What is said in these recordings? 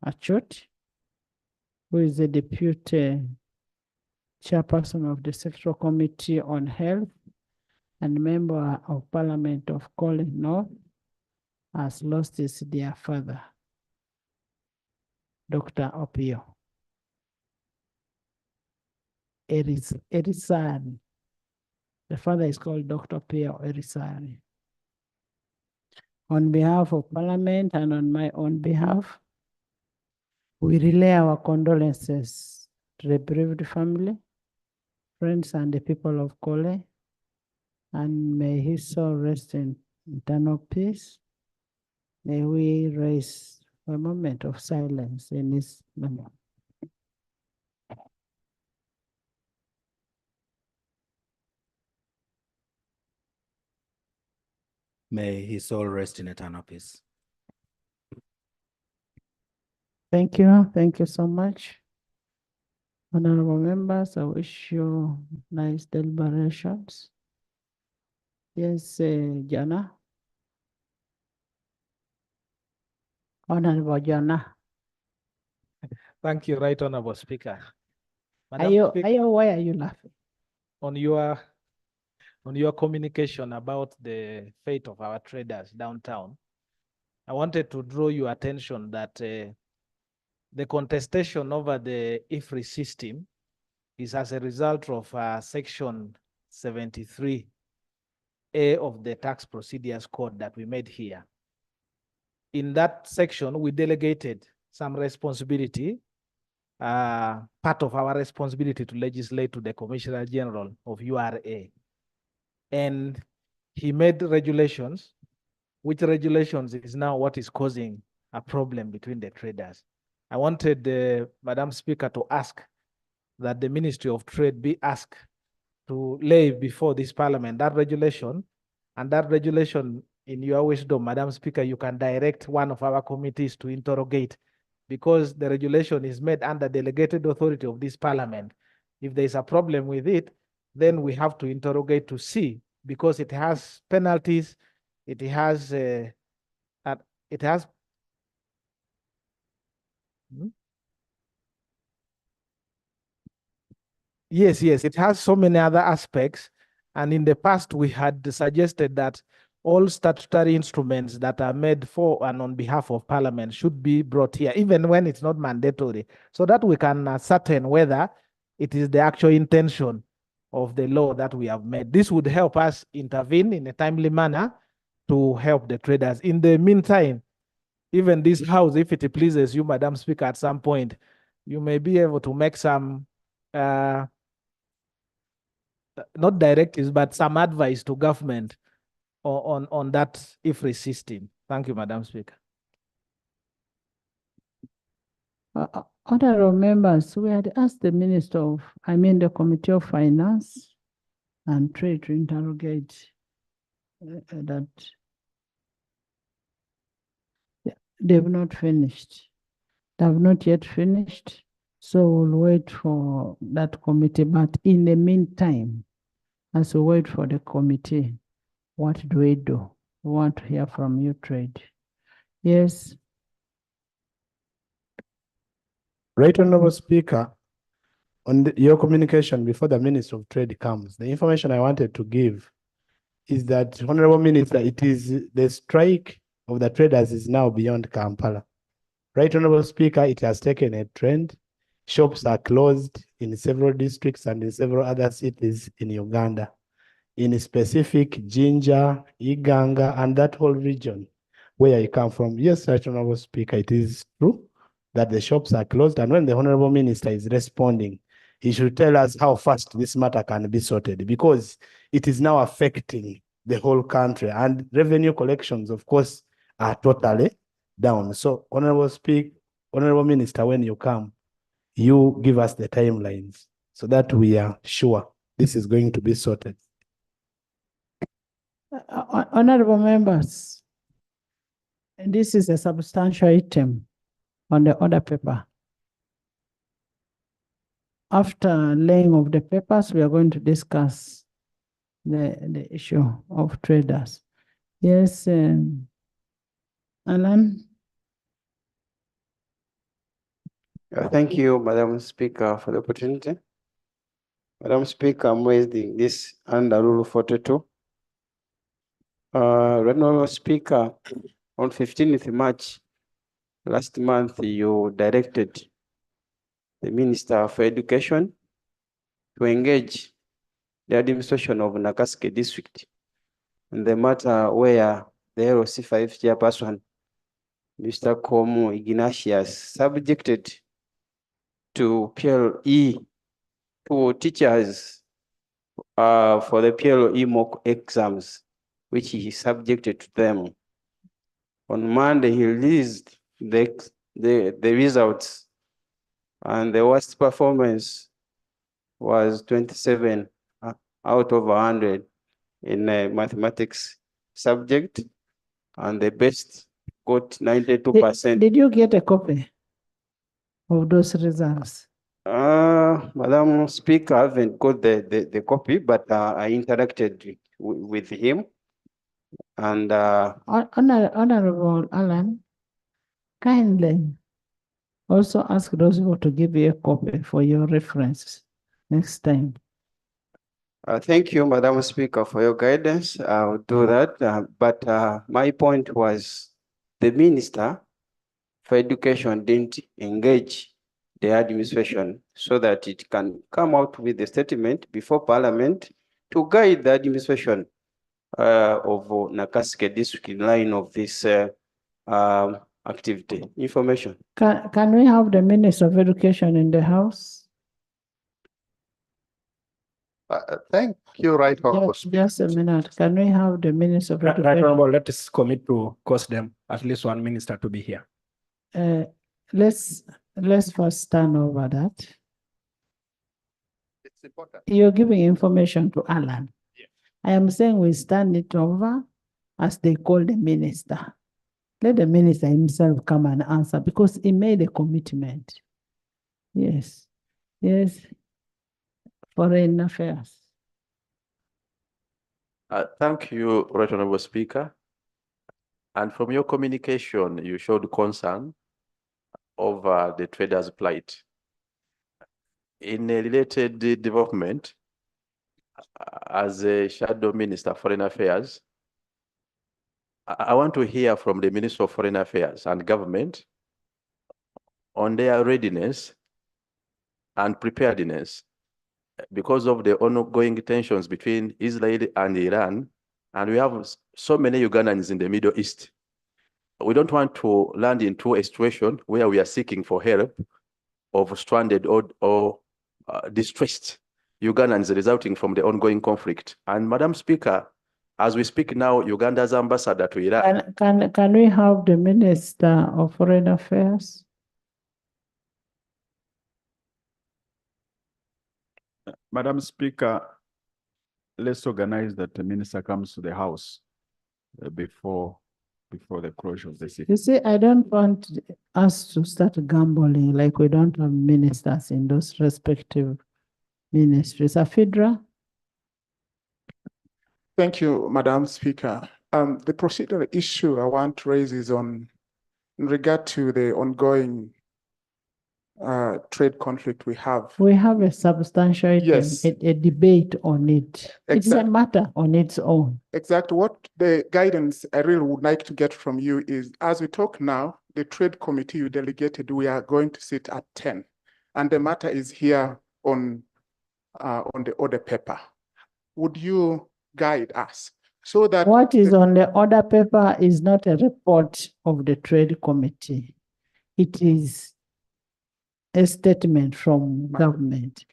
Achot, who is the Deputy Chairperson of the Sectoral Committee on Health and Member of Parliament of Kole North, has lost his dear father, Dr. Opio Erisari. The father is called Dr. Opio Erisari. On behalf of Parliament and on my own behalf, we relay our condolences to the bereaved family, friends, and the people of Kole, and may his soul rest in eternal peace. May we raise a moment of silence in his memory. May his soul rest in eternal peace. Thank you. Thank you so much. Honorable members, I wish you nice deliberations. Yes, Jana. Honorable Jana. Thank you, Right Honorable Speaker. Why are you laughing? On your communication about the fate of our traders downtown, I wanted to draw your attention that the contestation over the IFRI system is as a result of Section 73A of the Tax Procedures Code that we made here. In that section, we delegated some responsibility, part of our responsibility to legislate to the Commissioner General of URA. And he made regulations, which regulations is now what is causing a problem between the traders. I wanted Madam Speaker to ask that the Ministry of Trade be asked to lay before this Parliament that regulation, and that regulation, in your wisdom, Madam Speaker, you can direct one of our committees to interrogate, because the regulation is made under delegated authority of this Parliament. If there is a problem with it, then we have to interrogate to see, because it has penalties, it has Yes, it has so many other aspects. And in the past, we had suggested that all statutory instruments that are made for and on behalf of Parliament should be brought here, even when it's not mandatory, so that we can ascertain whether it is the actual intention of the law that we have made. This would help us intervene in a timely manner to help the traders. In the meantime, even this house, if it pleases you, Madam Speaker, at some point, you may be able to make some not directives, but some advice to government on that IFRI system. Thank you, Madam Speaker. Honorable members, we had asked the the Committee of Finance and Trade to interrogate that. They have not finished. They have not yet finished. So we'll wait for that committee. But in the meantime, as we wait for the committee, what do we do? We want to hear from you, Trade. Yes. Right Honorable Speaker, on your communication before the Minister of Trade comes, the information I wanted to give is that, Honorable Minister, it is the strike of the traders is now beyond Kampala. Right Honorable Speaker, it has taken a trend. Shops are closed in several districts and in several other cities in Uganda. In specific, Jinja, Iganga, and that whole region where you come from. Yes, Right Honorable Speaker, it is true that the shops are closed, and when the Honorable Minister is responding, he should tell us how fast this matter can be sorted, because it is now affecting the whole country, and revenue collections, of course, are totally down. So, Honorable Minister, when you come, you give us the timelines so that we are sure this is going to be sorted. Honorable members, this is a substantial item on the order paper. After laying of the papers, we are going to discuss the issue of traders. Yes, Alan? Thank you, Madam Speaker, for the opportunity. Madam Speaker, I'm raising this under Rule 42. Honorable Speaker, on 15th March last month, you directed the Minister for Education to engage the administration of Nakaske District in the matter where the LOC5 chairperson, Mr. Komu Ignatius, subjected to PLE to teachers for the PLE mock exams, which he subjected to them. On Monday, he released the results, and the worst performance was 27 out of 100 in a mathematics subject, and the best got 92%. Did you get a copy of those results? Madam Speaker, I haven't got the copy, but I interacted with him. And Honorable Alan, kindly also ask those people to give you a copy for your reference next time. thank you, Madam Speaker, for your guidance. I'll do that. But my point was the Minister for Education didn't engage the administration so that it can come out with a statement before Parliament to guide the administration of Nakaske District in line of this activity. Information. Can we have the Minister of Education in the House? Thank you, Right Honorable Speaker. Just a minute. Can we have the Minister of Right, Education? Honorable, let us commit to cost them at least one minister to be here. Let's first turn over that. It's important. You're giving information to Alan. Yeah. I am saying we stand it over as they call the minister. Let the minister himself come and answer because he made a commitment. Yes. Yes. Foreign Affairs. Thank you, Right Honorable Speaker. And from your communication, you showed concern over the traders' plight. In a related development, as a shadow minister of Foreign Affairs, I want to hear from the Minister of Foreign Affairs and government on their readiness and preparedness because of the ongoing tensions between Israel and Iran, and we have so many Ugandans in the Middle East. We don't want to land into a situation where we are seeking for help of stranded or distressed Ugandans resulting from the ongoing conflict. And Madam Speaker, as we speak now, Uganda's ambassador to Iran. Can we have the Minister of Foreign Affairs? Madam Speaker, let's organize that the minister comes to the House before the closure of the session. You see, I don't want us to start gambling like we don't have ministers in those respective ministries. Afidra? Thank you, Madam Speaker. The procedural issue I want to raise is in regard to the ongoing trade conflict we have. We have a substantial item, Yes. a debate on it. It's a Exact- matter on its own. Exactly. What the guidance I really would like to get from you is, as we talk now, the trade committee you delegated, we are going to sit at 10, and the matter is here on the order paper. Would you guide us so that What is on the order paper is not a report of the trade committee. It is a statement from government.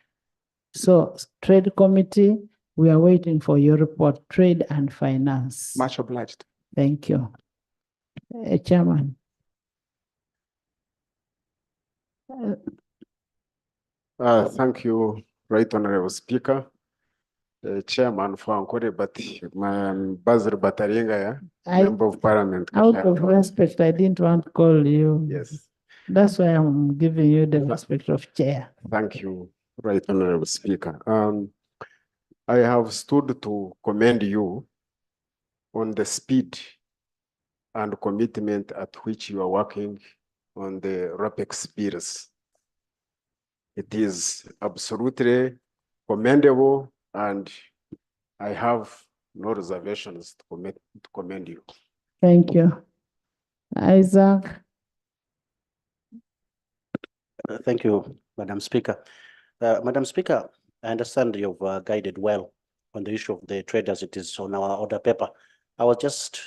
So trade committee, we are waiting for your report, trade and finance. much obliged? Thank you. Chairman. Thank you, Right Honorable Speaker. Chairman Fankore Bazir Bataringa, Member of Parliament. Out of respect, I didn't want to call you. Yes, That's why I'm giving you the respect of chair. thank you, Right Honorable Speaker. I have stood to commend you on the speed and commitment at which you are working on the RAPEX bills. It is absolutely commendable, and I have no reservations to commend you. Thank you. Isaac, Thank you, Madam Speaker. Madam Speaker, I understand you've guided well on the issue of the trade as it is on our order paper. I will just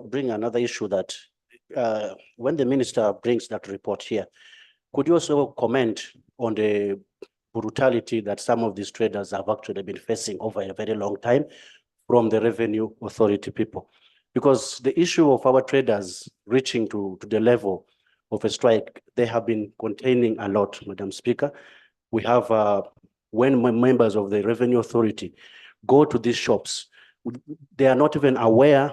bring another issue that when the minister brings that report here, could you also comment on the brutality that some of these traders have actually been facing over a very long time from the Revenue Authority people? Because the issue of our traders reaching to the level of a strike, they have been containing a lot, Madam Speaker. We have, when members of the Revenue Authority go to these shops, they are not even aware,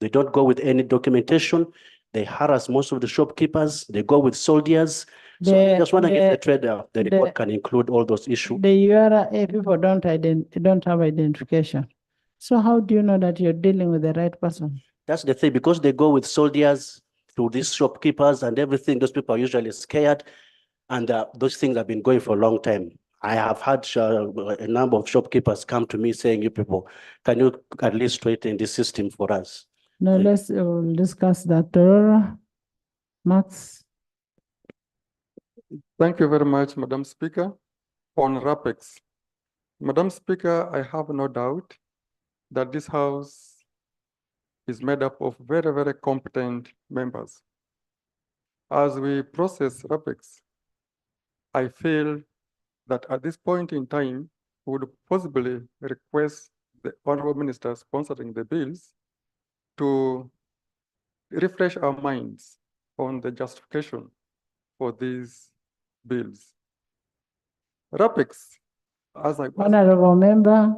they don't go with any documentation, they harass most of the shopkeepers, they go with soldiers. So I just want to give the trader, the report can include all those issues. the URA people don't have identification. So how do you know that you're dealing with the right person? That's the thing, because they go with soldiers to these shopkeepers and everything, those people are usually scared, and those things have been going for a long time. I have had a number of shopkeepers come to me saying, you people, can you at least straighten this system for us? Now let's discuss that. Max. Thank you very much, Madam Speaker. On RAPEX, Madam Speaker, I have no doubt that this House is made up of very, very competent members. As we process RAPEX, I feel that at this point in time, we would possibly request the Honorable Minister sponsoring the bills to refresh our minds on the justification for these bills. RAPEX, as I was... Honorable member,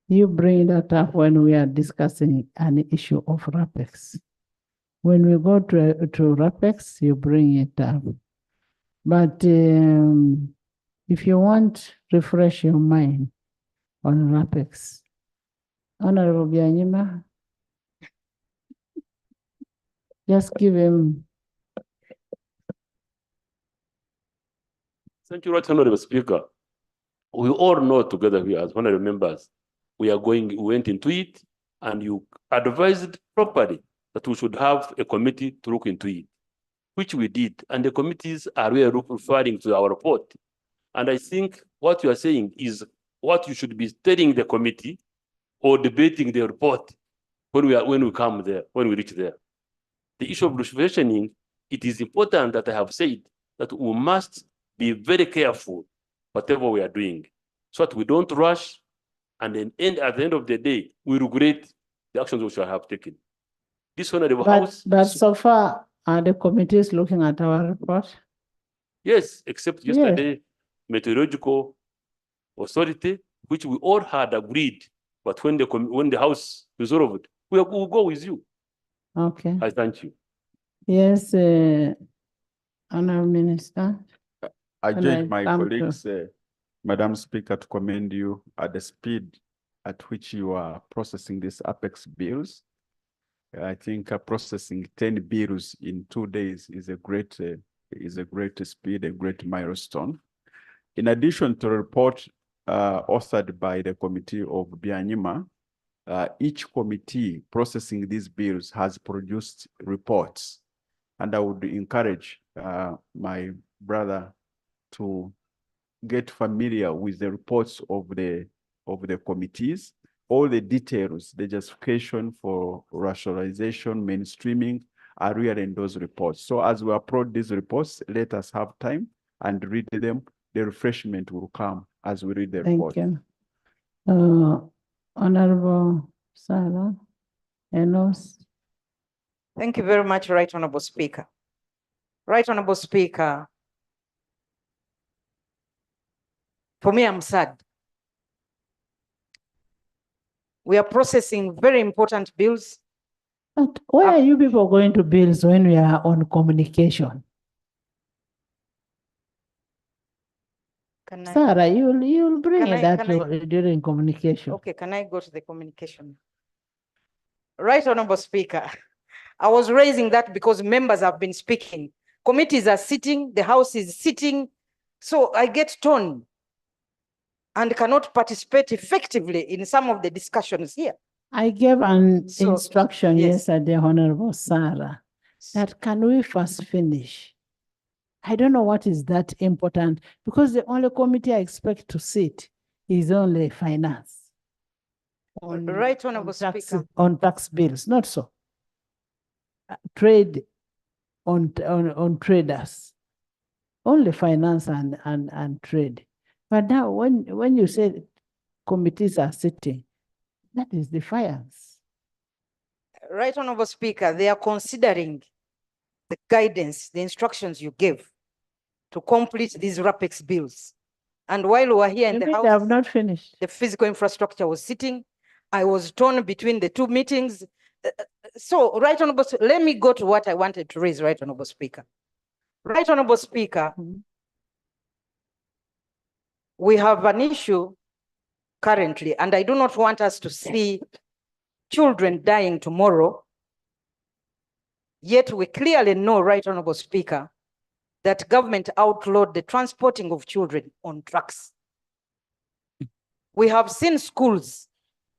you bring that up when we are discussing an issue of RAPEX. When we go to RAPEX, you bring it up. But if you want, refresh your mind on RAPEX. Honorable Bianyima, just give him. Thank you, Right Honorable Speaker. We all know together here as honorable members, we went into it, and you advised properly that we should have a committee to look into it, which we did, and the committees are referring to our report. And I think what you are saying is what you should be telling the committee or debating the report when we come there, when we reach there. The issue of rationing, it is important that I have said that we must be very careful whatever we are doing, so that we don't rush, and then at the end of the day, we regret the actions we should have taken. This honorable House. But so far, are the committees looking at our report? Yes, except yesterday, Meteorological Authority, which we all had agreed, but when the House resolved, we will go with you. Okay. I thank you. Yes, Honorable Minister. I join my colleagues, Madam Speaker, to commend you at the speed at which you are processing these Apex bills. I think processing 10 bills in 2 days is a great speed, a great milestone. In addition to the report authored by the committee of Bianyima, each committee processing these bills has produced reports, and I would encourage my brother to get familiar with the reports of the committees. All the details, the justification for rationalization, mainstreaming are really in those reports. So as we approach these reports, let us have time and read them. The refreshment will come as we read the report. Thank you. Honorable Sarah Enos. Thank you very much, Right Honorable Speaker. Right Honorable Speaker, for me, I'm sad. We are processing very important bills. But why are you people going to bills when we are on communication? Sarah, you'll bring that during communication. Okay, can I go to the communication? Right Honorable Speaker, I was raising that because members have been speaking. Committees are sitting, the House is sitting, So I get torn and cannot participate effectively in some of the discussions here. I gave an So, instruction yes. yesterday, Honorable Sarah, that can we first finish? I don't know what is that important, because the only committee I expect to sit is only finance. Right, Honorable Speaker. On tax bills, not so. Trade on traders. Only finance and trade. But now when you say committees are sitting, that is defiance. Right, Honorable Speaker, they are considering the guidance, the instructions you gave to complete these RAPEX bills. And while we were here in the House, they have not finished. The physical infrastructure was sitting. I was torn between the two meetings. So, Right Honorable, let me go to what I wanted to raise, Right Honorable Speaker. Right Honorable Speaker, we have an issue currently, and I do not want us to see children dying tomorrow. Yet we clearly know, Right Honorable Speaker, that government outlawed the transporting of children on trucks. We have seen schools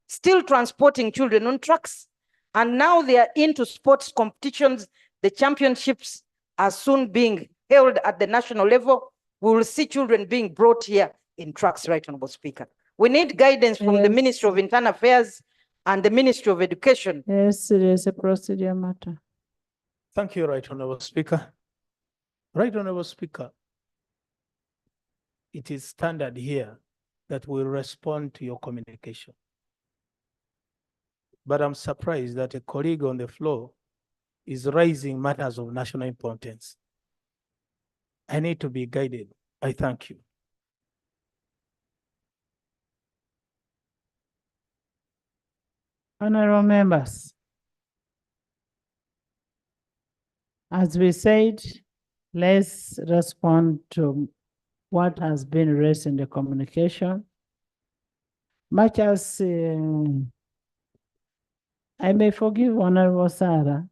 still transporting children on trucks, and now they are into sports competitions. The championships are soon being held at the national level. We will see children being brought here in trucks, Right Honorable Speaker. We need guidance from the Ministry of Internal Affairs and the Ministry of Education. Yes, it is a procedure matter. Thank you, Right Honorable Speaker. Right Honorable Speaker, it is standard here that we respond to your communication. But I'm surprised that a colleague on the floor is raising matters of national importance. I need to be guided. I thank you. Honorable members, as we said, let's respond to what has been raised in the communication. Much as I may forgive Honorable Sarah,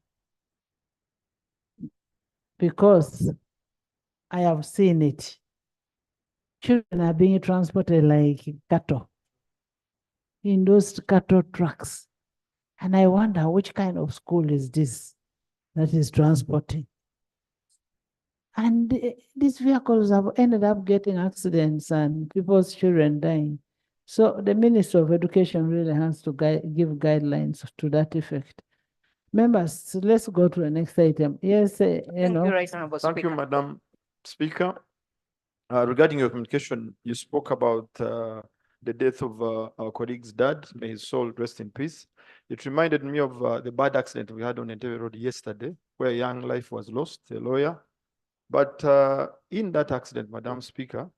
because I have seen it. Children are being transported like cattle in those cattle trucks. And I wonder which kind of school is this that is transporting. And these vehicles have ended up getting accidents and people's children dying. So the Minister of Education really has to give guidelines to that effect. Members, let's go to the next item. Yes, Thank you, Right Honorable Speaker. Thank you, Madam Speaker. Regarding your communication, you spoke about the death of our colleague's dad. May his soul rest in peace. It reminded me of the bad accident we had on Entebbe Road yesterday, where a young life was lost, a lawyer. But in that accident, Madam Speaker,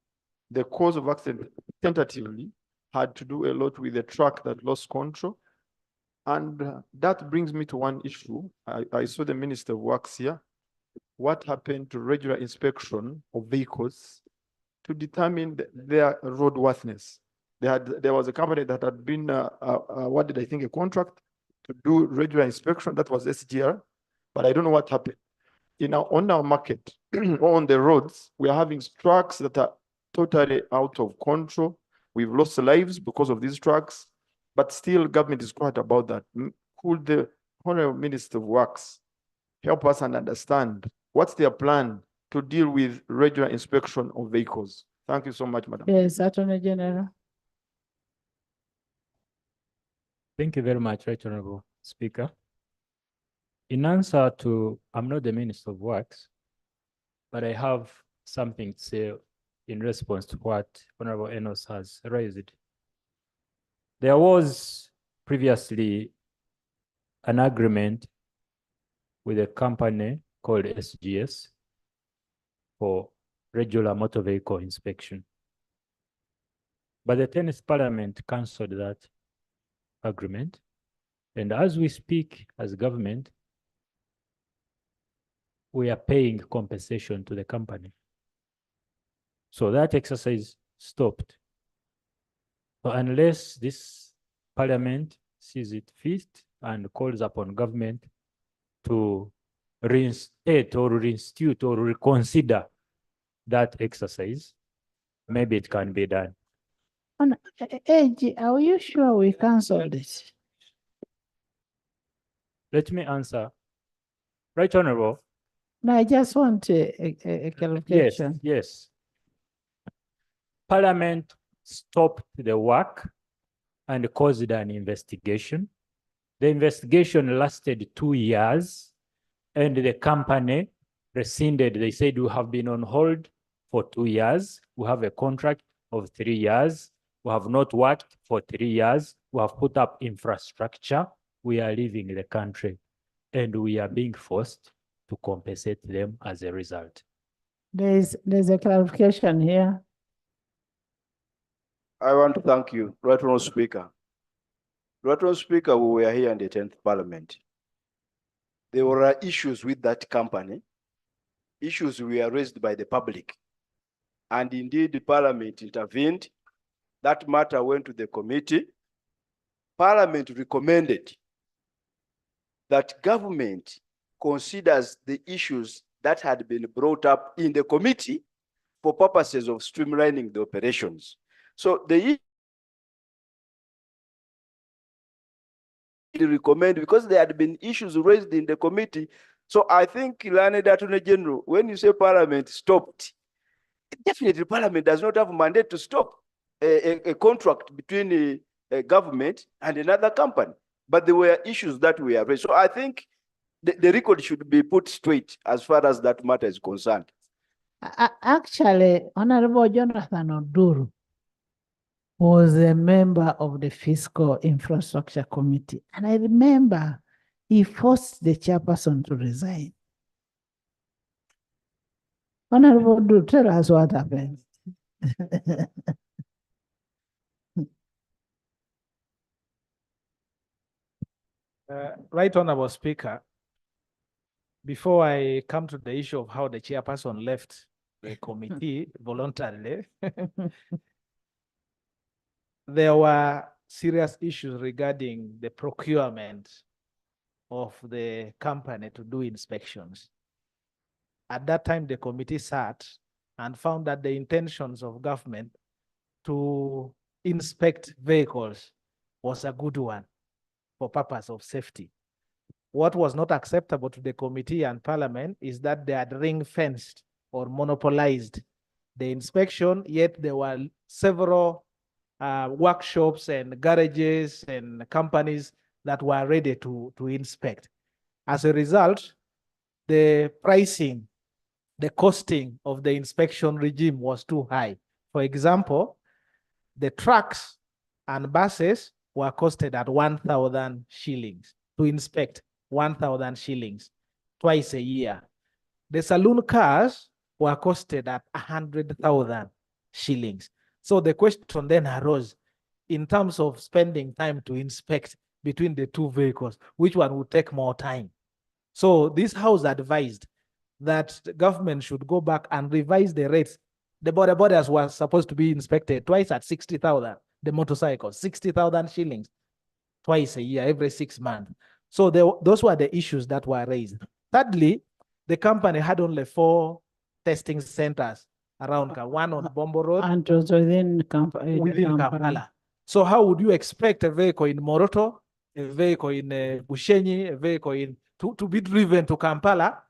the cause of accident tentatively had to do a lot with the truck that lost control. And that brings me to one issue. I saw the Minister of Works here. What happened to regular inspection of vehicles to determine their roadworthiness? There was a company that had been awarded, I think, a contract to do regular inspection. That was SGR, but I don't know what happened. On our market, on the roads, we are having trucks that are totally out of control. We've lost lives because of these trucks, but still government is quiet about that. Could the Honorable Minister of Works help us and understand what's their plan to deal with regular inspection of vehicles? Thank you so much, Madam. Yes, Attorney General. Thank you very much, Right Honorable Speaker. In answer to, I'm not the Minister of Works, but I have something to say in response to what Honorable Enos has raised. There was previously an agreement with a company called SGS for regular motor vehicle inspection. But the 10th Parliament cancelled that agreement. And as we speak as government, we are paying compensation to the company. So that exercise stopped. So unless this Parliament sees it fit and calls upon government to reinstate or reinstitute or reconsider that exercise, maybe it can be done. AG, are you sure we cancelled it? Let me answer. Right, Honorable. No, I just want a Yes, clarification. yes. Parliament stopped the work and caused an investigation. The investigation lasted 2 years, and the company rescinded. They said, we have been on hold for 2 years. We have a contract of 3 years. We have not worked for 3 years. We have put up infrastructure. We are leaving the country, and we are being forced to compensate them as a result. There's a clarification here. I want to thank you, Right Honourable Speaker. Right Honourable Speaker, we were here in the 10th Parliament. There were issues with that company. Issues were raised by the public. And indeed, the Parliament intervened. That matter went to the committee. Parliament recommended that government considers the issues that had been brought up in the committee for purposes of streamlining the operations. So they recommend, because there had been issues raised in the committee. So I think, Learned Attorney General, when you say Parliament stopped, definitely Parliament does not have a mandate to stop a contract between a government and another company. But there were issues that were raised. So I think the record should be put straight as far as that matter is concerned. Actually, Honorable Jonathan Oduru was a member of the Fiscal Infrastructure Committee. And I remember he forced the chairperson to resign. Honorable Oduru, tell us what happened. Right Honorable Speaker, before I come to the issue of how the chairperson left the committee voluntarily, there were serious issues regarding the procurement of the company to do inspections. At that time, the committee sat and found that the intentions of government to inspect vehicles was a good one for purpose of safety. What was not acceptable to the committee and Parliament is that they had ring-fenced or monopolized the inspection, yet there were several workshops and garages and companies that were ready to inspect. As a result, the pricing, the costing of the inspection regime was too high. For example, the trucks and buses were costed at 1,000 shillings to inspect, 1,000 shillings twice a year. The saloon cars were costed at 100,000 shillings. So the question then arose, in terms of spending time to inspect between the two vehicles, which one would take more time? So this house advised that the government should go back and revise the rates. The border borders were supposed to be inspected twice at 60,000, the motorcycles, 60,000 shillings twice a year, every 6 months. So those were the issues that were raised. Thirdly, the company had only 4 testing centers around, one on Bombo Road. And it was within Kampala. So how would you expect a vehicle in Moroto, a vehicle in Bushenyi, a vehicle in to be driven to Kampala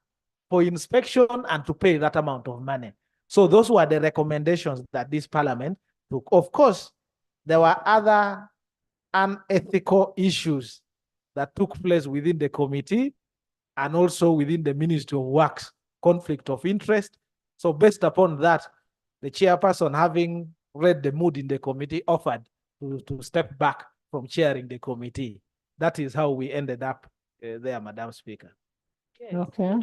for inspection and to pay that amount of money? So those were the recommendations that this Parliament took. Of course, there were other unethical issues that took place within the committee and also within the Ministry of Works, conflict of interest. So based upon that, the chairperson, having read the mood in the committee, offered to step back from chairing the committee. That is how we ended up there, Madam Speaker. Okay.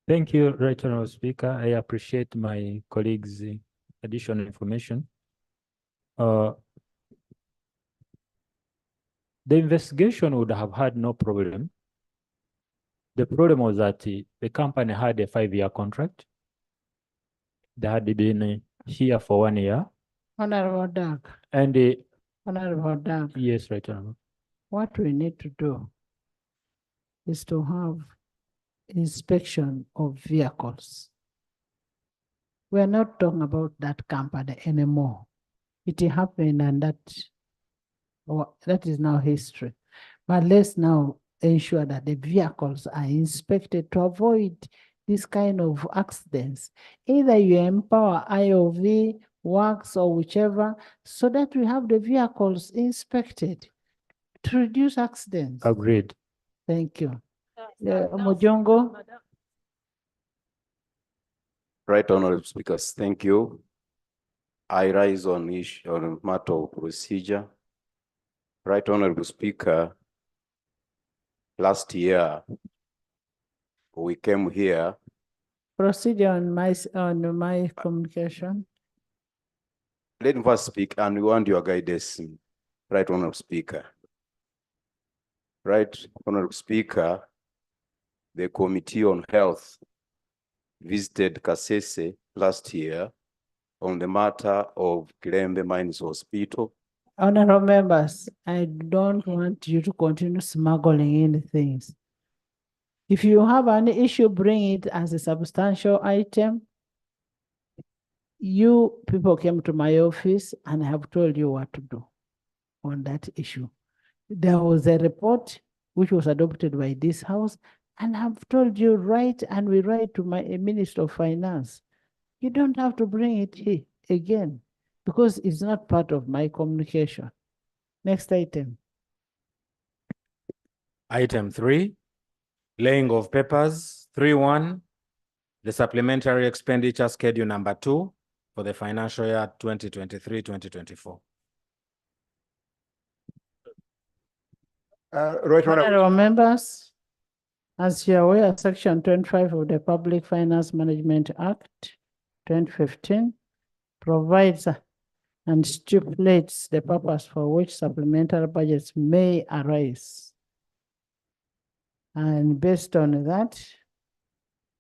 Thank you, Right Honourable Speaker. I appreciate my colleagues' additional information. The investigation would have had no problem. The problem was that the company had a 5-year contract. They had been here for 1 year. Honorable Doug. And Honorable Doug. yes, Right Honourable. What we need to do is to have inspection of vehicles. we're not talking about that company anymore. It happened and that is now history. But let's now ensure that the vehicles are inspected to avoid this kind of accidents. Either you empower IOV, works, or whichever, so that we have the vehicles inspected to reduce accidents. Agreed. Thank you. Mojongo. Right, Honorable Speakers, thank you. I rise on matter of procedure. Right, Honorable Speaker, last year we came here. Procedure on my communication. Let me first speak and we want your guidance, Right, Honorable Speaker. Right, Honorable Speaker, the Committee on Health visited Kasese last year on the matter of Kilembe Mines Hospital. Honorable members, I don't want you to continue smuggling in things. If you have an issue, bring it as a substantial item. You people came to my office and I have told you what to do on that issue. There was a report which was adopted by this house, and I've told you write, and we write to my Minister of Finance. You don't have to bring it here again because it's not part of my communication. Next item. Item 3, laying of papers. 3.1, the supplementary expenditure schedule number 2 for the financial year 2023-2024. Right, Honorable members, as you are aware, Section 25 of the Public Finance Management Act 2015 provides and stipulates the purpose for which supplementary budgets may arise. And based on that,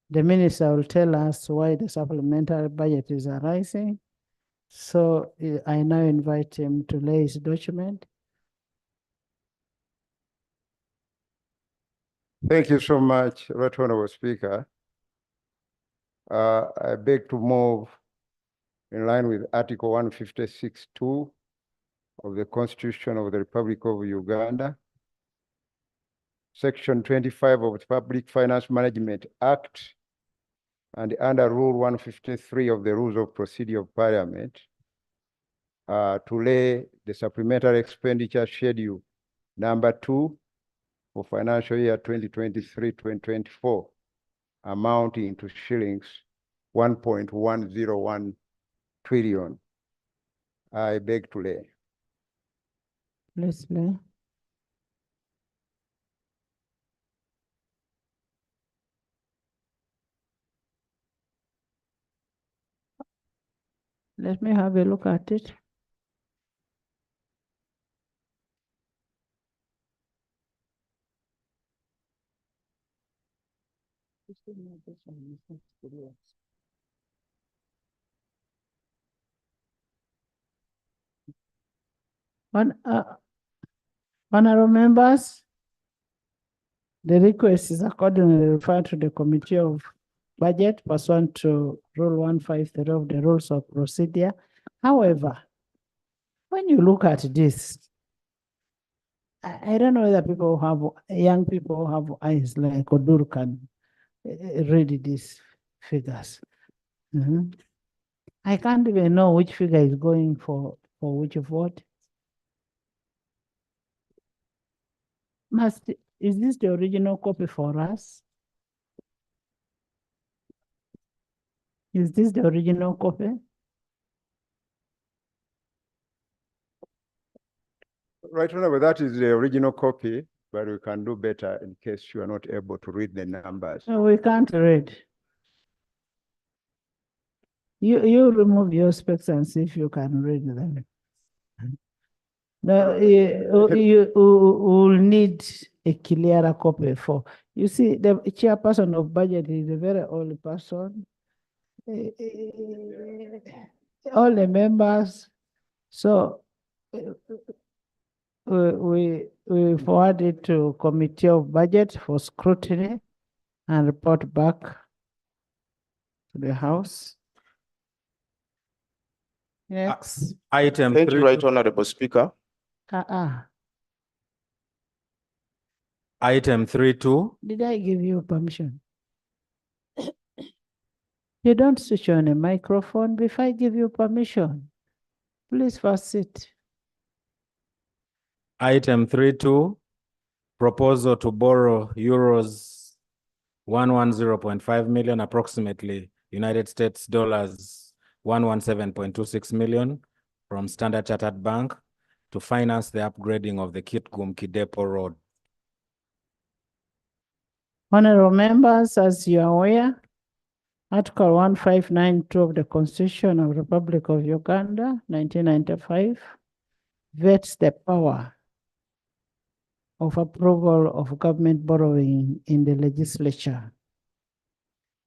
the minister will tell us why the supplementary budget is arising. So I now invite him to lay his document. Thank you so much, Right Honorable Speaker. I beg to move in line with Article 156(2) of the Constitution of the Republic of Uganda, Section 25 of the Public Finance Management Act, and under Rule 153 of the Rules of Procedure of Parliament, to lay the supplementary expenditure schedule number 2 for financial year 2023-2024, amounting to shillings 1.101 trillion. I beg to lay. Please lay. Let me have a look at it. Honorable members, the request is accordingly referred to the Committee of Budget pursuant to Rule 153 of the Rules of Procedure. However, when you look at this, I don't know whether people have, young people have eyes like Odur can read these figures. I can't even know which figure is going for which vote. Is this the original copy for us? Is this the original copy? Right, Honorable, that is the original copy, but we can do better in case you are not able to read the numbers. No, we can't read. You remove your specs and see if you can read them. No, you will need a clearer copy for. You see, the chairperson of budget is a very old person. All the members. So we forward it to Committee of Budget for scrutiny and report back to the House. Next. Item Thank you, 3. Right Honorable Speaker. Item 3.2. Did I give you permission? You don't switch on a microphone before I give you permission. Please first sit. Item 3.2, proposal to borrow euros 110.5 million, approximately United States dollars 117.26 million from Standard Chartered Bank to finance the upgrading of the Kitgum-Kidepo Road. Honorable members, as you are aware, Article 1592 of the Constitution of the Republic of Uganda, 1995, vests the power of approval of government borrowing in the legislature.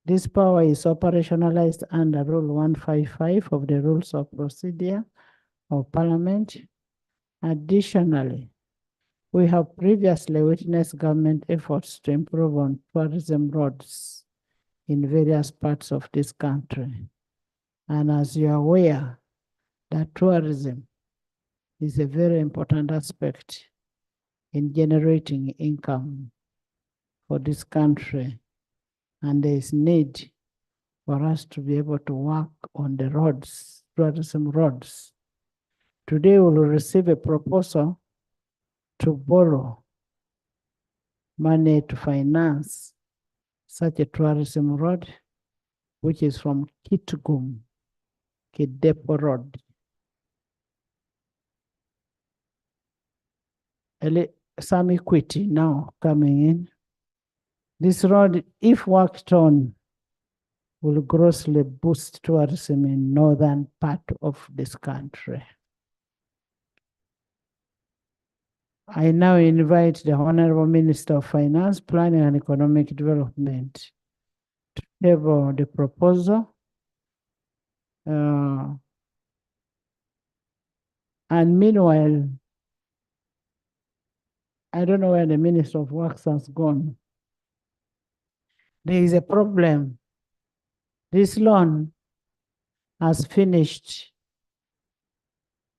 This power is operationalized under Rule 155 of the Rules of Procedure of Parliament. Additionally, we have previously witnessed government efforts to improve on tourism roads in various parts of this country. And as you are aware, that tourism is a very important aspect in generating income for this country. And there is need for us to be able to work on the roads, tourism roads. Today we will receive a proposal to borrow money to finance such a tourism road, which is from Kitgum, Kidepo Road. Some equity now coming in. This road, if worked on, will grossly boost tourism in northern part of this country. I now invite the Honorable Minister of Finance, Planning and Economic Development to table the proposal. And meanwhile, I don't know where the Minister of Works has gone. There is a problem. This loan has finished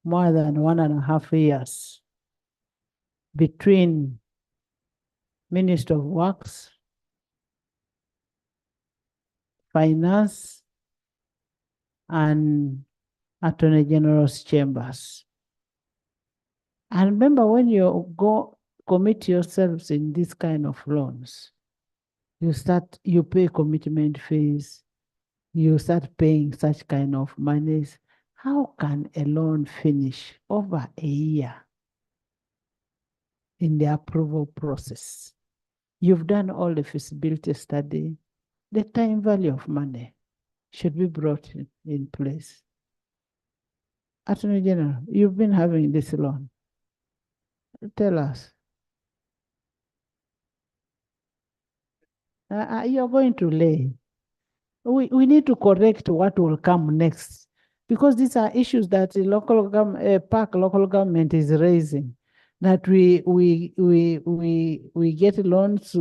more than 1.5 years between Minister of Works, Finance, and Attorney General's chambers. And remember, when you go commit yourselves in this kind of loans, you pay commitment fees, you start paying such kind of monies. How can a loan finish over a year in the approval process? You've done all the feasibility study. The time value of money should be brought in place. Attorney General, you've been having this loan. Tell us. You're going to lay. We need to correct what will come next, because these are issues that the local government is raising. That we get loans,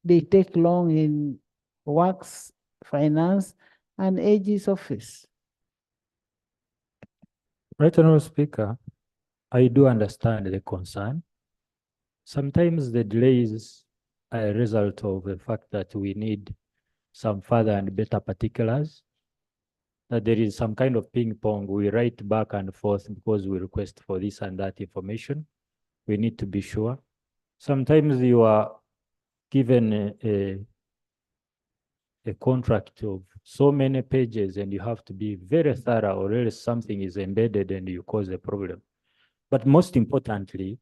they take long in Works, Finance, and AG's office. Right, Honourable Speaker, I do understand the concern. Sometimes the delays are a result of the fact that we need some further and better particulars, that there is some kind of ping pong. We write back and forth because we request for this and that information. We need to be sure. Sometimes you are given a contract of so many pages and you have to be very thorough, or else something is embedded and you cause a problem. But most importantly,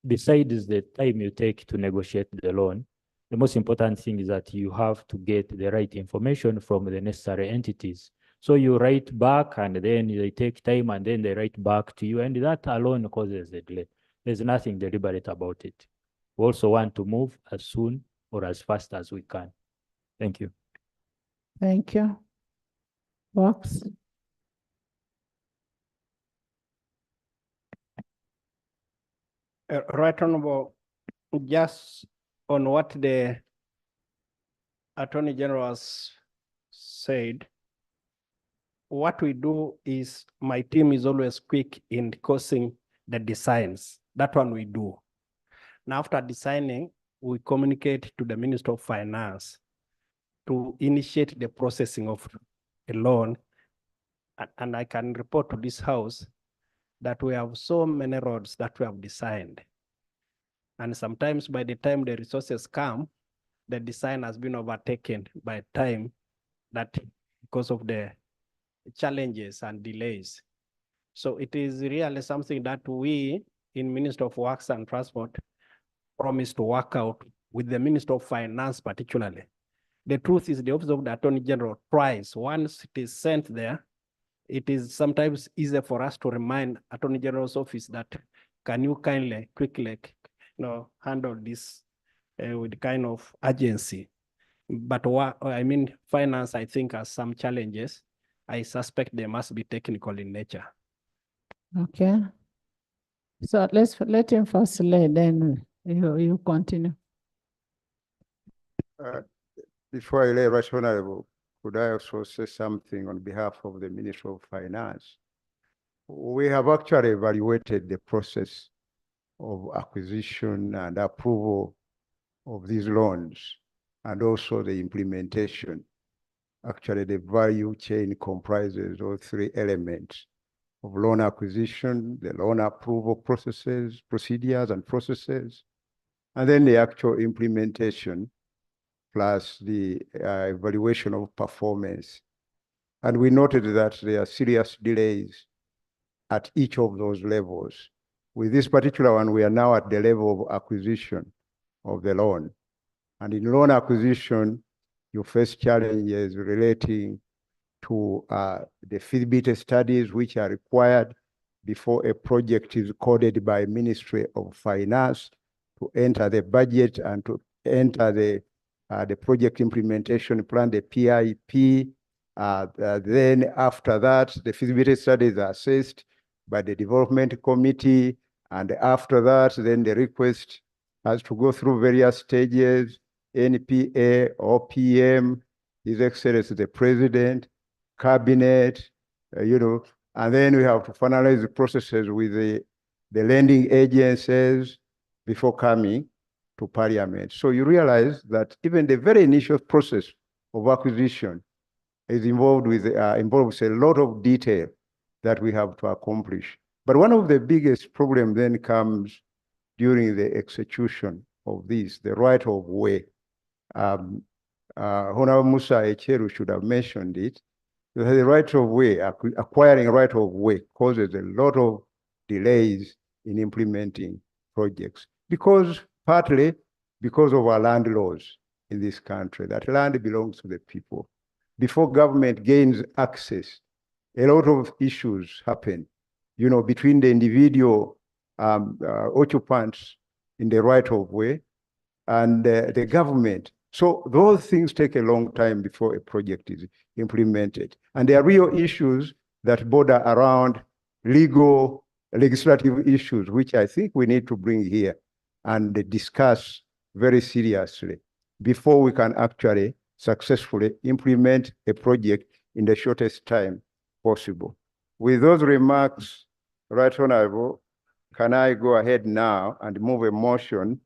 besides the time you take to negotiate the loan, the most important thing is that you have to get the right information from the necessary entities. So you write back and then they take time and then they write back to you, and that alone causes a delay. There's nothing deliberate about it. We also want to move as soon or as fast as we can. Thank you. Thank you. Works. Right Honorable, just on what the Attorney General has said, what we do is my team is always quick in causing the designs. That one we do. Now, after designing, we communicate to the Minister of Finance to initiate the processing of a loan. And I can report to this House that we have so many roads that we have designed. And sometimes by the time the resources come, the design has been overtaken by time that because of the challenges and delays. So it is really something that we in Ministry of Works and Transport promise to work out with the Minister of Finance particularly. The truth is the Office of the Attorney General tries. Once it is sent there, it is sometimes easier for us to remind Attorney General's office that can you kindly, quickly, handle this with kind of urgency. But I mean, finance, I think, has some challenges. I suspect they must be technical in nature. Okay. So let him first lay, then you continue. Before I lay, Right Honorable, could I also say something on behalf of the Ministry of Finance? We have actually evaluated the process of acquisition and approval of these loans and also the implementation. Actually, the value chain comprises all three elements of loan acquisition, the loan approval processes, procedures and processes, and then the actual implementation, plus the evaluation of performance. And we noted that there are serious delays at each of those levels. With this particular one, we are now at the level of acquisition of the loan. And in loan acquisition, you face challenges relating to the feasibility studies which are required before a project is coded by Ministry of Finance to enter the budget and to enter the project implementation plan, the PIP. Then after that, the feasibility studies are assessed by the development committee. And after that, then the request has to go through various stages, NPA, OPM, His Excellency the President, Cabinet, and then we have to finalize the processes with the lending agencies before coming to Parliament. So you realize that even the very initial process of acquisition is involved with involves a lot of detail that we have to accomplish. But one of the biggest problems then comes during the execution of this, the right of way. Honorable Musa Echeru should have mentioned it. The right of way, acquiring right of way causes a lot of delays in implementing projects partly because of our land laws in this country, that land belongs to the people. Before government gains access, a lot of issues happen, between the individual occupants in the right of way and the government. So those things take a long time before a project is implemented. And there are real issues that border around legislative issues, which I think we need to bring here and discuss very seriously before we can actually successfully implement a project in the shortest time possible. With those remarks, Right Honorable, can I go ahead now and move a motion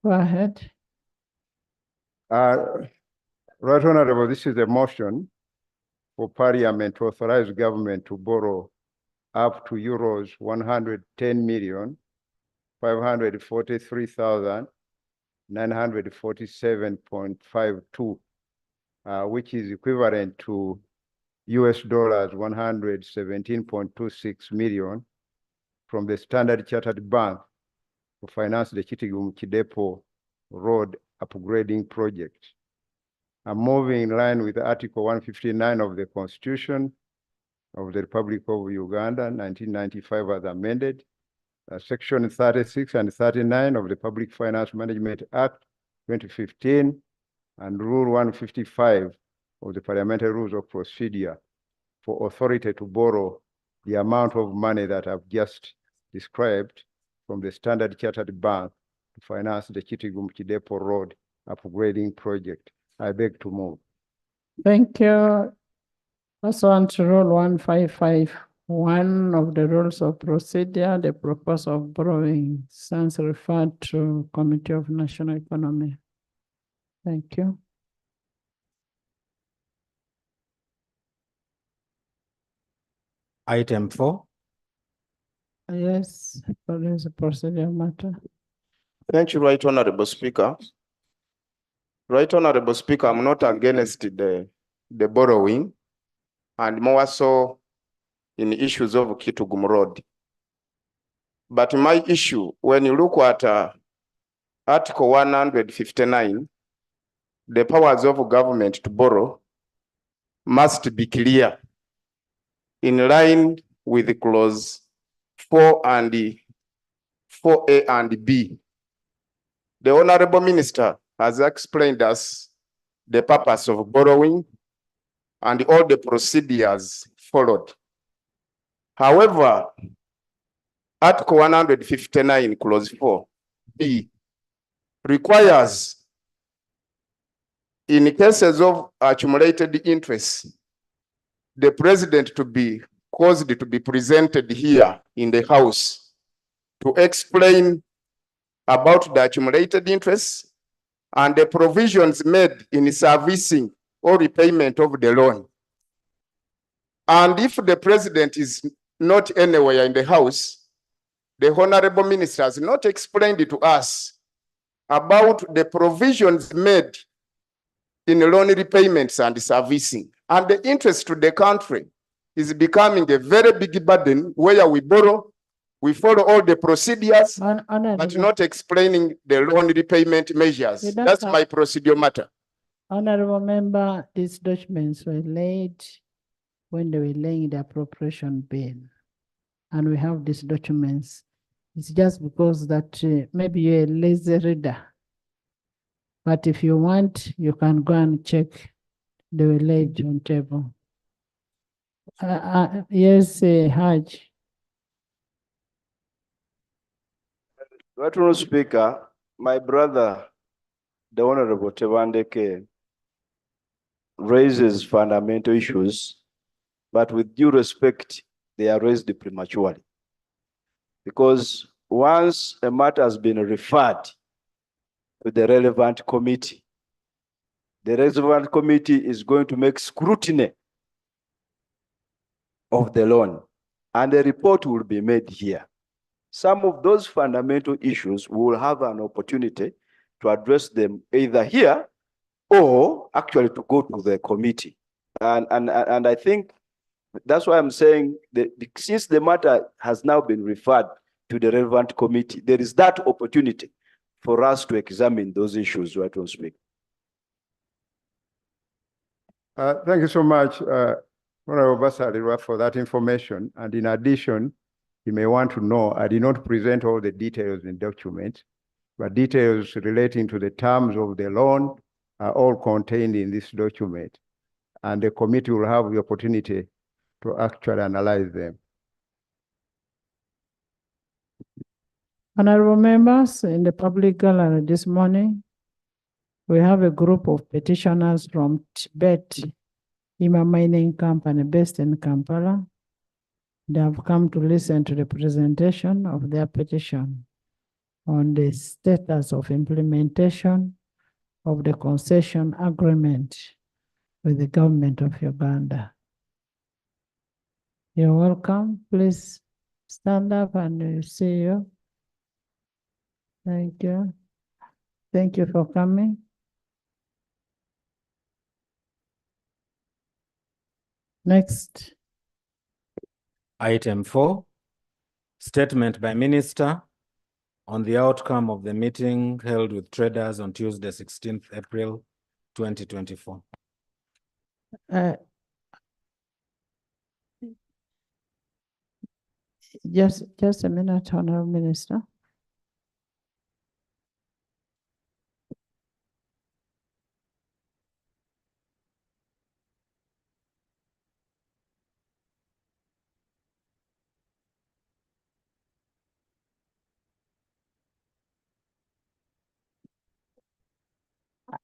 Go ahead. Right Honorable, this is a motion for Parliament to authorize government to borrow up to euros 110,543,947.52, which is equivalent to US dollars 117.26 million from the Standard Chartered Bank to finance the Kitigum-Kidepo Road upgrading project. I'm moving in line with Article 159 of the Constitution of the Republic of Uganda, 1995 as amended, Section 36 and 39 of the Public Finance Management Act, 2015, and Rule 155 of the Parliamentary Rules of Procedure for authority to borrow the amount of money that I've just described from the Standard Chartered Bank to finance the Chitigum-Chidepo Road upgrading project. I beg to move. Thank you. Pursuant to Rule 1551 of the Rules of Procedure, the proposal of borrowing stands referred to Committee of National Economy. Thank you. Item 4. Yes, there is a procedural matter. Thank you, Right Honorable Speaker. Right Honorable Speaker, I'm not against the borrowing, and more so in issues of Kitugum Road. But my issue, when you look at Article 159, the powers of government to borrow must be clear in line with clause 4 and 4A and B. The Honorable Minister has explained us the purpose of borrowing and all the procedures followed. However, Article 159, clause 4B requires, in cases of accumulated interest, the president to be caused to be presented here in the House to explain about the accumulated interest and the provisions made in servicing or repayment of the loan. And if the president is not anywhere in the House, the Honorable Minister has not explained to us about the provisions made in loan repayments and servicing. And the interest to the country is becoming a very big burden where we borrow, we follow all the procedures, but not explaining the loan repayment measures. That's my procedural matter. Honorable Member, these documents were laid when they were laying the appropriation bill. And we have these documents. It's just because that maybe you're a lazy reader. But if you want, you can go and check. They were laid on table. Yes, Haj. Honorable Speaker, my brother, the Honorable Tewandeke, raises fundamental issues, but with due respect, they are raised prematurely. Because once a matter has been referred to the relevant committee, the relevant committee is going to make scrutiny of the loan, and a report will be made here. Some of those fundamental issues, we will have an opportunity to address them either here or actually to go to the committee. And I think that's why I'm saying that since the matter has now been referred to the relevant committee, there is that opportunity for us to examine those issues, right, on speak. Thank you so much, Honorable Basalirwa, for that information. And in addition, you may want to know, I did not present all the details in document, but details relating to the terms of the loan are all contained in this document. And the committee will have the opportunity to actually analyze them. Honorable members, in the public gallery this morning, we have a group of petitioners from Tibet, Ima Mining Company based in Kampala. They have come to listen to the presentation of their petition on the status of implementation of the concession agreement with the government of Uganda. You're welcome. Please stand up and we'll see you. Thank you. Thank you for coming. Next. Item 4, statement by Minister on the outcome of the meeting held with traders on Tuesday, 16th April, 2024. Just a minute, Honorable Minister.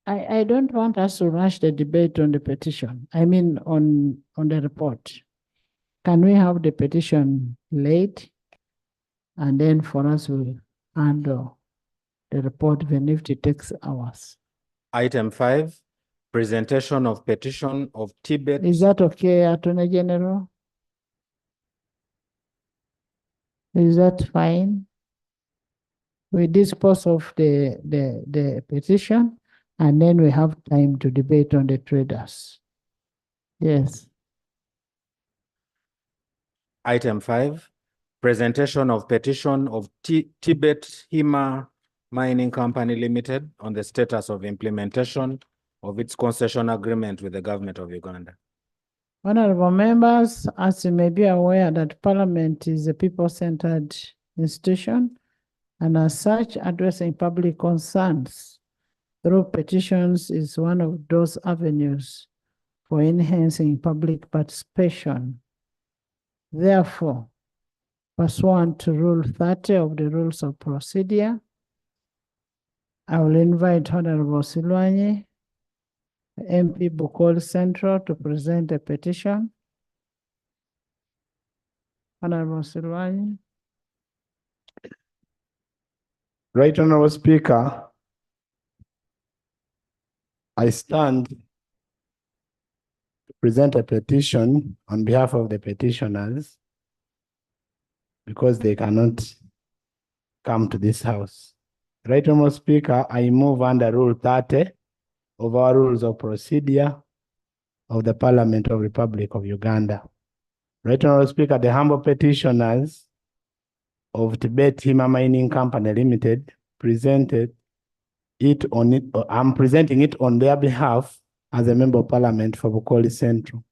I don't want us to rush the debate on the petition. I mean, on the report. Can we have the petition late? And then for us, we'll handle the report even if it takes hours. Item 5, presentation of petition of Tibet. Is that okay, Attorney General? Is that fine? We dispose of the petition and then we have time to debate on the traders. Yes. Item 5, presentation of petition of Tibet Hima Mining Company Limited on the status of implementation of its concession agreement with the government of Uganda. Honorable members, as you may be aware that Parliament is a people-centered institution, and as such, addressing public concerns through petitions is one of those avenues for enhancing public participation. Therefore, pursuant to Rule 30 of the Rules of Procedure, I will invite Honorable Silwanye, MP Bukol Central, to present a petition. Honorable Silwanye. Right Honorable Speaker, I stand to present a petition on behalf of the petitioners because they cannot come to this house. Right Honorable Speaker, I move under Rule 30 of our Rules of Procedure of the Parliament of the Republic of Uganda. Right Honorable Speaker, the humble petitioners of Tibet Hima Mining Company Limited presented it on it. I'm presenting it on their behalf as a member of Parliament for Bukoli Central,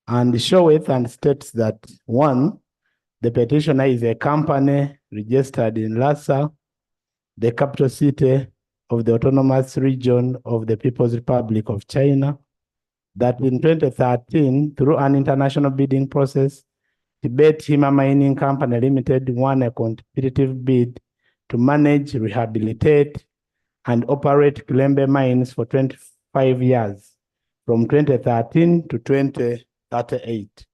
and showeth and states that 1, the petitioner is a company registered in Lhasa, the capital city of the autonomous region of the People's Republic of China, that in 2013, through an international bidding process, Tibet Hima Mining Company Limited won a competitive bid to manage, rehabilitate, and operate Kilembe mines for 25 years, from 2013 to 2038.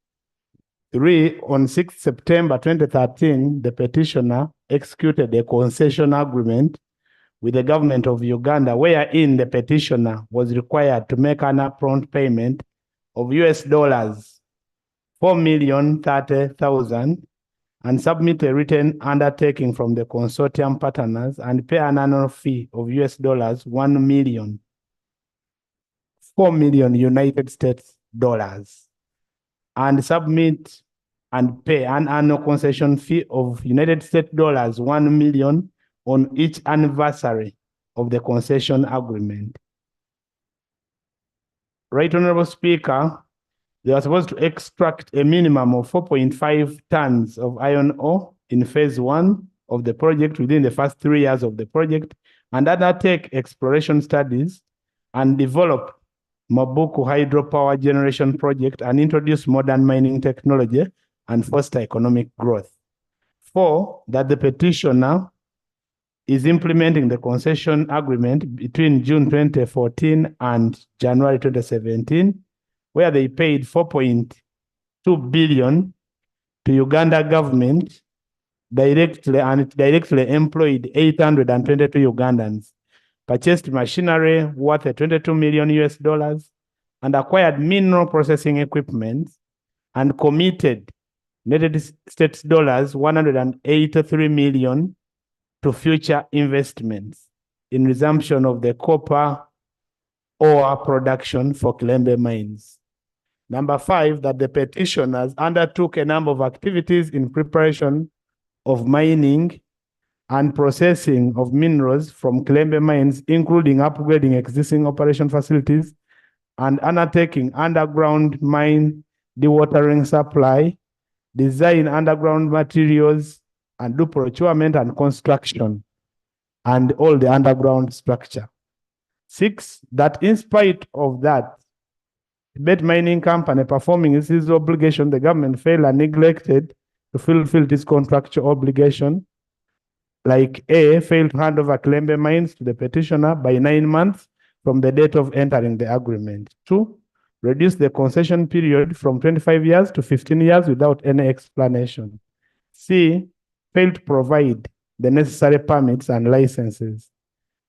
3, on 6 September 2013, the petitioner executed a concession agreement with the government of Uganda, wherein the petitioner was required to make an upfront payment of $4,030,000 and submit a written undertaking from the consortium partners and pay an annual fee of $1 million, 4 million United States dollars, and submit and pay an annual concession fee of United States dollars 1 million on each anniversary of the concession agreement. Right Honorable Speaker, they are supposed to extract a minimum of 4.5 tons of iron ore in phase 1 of the project within the first 3 years of the project, and undertake exploration studies and develop Mabuku hydropower generation project and introduce modern mining technology and foster economic growth. 4, that the petitioner is implementing the concession agreement between June 2014 and January 2017, where they paid 4.2 billion to Uganda government directly, and it directly employed 822 Ugandans, purchased machinery worth $22 million and acquired mineral processing equipment, and committed United States dollars 183 million to future investments in resumption of the copper ore production for Kilembe mines. Number 5, that the petitioners undertook a number of activities in preparation of mining and processing of minerals from Kilembe mines, including upgrading existing operation facilities and undertaking underground mine dewatering supply, design underground materials, and do procurement and construction, and all the underground structure. 6, that in spite of that, Tibet Mining Company performing its obligation, the government failed and neglected to fulfill this contractual obligation, like A, failed to hand over Kilembe mines to the petitioner by 9 months from the date of entering the agreement. 2, reduce the concession period from 25 years to 15 years without any explanation. C, fail to provide the necessary permits and licenses.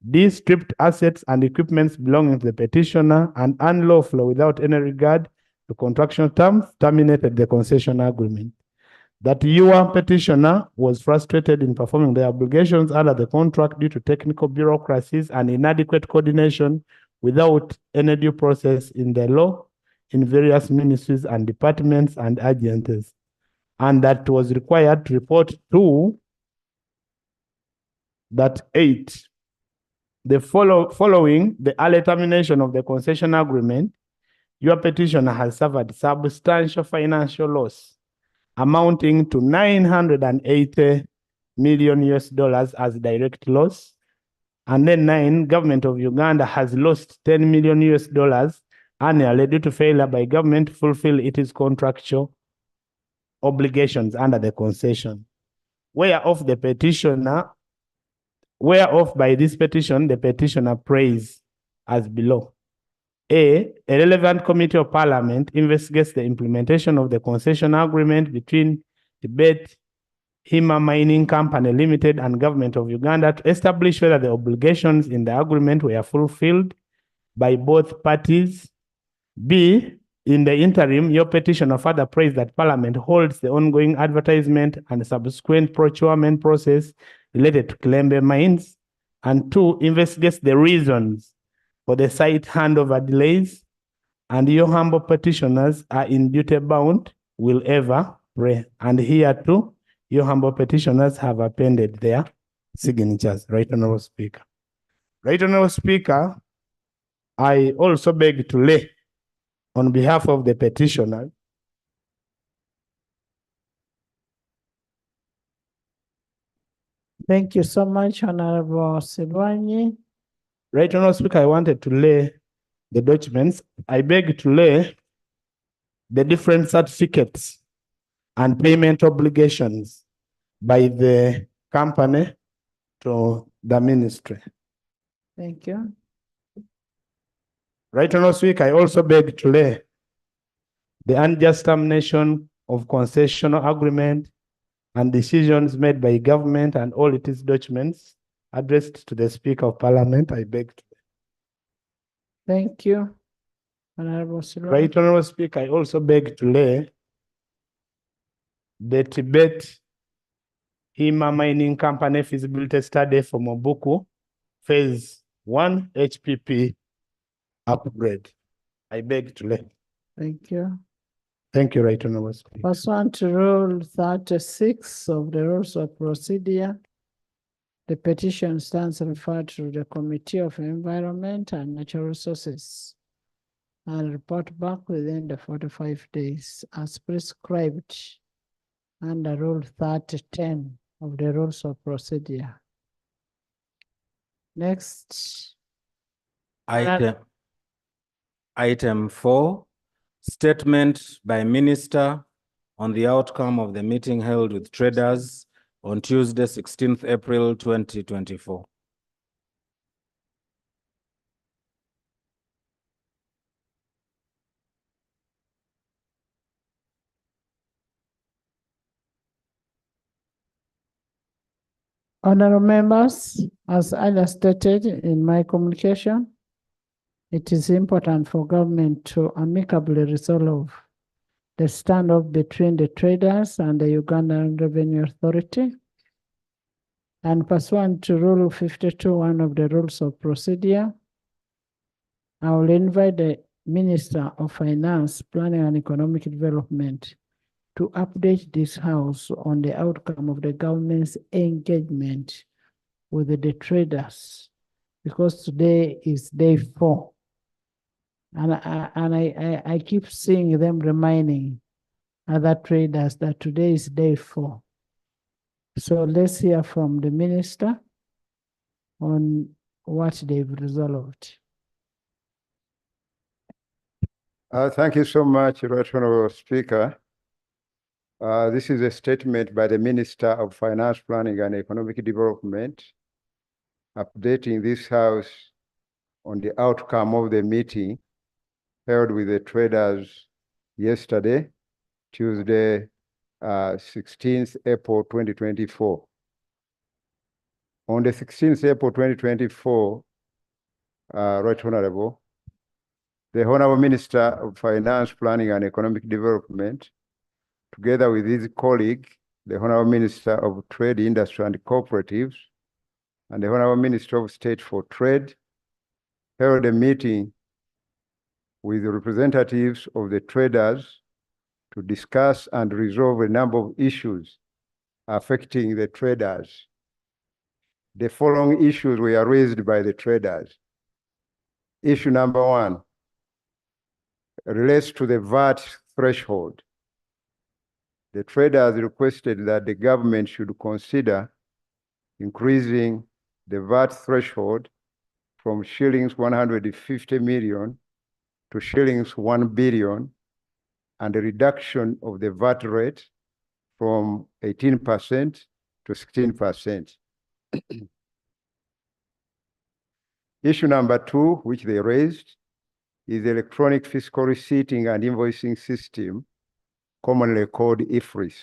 D, stripped assets and equipments belonging to the petitioner and unlawfully without any regard to contractual terms terminated the concession agreement. That your petitioner was frustrated in performing their obligations under the contract due to technical bureaucracies and inadequate coordination without any due process in the law in various ministries and departments and agencies, and that was required to report to that 8. The following the early termination of the concession agreement, your petitioner has suffered substantial financial loss amounting to $980 million as direct loss. And then 9, government of Uganda has lost $10 million annually due to failure by government to fulfill its contractual obligations under the concession. Whereof by this petition, the petitioner prays as below. A relevant committee of parliament investigates the implementation of the concession agreement between Tibet Hima Mining Company Limited and Government of Uganda to establish whether the obligations in the agreement were fulfilled by both parties. B, in the interim, your petitioner further prays that Parliament holds the ongoing advertisement and subsequent procurement process related to Kilembe mines. And 2, investigates the reasons for the site handover delays. And your humble petitioners are in duty bound, will ever pray. And here too, your humble petitioners have appended their signatures. Right, Honorable Speaker. Right, Honorable Speaker, I also beg to lay on behalf of the petitioner Thank you so much, Honorable Silwanyi. Right, Honorable Speaker, I wanted to lay the documents. I beg to lay the different certificates and payment obligations by the company to the ministry. Thank you. Right, Honorable Speaker, I also beg to lay the unjust termination of concessional agreement and decisions made by government and all its documents addressed to the Speaker of Parliament. I beg to. Thank you, Honorable Silwanyi. Right, Honorable Speaker, I also beg to lay the Tibet Hima Mining Company feasibility study for Mobuku Phase 1 HPP upgrade. I beg to lay. Thank you. Thank you, Right Honorable Speaker. Pursuant to Rule 36 of the Rules of Procedure, the petition stands referred to the Committee of Environment and Natural Resources and report back within the 45 days as prescribed under Rule 3010 of the Rules of Procedure. Next. Item 4, statement by Minister on the outcome of the meeting held with traders on Tuesday, 16th April 2024. Honorable members, as earlier stated in my communication, it is important for government to amicably resolve the standoff between the traders and the Ugandan Revenue Authority. And pursuant to Rule 52(1) of the Rules of Procedure, I will invite the Minister of Finance, Planning and Economic Development to update this House on the outcome of the government's engagement with the traders, because today is day 4. And I keep seeing them reminding other traders that today is day 4. So let's hear from the minister on what they've resolved. Thank you so much, Right Honorable Speaker. This is a statement by the Minister of Finance, Planning and Economic Development, updating this House on the outcome of the meeting held with the traders yesterday, Tuesday, 16th April 2024. On the 16th April 2024, Right Honorable, the Honorable Minister of Finance, Planning and Economic Development, together with his colleague, the Honorable Minister of Trade, Industry and Cooperatives, and the Honorable Minister of State for Trade, held a meeting with the representatives of the traders to discuss and resolve a number of issues affecting the traders. The following issues were raised by the traders. Issue number 1 relates to the VAT threshold. The traders requested that the government should consider increasing the VAT threshold from shillings 150 million to shillings 1 billion, and a reduction of the VAT rate from 18% to 16%. Issue number 2, which they raised, is the electronic fiscal receipting and invoicing system, commonly called IFRIS.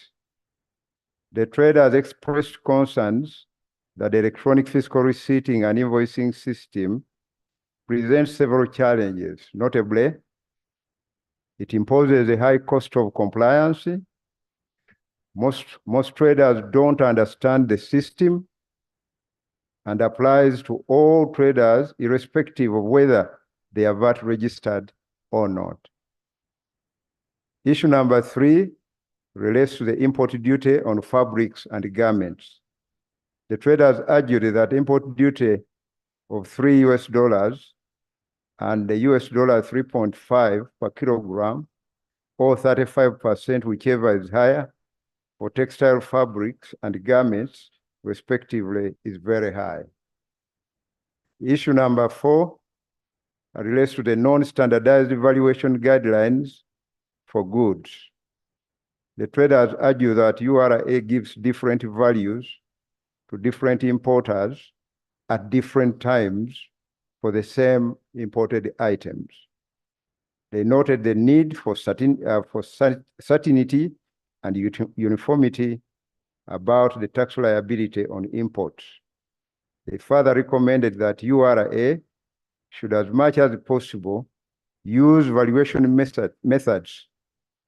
The traders expressed concerns that the electronic fiscal receipting and invoicing system presents several challenges. Notably, it imposes a high cost of compliance. Most traders don't understand the system and applies to all traders irrespective of whether they are VAT registered or not. Issue number 3 relates to the import duty on fabrics and garments. The traders argued that import duty of $3 and the $3.5 per kilogram, or 35%, whichever is higher, for textile fabrics and garments, respectively, is very high. Issue number 4 relates to the non-standardized valuation guidelines for goods. The traders argue that URSA gives different values to different importers at different times for the same imported items. They noted the need for certainty and uniformity about the tax liability on imports. They further recommended that URSA should, as much as possible, use valuation methods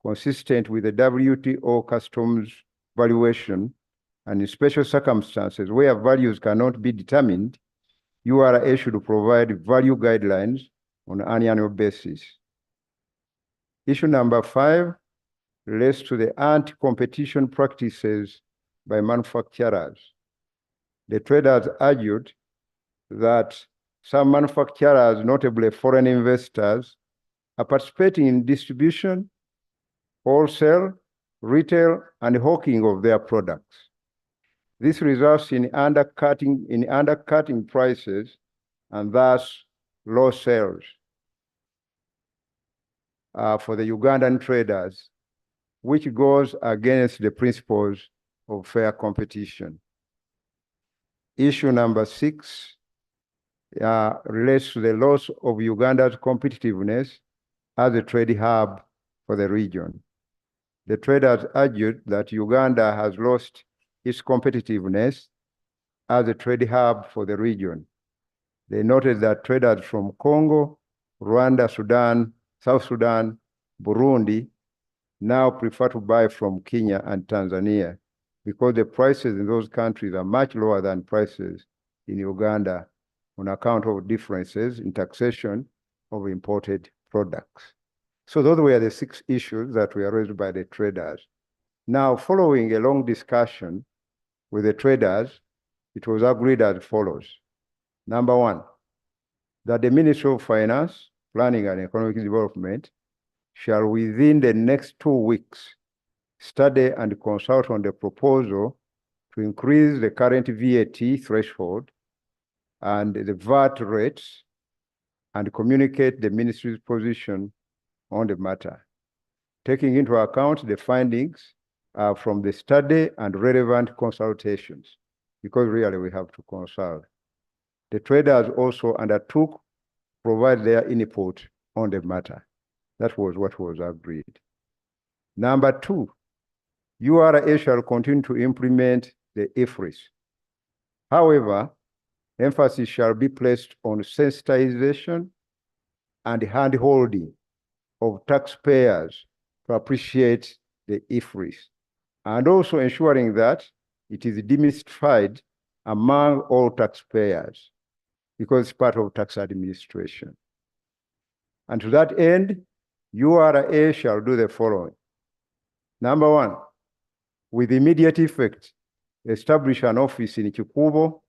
consistent with the WTO customs valuation, and in special circumstances where values cannot be determined, URSA should provide value guidelines on an annual basis. Issue number 5 relates to the anti-competition practices by manufacturers. The traders argued that some manufacturers, notably foreign investors, are participating in distribution, wholesale, retail, and hawking of their products. This results in undercutting prices and thus low sales for the Ugandan traders, which goes against the principles of fair competition. Issue number 6 relates to the loss of Uganda's competitiveness as a trade hub for the region. The traders argued that Uganda has lost its competitiveness as a trade hub for the region. They noted that traders from Congo, Rwanda, Sudan, South Sudan, Burundi now prefer to buy from Kenya and Tanzania because the prices in those countries are much lower than prices in Uganda on account of differences in taxation of imported products. So those were the 6 issues that were raised by the traders. Now, following a long discussion with the traders, it was agreed as follows. Number 1, that the Ministry of Finance, Planning and Economic Development shall within the next 2 weeks study and consult on the proposal to increase the current VAT threshold and the VAT rates and communicate the ministry's position on the matter, taking into account the findings from the study and relevant consultations, because really we have to consult. The traders also undertook provide their input on the matter. That was what was agreed. Number two, URA shall continue to implement the IFRIS. However, emphasis shall be placed on sensitization and hand-holding of taxpayers to appreciate the IFRIS, and also ensuring that it is demystified among all taxpayers because it's part of tax administration. And to that end, URA shall do the following. Number one, with immediate effect, establish an office in Kikubo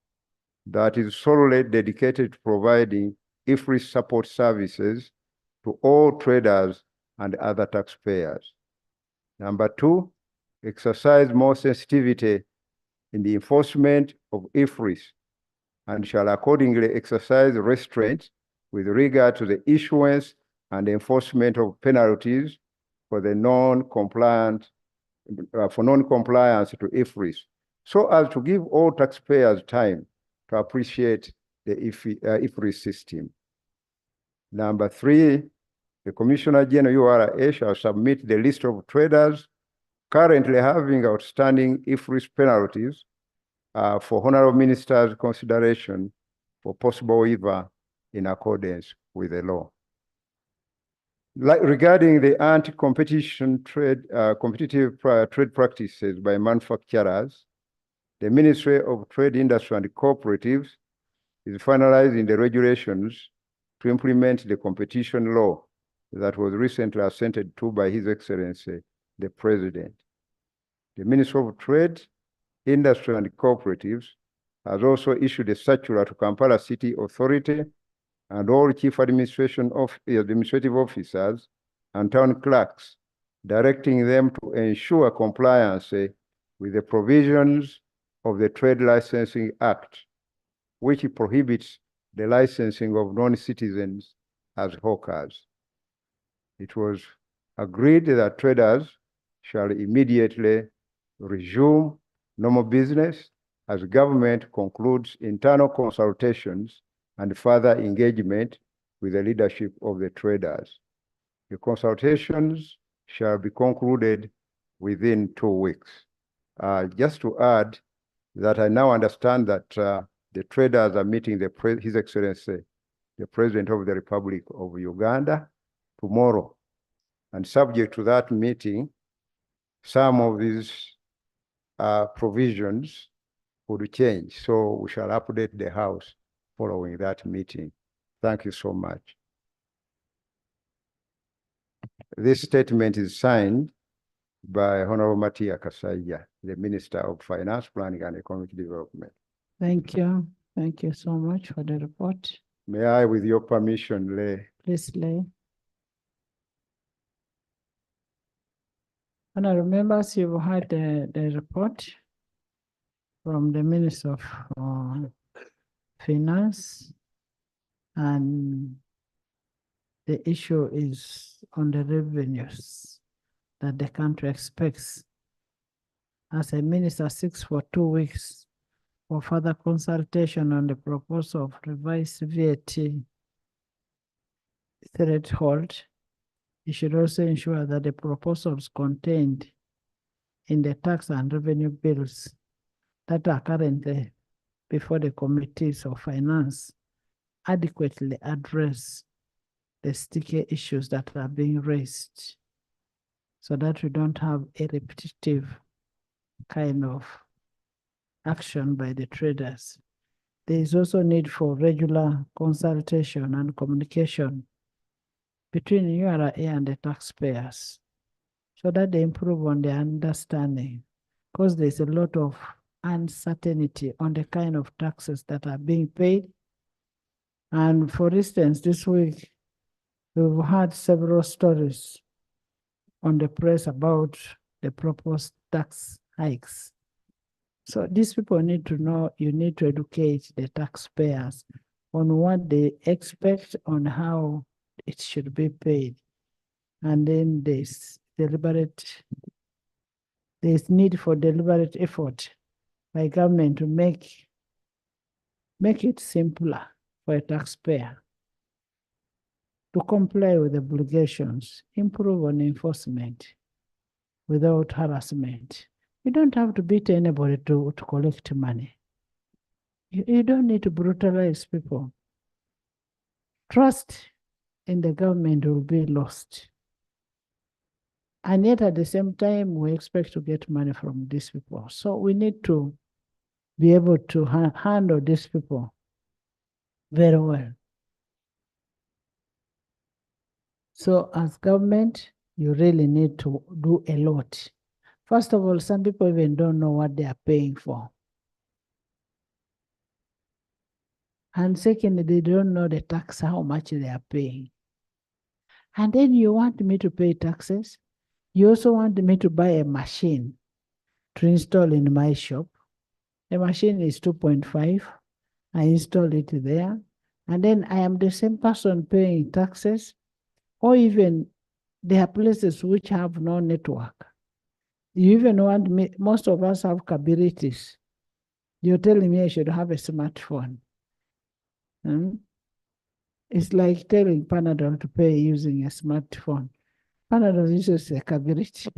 that is solely dedicated to providing IFRIS support services to all traders and other taxpayers. Number two, exercise more sensitivity in the enforcement of IFRIS and shall accordingly exercise restraint with regard to the issuance and enforcement of penalties for the non-compliance to IFRIS, so as to give all taxpayers time to appreciate the IFRIS system. Number three, the Commissioner General URA shall submit the list of traders currently having outstanding IFRIS penalties for Honorable Minister's consideration for possible waiver in accordance with the law. Regarding the anti-competition competitive trade practices by manufacturers, the Ministry of Trade, Industry and Cooperatives is finalizing the regulations to implement the competition law that was recently assented to by His Excellency, the President. The Ministry of Trade, Industry and Cooperatives has also issued a circular to Kampala City Authority and all chief administrative officers and town clerks, directing them to ensure compliance with the provisions of the Trade Licensing Act, which prohibits the licensing of non-citizens as hawkers. It was agreed that traders shall immediately resume normal business as government concludes internal consultations and further engagement with the leadership of the traders. The consultations shall be concluded within 2 weeks. Just to add that I now understand that the traders are meeting His Excellency, the President of the Republic of Uganda, tomorrow. And subject to that meeting, some of these provisions would change. So we shall update the House following that meeting. Thank you so much. This statement is signed by Honorable Matia Kasaija, the Minister of Finance, Planning and Economic Development. Thank you. Thank you so much for the report. May I, with your permission, lay? Please lay. Honorable members, you've heard the report from the Minister of Finance, and the issue is on the revenues that the country expects. As a minister seeks for 2 weeks for further consultation on the proposal of revised VAT threshold, you should also ensure that the proposals contained in the tax and revenue bills that are currently before the committees of finance adequately address the sticky issues that are being raised, so that we don't have a repetitive kind of action by the traders. There is also need for regular consultation and communication between URA and the taxpayers, so that they improve on their understanding, because there's a lot of uncertainty on the kind of taxes that are being paid. And for instance, this week, we've had several stories on the press about the proposed tax hikes. So these people need to know, you need to educate the taxpayers on what they expect, on how it should be paid. And then there's need for deliberate effort by government to make it simpler for a taxpayer. to comply with obligations, improve on enforcement without harassment. You don't have to beat anybody to collect money. You don't need to brutalize people. Trust in the government will be lost. And yet at the same time, we expect to get money from these people. So we need to be able to handle these people very well. So as government, you really need to do a lot. First of all, some people even don't know what they are paying for. And secondly, they don't know the tax, how much they are paying. And then you want me to pay taxes? You also want me to buy a machine to install in my shop. The machine is 2.5. I install it there. And then I am the same person paying taxes, or even there are places which have no network. You even want me, most of us have capabilities. You're telling me I should have a smartphone. It's like telling Panadol to pay using a smartphone. Panadol uses a capability.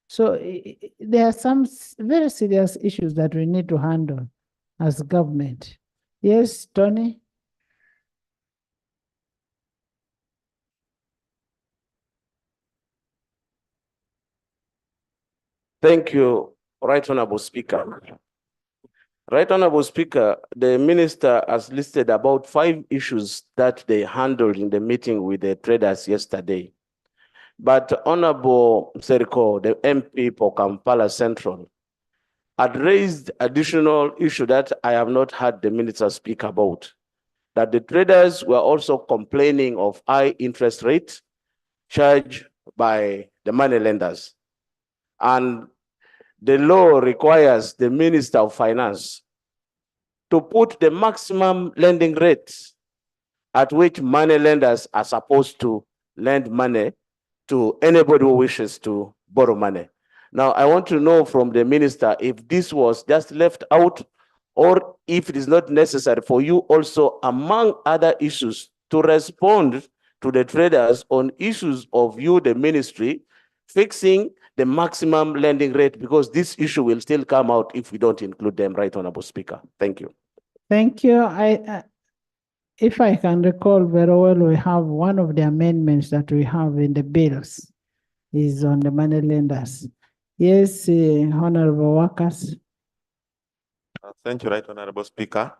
So there are some very serious issues that we need to handle as government. Yes, Tony? Thank you, Right Honorable Speaker. Right Honorable Speaker, the minister has listed about 5 issues that they handled in the meeting with the traders yesterday. But Honorable Seriko, the MP for Kampala Central, had raised additional issue that I have not heard the minister speak about, that the traders were also complaining of high interest rates charged by the money lenders. And the law requires the Minister of Finance to put the maximum lending rates at which money lenders are supposed to lend money to anybody who wishes to borrow money. Now, I want to know from the minister if this was just left out, or if it is not necessary for you also, among other issues, to respond to the traders on issues of you, the ministry, fixing the maximum lending rate, because this issue will still come out if we don't include them, Right Honorable Speaker. Thank you. Thank you. If I can recall very well, we have one of the amendments that we have in the bills is on the money lenders. Yes, Honorable Workers. Thank you, Right Honorable Speaker.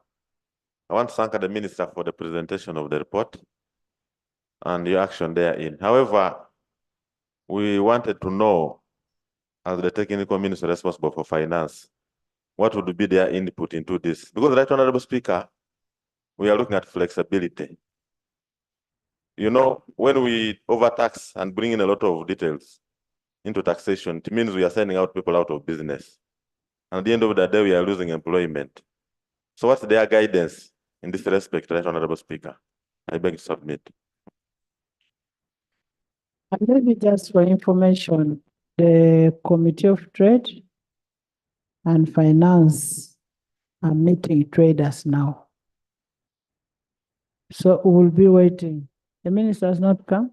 I want to thank the Minister for the presentation of the report and the action therein. However, we wanted to know, as the technical minister responsible for finance, what would be their input into this? Because, Right Honorable Speaker, we are looking at flexibility. You know, when we overtax and bring in a lot of details into taxation, it means we are sending out people out of business. And at the end of the day, we are losing employment. So what's their guidance in this respect, Right Honorable Speaker? I beg to submit. And maybe just for information, the Committee of Trade and Finance are meeting traders now. So we will be waiting. The minister has not come?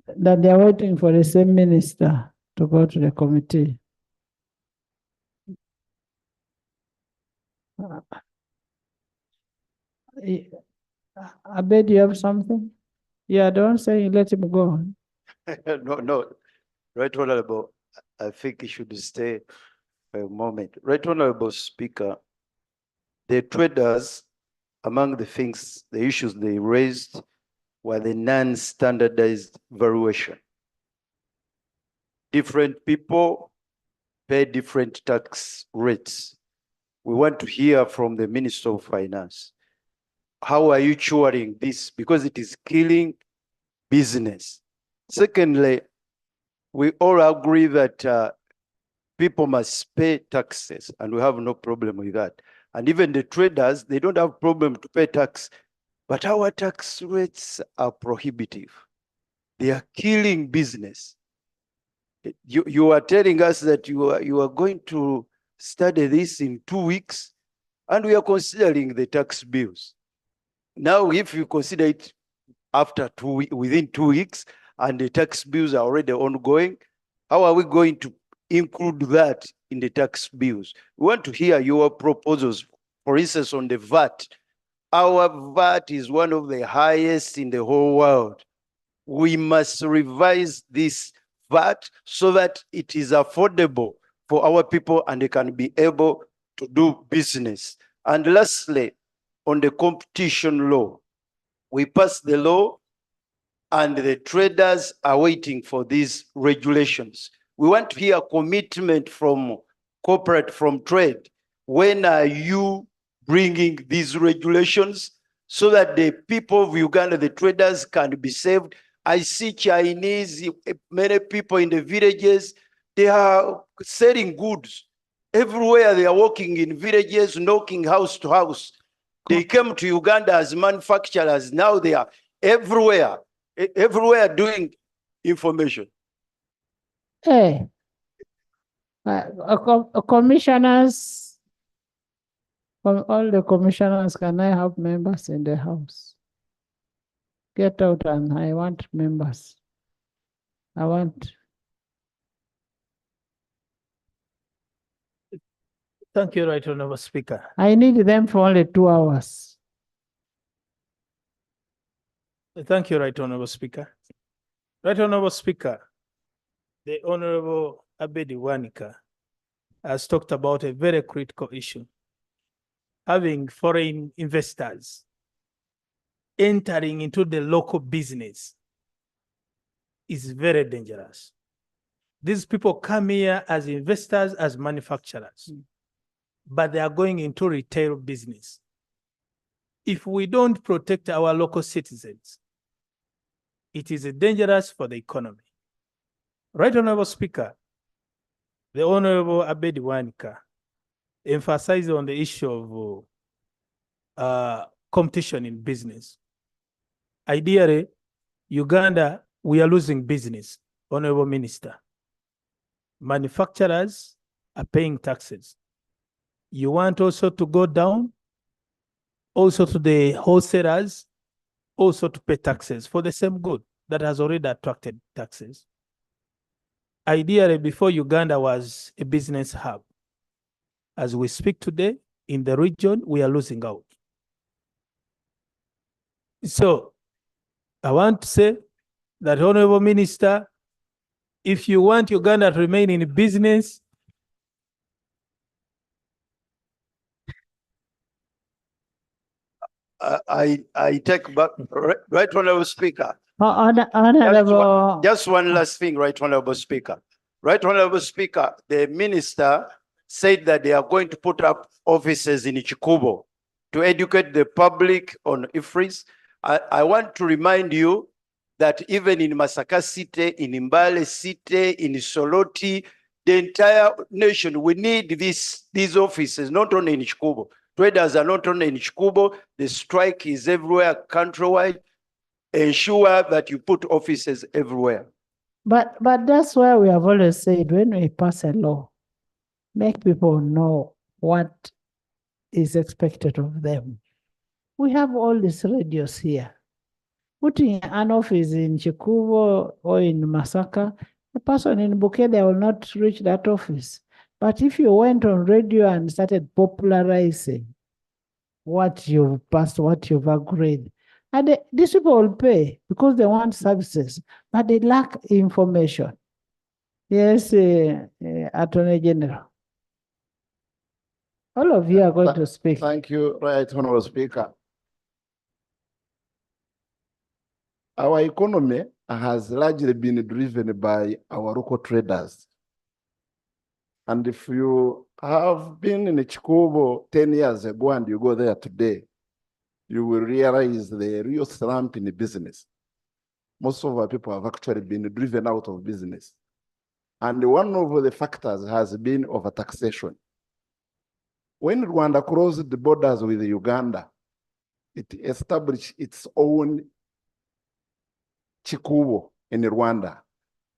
That they are waiting for the same minister to go to the committee. Abed, you have something? Yeah, don't say let him go. No, Right Honorable, I think he should stay for a moment. Right Honorable Speaker, the traders, among the things, the issues they raised were the non-standardized valuation. Different people pay different tax rates. We want to hear from the Minister of Finance. How are you curing this? Because it is killing business. Secondly, we all agree that people must pay taxes, and we have no problem with that. And even the traders, they don't have problem to pay tax, but our tax rates are prohibitive. They are killing business. You are telling us that you are going to study this in 2 weeks, and we are considering the tax bills. Now, if you consider it after within 2 weeks, and the tax bills are already ongoing, how are we going to include that in the tax bills? We want to hear your proposals. For instance, on the VAT, our VAT is one of the highest in the whole world. We must revise this VAT so that it is affordable for our people and they can be able to do business. And lastly, on the competition law, we passed the law and the traders are waiting for these regulations. We want to hear commitment from corporate, from trade. When are you bringing these regulations so that the people of Uganda, the traders, can be saved? I see Chinese, many people in the villages, they are selling goods. Everywhere they are walking in villages, knocking house to house. They came to Uganda as manufacturers. Now they are everywhere doing information. Hey, commissioners, all the commissioners, can I have members in the house? Get out, and I want members. I want. Thank you, Right Honorable Speaker. I need them for only 2 hours. Thank you, Right Honorable Speaker. Right Honorable Speaker, the Honorable Abedi Wanika has talked about a very critical issue. Having foreign investors entering into the local business is very dangerous. These people come here as investors, as manufacturers, but they are going into retail business. If we don't protect our local citizens, it is dangerous for the economy. Right Honorable Speaker, the Honorable Abedi Wanika emphasized on the issue of competition in business. Ideally, Uganda, we are losing business, Honorable Minister. Manufacturers are paying taxes. You want also to go down, also to the wholesalers, also to pay taxes for the same good that has already attracted taxes. Ideally, before Uganda was a business hub, as we speak today, in the region, we are losing out. So, I want to say that, Honorable Minister, if you want Uganda to remain in business, I take back, Right Honorable Speaker. Honorable. Just one last thing, Right Honorable Speaker. Right Honorable Speaker, the minister said that they are going to put up offices in Chikubo to educate the public on IFRIS. I want to remind you that even in Masaka City, in Mbale City, in Soloti, the entire nation, we need these offices, not only in Chikubo. Traders are not only in Chikubo, the strike is everywhere, countrywide. Ensure that you put offices everywhere. But that's why we have always said, when we pass a law, make people know what is expected of them. We have all these radios here. Putting an office in Chikubo or in Masaka, the person in Bukede will not reach that office. But if you went on radio and started popularizing what you've passed, what you've agreed, and these people will pay because they want services, but they lack information. Yes, Attorney General. All of you are going to speak. Thank you, Right Honorable Speaker. Our economy has largely been driven by our local traders. And if you have been in Chikubo 10 years ago and you go there today, you will realize the real slump in the business. Most of our people have actually been driven out of business. And one of the factors has been overtaxation. When Rwanda closed the borders with Uganda, it established its own Chikubo in Rwanda.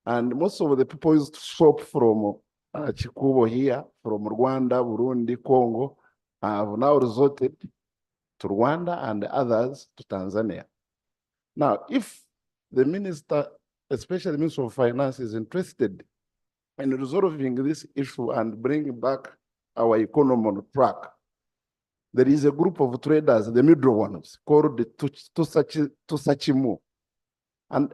And most of the people used to shop from Chikubo here, from Rwanda, Burundi, Congo, have now resorted to Rwanda and others to Tanzania. Now, if the minister, especially the Minister of Finance, is interested in resolving this issue and bringing back our economy on track, there is a group of traders, the middle ones, called the Tusachimo. And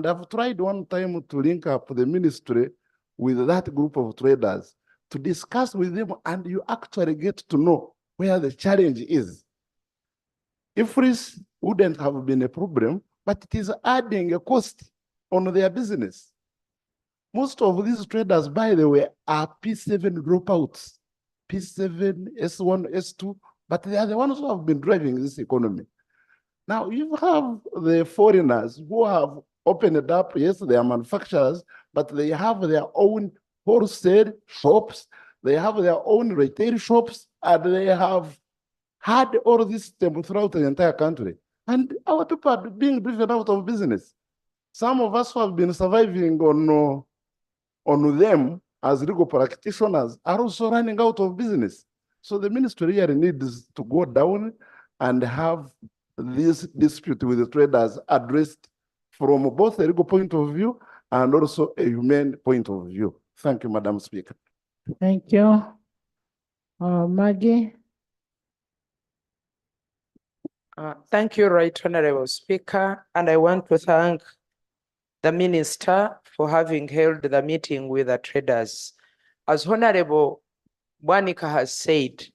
I've tried one time to link up the ministry with that group of traders to discuss with them, and you actually get to know where the challenge is. IFRIS wouldn't have been a problem, but it is adding a cost on their business. Most of these traders, by the way, are P7 dropouts, P7, S1, S2, but they are the ones who have been driving this economy. Now, you have the foreigners who have opened it up. Yes, they are manufacturers, but they have their own wholesale shops, they have their own retail shops, and they have had all this system throughout the entire country. And our people are being driven out of business. Some of us who have been surviving on them as legal practitioners are also running out of business. So the ministry really needs to go down and have this dispute with the traders addressed from both a legal point of view and also a humane point of view. Thank you, Madam Speaker. Thank you. Maggie? Thank you, Right Honorable Speaker, and I want to thank the Minister for having held the meeting with the traders. As Honorable Bwanika has said,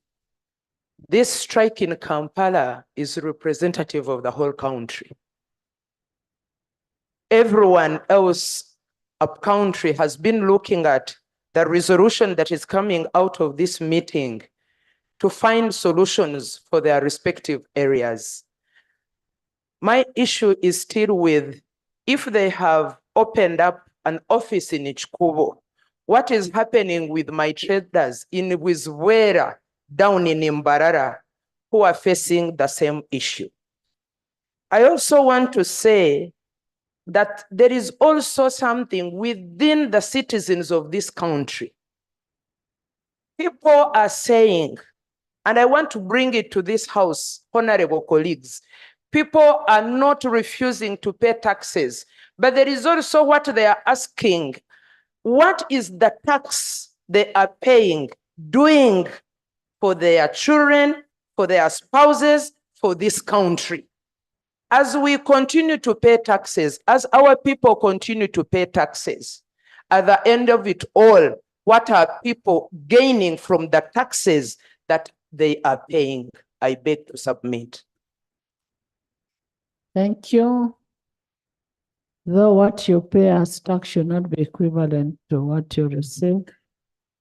this strike in Kampala is representative of the whole country. Everyone else up country has been looking at the resolution that is coming out of this meeting to find solutions for their respective areas. My issue is still with, if they have opened up an office in Ichkubo, what is happening with my traders in Wizwera, down in Imbarara, who are facing the same issue? I also want to say that there is also something within the citizens of this country. People are saying, and I want to bring it to this house, honorable colleagues, people are not refusing to pay taxes, but there is also what they are asking. What is the tax they are paying, doing for their children, for their spouses, for this country? As we continue to pay taxes, as our people continue to pay taxes, at the end of it all, what are people gaining from the taxes that they are paying? I beg to submit. Thank you. Though what you pay as tax should not be equivalent to what you receive.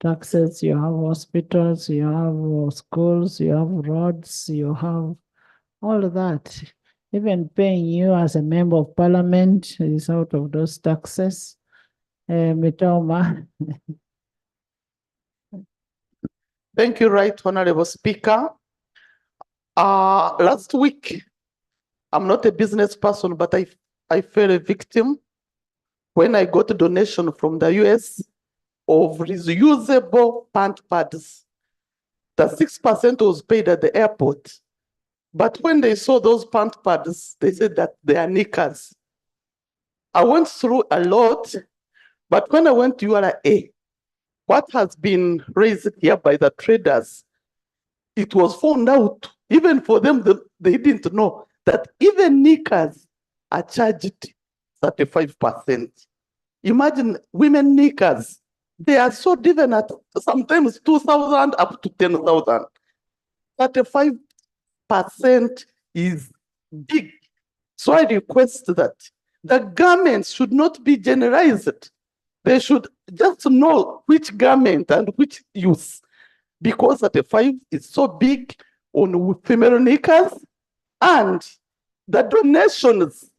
Taxes, you have hospitals, you have schools, you have roads, you have all of that. Even paying you as a member of parliament is out of those taxes. Mitoma. Thank you, Right Honorable Speaker. Last week, I'm not a business person, but I fell a victim when I got a donation from the US of reusable pant pads. The 6% was paid at the airport. But when they saw those pant pads, they said that they are knickers. I went through a lot, but when I went to URA, what has been raised here by the traders, it was found out, even for them, they didn't know that even knickers are charged 35%. Imagine women knickers, they are so given at sometimes 2,000 up to 10,000. 35% is big. So I request that the garments should not be generalized. They should just know which garment and which use, because 35 is so big on female knickers, and the donations.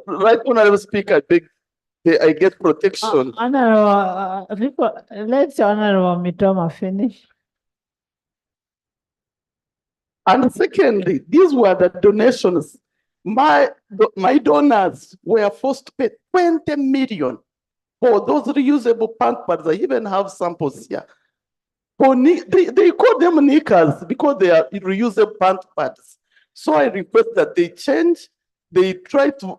Right, Honorable Speaker, I get protection. Let's Honorable Mitoma finish. And secondly, these were the donations. My donors were forced to pay 20 million For those reusable pant pads, I even have samples here. They call them knickers because they are reusable pant pads. So I request that they change, they try to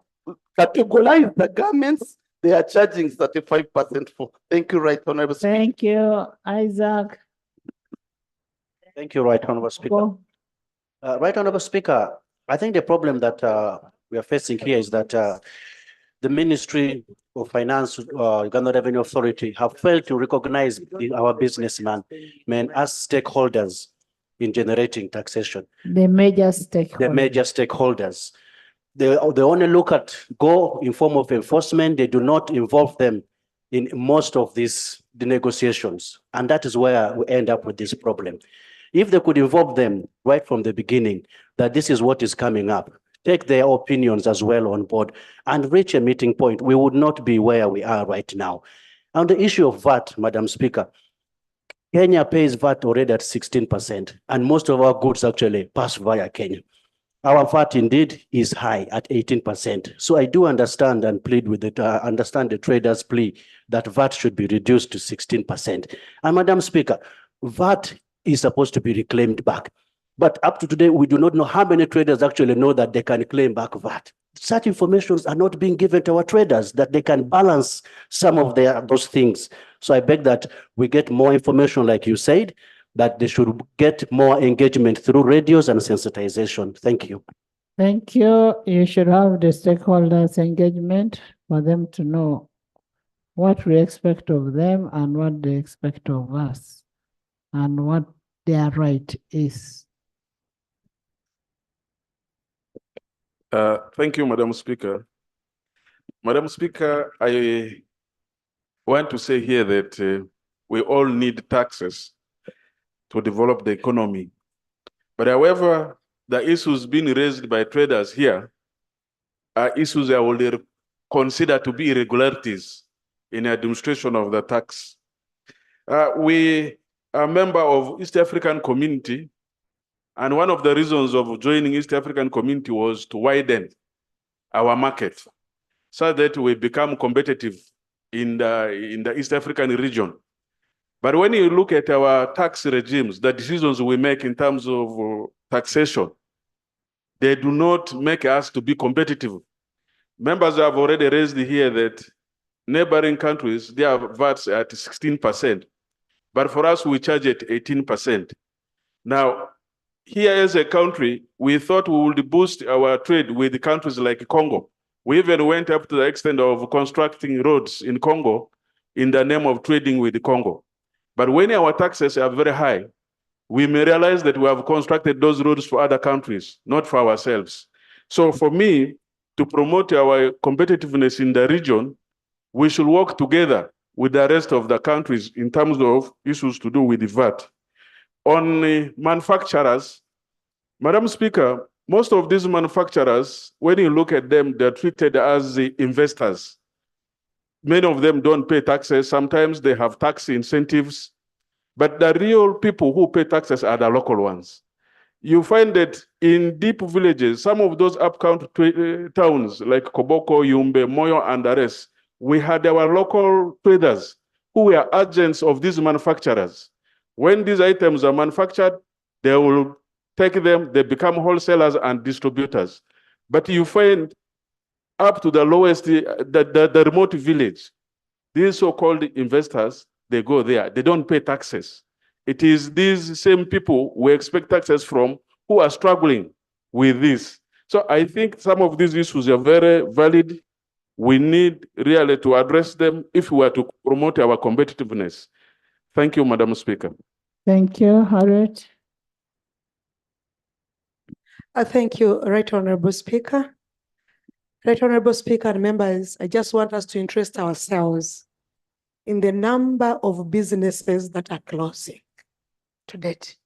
categorize the garments they are charging 35% for. Thank you, Right Honorable Speaker. Thank you, Isaac. Thank you, Right Honorable Speaker. Right Honorable Speaker, I think the problem that we are facing here is that the Ministry of Finance, Uganda Revenue Authority, have failed to recognize our businessmen as stakeholders in generating taxation. The major stakeholders. The major stakeholders. They only look at in form of enforcement. They do not involve them in most of the negotiations. And that is where we end up with this problem. If they could involve them right from the beginning, that this is what is coming up, take their opinions as well on board and reach a meeting point, we would not be where we are right now. On the issue of VAT, Madam Speaker, Kenya pays VAT already at 16%, and most of our goods actually pass via Kenya. Our VAT indeed is high at 18%. So I do understand and plead with it, understand the traders' plea that VAT should be reduced to 16%. And Madam Speaker, VAT is supposed to be reclaimed back. But up to today, we do not know how many traders actually know that they can claim back VAT. Such information are not being given to our traders, that they can balance some of those things. So I beg that we get more information, like you said, that they should get more engagement through radios and sensitization. Thank you. Thank you. You should have the stakeholders engagement for them to know what we expect of them and what they expect of us and what their right is. Thank you, Madam Speaker. Madam Speaker, I want to say here that we all need taxes to develop the economy. But however, the issues being raised by traders here are issues I will consider to be irregularities in the administration of the tax. We are a member of East African Community, and one of the reasons of joining East African Community was to widen our market so that we become competitive in the East African region. But when you look at our tax regimes, the decisions we make in terms of taxation, they do not make us to be competitive. Members have already raised here that neighboring countries, their VATs at 16%. But for us, we charge at 18%. Now, here as a country, we thought we would boost our trade with countries like Congo. We even went up to the extent of constructing roads in Congo in the name of trading with Congo. But when our taxes are very high, we may realize that we have constructed those roads for other countries, not for ourselves. So for me, to promote our competitiveness in the region, we should work together with the rest of the countries in terms of issues to do with the VAT. On manufacturers, Madam Speaker, most of these manufacturers, when you look at them, they're treated as the investors. Many of them don't pay taxes. Sometimes they have tax incentives. But the real people who pay taxes are the local ones. You find that in deep villages, some of those upcountry towns like Koboko, Yumbe, Moyo, and the rest, we had our local traders who were agents of these manufacturers. When these items are manufactured, they will take them, they become wholesalers and distributors. But you find up to the lowest, the remote village, these so-called investors, they go there, they don't pay taxes. It is these same people we expect taxes from who are struggling with this. So I think some of these issues are very valid. We need really to address them if we are to promote our competitiveness. Thank you, Madam Speaker. Thank you, Harriet. Thank you, Right Honorable Speaker. Right Honorable Speaker and members, I just want us to interest ourselves in the number of businesses that are closing to date.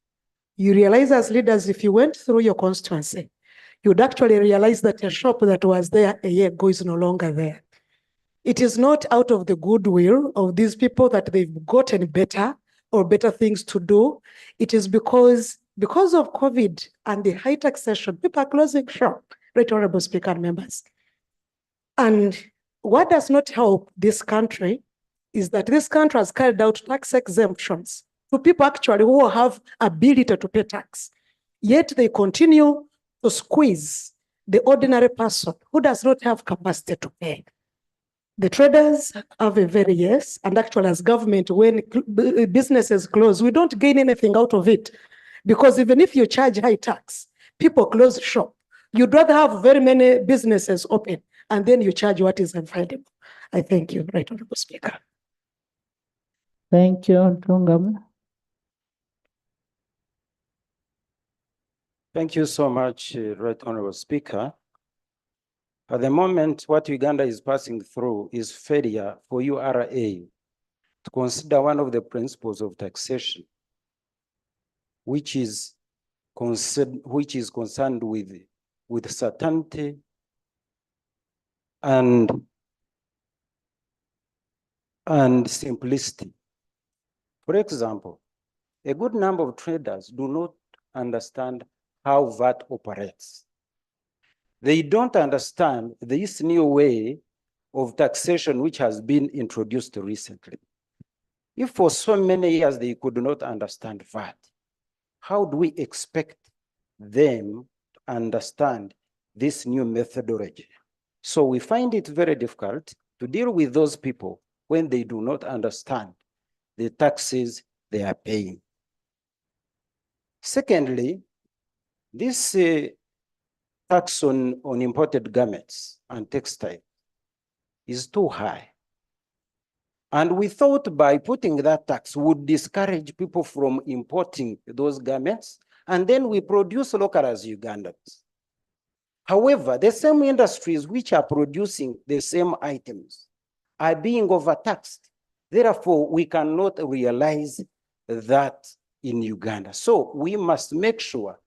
You realize as leaders, if you went through your constituency, you'd actually realize that a shop that was there a year ago is no longer there. It is not out of the goodwill of these people that they've gotten better or better things to do. It is because of COVID and the high taxation, people are closing shop, Right Honorable Speaker and members. And what does not help this country is that this country has carried out tax exemptions to people actually who have ability to pay tax. Yet they continue to squeeze the ordinary person who does not have capacity to pay. The traders have a very yes, and actually as government, when businesses close, we don't gain anything out of it. Because even if you charge high tax, people close shop. You'd rather have very many businesses open and then you charge what is available. I thank you, Right Honorable Speaker. Thank you, Tungam. Thank you so much, Right Honorable Speaker. At the moment, what Uganda is passing through is failure for URA to consider one of the principles of taxation, which is concerned with certainty and simplicity. For example, a good number of traders do not understand how VAT operates. They don't understand this new way of taxation which has been introduced recently. If for so many years they could not understand VAT, how do we expect them to understand this new methodology? So we find it very difficult to deal with those people when they do not understand the taxes they are paying. Secondly, this tax on imported garments and textiles is too high. And we thought by putting that tax would discourage people from importing those garments, and then we produce local as Ugandans. However, the same industries which are producing the same items are being overtaxed. Therefore, we cannot realize that in Uganda. So we must make sure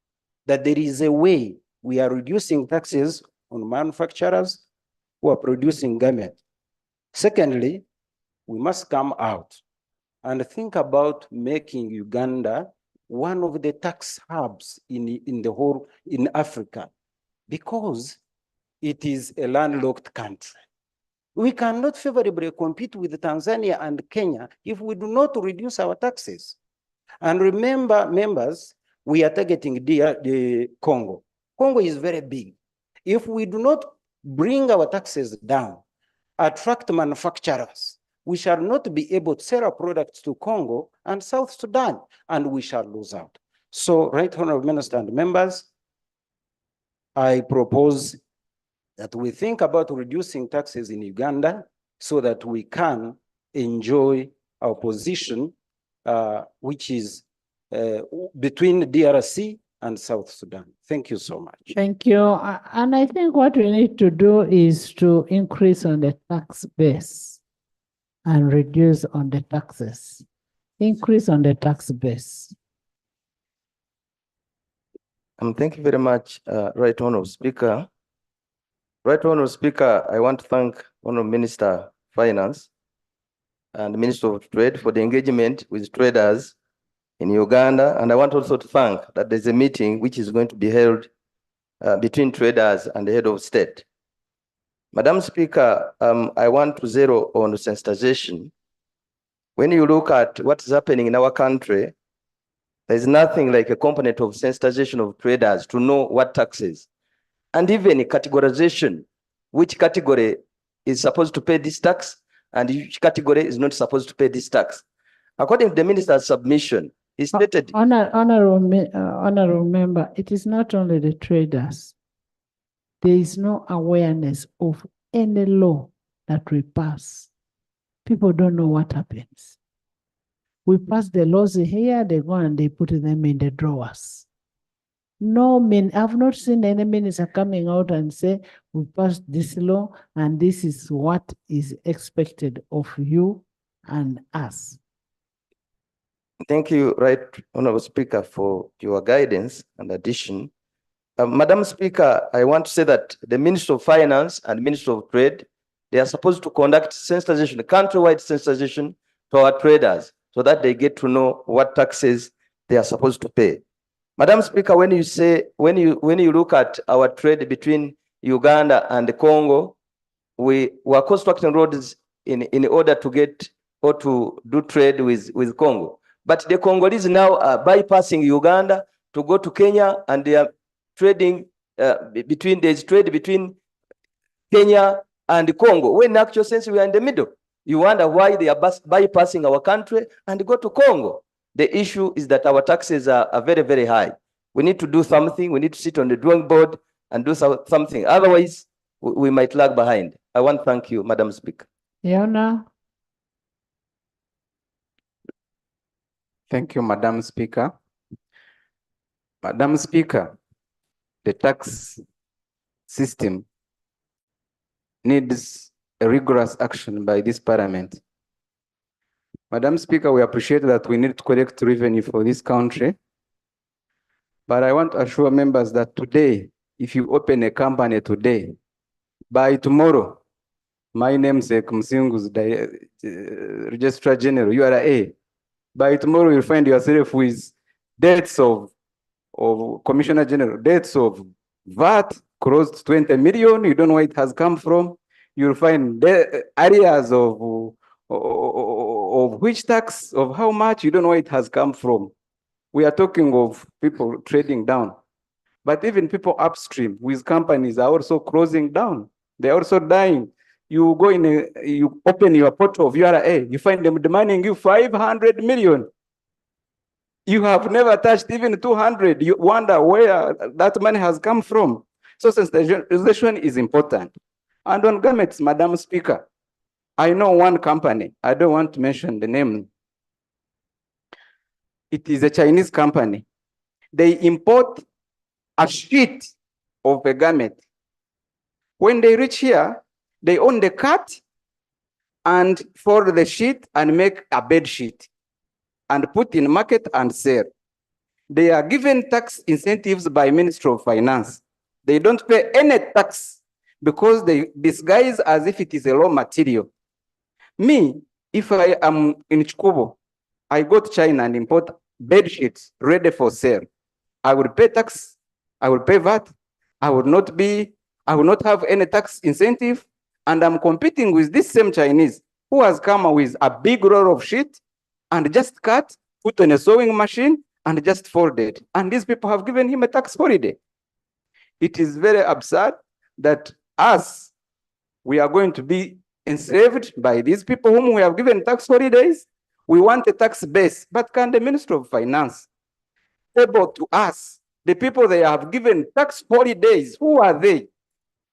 that there is a way we are reducing taxes on manufacturers who are producing garments. Secondly, we must come out and think about making Uganda one of the tax hubs in Africa, because it is a landlocked country. We cannot favorably compete with Tanzania and Kenya if we do not reduce our taxes. And remember, members, we are targeting the Congo. Congo is very big. If we do not bring our taxes down, attract manufacturers, we shall not be able to sell our products to Congo and South Sudan, and we shall lose out. So, Right Honorable Minister and members, I propose that we think about reducing taxes in Uganda so that we can enjoy our position, which is between DRC and South Sudan. Thank you so much. Thank you. And I think what we need to do is to increase on the tax base and reduce on the taxes. Increase on the tax base. Thank you very much, Right Honorable Speaker. Right Honorable Speaker, I want to thank Honorable Minister of Finance and Minister of Trade for the engagement with traders in Uganda. And I want also to thank that there's a meeting which is going to be held between traders and the head of state. Madam Speaker, I want to zero on sensitization. When you look at what is happening in our country, there's nothing like a component of sensitization of traders to know what taxes, and even a categorization, which category is supposed to pay this tax and which category is not supposed to pay this tax. According to the minister's submission, he stated— Honorable member, it is not only the traders. There is no awareness of any law that we pass. People don't know what happens. We pass the laws here, they go and they put them in the drawers. I've not seen any minister coming out and say, we passed this law and this is what is expected of you and us. Thank you, Right Honorable Speaker, for your guidance and addition. Madam Speaker, I want to say that the Minister of Finance and Minister of Trade, they are supposed to conduct sensitization, countrywide sensitization to our traders so that they get to know what taxes they are supposed to pay. Madam Speaker, when you look at our trade between Uganda and the Congo, we were constructing roads in order to get or to do trade with Congo. But the Congolese now are bypassing Uganda to go to Kenya, and they are trading there's trade between Kenya and Congo. When in actual sense we are in the middle. You wonder why they are bypassing our country and go to Congo. The issue is that our taxes are very, very high. We need to do something. We need to sit on the drawing board and do something. Otherwise, we might lag behind. I want to thank you, Madam Speaker. Yona. Thank you, Madam Speaker. Madam Speaker, the tax system needs a rigorous action by this Parliament. Madam Speaker, we appreciate that we need to collect revenue for this country. But I want to assure members that today, if you open a company today, by tomorrow, my namesake Msingu's Registrar General, URA, by tomorrow you'll find yourself with debts of Commissioner General, debts of VAT close to 20 million, you don't know where it has come from. You'll find the areas of which tax, of how much, you don't know where it has come from. We are talking of people trading down. But even people upstream with companies are also closing down. They're also dying. You go you open your portal of URA, you find them demanding you 500 million. You have never touched even 200. You wonder where that money has come from. So sensitization is important. And on garments, Madam Speaker, I know one company, I don't want to mention the name. It is a Chinese company. They import a sheet of a garment. When they reach here, they own the cut and fold the sheet and make a bed sheet and put in market and sell. They are given tax incentives by Ministry of Finance. They don't pay any tax because they disguise as if it is a raw material. Me, if I am in Chikubo, I go to China and import bed sheets ready for sale. I will pay tax, I will pay VAT, I will not have any tax incentive, and I'm competing with this same Chinese who has come with a big roll of sheet and just cut, put on a sewing machine, and just folded. And these people have given him a tax holiday. It is very absurd that us, we are going to be enslaved by these people whom we have given tax holidays. We want a tax base, but can the Minister of Finance able to us, the people they have given tax holidays, who are they?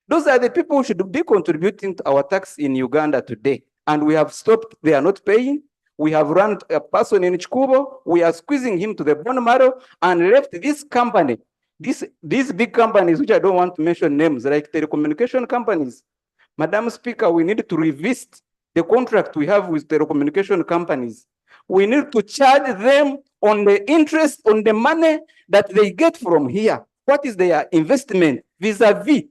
Those are the people who should be contributing to our tax in Uganda today. And we have stopped, they are not paying. We have run a person in Chikubo, we are squeezing him to the bone marrow and left this company, these big companies, which I don't want to mention names, like telecommunication companies. Madam Speaker, we need to revisit the contract we have with telecommunication companies. We need to charge them on the interest, on the money that they get from here. What is their investment vis-a-vis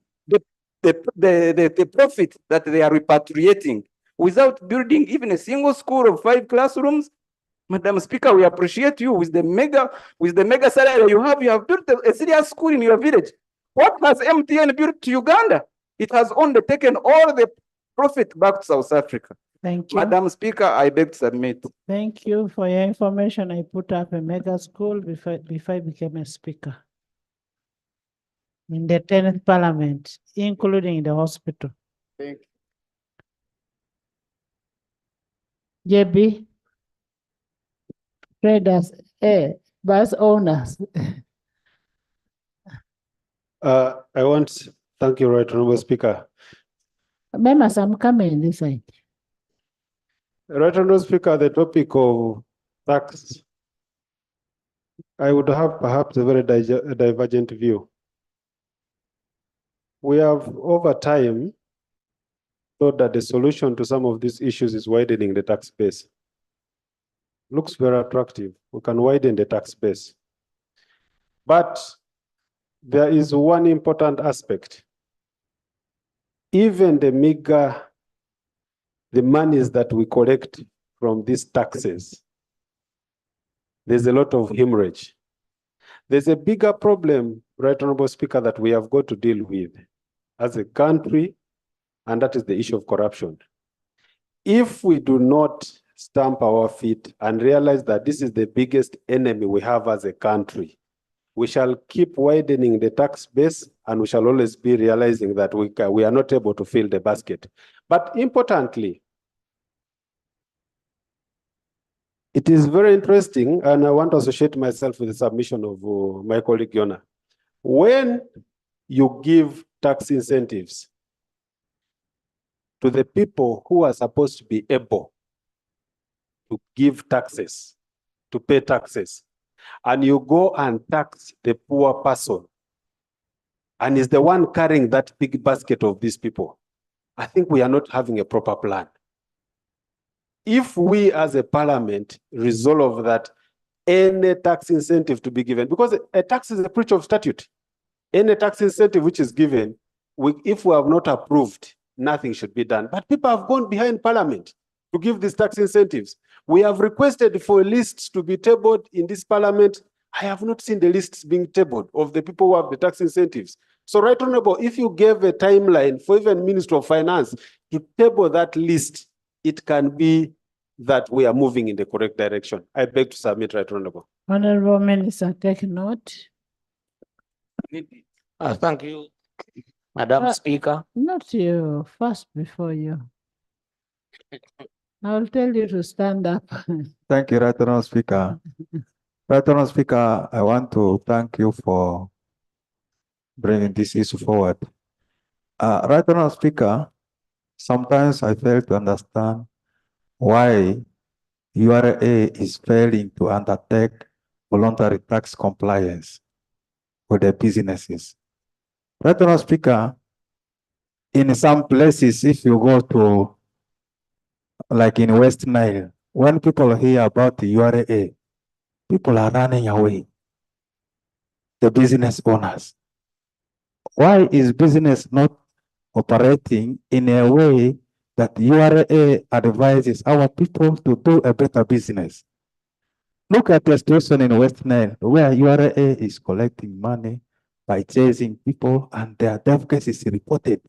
the profit that they are repatriating without building even a single school of 5 classrooms? Madam Speaker, we appreciate you with the mega salary you have. You have built a serious school in your village. What has MTN built to Uganda? It has only taken all the profit back to South Africa. Thank you. Madam Speaker, I beg to submit. Thank you for your information. I put up a mega school before I became a speaker in the 10th Parliament, including the hospital. Thank you. JB, traders, bus owners. Thank you, Right Honorable Speaker. Members, I'm coming this side. Right Honorable Speaker, the topic of tax, I would have perhaps a very divergent view. We have over time thought that the solution to some of these issues is widening the tax base. Looks very attractive. We can widen the tax base. But there is one important aspect. Even the monies that we collect from these taxes, there's a lot of hemorrhage. There's a bigger problem, Right Honorable Speaker, that we have got to deal with as a country and that is the issue of corruption. If we do not stamp our feet and realize that this is the biggest enemy we have as a country, we shall keep widening the tax base, and we shall always be realizing that we are not able to fill the basket. But importantly, it is very interesting, and I want to associate myself with the submission of my colleague Yona. When you give tax incentives to the people who are supposed to be able to give taxes, to pay taxes, and you go and tax the poor person, and is the one carrying that big basket of these people, I think we are not having a proper plan. If we as a parliament resolve that any tax incentive to be given, because a tax is a breach of statute, any tax incentive which is given, if we have not approved, nothing should be done. But people have gone behind parliament to give these tax incentives. We have requested for lists to be tabled in this parliament. I have not seen the lists being tabled of the people who have the tax incentives. So, Right Honorable, if you gave a timeline for even Minister of Finance to table that list, it can be that we are moving in the correct direction. I beg to submit, Right Honorable. Honorable Minister, take note. Thank you, Madam Speaker. Not you, first before you. I will tell you to stand up. Thank you, Right Honorable Speaker. Right Honorable Speaker, I want to thank you for bringing this issue forward. Right Honorable Speaker, sometimes I fail to understand why URA is failing to undertake voluntary tax compliance for their businesses. Right Honorable Speaker, in some places, if you go to, like in West Nile, when people hear about the URA, people are running away, the business owners. Why is business not operating in a way that URA advises our people to do a better business? Look at the situation in West Nile, where URA is collecting money by chasing people, and their death case is reported.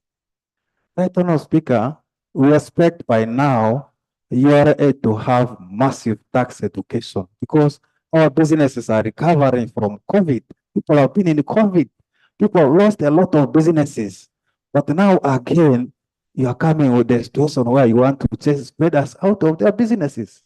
Right Honorable Speaker, we expect by now URA to have massive tax education, because our businesses are recovering from COVID. People have been in COVID. People lost a lot of businesses. But now again, you are coming with a situation where you want to chase spreaders out of their businesses.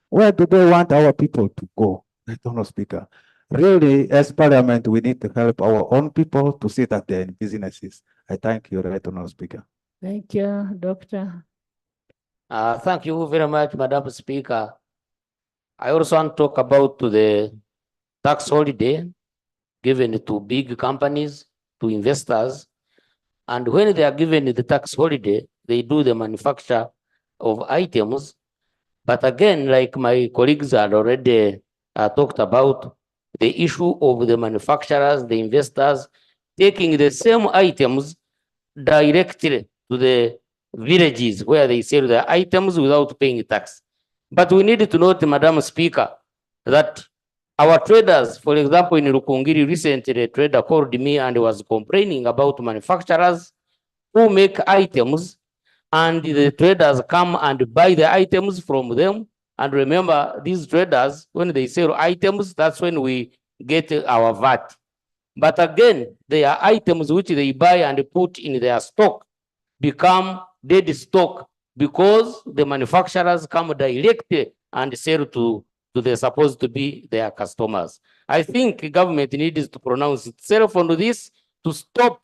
Where do they want our people to go? Right Honorable Speaker. Really, as Parliament, we need to help our own people to see that they're in businesses. I thank you, Right Honorable Speaker. Thank you, Doctor. Thank you very much, Madam Speaker. I also want to talk about the tax holiday given to big companies, to investors. And when they are given the tax holiday, they do the manufacture of items. But again, like my colleagues had already talked about, the issue of the manufacturers, the investors, taking the same items directly to the villages where they sell the items without paying tax. But we need to note, Madam Speaker, that our traders, for example, in Rukungiri recently, a trader called me and was complaining about manufacturers who make items, and the traders come and buy the items from them. And remember, these traders, when they sell items, that's when we get our VAT. But again, there are items which they buy and put in their stock become dead stock because the manufacturers come directly and sell to they're supposed to be their customers. I think government needs to pronounce itself on this to stop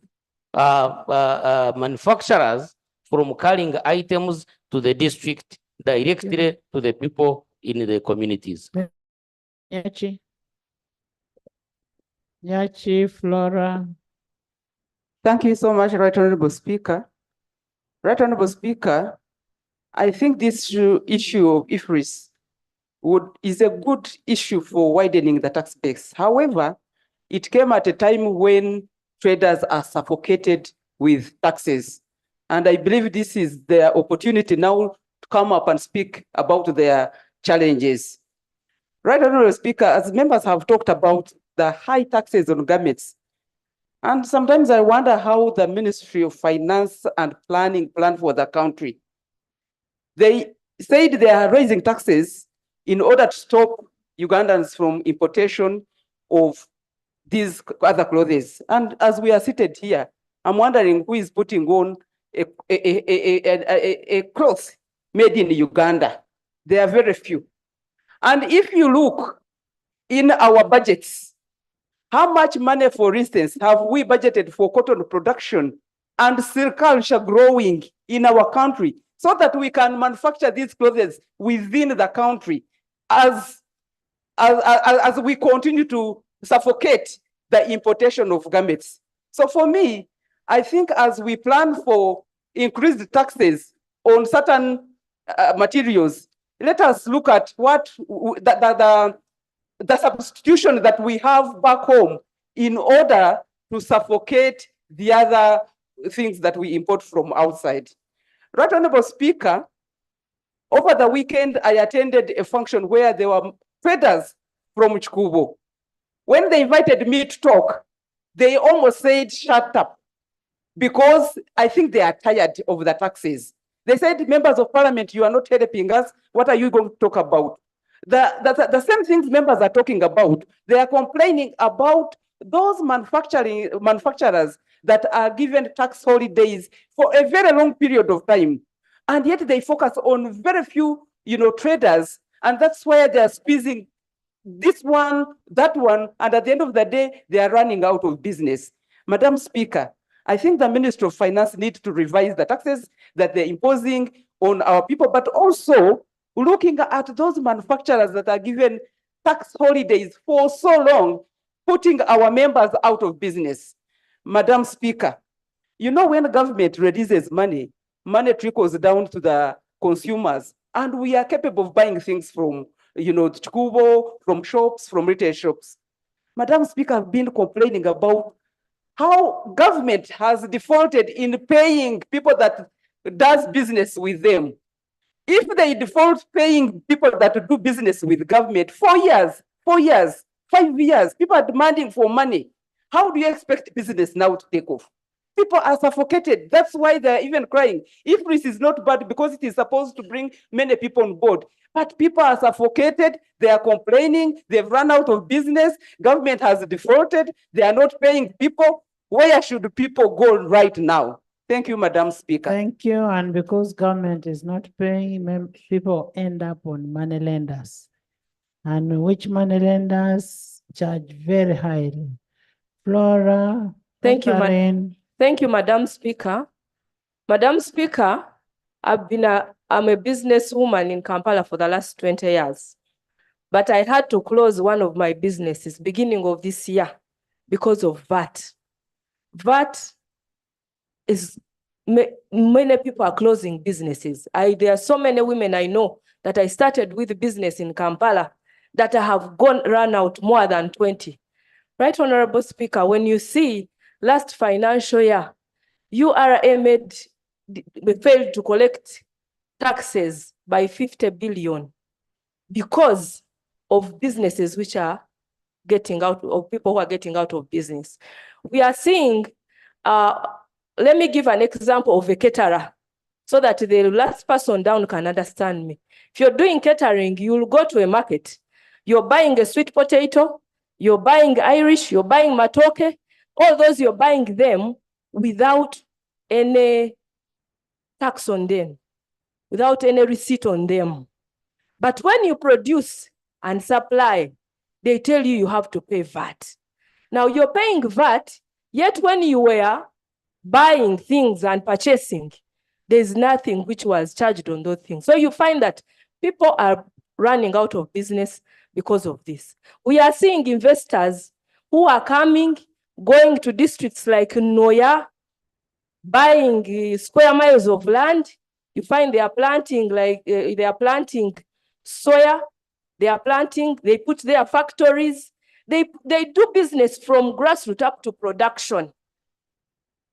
manufacturers from carrying items to the district directly to the people in the communities. Yachi, Flora. Thank you so much, Right Honorable Speaker. Right Honorable Speaker, I think this issue of IFRIS is a good issue for widening the tax base. However, it came at a time when traders are suffocated with taxes. And I believe this is their opportunity now to come up and speak about their challenges. Right Honorable Speaker, as members have talked about the high taxes on garments, And sometimes I wonder how the Ministry of Finance and Planning plan for the country. They said they are raising taxes in order to stop Ugandans from importation of these other clothes. And as we are seated here, I'm wondering who is putting on a cloth made in Uganda. There are very few. And if you look in our budgets, how much money, for instance, have we budgeted for cotton production and silk-culture growing in our country so that we can manufacture these clothes within the country as we continue to suffocate the importation of garments? So for me, I think as we plan for increased taxes on certain materials, let us look at what the substitution that we have back home in order to suffocate the other things that we import from outside. Right Honorable Speaker, over the weekend, I attended a function where there were traders from Chikubo. When they invited me to talk, they almost said, shut up, because I think they are tired of the taxes. They said, members of parliament, you are not helping us. What are you going to talk about? The same things members are talking about. They are complaining about those manufacturers that are given tax holidays for a very long period of time. And yet they focus on very few, traders. And that's where they are squeezing this one, that one. And at the end of the day, they are running out of business. Madam Speaker, I think the Ministry of Finance needs to revise the taxes that they're imposing on our people, but also looking at those manufacturers that are given tax holidays for so long, putting our members out of business. Madam Speaker, when government releases money, money trickles down to the consumers, and we are capable of buying things from, Chikubo, from shops, from retail shops. Madam Speaker, I've been complaining about how government has defaulted in paying people that does business with them. If they default paying people that do business with government 4 years, 5 years, people are demanding for money. How do you expect business now to take off? People are suffocated. That's why they're even crying. If this is not bad because it is supposed to bring many people on board, but people are suffocated. They are complaining. They've run out of business. Government has defaulted. They are not paying people. Where should people go right now? Thank you, Madam Speaker. Thank you. And because government is not paying, people end up on money lenders, and which money lenders charge very highly. Flora. Thank you, Madam Speaker. Madam Speaker, I'm a businesswoman in Kampala for the last 20 years, but I had to close one of my businesses beginning of this year because of VAT. VAT is, many people are closing businesses. There are so many women I know that I started with business in Kampala that I have run out more than 20. Right, Honorable Speaker, when you see last financial year, URA failed to collect taxes by 50 billion because of businesses which are getting out, of people who are getting out of business. We are seeing, let me give an example of a caterer so that the last person down can understand me. If you're doing catering, you'll go to a market, you're buying a sweet potato, you're buying Irish, you're buying matoke, all those you're buying them without any tax on them, without any receipt on them. But when you produce and supply, they tell you you have to pay VAT. Now you're paying VAT, yet when you were buying things and purchasing, there's nothing which was charged on those things. So you find that people are running out of business because of this. We are seeing investors who are coming, going to districts like Noya, buying square miles of land. You find they are planting soya, they put their factories, they do business from grassroots up to production,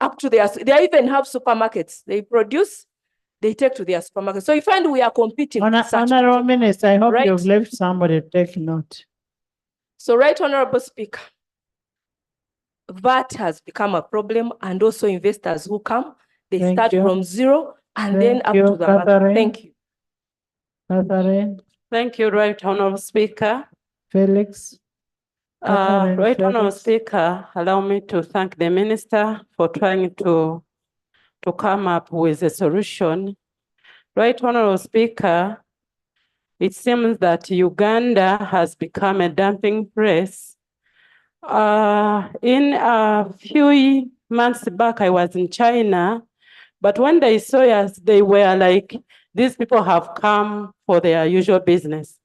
up to they even have supermarkets. They produce, they take to their supermarkets. So you find we are competing. Honorable Minister, I hope you've left somebody to take note. So, right, Honorable Speaker, VAT has become a problem, and also investors who come, they Thank start you. from zero and then Thank up you, to the VAT. Catherine. Thank you. Catherine, Thank you, Right Honorable Speaker. Felix. Catherine, Right Honorable Felix. Speaker, allow me to thank the Minister for trying to come up with a solution. Right Honorable Speaker, it seems that Uganda has become a dumping place. In a few months back, I was in China, but when they saw us, they were like, these people have come for their usual business.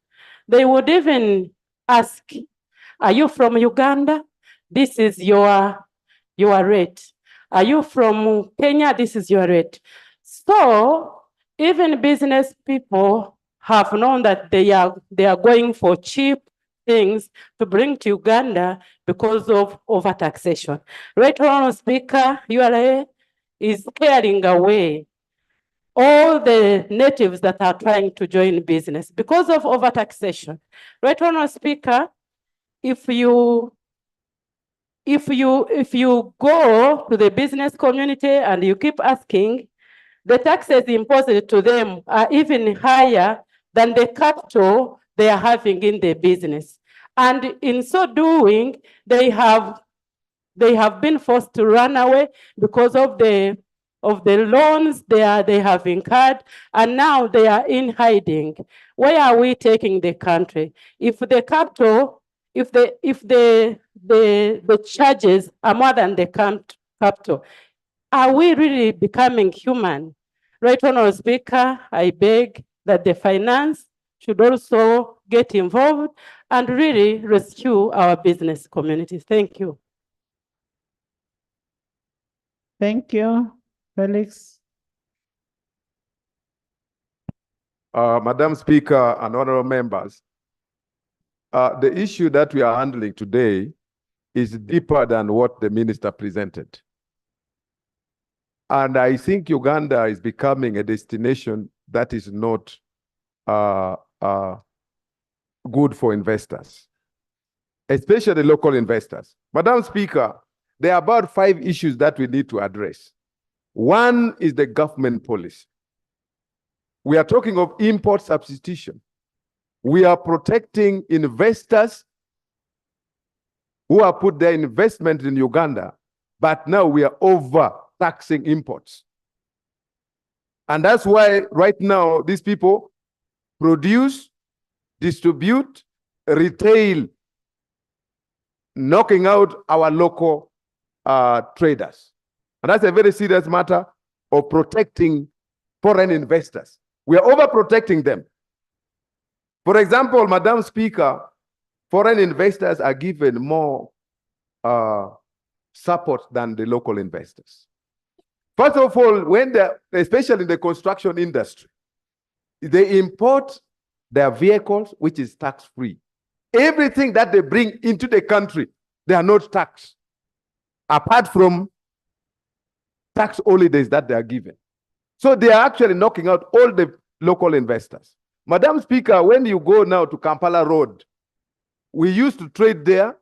They would even ask, are you from Uganda? This is your rate. Are you from Kenya? This is your rate. So even business people have known that they are going for cheap things to bring to Uganda because of overtaxation. Right, Honorable Speaker, URSA is scaring away all the natives that are trying to join business because of overtaxation. Right, Honorable Speaker, if you go to the business community and you keep asking, the taxes imposed to them are even higher than the capital they are having in the business. And in so doing, they have been forced to run away because of the loans they have incurred, and now they are in hiding. Where are we taking the country? If the capital, if the charges are more than the capital, are we really becoming human? Right, Honorable Speaker, I beg that the finance should also get involved and really rescue our business communities. Thank you. Thank you, Felix. Madam Speaker and honorable members, the issue that we are handling today is deeper than what the minister presented. And I think Uganda is becoming a destination that is not good for investors, especially local investors. Madam Speaker, there are about 5 issues that we need to address. One is the government policy. We are talking of import substitution. We are protecting investors who have put their investment in Uganda, but now we are overtaxing imports. And that's why right now these people produce, distribute, retail, knocking out our local traders. And that's a very serious matter of protecting foreign investors. We are overprotecting them. For example, Madam Speaker, foreign investors are given more support than the local investors. First of all, especially in the construction industry, they import their vehicles, which is tax-free. Everything that they bring into the country, they are not taxed, apart from tax holidays that they are given. So they are actually knocking out all the local investors. Madam Speaker, when you go now to Kampala Road, we used to trade there.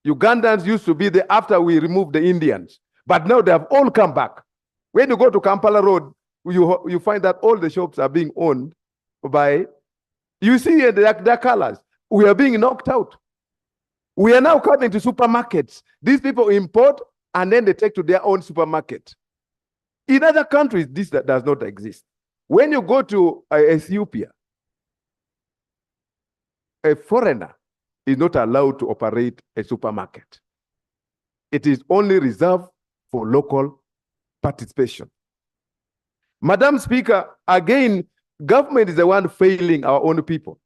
Ugandans used to be there after we removed the Indians. But now they have all come back. When you go to Kampala Road, you find that all the shops are being owned by, you see their colors. We are being knocked out. We are now coming to supermarkets. These people import and then they take to their own supermarket. In other countries, this does not exist. When you go to Ethiopia, a foreigner is not allowed to operate a supermarket. It is only reserved for local participation. Madam Speaker, again, government is the one failing our own people.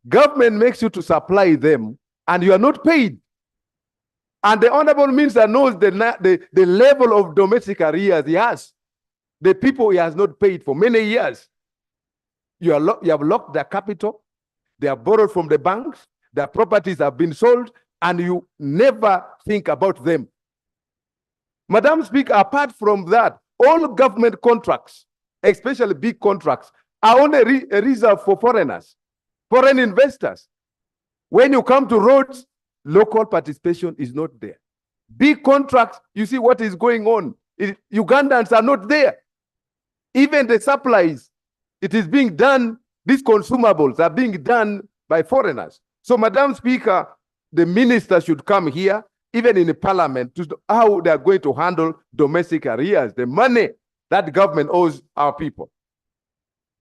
Government makes you to supply them and you are not paid. And the Honorable Minister knows the level of domestic arrears he has. The people he has not paid for many years. You have locked their capital, they have borrowed from the banks, their properties have been sold, and you never think about them. Madam Speaker, apart from that, all government contracts, especially big contracts, are only reserved for foreigners, foreign investors. When you come to roads, local participation is not there. Big contracts, you see what is going on. Ugandans are not there. Even the supplies, it is being done, these consumables are being done by foreigners. So, Madam Speaker, the minister should come here, even in the parliament, to how they are going to handle domestic arrears, the money that government owes our people.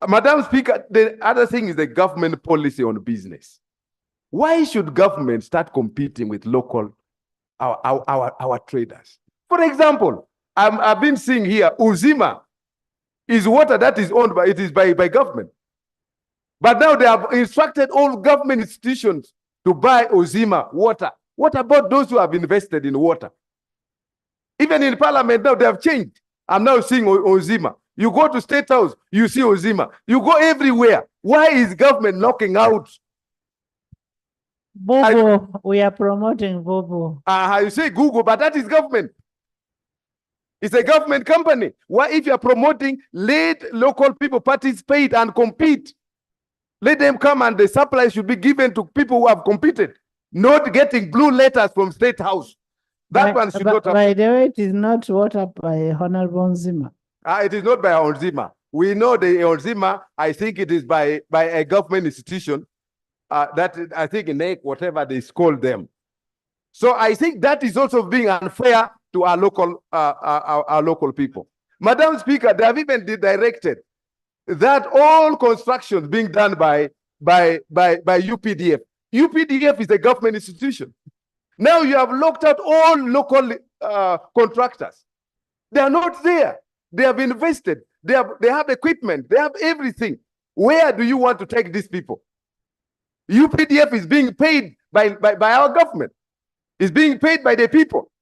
Madam Speaker, the other thing is the government policy on business. Why should government start competing with local, our traders? For example, I've been seeing here, Uzima is water that is owned by government. But now they have instructed all government institutions to buy Uzima water. What about those who have invested in water? Even in parliament now, they have changed. I'm now seeing Uzima. You go to State House, you see Uzima. You go everywhere. Why is government knocking out? Bobo, we are promoting Bobo. You say Google, but that is government. It's a government company. Why, if you're promoting, let local people participate and compete. Let them come, and the supply should be given to people who have competed, not getting blue letters from State House. That one should not happen. By the way, it is not water by Honorable Nzima. It is not by Onzima. We know the Onzima, I think it is by a government institution, that I think NEC, whatever they call them. So I think that is also being unfair to our local people. Madam Speaker, they have even directed that all constructions being done by UPDF. UPDF is a government institution. Now you have locked out all local contractors. They are not there. They have invested. They have equipment. They have everything. Where do you want to take these people? UPDF is being paid by our government. It's being paid by the people.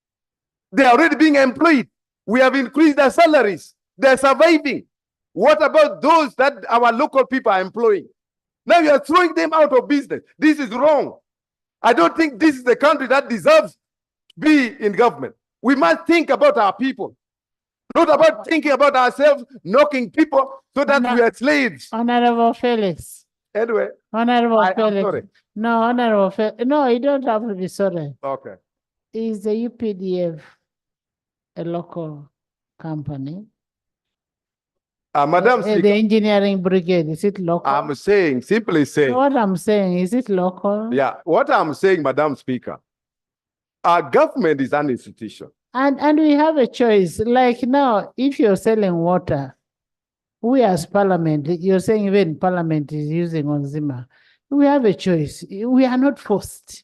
They are already being employed. We have increased their salaries. They're surviving. What about those that our local people are employing? Now you are throwing them out of business. This is wrong. I don't think this is the country that deserves to be in government. We must think about our people, not about thinking about ourselves, knocking people so that we are slaves. Honorable Felix. Anyway, Honorable I'm Felix. sorry. No, Honorable Felix. No, you don't have to be sorry. Okay. Is the UPDF a local company? Madam The Speaker, engineering brigade, is it local? I'm saying, simply saying. What I'm saying, is it local? Yeah, what I'm saying, Madam Speaker, our government is an institution. And we have a choice. Like now, if you're selling water, we as parliament, you're saying even parliament is using Onzima. We have a choice. We are not forced.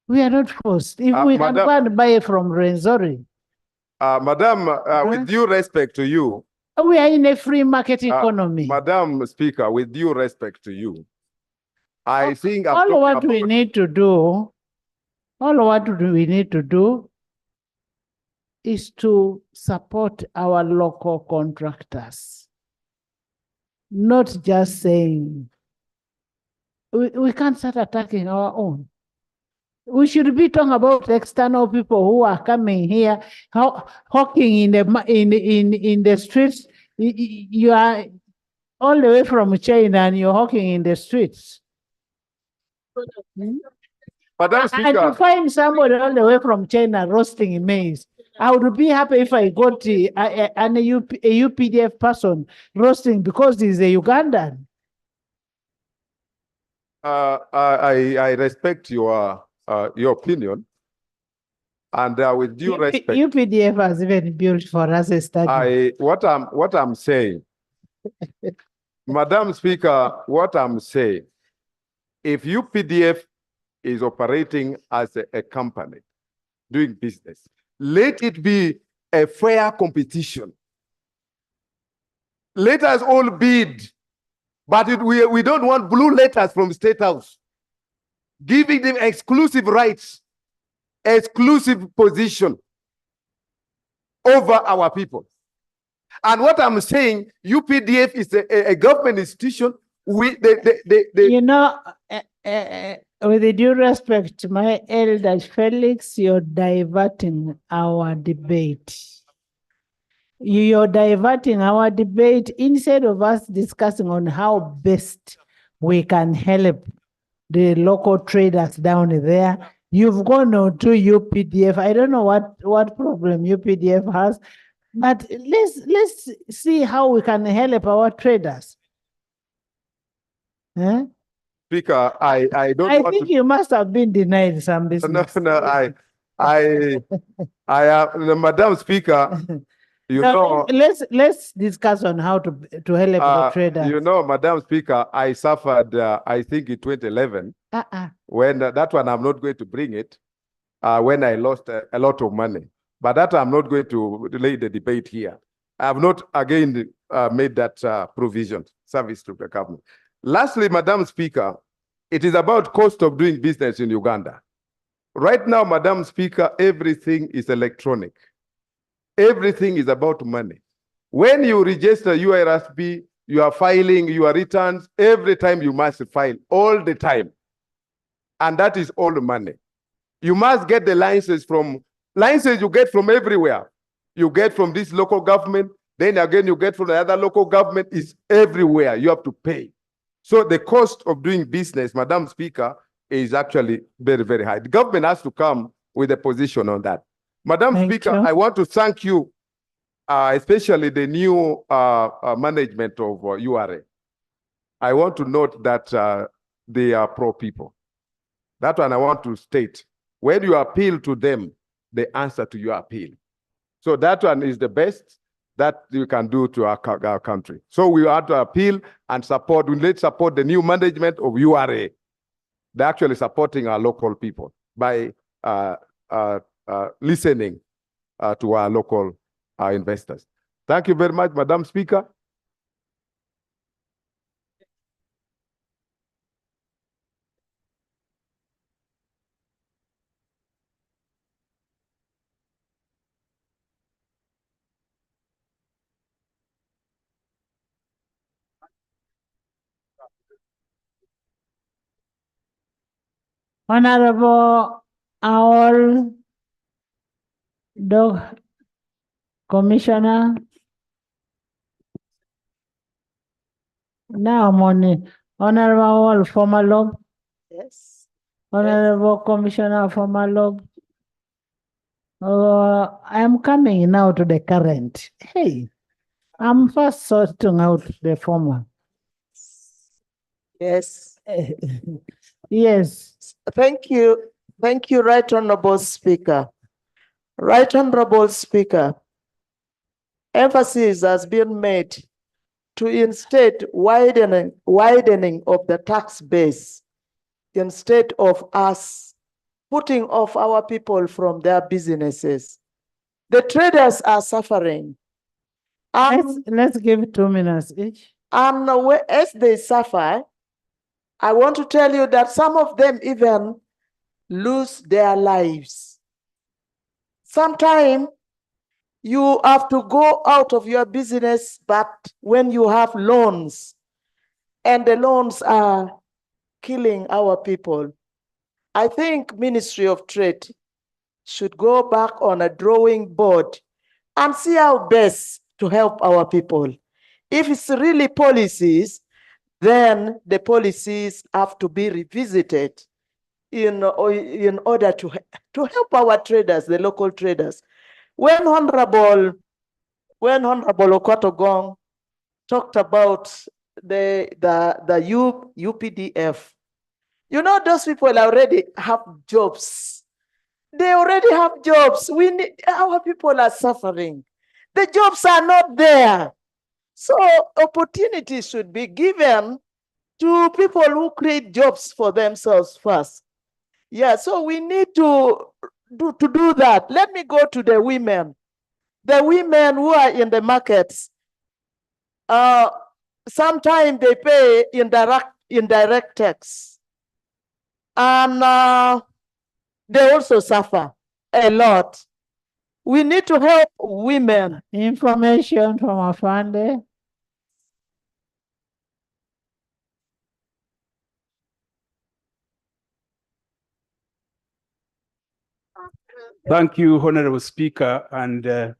We are not forced. If we can go and buy from Renzori. Madam, with due respect to you. We are in a free market economy. Madam Speaker, with due respect to you, I think all what we need to do is to support our local contractors. Not just saying, we can't start attacking our own. We should be talking about external people who are coming here, hawking in the streets. You are all the way from China and you're hawking in the streets. Madam Speaker, and to find somebody all the way from China roasting maize, I would be happy if I got a UPDF person roasting because he's a Ugandan. I respect your opinion, and with due respect, UPDF has even built for us a study. What I'm saying, Madam Speaker, what I'm saying, if UPDF is operating as a company doing business, let it be a fair competition. Let us all bid, but we don't want blue letters from State House, giving them exclusive rights, exclusive position over our people. And what I'm saying, UPDF is a government institution. You know, with due respect, my elder Felix, you're diverting our debate. You're diverting our debate instead of us discussing on how best we can help the local traders down there. You've gone on to UPDF. I don't know what problem UPDF has, but let's see how we can help our traders. Eh? Speaker, I don't I want think to. you must have been denied some business. No, Madam Speaker, you know. Let's discuss on how to help the traders. You know, Madam Speaker, I suffered, I think in 2011, when that one I'm not going to bring it, when I lost a lot of money. But that I'm not going to lay the debate here. I have not again made that provision, service to the government. Lastly, Madam Speaker, it is about cost of doing business in Uganda. Right now, Madam Speaker, everything is electronic. Everything is about money. When you register URSA, you are filing your returns. Every time you must file, all the time. And that is all the money. You must get the licenses you get from everywhere. You get from this local government, then again you get from the other local government. Is everywhere. You have to pay. So the cost of doing business, Madam Speaker, is actually very, very high. The government has to come with a position on that. Madam Speaker, I want to thank you, especially the new management of URA. I want to note that they are pro-people. That one I want to state. When you appeal to them, they answer to your appeal. So that one is the best that you can do to our country. So we have to appeal and support. Let's support the new management of URA. They're actually supporting our local people by listening to our local investors. Thank you very much, Madam Speaker. Honorable Owl Dog Commissioner. Now I'm on it. Honorable Owl Former Lob. Yes. Honorable Commissioner Former Lob. I am coming now to the current. Hey, I'm first sorting out the former. Yes. Yes. Thank you. Thank you, Right Honorable Speaker. Right Honorable Speaker, emphasis has been made to instead widening of the tax base instead of us putting off our people from their businesses. The traders are suffering. Let's give 2 minutes each. And as they suffer, I want to tell you that some of them even lose their lives. Sometimes you have to go out of your business, but when you have loans, and the loans are killing our people, I think Ministry of Trade should go back on a drawing board and see how best to help our people. If it's really policies, then the policies have to be revisited in order to help our traders, the local traders. When Honorable Okotogong talked about the UPDF, you know, those people already have jobs. They already have jobs. Our people are suffering. The jobs are not there. So opportunities should be given to people who create jobs for themselves first. Yeah, so we need to do that. Let me go to the women. The women who are in the markets, sometimes they pay indirect tax. And they also suffer a lot. We need to help women. Information from Afande. Thank you, Honorable Speaker, and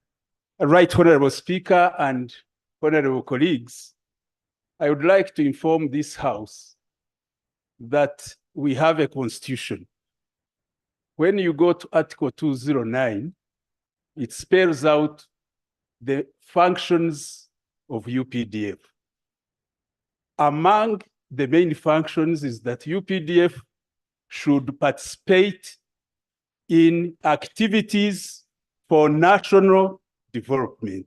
Right Honorable Speaker and Honorable colleagues. I would like to inform this House that we have a constitution. when you go to Article 209, it spells out the functions of UPDF. Among the main functions is that UPDF should participate in activities for national development.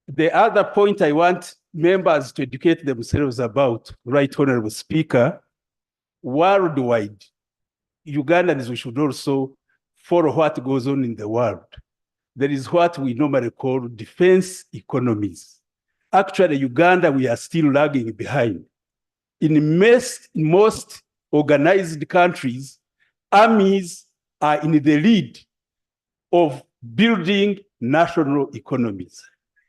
The other point I want members to educate themselves about, Right Honorable Speaker, worldwide, Ugandans, we should also follow what goes on in the world. There is what we normally call defense economies. Actually, Uganda, we are still lagging behind. In most organized countries, armies are in the lead of building national economies.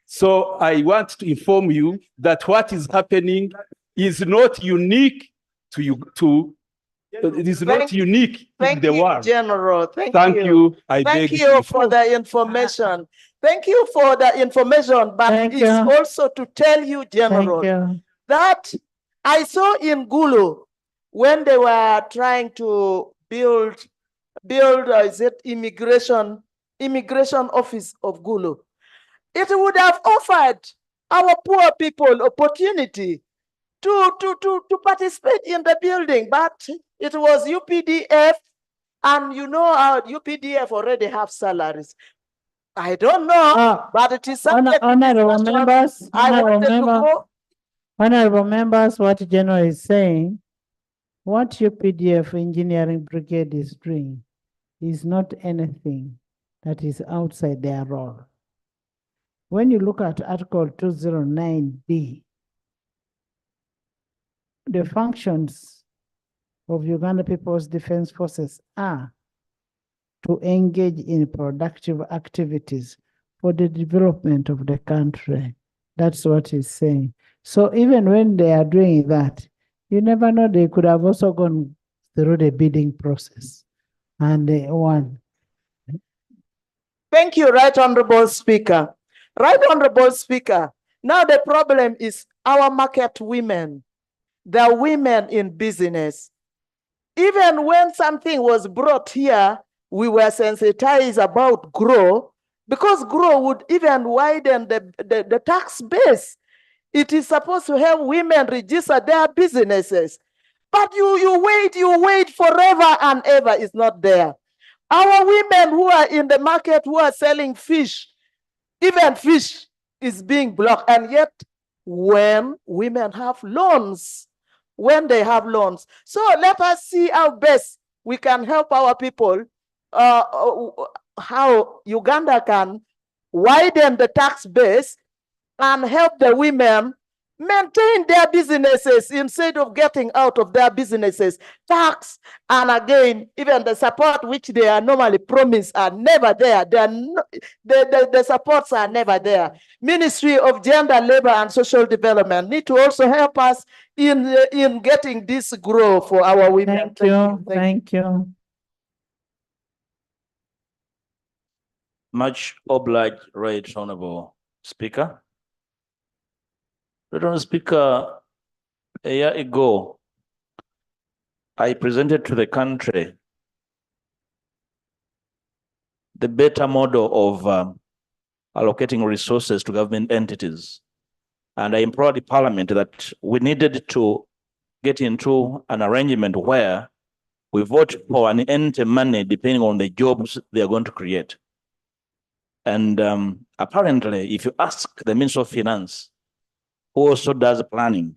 So I want to inform you that what is happening is not unique to you. It is not unique in the world. General. Thank you. I Thank beg you for the information. Thank you for the information, but it's also to tell you, General, that I saw in Gulu when they were trying to build is it immigration office of Gulu. It would have offered our poor people opportunity to participate in the building, but it was UPDF, and you know our UPDF already have salaries. I don't know, but it is something. Honorable members, honorable members, what General is saying, what UPDF Engineering Brigade is doing is not anything that is outside their role. When you look at Article 209B, the functions of Uganda People's Defense Forces are to engage in productive activities for the development of the country. That's what he's saying. So even when they are doing that, you never know, they could have also gone through the bidding process and they won. Thank you, Right Honorable Speaker. Right Honorable Speaker, now the problem is our market women, the women in business. Even when something was brought here, we were sensitized about GROW, because GROW would even widen the tax base. It is supposed to help women register their businesses. But you wait forever and ever, it's not there. Our women who are in the market, who are selling fish, even fish is being blocked. And yet, when women have loans, so let us see how best we can help our people, how Uganda can widen the tax base and help the women maintain their businesses instead of getting out of their businesses. Tax, and again, even the support which they are normally promised are never there. The supports are never there. Ministry of Gender, Labor and Social Development need to also help us in getting this growth for our women. Thank you. Much obliged, Right Honorable Speaker. Right Honorable Speaker, a year ago, I presented to the country the better model of allocating resources to government entities. And I implored the Parliament that we needed to get into an arrangement where we vote for an entity money depending on the jobs they are going to create. And apparently, if you ask the Minister of Finance, who also does planning,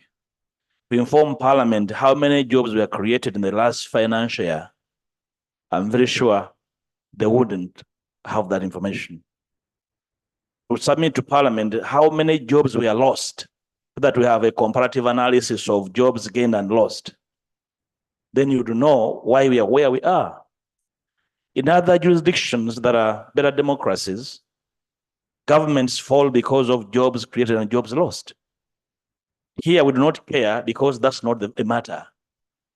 to inform Parliament how many jobs were created in the last financial year, I'm very sure they wouldn't have that information. To submit to Parliament how many jobs were lost, so that we have a comparative analysis of jobs gained and lost. Then you'd know why we are where we are. In other jurisdictions that are better democracies, governments fall because of jobs created and jobs lost. Here we do not care because that's not the matter.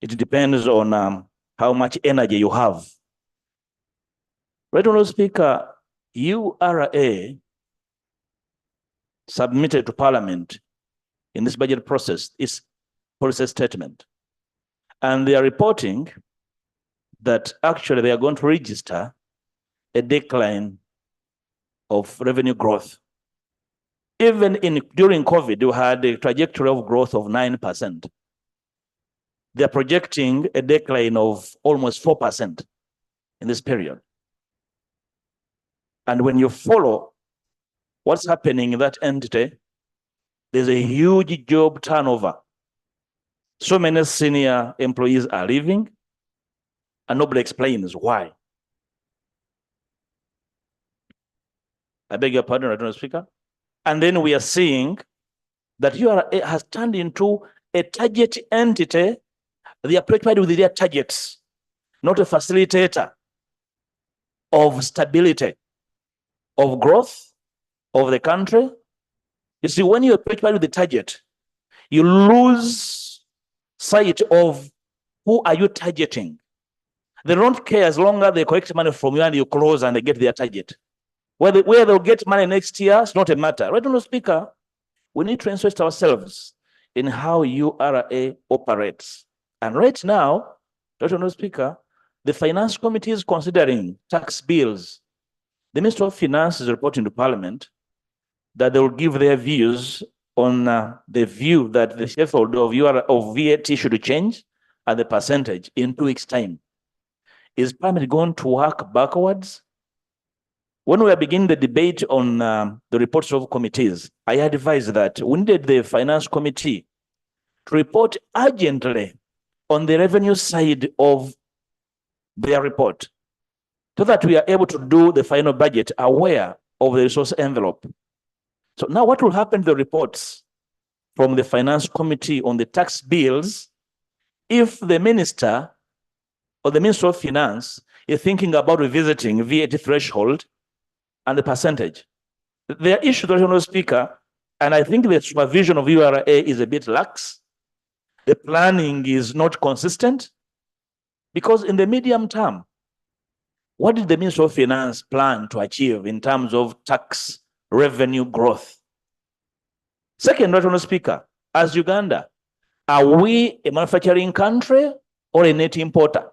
It depends on how much energy you have. Right Honorable Speaker, URA submitted to Parliament in this budget process is policy statement. And they are reporting that actually they are going to register a decline of revenue growth. Even during COVID, you had a trajectory of growth of 9%. They're projecting a decline of almost 4% in this period. And when you follow what's happening in that entity, there's a huge job turnover. So many senior employees are leaving, and nobody explains why. I beg your pardon, Honourable Speaker. And then we are seeing that URA has turned into a target entity. They are preoccupied with their targets, not a facilitator of stability, of growth of the country. You see, when you're preoccupied with the target, you lose sight of who are you targeting. They don't care as long as they collect money from you and you close and they get their target. Where they'll get money next year, it's not a matter. Right, Honourable Speaker, we need to interest ourselves in how URA operates. And right now, Right, Honourable Speaker, the Finance Committee is considering tax bills. The Minister of Finance is reporting to Parliament that they will give their views on the view that the threshold of VAT should change and the percentage in 2 weeks' time. Is Parliament going to work backwards? When we are beginning the debate on the reports of committees, I advised that we needed the Finance Committee to report urgently on the revenue side of their report, so that we are able to do the final budget aware of the resource envelope. So now what will happen to the reports from the Finance Committee on the tax bills if the Minister or the Minister of Finance is thinking about revisiting VAT threshold and the percentage? There are issues, Honourable Speaker, and I think the supervision of URA is a bit lax. The planning is not consistent, because in the medium term, what did the Minister of Finance plan to achieve in terms of tax revenue growth? Second, Honourable Speaker, as Uganda, are we a manufacturing country or a net importer?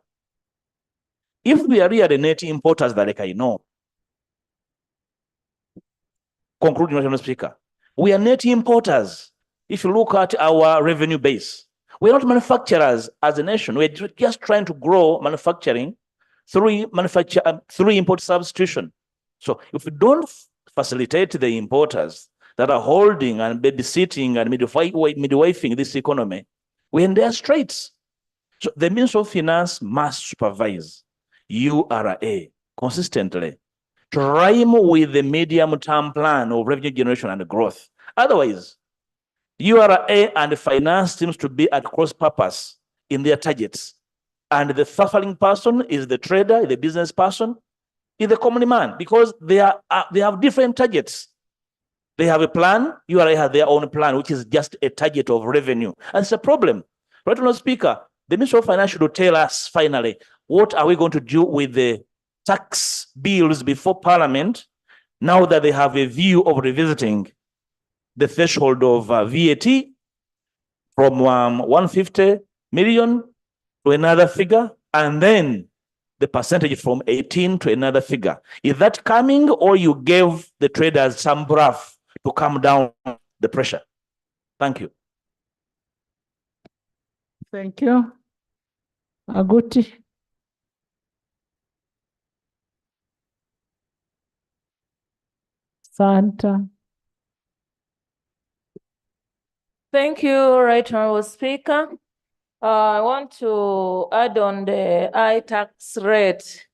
If we are really net importers, that I know, concluding, Honourable Speaker, we are net importers. If you look at our revenue base, we're not manufacturers as a nation. We're just trying to grow manufacturing through import substitution. So if we don't facilitate the importers that are holding and babysitting and midwifing this economy, we're in their straits. So the Minister of Finance must supervise URA consistently to rhyme with the medium-term plan of revenue generation and growth. Otherwise, URA and finance seems to be at cross purpose in their targets. And the suffering person is the trader, the business person, is the common man, because they have different targets. They have a plan, URA has their own plan, which is just a target of revenue. And it's a problem. Right, Honourable Speaker, the Minister of Finance should tell us finally, what are we going to do with the tax bills before Parliament, now that they have a view of revisiting the threshold of VAT from 150 million to another figure, and then the percentage from 18 to another figure. Is that coming, or you gave the traders some bruff to calm down the pressure? Thank you. Thank you. Aguti. Santa. Thank you, Right Honourable Speaker. I want to add on the high tax rate,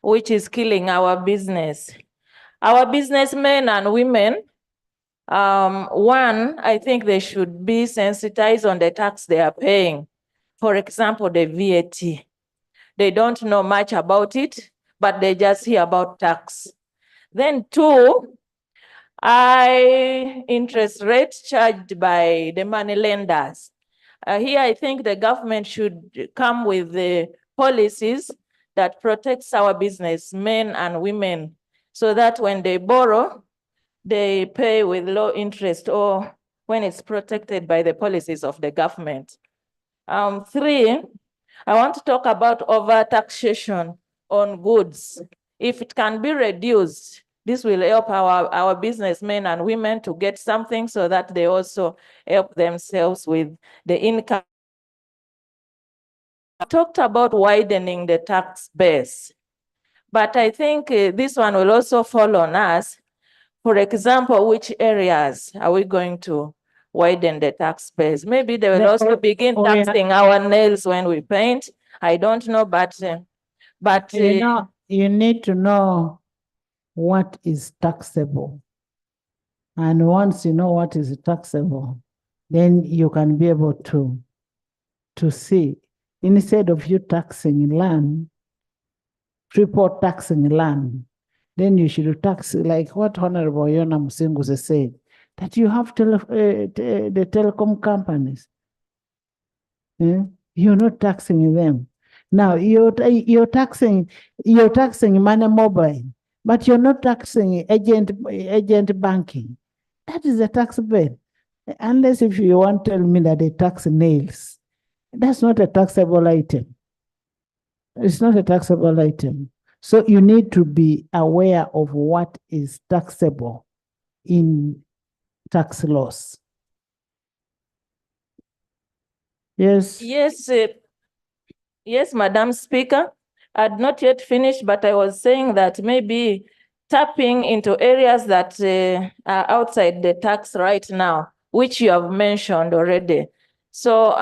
which is killing our business. Our businessmen and women, one, I think they should be sensitized on the tax they are paying. For example, the VAT. They don't know much about it, but they just hear about tax. Then two, high interest rates charged by the money lenders. Here, I think the government should come with the policies that protects our businessmen and women, so that when they borrow, they pay with low interest, or when it's protected by the policies of the government. Three, I want to talk about over taxation on goods. If it can be reduced, this will help our businessmen and women to get something so that they also help themselves with the income. I talked about widening the tax base, but I think this one will also fall on us. For example, which areas are we going to widen the tax base? Maybe they will also begin taxing our nails when we paint. I don't know, but you know, you need to know what is taxable. And once you know what is taxable, then you can be able to see, instead of you taxing land, triple taxing land, then you should tax, like what Honorable Yona Musinguze said, that you have the telecom companies. You're not taxing them. Now you're taxing Money Mobile, but you're not taxing agent banking. That is a tax bill. Unless if you want to tell me that they tax nails, that's not a taxable item. It's not a taxable item. So you need to be aware of what is taxable in tax laws. Yes. Yes, Madam Speaker. I'd not yet finished, but I was saying that maybe tapping into areas that are outside the tax right now, which you have mentioned already. So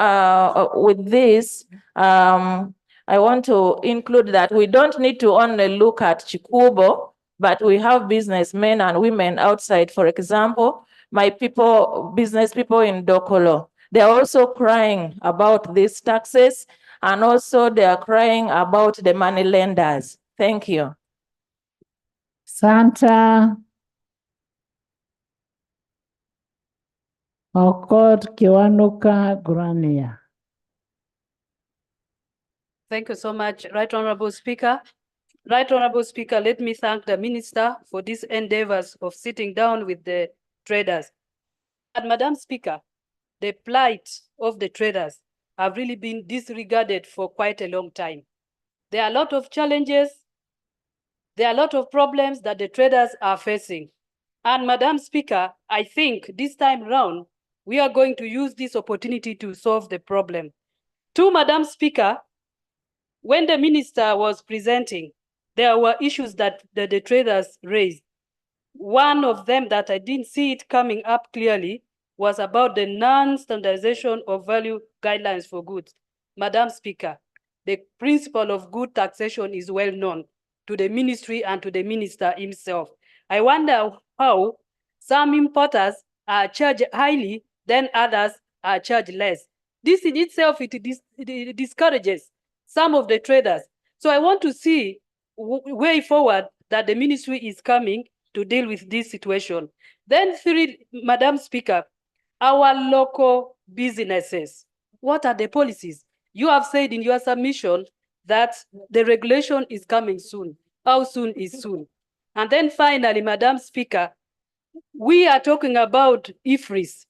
with this, I want to include that we don't need to only look at Chikubo, but we have businessmen and women outside. For example, my business people in Dokolo, they're also crying about these taxes, and also they are crying about the money lenders. Thank you. Santa Okot Kiwanuka Grania. Thank you so much, Right Honorable Speaker. Right Honorable Speaker, let me thank the Minister for these endeavors of sitting down with the traders. And Madam Speaker, the plight of the traders have really been disregarded for quite a long time. There are a lot of challenges, there are a lot of problems that the traders are facing. And Madam Speaker, I think this time round, we are going to use this opportunity to solve the problem. To Madam Speaker, when the minister was presenting, there were issues that the traders raised. One of them that I didn't see it coming up clearly was about the non-standardization of value guidelines for goods. Madam Speaker, the principle of good taxation is well known to the ministry and to the minister himself. I wonder how some importers are charged highly, then others are charged less. This in itself, it discourages some of the traders. So I want to see way forward that the ministry is coming to deal with this situation. Then three, Madam Speaker, our local businesses, what are the policies? You have said in your submission that the regulation is coming soon. How soon is soon? And then finally, Madam Speaker, we are talking about IFRIS.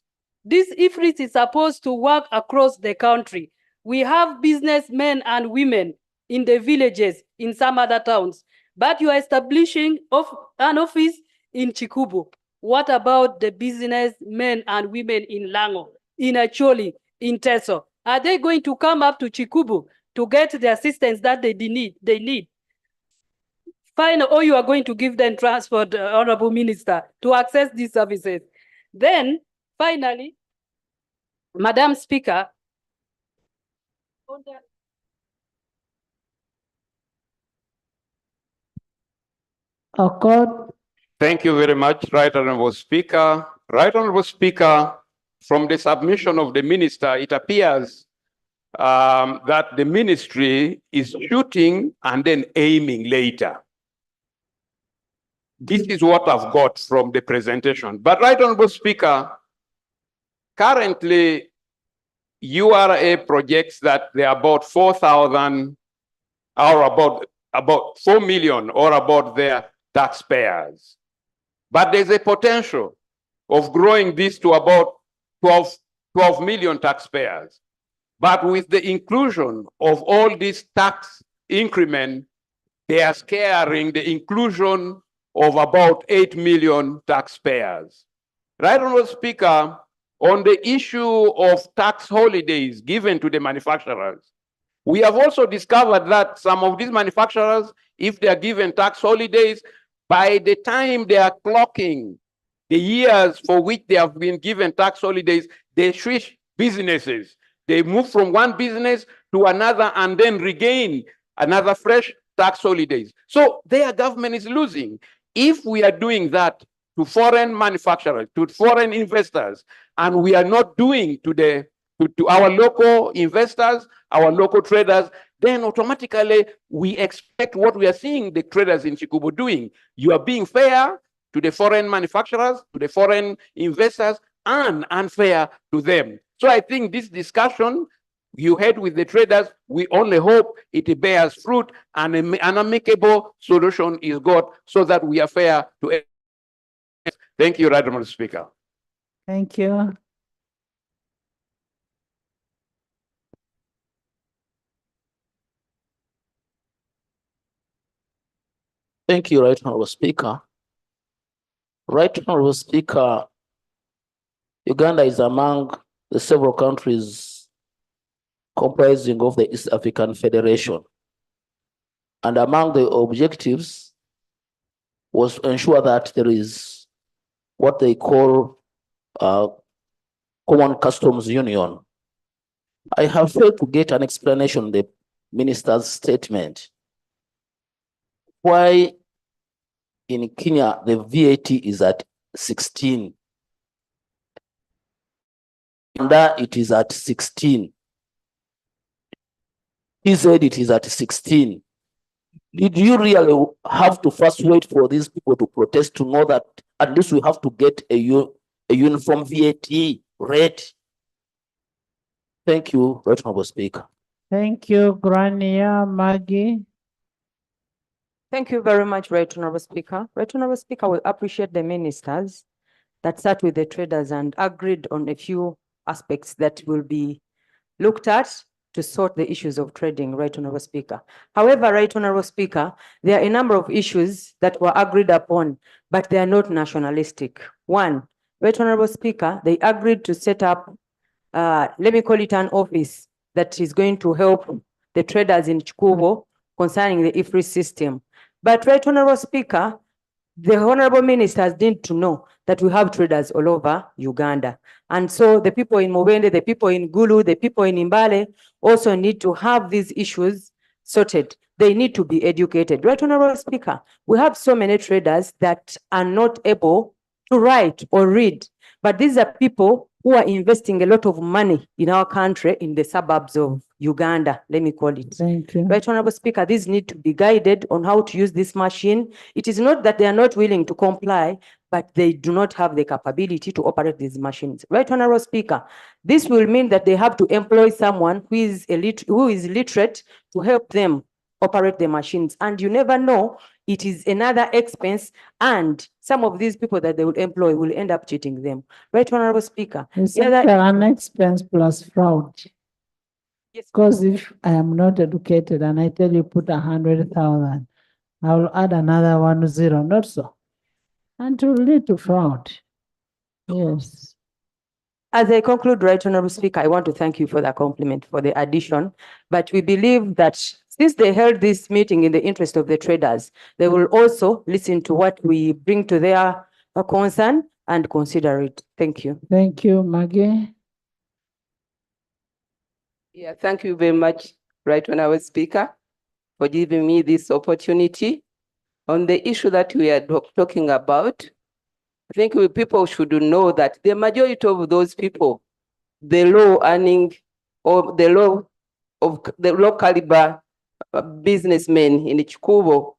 This IFRIS is supposed to work across the country. We have businessmen and women in the villages, in some other towns, but you are establishing an office in Chikubu. What about the businessmen and women in Lango, in Acholi, in Teso? Are they going to come up to Chikubu to get the assistance that they need? Finally, or you are going to give them transport, Honorable Minister, to access these services. Then, finally, Madam Speaker, Okot. Thank you very much, Right Honorable Speaker. Right Honorable Speaker, from the submission of the minister, it appears that the ministry is shooting and then aiming later. This is what I've got from the presentation. But Right Honorable Speaker, currently URA projects that there are about 4,000 or about 4 million or about their taxpayers. But there's a potential of growing this to about 12 million taxpayers. But with the inclusion of all these tax increment, they are scaring the inclusion of about 8 million taxpayers. Right, Honorable Speaker, on the issue of tax holidays given to the manufacturers, we have also discovered that some of these manufacturers, if they are given tax holidays, by the time they are clocking the years for which they have been given tax holidays, they switch businesses. They move from one business to another and then regain another fresh tax holidays. So their government is losing. If we are doing that to foreign manufacturers, to foreign investors, and we are not doing to our local investors, our local traders, then automatically we expect what we are seeing the traders in Chikubu doing. You are being fair to the foreign manufacturers, to the foreign investors, and unfair to them. So I think this discussion you had with the traders, we only hope it bears fruit and an amicable solution is got so that we are fair to everyone. Thank you, Right Honourable Speaker. Thank you. Thank you, Right Honourable Speaker. Right Honourable Speaker, Uganda is among the several countries comprising of the East African Federation. And among the objectives was to ensure that there is what they call Common Customs Union. I have failed to get an explanation of the minister's statement. Why in Kenya the VAT is at 16? And it is at 16. He said it is at 16. Did you really have to first wait for these people to protest to know that at least we have to get a uniform VAT rate? Thank you, Right Honourable Speaker. Thank you, Grania Maggie. Thank you very much, Right Honourable Speaker. Right Honourable Speaker, we appreciate the ministers that sat with the traders and agreed on a few aspects that will be looked at to sort the issues of trading, Right Honourable Speaker. However, Right Honourable Speaker, there are a number of issues that were agreed upon, but they are not nationalistic. One, Right Honourable Speaker, they agreed to set up, let me call it an office that is going to help the traders in Chikubo concerning the IFRI system. But Right Honourable Speaker, the honourable ministers need to know that we have traders all over Uganda. And so the people in Mubende, the people in Gulu, the people in Imbale also need to have these issues sorted. They need to be educated. Right Honourable Speaker, we have so many traders that are not able to write or read, but these are people who are investing a lot of money in our country in the suburbs of Uganda, let me call it. Thank you. Right Honourable Speaker, these need to be guided on how to use this machine. It is not that they are not willing to comply, but they do not have the capability to operate these machines. Right Honourable Speaker, this will mean that they have to employ someone who is literate to help them operate the machines. And you never know, it is another expense, and some of these people that they will employ will end up cheating them. Right Honourable Speaker. It's an expense plus fraud. Because if I am not educated and I tell you put 100,000, I will add another 10, not so. And to lead to fraud. Yes. As I conclude, Right Honourable Speaker, I want to thank you for the compliment, for the addition. But we believe that since they held this meeting in the interest of the traders, they will also listen to what we bring to their concern and consider it. Thank you. Thank you, Maggie. Yeah, thank you very much, Right Honourable Speaker, for giving me this opportunity. On the issue that we are talking about, I think people should know that the majority of those people, the low earning or the low caliber businessmen in Chikubo,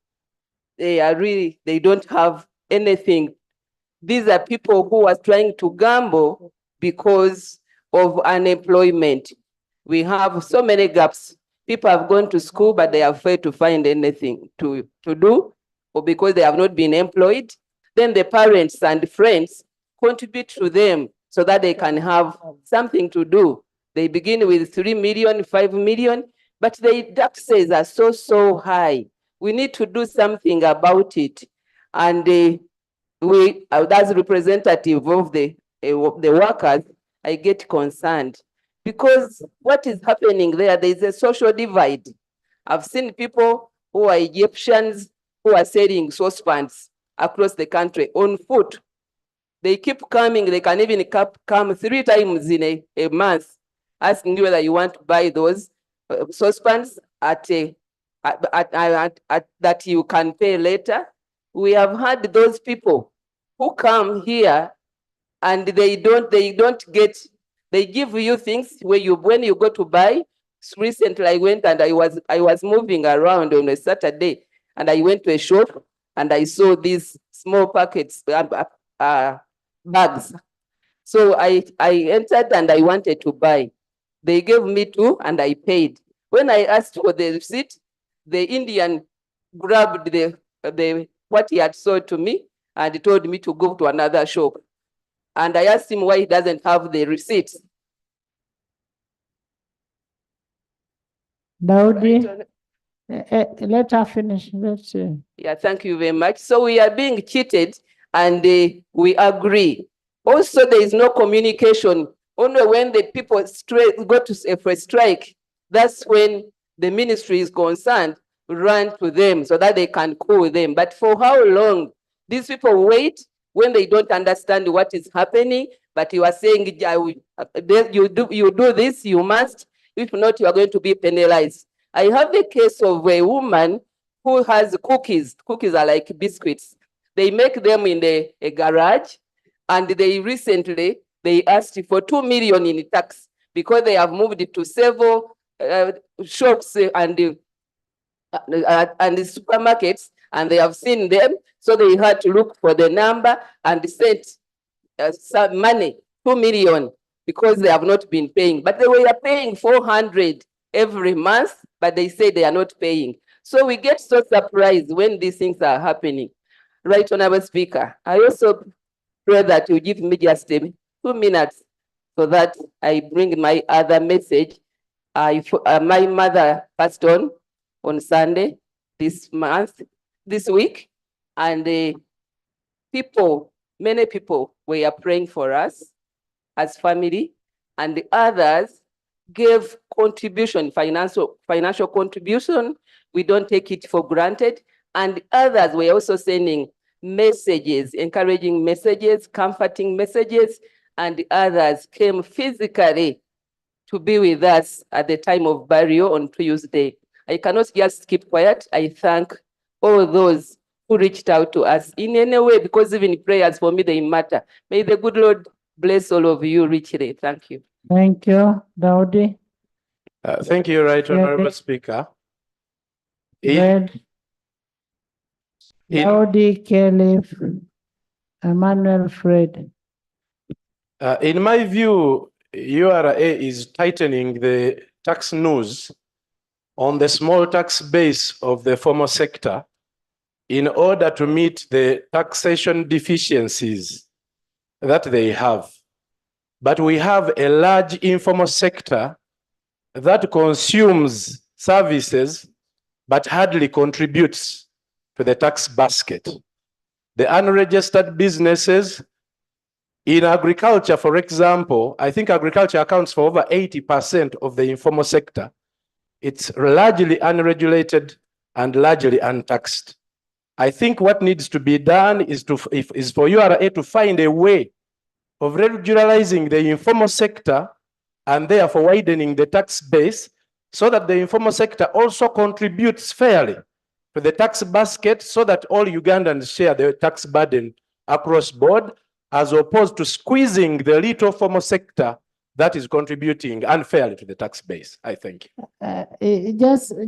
they don't have anything. These are people who are trying to gamble because of unemployment. We have so many gaps. People have gone to school, but they are afraid to find anything to do, or because they have not been employed. Then the parents and friends contribute to them so that they can have something to do. They begin with 3 million, 5 million, but the taxes are so high. We need to do something about it. And we, as representative of the workers, I get concerned because what is happening there is a social divide. I've seen people who are Egyptians who are selling saucepans across the country on foot. They keep coming, they can even come 3 times in a month, asking you whether you want to buy those saucepans that you can pay later. We have had those people who come here and they give you things when you go to buy. Recently I went and I was moving around on a Saturday and I went to a shop and I saw these small packets, bags. So I entered and I wanted to buy. They gave me 2 and I paid. When I asked for the receipt, the Indian grabbed what he had sold to me and he told me to go to another shop. And I asked him why he doesn't have the receipts. Daudi, let her finish. Let's see. Yeah, thank you very much. So we are being cheated and we agree. Also, there is no communication. Only when the people go to a strike, that's when the ministry is concerned, run to them so that they can call them. But for how long? These people wait when they don't understand what is happening, but you are saying, you do this, you must. If not, you are going to be penalized. I have the case of a woman who has cookies. Cookies are like biscuits. They make them in a garage, and they recently, they asked for 2 million in tax because they have moved it to several shops and the supermarkets, and they have seen them, so they had to look for the number and sent some money, 2 million, because they have not been paying. But they were paying 400 every month, but they say they are not paying. So we get so surprised when these things are happening. Right, Honorable Speaker, I also pray that you give me just 2 minutes so that I bring my other message. My mother passed on Sunday this week, and many people were praying for us as family, and the others gave contribution, financial contribution. We don't take it for granted. And others were also sending messages, encouraging messages, comforting messages, and others came physically to be with us at the time of burial on Tuesday. I cannot just keep quiet. I thank all those who reached out to us in any way, because even prayers for me, they matter. May the good Lord bless all of you richly. Thank you. Thank you, Daudi. Thank you, Right Honorable Speaker. Daudi, Caliph, Emmanuel, Fred. In my view, URA is tightening the tax noose on the small tax base of the formal sector in order to meet the taxation deficiencies that they have. But we have a large informal sector that consumes services but hardly contributes to the tax basket. The unregistered businesses in agriculture, for example, I think agriculture accounts for over 80% of the informal sector. It's largely unregulated and largely untaxed. I think what needs to be done is for URA to find a way of regularizing the informal sector and therefore widening the tax base so that the informal sector also contributes fairly to the tax basket so that all Ugandans share the tax burden across board, as opposed to squeezing the little formal sector that is contributing unfairly to the tax base. I thank you.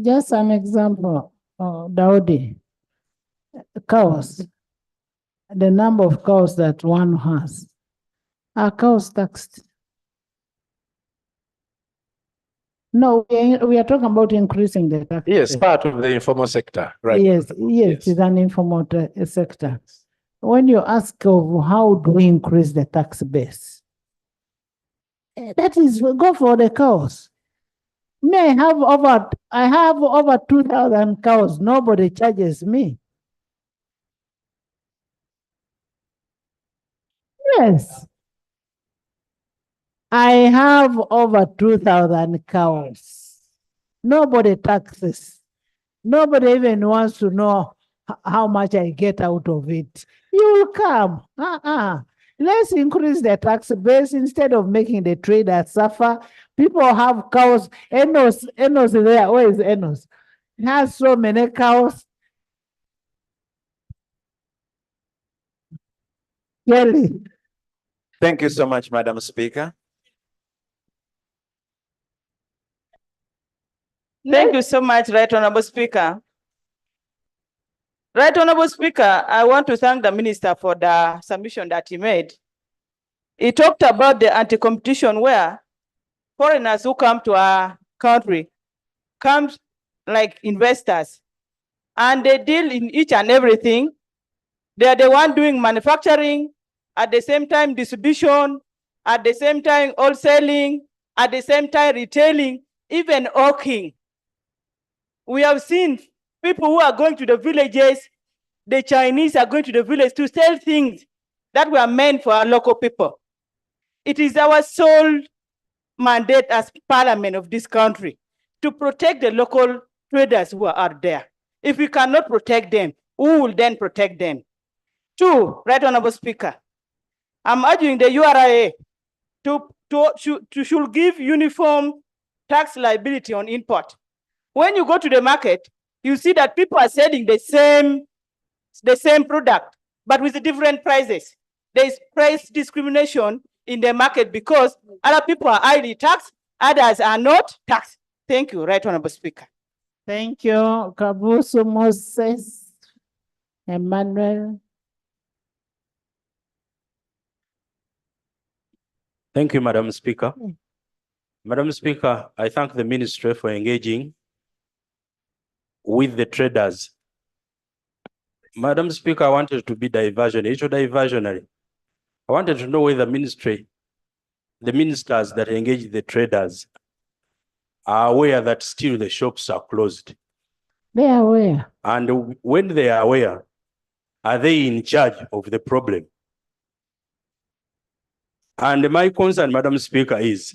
Just an example, Daudi. Cows, the number of cows that one has, are cows taxed? No, we are talking about increasing the tax. Yes, part of the informal sector, right? Yes, it's an informal sector. When you ask of how do we increase the tax base, That is, go for the cows. Me, I have over 2,000 cows. Nobody charges me. Yes. I have over 2,000 cows. Nobody taxes. Nobody even wants to know how much I get out of it. You will come. Let's increase the tax base instead of making the traders suffer. People have cows. Enos there. Where is Enos? He has so many cows. Kelly. Thank you so much, Madam Speaker. Thank you so much, Right Honorable Speaker. Right Honorable Speaker, I want to thank the Minister for the submission that he made. He talked about the anti-competition where foreigners who come to our country come like investors and they deal in each and everything. They are the one doing manufacturing, at the same time distribution, at the same time wholesaling, at the same time retailing, even hawking. We have seen people who are going to the villages, the Chinese are going to the village to sell things that were meant for our local people. It is our sole mandate as Parliament of this country to protect the local traders who are out there. If we cannot protect them, who will then protect them? Two, Right Honorable Speaker, I'm urging the URSA should give uniform tax liability on import. When you go to the market, you see that people are selling the same product, but with different prices. There is price discrimination in the market because other people are highly taxed, others are not taxed. Thank you, Right Honorable Speaker. Thank you, Kabusu Moses, Emmanuel. Thank you, Madam Speaker. Madam Speaker, I thank the Ministry for engaging with the traders. Madam Speaker, I wanted to be diversionary. I wanted to know whether the ministers that engage the traders are aware that still the shops are closed. They are aware. And when they are aware, are they in charge of the problem? And my concern, Madam Speaker, is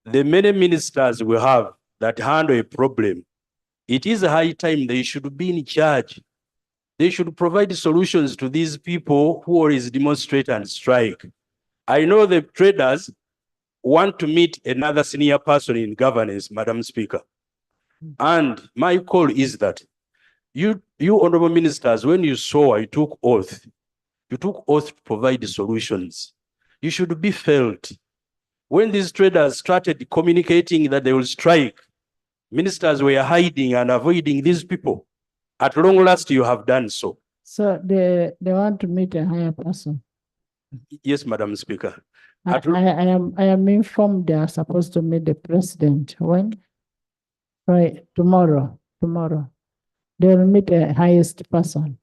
the many ministers we have that handle a problem, it is high time they should be in charge. They should provide solutions to these people who always demonstrate and strike. I know the traders want to meet another senior person in governance, Madam Speaker. And my call is that you honorable ministers, when you took oath to provide solutions. You should be felt. When these traders started communicating that they will strike, ministers were hiding and avoiding these people. At long last, you have done so. So they want to meet a higher person. Yes, Madam Speaker. I am informed they are supposed to meet the president. When? Right, tomorrow. They will meet the highest person.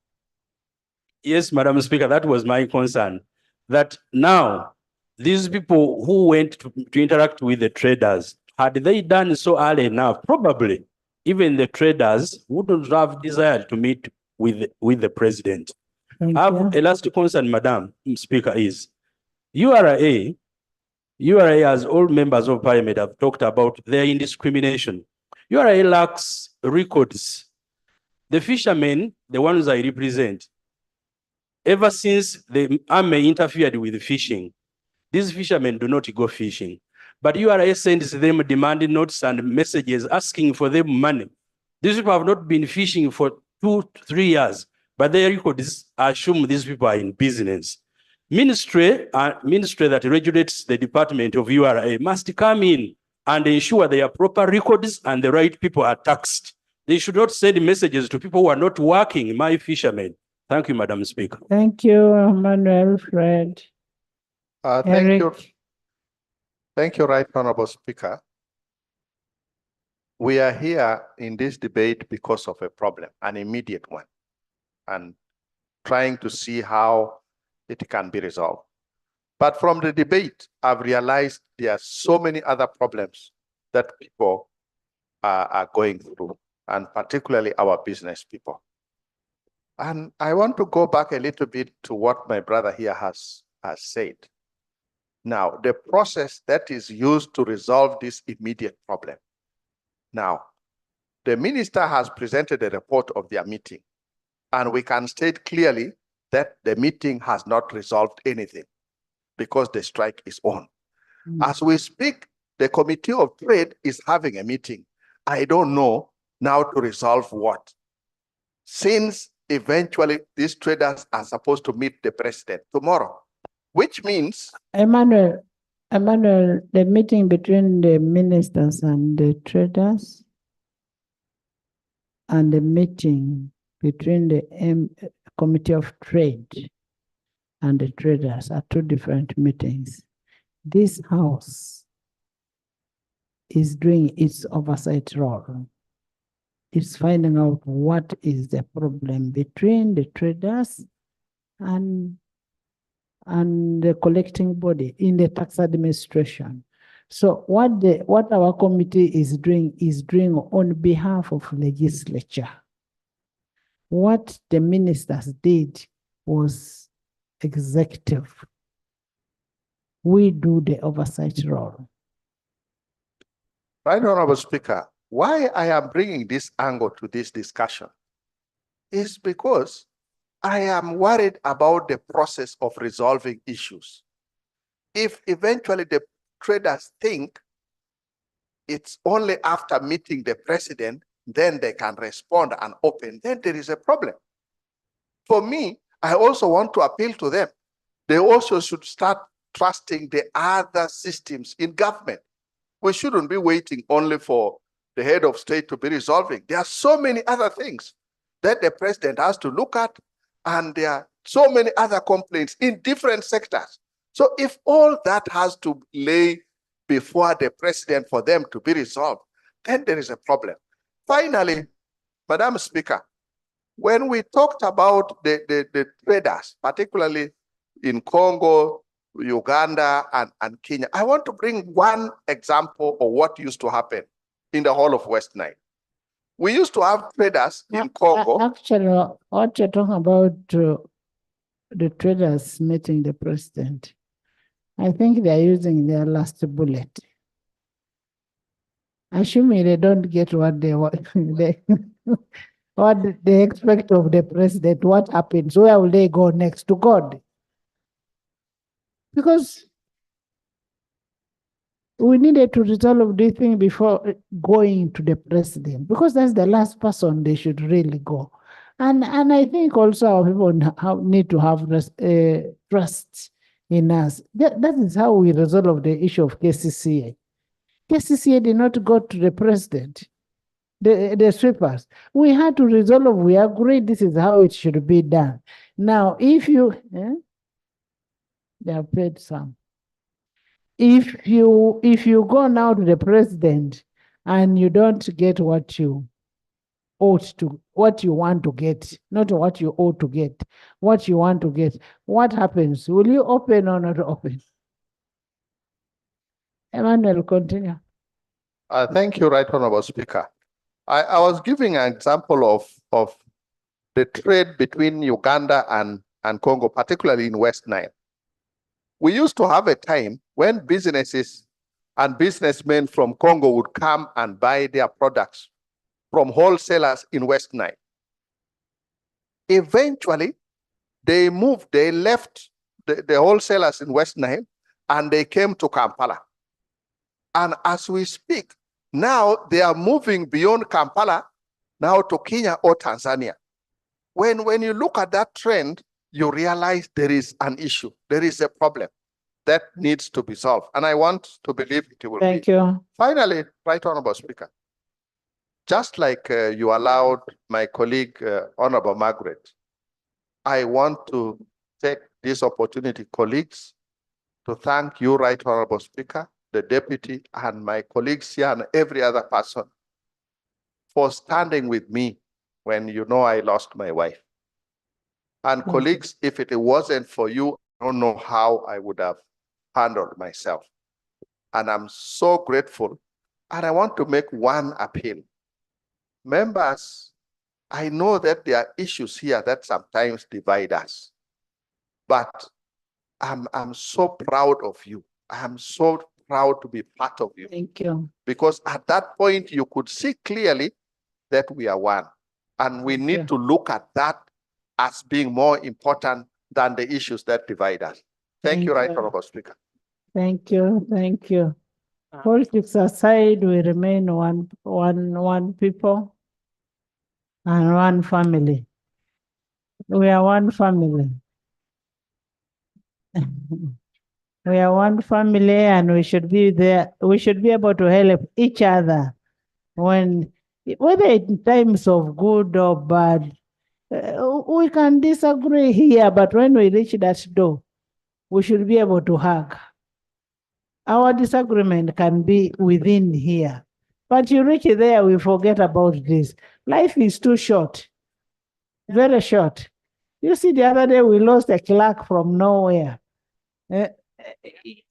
Yes, Madam Speaker, that was my concern. That now, these people who went to interact with the traders, had they done so early enough, probably even the traders wouldn't have desired to meet with the president. I have a last concern, Madam Speaker, is URSA, as all members of Parliament have talked about their indiscrimination. URSA lacks records. The fishermen, the ones I represent, ever since the army interfered with fishing, these fishermen do not go fishing. But URSA sends them demanding notes and messages asking for them money. These people have not been fishing for 2 to 3 years, but their records assume these people are in business. Ministry that regulates the department of URSA must come in and ensure there are proper records and the right people are taxed. They should not send messages to people who are not working, my fishermen. Thank you, Madam Speaker. Thank you, Emmanuel Fred. Thank you. Thank you, Right Honorable Speaker. We are here in this debate because of a problem, an immediate one, and trying to see how it can be resolved. But from the debate, I've realized there are so many other problems that people are going through, and particularly our business people. And I want to go back a little bit to what my brother here has said. Now, the process that is used to resolve this immediate problem. Now, the minister has presented a report of their meeting, and we can state clearly that the meeting has not resolved anything because the strike is on. As we speak, the Committee of Trade is having a meeting. I don't know now to resolve what. Since eventually these traders are supposed to meet the president tomorrow, which means... Emmanuel, the meeting between the ministers and the traders and the meeting between the Committee of Trade and the traders are two different meetings. This House is doing its oversight role. It's finding out what is the problem between the traders and the collecting body in the tax administration. So what our committee is doing on behalf of legislature. What the ministers did was executive. We do the oversight role. Right, Honorable Speaker, why I am bringing this angle to this discussion is because I am worried about the process of resolving issues. If eventually the traders think it's only after meeting the president, then they can respond and open, then there is a problem. For me, I also want to appeal to them. They also should start trusting the other systems in government. We shouldn't be waiting only for the head of state to be resolving. There are so many other things that the president has to look at, and there are so many other complaints in different sectors. So if all that has to lay before the president for them to be resolved, then there is a problem. Finally, Madam Speaker, when we talked about the traders, particularly in Congo, Uganda, and Kenya, I want to bring one example of what used to happen in the whole of West Nile. We used to have traders in Congo. Actually, what you're talking about, the traders meeting the president, I think they're using their last bullet. Assuming they don't get what they want, what they expect of the president, what happens? Where will they go next? To God? Because we needed to resolve this thing before going to the president, because that's the last person they should really go. And I think also our people need to have trust in us. That is how we resolve the issue of KCCA. KCCA did not go to the president, the sweepers. We had to resolve, we agreed this is how it should be done. Now, if you, they have paid some. If you go now to the president and you don't get what you ought to, what you want to get, not what you ought to get, what you want to get, what happens? Will you open or not open? Emmanuel, continue. Thank you, Right Honorable Speaker. I was giving an example of the trade between Uganda and Congo, particularly in West Nile. We used to have a time when businesses and businessmen from Congo would come and buy their products from wholesalers in West Nile. Eventually, they left the wholesalers in West Nile, and they came to Kampala. And as we speak, now they are moving beyond Kampala, now to Kenya or Tanzania. When you look at that trend, you realize there is an issue, there is a problem that needs to be solved. And I want to believe it will be. Thank you. Finally, Right Honorable Speaker, just like you allowed my colleague, Honorable Margaret, I want to take this opportunity, colleagues, to thank you, Right Honorable Speaker, the deputy, and my colleagues here, and every other person for standing with me when you know I lost my wife. And colleagues, if it wasn't for you, I don't know how I would have handled myself. And I'm so grateful. And I want to make one appeal. Members, I know that there are issues here that sometimes divide us, but I'm so proud of you. I'm so proud to be part of you. Thank you. Because at that point, you could see clearly that we are one. And we need to look at that as being more important than the issues that divide us. Thank you, Right Honorable Speaker. Thank you. Thank you. Politics aside, we remain one people and one family. We are one family. We are one family, and we should be there. We should be able to help each other when, whether in times of good or bad. We can disagree here, but when we reach that door, we should be able to hug. Our disagreement can be within here, but you reach there, we forget about this. Life is too short, very short. You see, the other day we lost a clerk from nowhere. He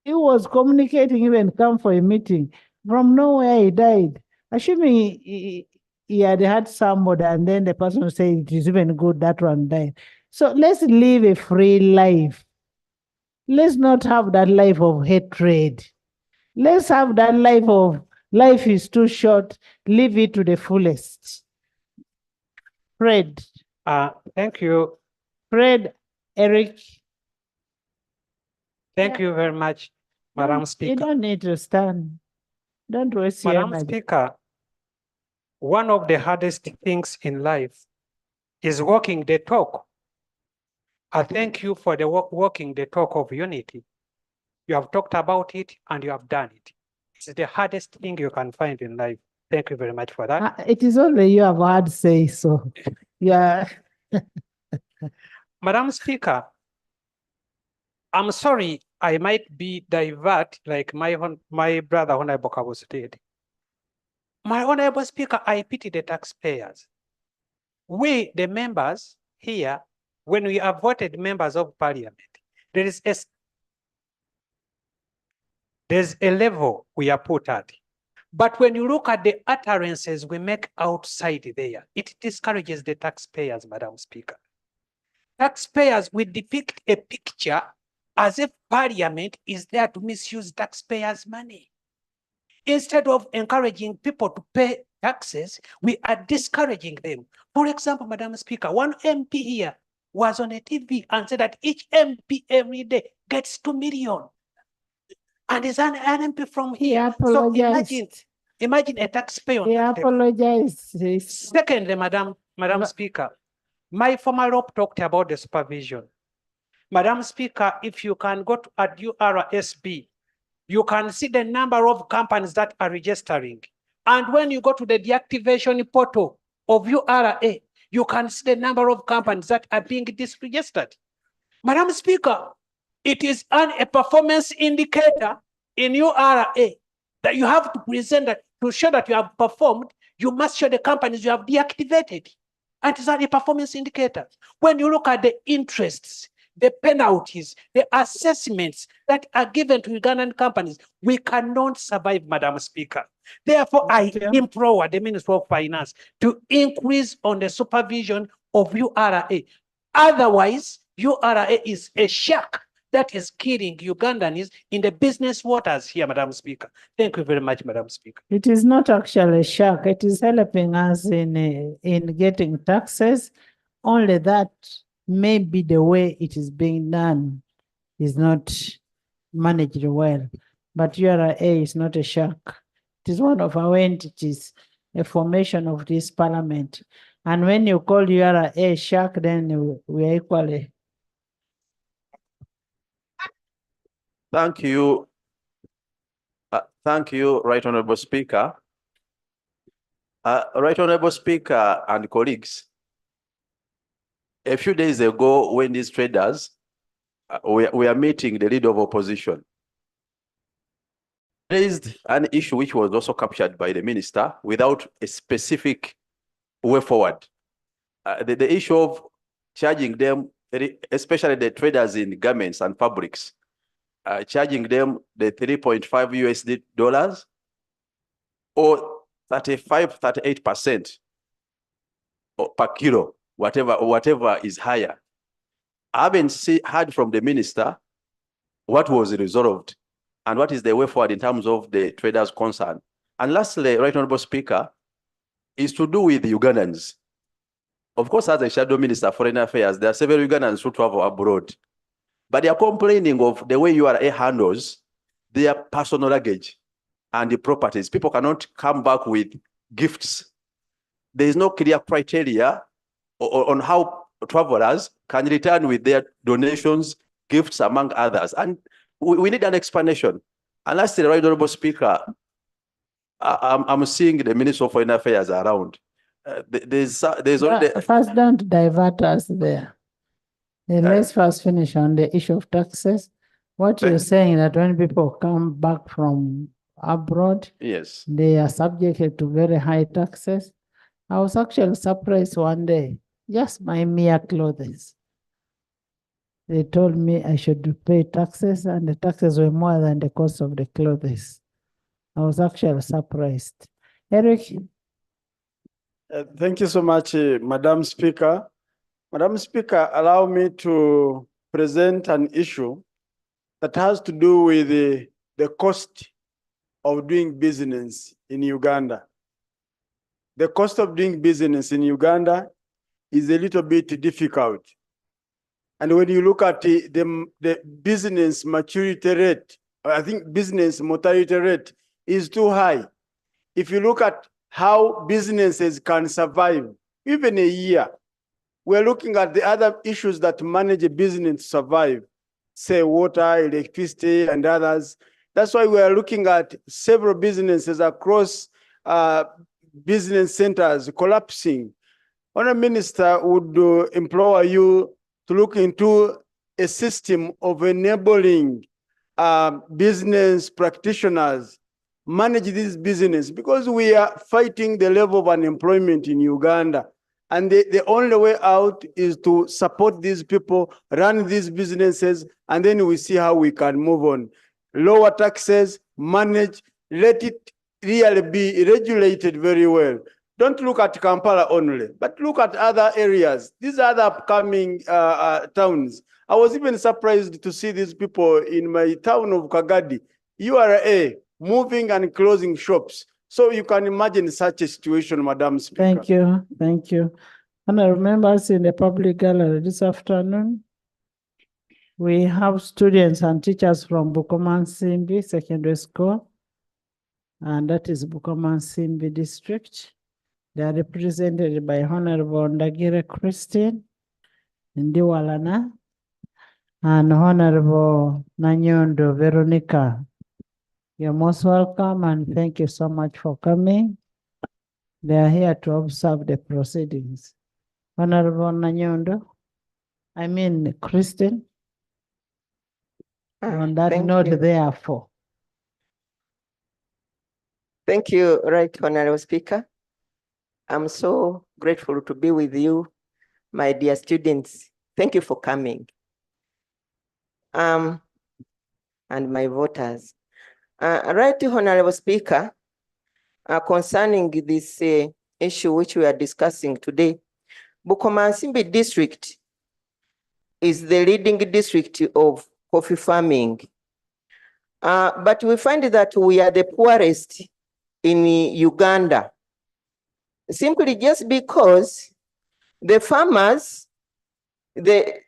was communicating, even come for a meeting. From nowhere, he died. Assuming he had had somebody, and then the person said it is even good that one died. So let's live a free life. Let's not have that life of hatred. Let's have that life of life is too short, live it to the fullest. Fred. Thank you. Fred, Eric. Thank you very much, Madam Speaker. You don't need to stand. Don't waste your Madam energy. Speaker, one of the hardest things in life is walking the talk. I thank you for the walking the talk of unity. You have talked about it and you have done it. It's the hardest thing you can find in life. Thank you very much for that. It is only you have had say so. Yeah. Madam Speaker, I'm sorry, I might be divert like my brother Honorable Kabus did. My Honorable Speaker, I pity the taxpayers. We, the members here, when we are voted members of Parliament, there's a level we are put at. But when you look at the utterances we make outside there, it discourages the taxpayers, Madam Speaker. Taxpayers, we depict a picture as if Parliament is there to misuse taxpayers' money. Instead of encouraging people to pay taxes, we are discouraging them. For example, Madam Speaker, one MP here was on a TV and said that each MP every day gets 2 million. And is an MP from here. So imagine a taxpayer. He apologized. Secondly, Madam Speaker, my former rep talked about the supervision. Madam Speaker, if you can go to at URSB, you can see the number of companies that are registering. And when you go to the deactivation portal of URA, you can see the number of companies that are being disregistered. Madam Speaker, it is a performance indicator in URA that you have to present that to show that you have performed, you must show the companies you have deactivated. And it's a performance indicator. When you look at the interests, the penalties, the assessments that are given to Ugandan companies, we cannot survive, Madam Speaker. Therefore, I implore the Minister of Finance to increase on the supervision of URA. Otherwise, URA is a shark that is killing Ugandans in the business waters here, Madam Speaker. Thank you very much, Madam Speaker. It is not actually a shark. It is helping us in getting taxes. Only that maybe the way it is being done is not managed well. But URA is not a shark. It is one of our entities, a formation of this parliament. And when you call URA a shark, then we are equally. Thank you. Thank you, Right Honorable Speaker. Right Honorable Speaker and colleagues, a few days ago when these traders, we are meeting the leader of opposition, raised an issue which was also captured by the minister without a specific way forward. The issue of charging them, especially the traders in garments and fabrics, charging them the 3.5 USD dollars or 38% per kilo, whatever is higher. I haven't heard from the minister what was resolved and what is the way forward in terms of the traders' concern. And lastly, Right Honorable Speaker, is to do with the Ugandans. Of course, as a shadow minister of foreign affairs, there are several Ugandans who travel abroad, but they are complaining of the way URA handles their personal luggage and the properties. People cannot come back with gifts. There is no clear criteria on how travelers can return with their donations, gifts, among others. And we need an explanation. And lastly, Right Honorable Speaker, I'm seeing the Minister of Foreign Affairs around. There's already... First, don't divert us there. Let's first finish on the issue of taxes. What you're saying that when people come back from abroad, yes, they are subjected to very high taxes. I was actually surprised one day, just my mere clothes. They told me I should pay taxes, and the taxes were more than the cost of the clothes. I was actually surprised. Eric? Thank you so much, Madam Speaker. Madam Speaker, allow me to present an issue that has to do with the cost of doing business in Uganda. The cost of doing business in Uganda is a little bit difficult. And when you look at the business maturity rate, I think business mortality rate is too high. If you look at how businesses can survive, even a year, we're looking at the other issues that manage a business to survive, say water, electricity, and others. That's why we are looking at several businesses across business centers collapsing. Honourable Minister would implore you to look into a system of enabling business practitioners manage this business, because we are fighting the level of unemployment in Uganda. And the only way out is to support these people, run these businesses, and then we see how we can move on. Lower taxes, manage, let it really be regulated very well. Don't look at Kampala only, but look at other areas. These are the upcoming towns. I was even surprised to see these people in my town of Kagadi, URA, moving and closing shops. So you can imagine such a situation, Madam Speaker. Thank you, thank you. And I remember us in the public gallery this afternoon, we have students and teachers from Bukomansimbi Secondary School, and that is Bukomansimbi District. They are represented by Honorable Ndagire Christine Ndiwalana and Honorable Nanyondo Veronica. You're most welcome, and thank you so much for coming. They are here to observe the proceedings. Honorable Nanyondo, Christine, on that note, therefore. Thank you, Right Honorable Speaker. I'm so grateful to be with you, my dear students. Thank you for coming. And my voters. Right Honorable Speaker, concerning this issue which we are discussing today, Bukomansimbi District is the leading district of coffee farming. But we find that we are the poorest in Uganda, simply just because the farmers, they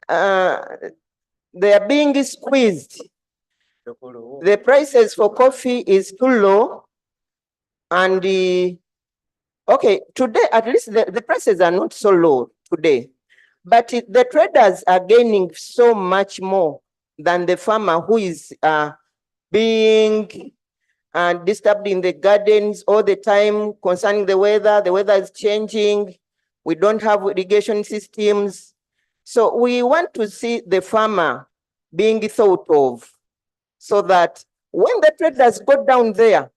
are being squeezed. The prices for coffee is too low, and okay, today at least the prices are not so low today, but the traders are gaining so much more than the farmer who is being disturbed in the gardens all the time concerning the weather. The weather is changing. We don't have irrigation systems. So we want to see the farmer being thought of, so that when the traders go down there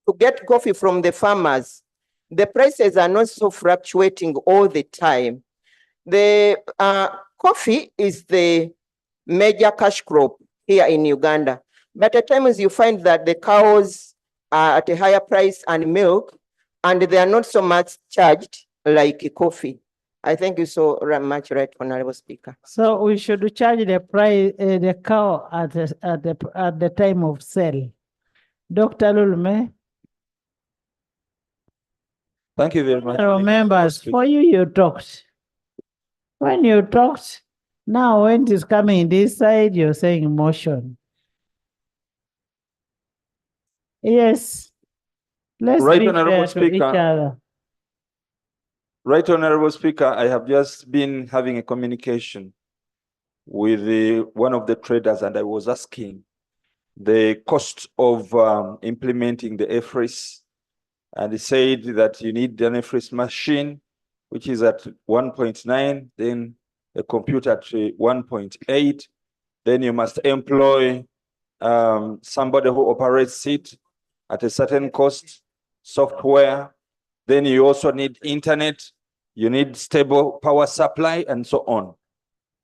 to get coffee from the farmers, the prices are not so fluctuating all the time. The coffee is the major cash crop here in Uganda. But at times you find that the cows are at a higher price and milk, and they are not so much charged like coffee. I thank you so much, Right Honorable Speaker. So we should charge the price, the cow at the time of sale. Dr. Lulme. Thank you very much. Members, for you talked. When you talked, now when it is coming this side, you're saying motion. Yes. Let's Right be Honorable fair to each Speaker. other. Right Honorable Speaker, I have just been having a communication with one of the traders, and I was asking the cost of implementing the EFRIS, and he said that you need an EFRIS machine, which is at 1.9, then a computer at 1.8, then you must employ somebody who operates it at a certain cost, software, then you also need internet, you need stable power supply, and so on.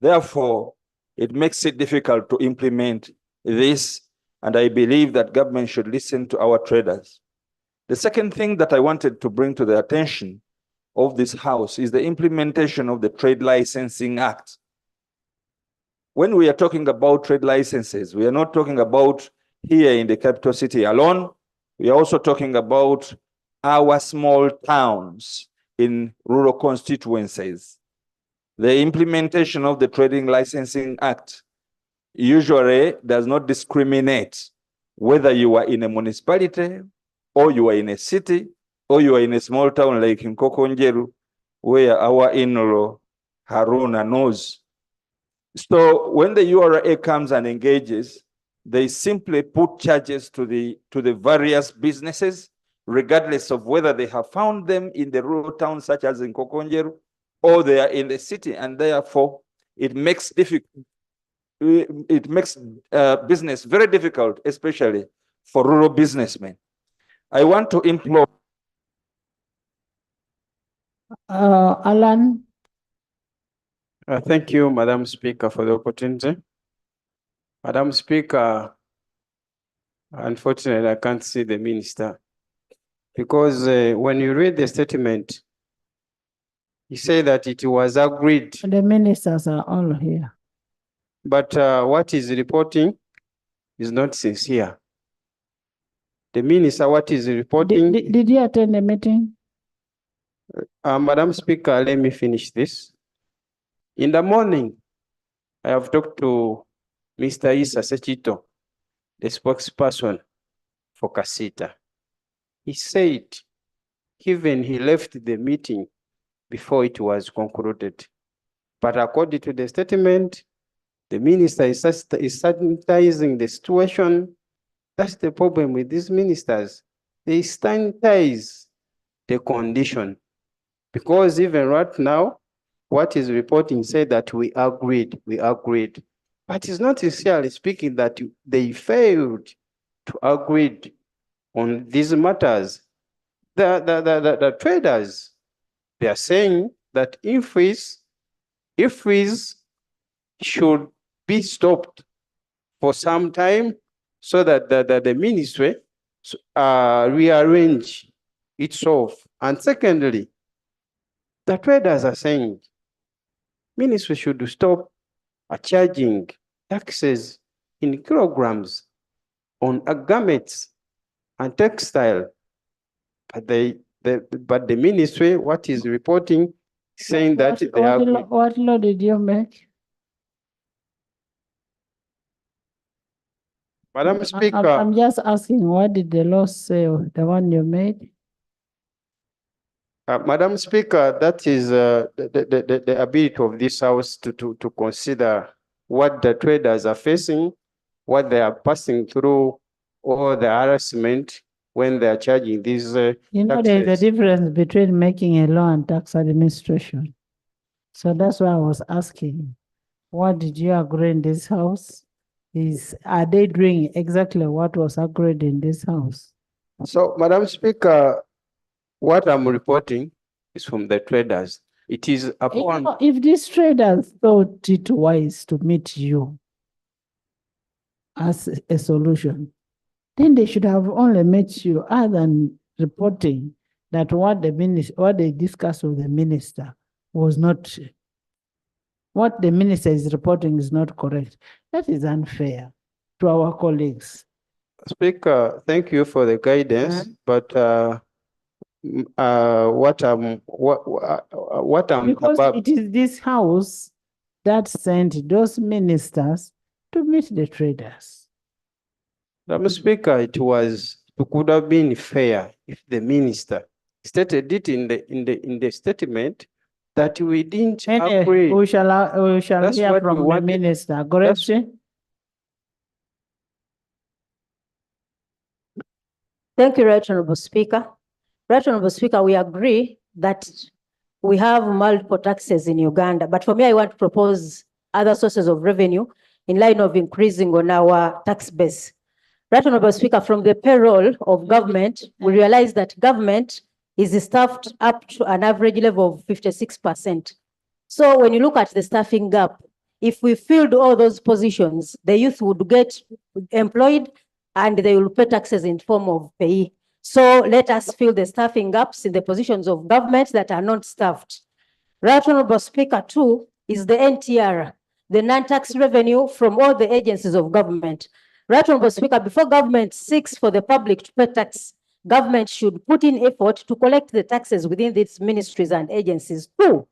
Therefore, it makes it difficult to implement this, and I believe that government should listen to our traders. The second thing that I wanted to bring to the attention of this House is the implementation of the Trade Licensing Act. When we are talking about trade licenses, we are not talking about here in the capital city alone. We are also talking about our small towns in rural constituencies. The implementation of the Trading Licensing Act usually does not discriminate whether you are in a municipality or you are in a city or you are in a small town like in Kokonjeru, where our in-law Haruna knows. So when the URA comes and engages, they simply put charges to the various businesses, regardless of whether they have found them in the rural towns such as in Kokonjeru or they are in the city, and therefore it makes business very difficult, especially for rural businessmen. I want to implore Alan. Thank you, Madam Speaker, for the opportunity. Madam Speaker, unfortunately, I can't see the minister because when you read the statement, he said that it was agreed. The ministers are all here. But what is reporting is not sincere. The minister, what is reporting? Did you attend the meeting? Madam Speaker, let me finish this. In the morning, I have talked to Mr. Isa Sechito, the spokesperson for Kasita. He said even he left the meeting before it was concluded. But according to the statement, the minister is sanitizing the situation. That's the problem with these ministers. They sanitize the condition. Because even right now, what is reporting said that we agreed. But it's not sincerely speaking that they failed to agree on these matters. The traders, they are saying that EFRIS should be stopped for some time so that the ministry rearrange itself. And secondly, the traders are saying ministry should stop charging taxes in kilograms on garments and textile. But the ministry, what is reporting, saying that they are. What law did you make? Madam Speaker. I'm just asking, what did the law say, the one you made? Madam Speaker, that is the ability of this House to consider what the traders are facing, what they are passing through, or the harassment when they are charging these You know, taxes. there's a difference between making a law and tax administration. So that's why I was asking, what did you agree in this House? Are they doing exactly what was agreed in this House? So, Madam Speaker, what I'm reporting is from the traders. It is upon. If these traders thought it wise to meet you, as a solution, then they should have only made sure, other than reporting that what they discussed with the minister was not, what the minister is reporting is not correct. That is unfair to our colleagues. Speaker, thank you for the guidance, but what I'm Because about, it is this house that sent those ministers to meet the traders. Madam Speaker, it could have been fair if the minister stated it in the statement that we didn't agree. We shall That's hear what we from the wanted. minister. Correct? Thank you, Right Honorable Speaker. Right Honorable Speaker, we agree that we have multiple taxes in Uganda, but for me, I want to propose other sources of revenue in line of increasing on our tax base. Right Honorable Speaker, from the payroll of government, we realize that government is staffed up to an average level of 56%. So when you look at the staffing gap, if we filled all those positions, the youth would get employed and they will pay taxes in form of pay. So let us fill the staffing gaps in the positions of government that are not staffed. Right Honorable Speaker, too, is the NTR, the non-tax revenue from all the agencies of government. Right Honorable Speaker, before government seeks for the public to pay tax, government should put in effort to collect the taxes within these ministries and agencies too.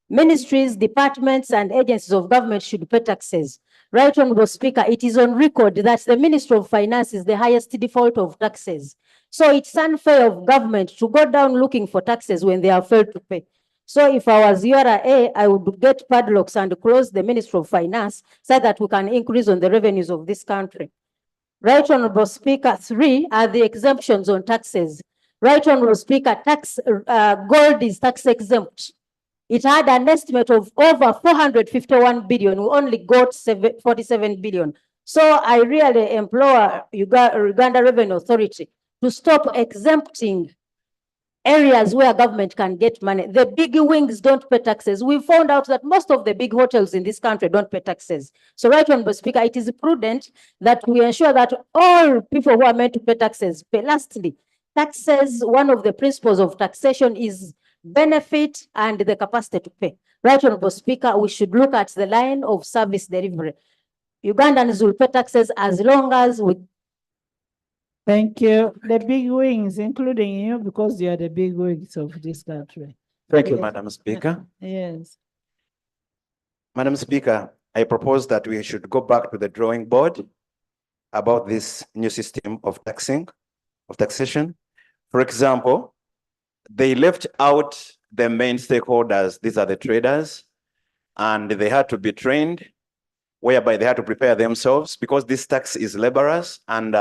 Ministries, departments, and agencies of government should pay taxes. Right Honorable Speaker, it is on record that the Ministry of Finance is the highest default of taxes. So it's unfair of government to go down looking for taxes when they have failed to pay. So if I was URA, I would get padlocks and close the Ministry of Finance so that we can increase on the revenues of this country. Right Honorable Speaker, 3 are the exemptions on taxes. Right Honorable Speaker, gold is tax exempt. It had an estimate of over 451 billion. We only got 47 billion. So I really implore Uganda Revenue Authority to stop exempting areas where government can get money. The big wings don't pay taxes. We found out that most of the big hotels in this country don't pay taxes. So Right Honorable Speaker, it is prudent that we ensure that all people who are meant to pay taxes pay. Lastly, taxes, one of the principles of taxation is benefit and the capacity to pay. Right Honorable Speaker, we should look at the line of service delivery. Ugandans will pay taxes as long as we. Thank you. The big wings, including you, because you are the big wings of this country. Thank you, Yes. Madam Speaker. Yes. Madam Speaker, I propose that we should go back to the drawing board about this new system of taxation. For example, they left out the main stakeholders. These are the traders, and they had to be trained, whereby they had to prepare themselves because this tax is laborious and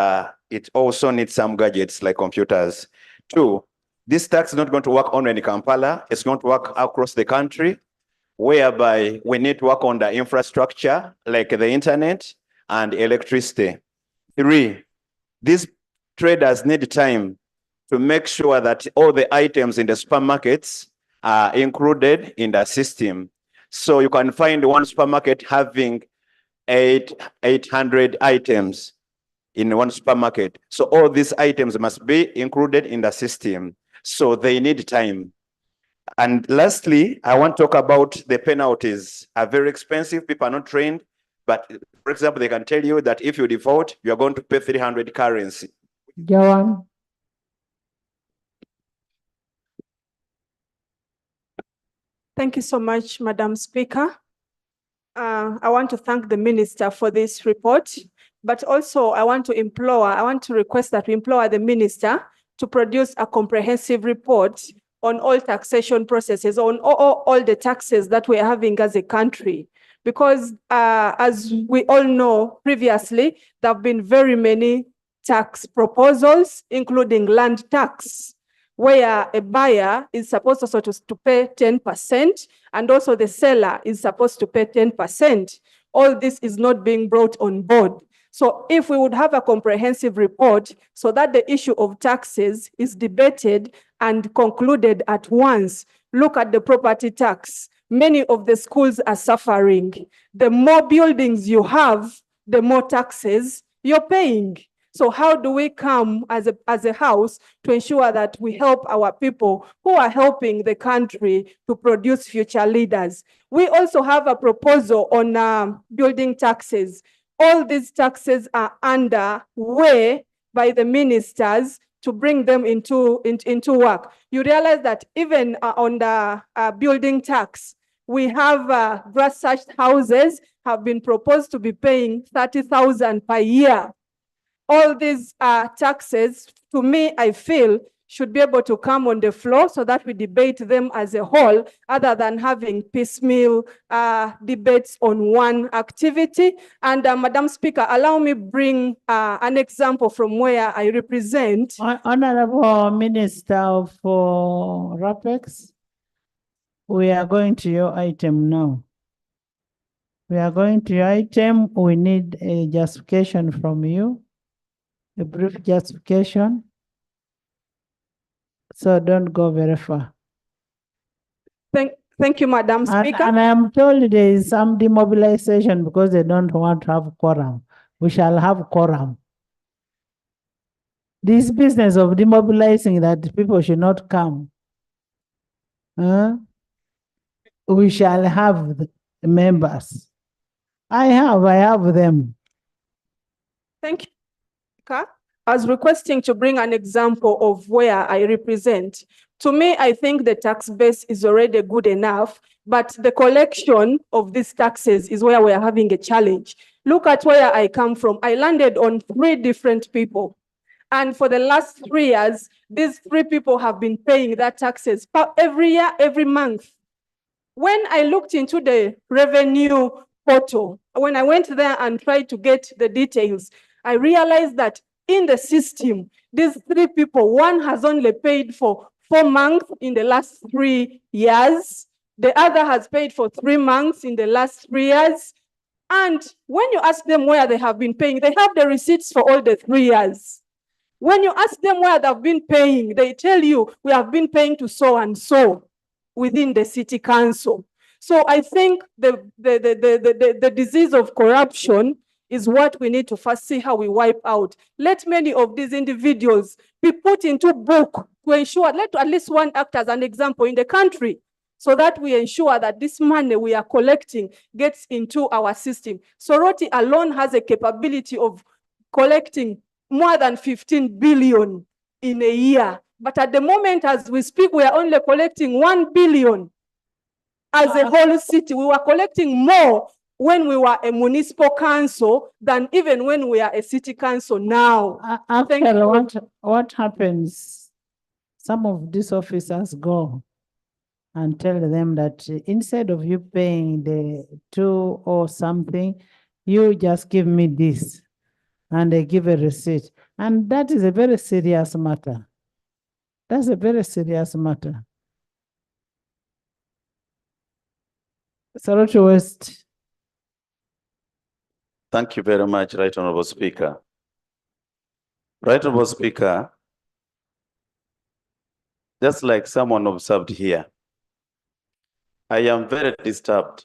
it also needs some gadgets like computers. 2, this tax is not going to work only in Kampala, it's going to work across the country, whereby we need to work on the infrastructure like the internet and electricity. 3, these traders need time to make sure that all the items in the supermarkets are included in the system. So you can find one supermarket having 800 items in one supermarket. So all these items must be included in the system. So they need time. And lastly, I want to talk about the penalties are very expensive. People are not trained. But for example, they can tell you that if you default, you are going to pay 300 currency. Jawan. Thank you so much, Madam Speaker. I want to thank the minister for this report, but also I want to request that we implore the minister to produce a comprehensive report on all taxation processes, on all the taxes that we're having as a country. Because as we all know previously, there have been very many tax proposals, including land tax, where a buyer is supposed also to pay 10%, and also the seller is supposed to pay 10%. All this is not being brought on board. So if we would have a comprehensive report so that the issue of taxes is debated and concluded at once. Look at the property tax. Many of the schools are suffering. The more buildings you have, the more taxes you're paying. So how do we come as a house to ensure that we help our people who are helping the country to produce future leaders? We also have a proposal on building taxes. All these taxes are underway by the ministers to bring them into work. You realize that even on the building tax, we have grass-thatched houses have been proposed to be paying 30,000 per year. All these taxes, to me, I feel, should be able to come on the floor so that we debate them as a whole, other than having piecemeal debates on one activity. And Madam Speaker, allow me bring an example from where I represent. Honorable Minister for RAPEX, we are going to your item now. We are going to your item. We need a justification from you, a brief justification. So don't go very far. Thank you, Madam Speaker. And I am told there is some demobilization because they don't want to have quorum. We shall have quorum. This business of demobilizing that people should not come. We shall have the members. I have them. Thank you. I was requesting to bring an example of where I represent. To me, I think the tax base is already good enough, but the collection of these taxes is where we are having a challenge. Look at where I come from. I landed on 3 different people. And for the last 3 years, these 3 people have been paying their taxes every year, every month. When I looked into the revenue portal, when I went there and tried to get the details, I realized that in the system, these 3 people, one has only paid for 4 months in the last 3 years. The other has paid for 3 months in the last 3 years. And when you ask them where they have been paying, they have the receipts for all the 3 years. When you ask them where they've been paying, they tell you, we have been paying to so and so within the city council. So I think the disease of corruption is what we need to first see how we wipe out. Let many of these individuals be put into book to ensure, let at least one act as an example in the country, so that we ensure that this money we are collecting gets into our system. Soroti alone has a capability of collecting more than 15 billion in a year. But at the moment, as we speak, we are only collecting 1 billion. As a whole city, we were collecting more when we were a municipal council than even when we are a city council now. Actually, what happens? Some of these officers go and tell them that instead of you paying the 2 or something, you just give me this. And they give a receipt. And that is a very serious matter. That's a very serious matter. Soroti West. Thank you very much, Right Honorable Speaker. Right Honorable Speaker, just like someone observed here, I am very disturbed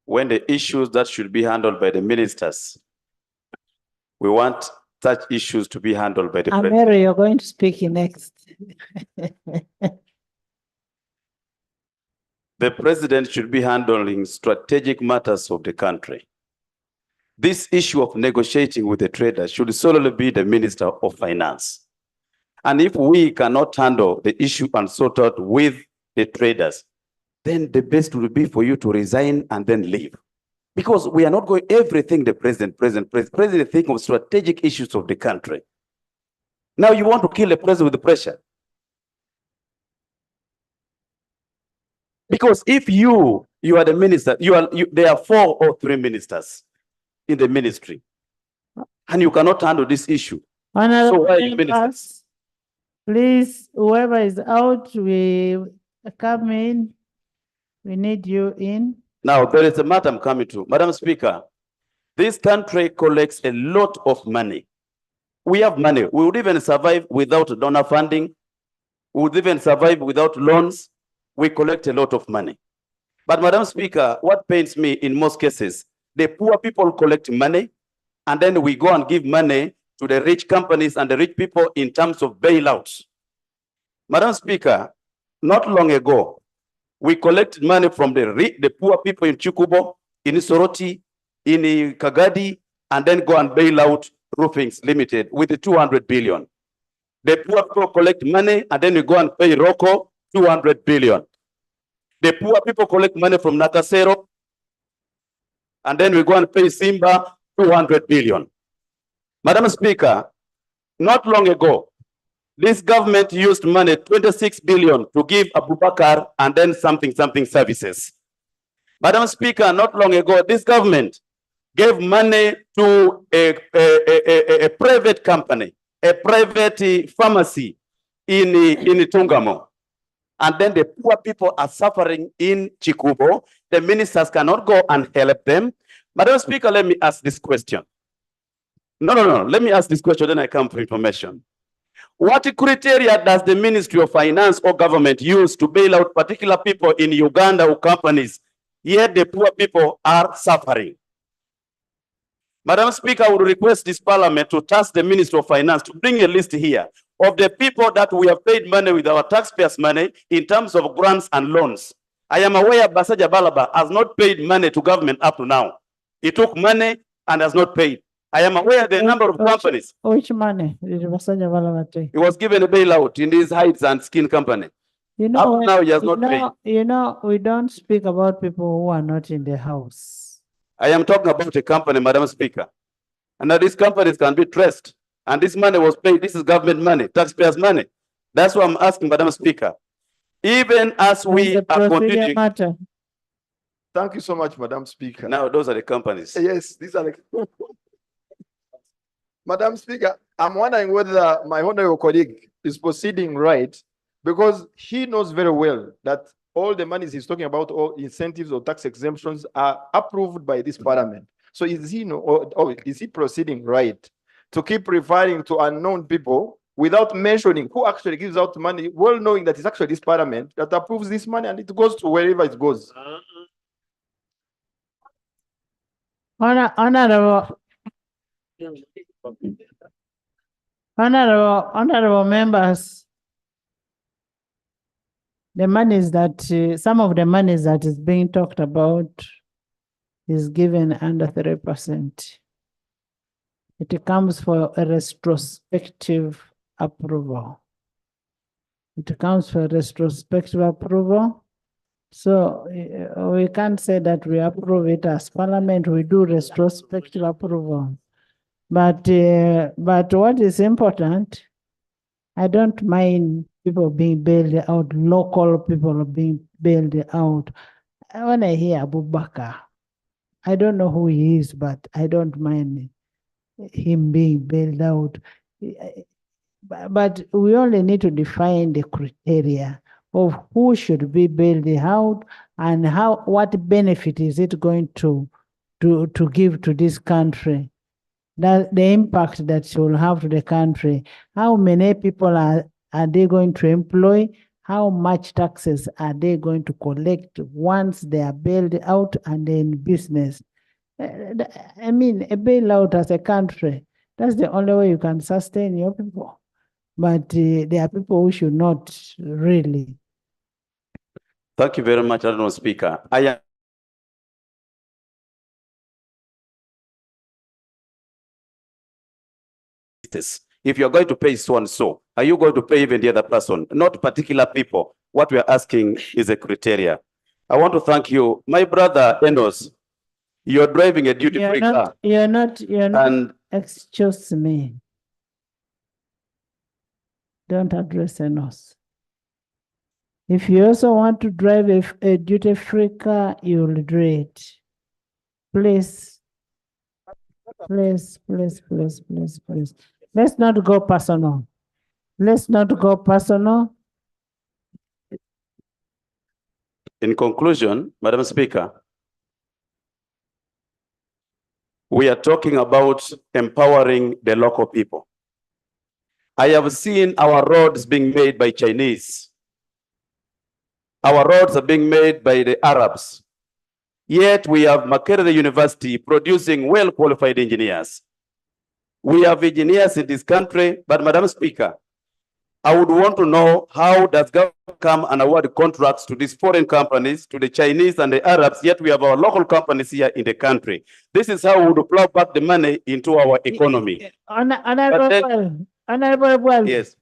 when the issues that should be handled by the ministers, we want such issues to be handled by the president. Mary, you're going to speak next. The president should be handling strategic matters of the country. This issue of negotiating with the traders should solely be the Minister of Finance. And if we cannot handle the issue and sort out with the traders, then the best would be for you to resign and then leave. Because we are not going everything the president think of strategic issues of the country. Now you want to kill the president with the pressure. Because if you are the minister, there are 4 or 3 ministers in the ministry, and you cannot handle this issue. So why are you ministers? Please, whoever is out, we come in. We need you in. Now, there is a matter I'm coming to. Madam Speaker, this country collects a lot of money. We have money. We would even survive without donor funding. We would even survive without loans. We collect a lot of money. But Madam Speaker, what pains me in most cases, the poor people collect money and then we go and give money to the rich companies and the rich people in terms of bailouts. Madam Speaker, not long ago, we collected money from the poor people in Chikubo, in Soroti, in Kagadi, and then go and bail out Roofings Limited with the 200 billion. The poor people collect money and then we go and pay Rocco 200 billion. The poor people collect money from Nakasero and then we go and pay Simba 200 billion. Madam Speaker, not long ago, this government used money, 26 billion, to give Abubakar and then something services. Madam Speaker, not long ago, this government gave money to a private company, a private pharmacy in Tungamo. And then the poor people are suffering in Chikubo. The ministers cannot go and help them. Madam Speaker, let me ask this question. No. Let me ask this question, then I come for information. What criteria does the Ministry of Finance or government use to bail out particular people in Uganda or companies, yet the poor people are suffering? Madam Speaker, I would request this parliament to task the Ministry of Finance to bring a list here of the people that we have paid money with our taxpayers' money in terms of grants and loans. I am aware Basaja Balaba has not paid money to government up to now. He took money and has not paid. I am aware the number of companies. Which money did Basaja Balaba take? He was given a bailout in this hides and skin company. You know, up to now he has not paid. You know, we don't speak about people who are not in the house. I am talking about a company, Madam Speaker. And now these companies can be traced. And this money was paid. This is government money, taxpayers' money. That's why I'm asking, Madam Speaker. Even as we are continuing. Matter. Thank you so much, Madam Speaker. Now, those are the companies. Yes, these are the. Madam Speaker, I'm wondering whether my honorable colleague is proceeding right, because he knows very well that all the monies he's talking about, all incentives or tax exemptions, are approved by this parliament. So is he is he proceeding right to keep referring to unknown people without mentioning who actually gives out money, well knowing that it's actually this parliament that approves this money and it goes to wherever it goes? Honorable members, the monies that some of the monies that is being talked about is given under 3%. It comes for a retrospective approval. It comes for retrospective approval. So we can't say that we approve it as parliament, we do retrospective approval. But what is important, I don't mind people being bailed out, local people being bailed out. When I hear Abubakar, I don't know who he is, but I don't mind him being bailed out. But we only need to define the criteria of who should be bailed out and what benefit is it going to give to this country. That the impact that it will have to the country. How many people are they going to employ? How much taxes are they going to collect once they are bailed out and they're in business? I mean, a bailout as a country, that's the only way you can sustain your people. But there are people who should not really. Thank you very much, Honourable Speaker. I am if you're going to pay so and so, are you going to pay even the other person, not particular people? What we're asking is a criteria. I want to thank you. My brother, Enos, you're driving a duty-free car. You're not, excuse me. Don't address Enos. If you also want to drive a duty-free car, you'll do it. Please. Please. Let's not go personal. Let's not go personal. In conclusion, Madam Speaker, we are talking about empowering the local people. I have seen our roads being made by Chinese. Our roads are being made by the Arabs. Yet we have Makerere University producing well-qualified engineers. We have engineers in this country, but Madam Speaker, I would want to know how does government come and award contracts to these foreign companies, to the Chinese and the Arabs, yet we have our local companies here in the country. This is how we would plow back the money into our economy. Honorable, yes.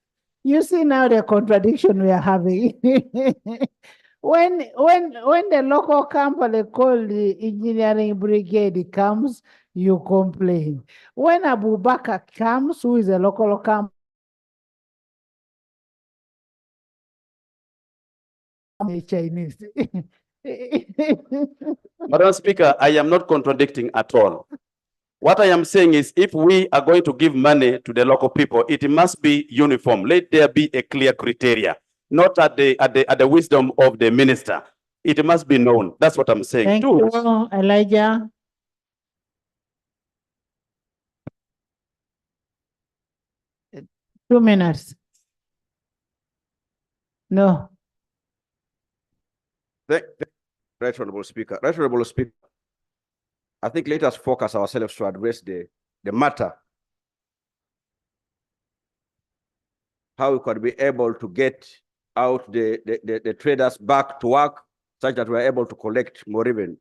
You see now the contradiction we are having. when the local company called the engineering brigade comes, you complain. When Abu Bakr comes, who is a local company, Chinese. Madam Speaker, I am not contradicting at all. What I am saying is if we are going to give money to the local people, it must be uniform. Let there be a clear criteria, not at the wisdom of the minister. It must be known. That's what I'm saying. Thank you, Elijah. Two minutes. No. Right Honorable Speaker. Right Honorable Speaker, I think let us focus ourselves to address the matter. How we could be able to get out the traders back to work such that we're able to collect more revenue.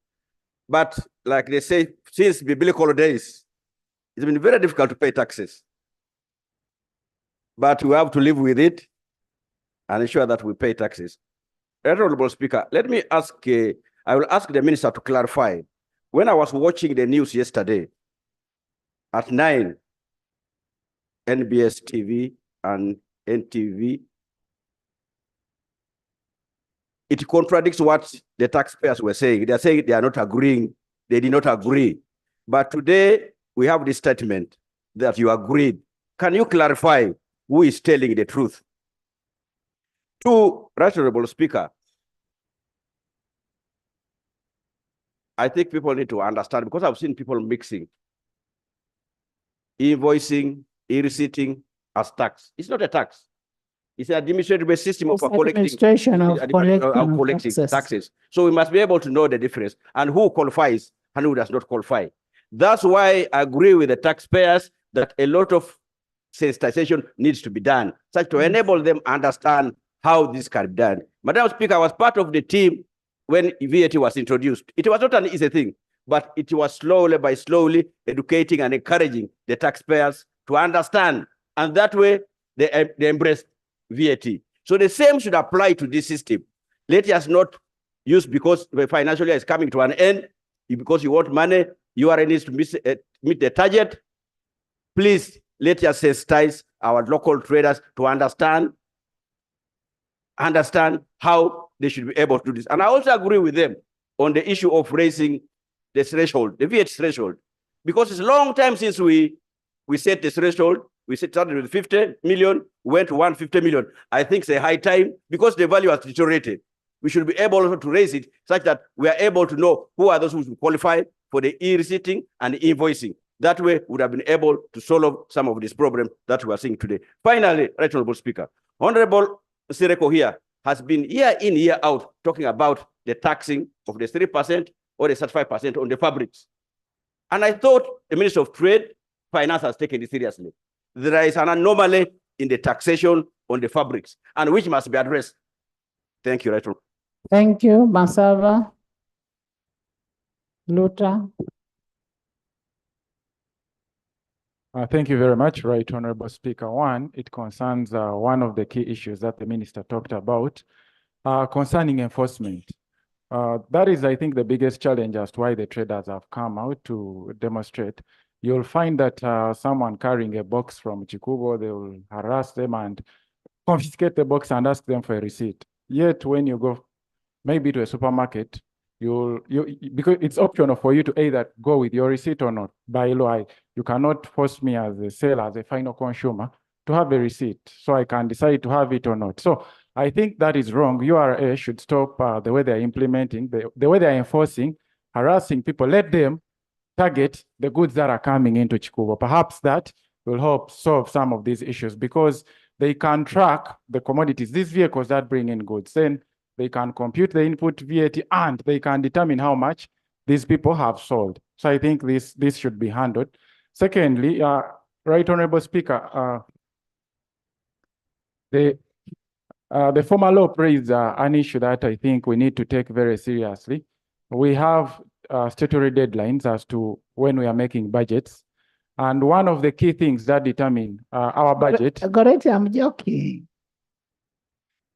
But like they say, since biblical days, it's been very difficult to pay taxes. But we have to live with it and ensure that we pay taxes. Honorable Speaker, let me ask, I will ask the minister to clarify. When I was watching the news yesterday at 9, NBS TV and NTV, it contradicts what the taxpayers were saying. They are saying they are not agreeing. They did not agree. But today we have this statement that you agreed. Can you clarify who is telling the truth? To Honorable Speaker, I think people need to understand, because I've seen people mixing invoicing, e-receipting as tax. It's not a tax. It's an administrative system of collecting taxes. So we must be able to know the difference and who qualifies and who does not qualify. That's why I agree with the taxpayers that a lot of sensitization needs to be done, such to enable them understand how this can be done. Madam Speaker, I was part of the team when VAT was introduced. It was not an easy thing, but it was slowly educating and encouraging the taxpayers to understand. And that way, they embraced VAT. So the same should apply to this system. Let us not use because the financial year is coming to an end, because you want money, URSA needs to meet the target. Please let us sensitize our local traders to understand how they should be able to do this. And I also agree with them on the issue of raising the threshold, the VAT threshold, because it's a long time since we set the threshold. We started with 50 million, went to 150 million. I think it's a high time, because the value has deteriorated. We should be able to raise it such that we are able to know who are those who should qualify for the e-receipting and e-invoicing. That way, we would have been able to solve some of this problem that we are seeing today. Finally, Right Honorable Speaker, Honorable Sireko here has been year in, year out talking about the taxing of the 3% or the 35% on the fabrics. And I thought the Minister of Trade, Finance has taken it seriously. There is an anomaly in the taxation on the fabrics, and which must be addressed. Thank you, Right Honorable. Thank you, Masava. Luther. Thank you very much, Right Honorable Speaker. One, it concerns one of the key issues that the minister talked about concerning enforcement. That is, I think, the biggest challenge as to why the traders have come out to demonstrate. You'll find that someone carrying a box from Chikubo, they will harass them and confiscate the box and ask them for a receipt. Yet when you go maybe to a supermarket, because it's optional for you to either go with your receipt or not. By law, you cannot force me as a seller, as a final consumer, to have a receipt, so I can decide to have it or not. So I think that is wrong. URSA should stop the way they're implementing, the way they're enforcing, harassing people. Let them target the goods that are coming into Chikubo. Perhaps that will help solve some of these issues, because they can track the commodities, these vehicles that bring in goods. Then they can compute the input VAT and they can determine how much these people have sold. So I think this should be handled. Secondly, Right Honorable Speaker, the former law raised an issue that I think we need to take very seriously. We have statutory deadlines as to when we are making budgets. And one of the key things that determine our budget. Correct, I'm joking.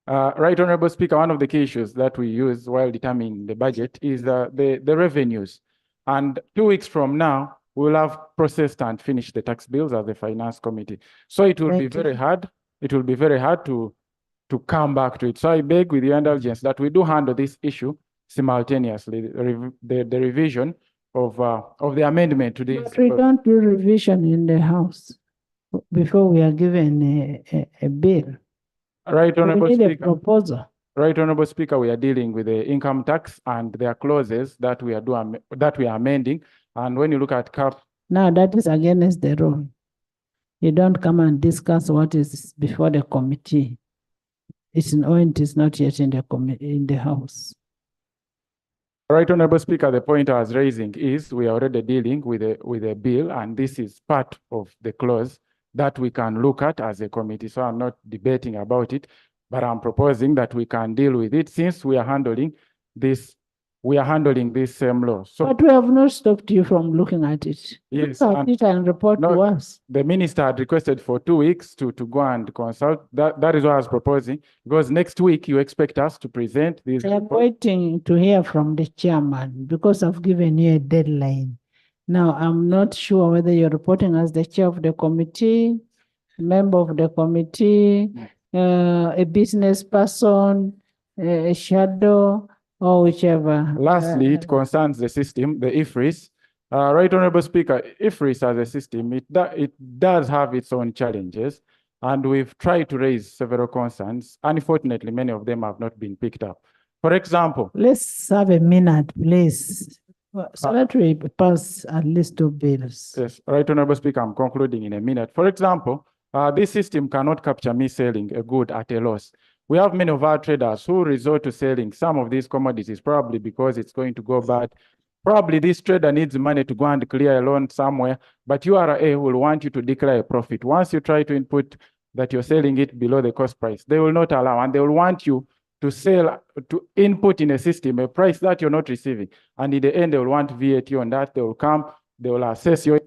Right Honorable Speaker, one of the key issues that we use while determining the budget is the revenues. And 2 weeks from now, we'll have processed and finished the tax bills as the Finance Committee. So it will be very hard. It will be very hard to come back to it. So I beg with your indulgence that we do handle this issue simultaneously, the revision of the amendment to this. But we don't do revision in the House before we are given a bill. Right, Honorable We need Speaker. a proposal. Right, Honorable Speaker, we are dealing with the income tax and there are clauses that we are amending. And when you look at cap. Now that is against the rule. You don't come and discuss what is before the committee. It is not yet in the House. Right, Honorable Speaker, the point I was raising is we are already dealing with a bill, and this is part of the clause that we can look at as a committee. So I'm not debating about it, but I'm proposing that we can deal with it since we are handling this same law. So, but we have not stopped you from looking at it. Yes, look at it and report to us. The minister had requested for 2 weeks to go and consult. That is what I was proposing, because next week you expect us to present this. I am waiting to hear from the chairman because I've given you a deadline. Now, I'm not sure whether you're reporting as the chair of the committee, member of the committee, a business person, a shadow, or whichever. Lastly, it concerns the system, the IFRIS. Right, Honorable Speaker, IFRIS as a system, it does have its own challenges, and we've tried to raise several concerns. Unfortunately, many of them have not been picked up. For example, let's have a minute, please. So that we pass at least 2 bills. Yes, Right, Honorable Speaker, I'm concluding in a minute. For example, this system cannot capture me selling a good at a loss. We have many of our traders who resort to selling some of these commodities, probably because it's going to go bad. Probably this trader needs money to go and clear a loan somewhere, but URA will want you to declare a profit. Once you try to input that you're selling it below the cost price, they will not allow, and they will want you to input in a system a price that you're not receiving. And in the end, they will want VAT on that. They will come, they will assess your.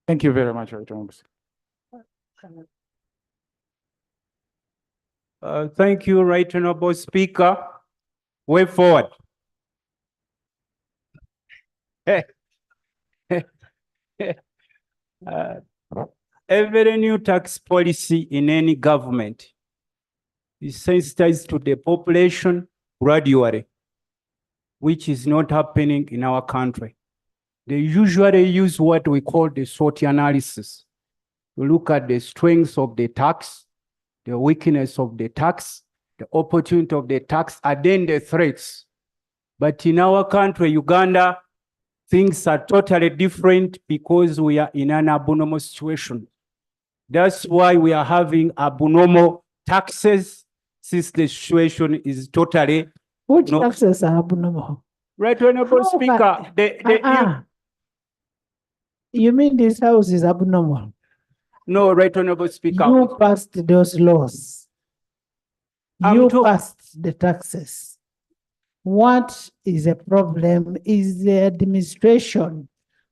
Thank you very much, Right Honorable. Thank you, Right Honorable Speaker. Way forward. Every new tax policy in any government is sensitized to the population gradually, which is not happening in our country. They usually use what we call the SWOT analysis. We look at the strengths of the tax, the weakness of the tax, the opportunity of the tax, and then the threats. But in our country, Uganda, things are totally different because we are in an abnormal situation. That's why we are having abnormal taxes, since the situation is totally. Which taxes are abnormal? Right, Honorable Speaker. You mean this House is abnormal? No, Right Honorable Speaker. You passed those laws. You passed the taxes. What is a problem is the administration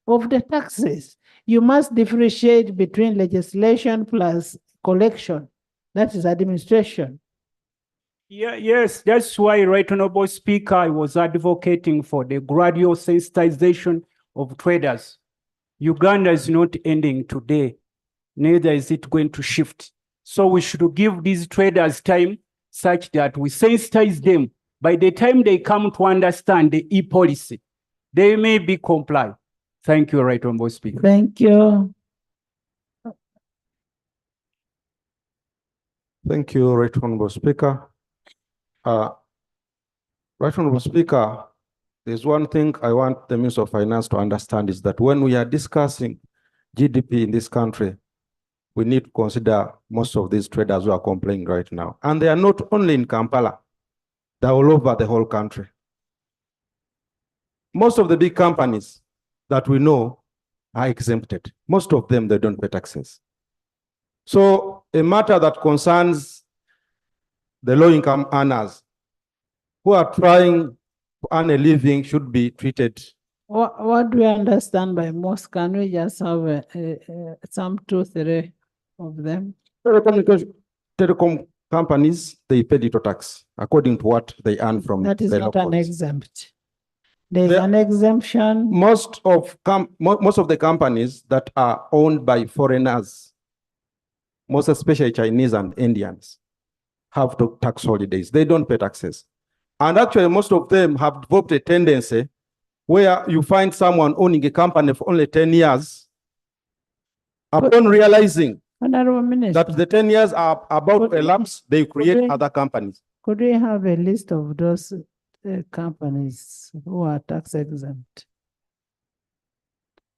of the taxes. You must differentiate between legislation plus collection. That is administration. Yeah, yes, that's why, Right Honorable Speaker, I was advocating for the gradual sensitization of traders. Uganda is not ending today, neither is it going to shift. So we should give these traders time such that we sensitize them. By the time they come to understand the e-policy, they may be compliant. Thank you, Right Honorable Speaker. Thank you. Thank you, Right Honorable Speaker. Right Honorable Speaker, there's one thing I want the Minister of Finance to understand is that when we are discussing GDP in this country, we need to consider most of these traders who are complaining right now. And they are not only in Kampala, they're all over the whole country. Most of the big companies that we know are exempted. Most of them, they don't pay taxes. So a matter that concerns the low-income earners who are trying to earn a living should be treated. What do we understand by most? Can we just have some 2, 3 of them? Telecom companies, they pay little tax according to what they earn from That is the not an locals. exempt. There's an exemption. Most of the companies that are owned by foreigners, most especially Chinese and Indians, have tax holidays. They don't pay taxes. And actually, most of them have developed a tendency where you find someone owning a company for only 10 years. Upon realizing that the 10 years are about to elapse, they create other companies. Could we have a list of those companies who are tax exempt?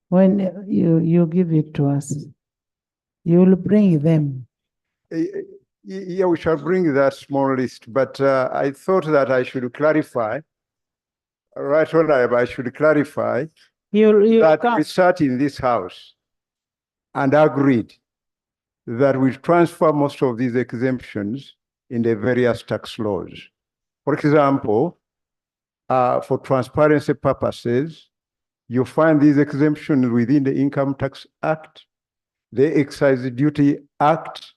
When you give it to us, you will bring them. Yeah, we shall bring that small list, but I thought that I should clarify. Right, Honorable, I should clarify that we sat in this house and agreed that we transfer most of these exemptions in the various tax laws. For example, for transparency purposes, you find these exemptions within the Income Tax Act, the Excise Duty Act,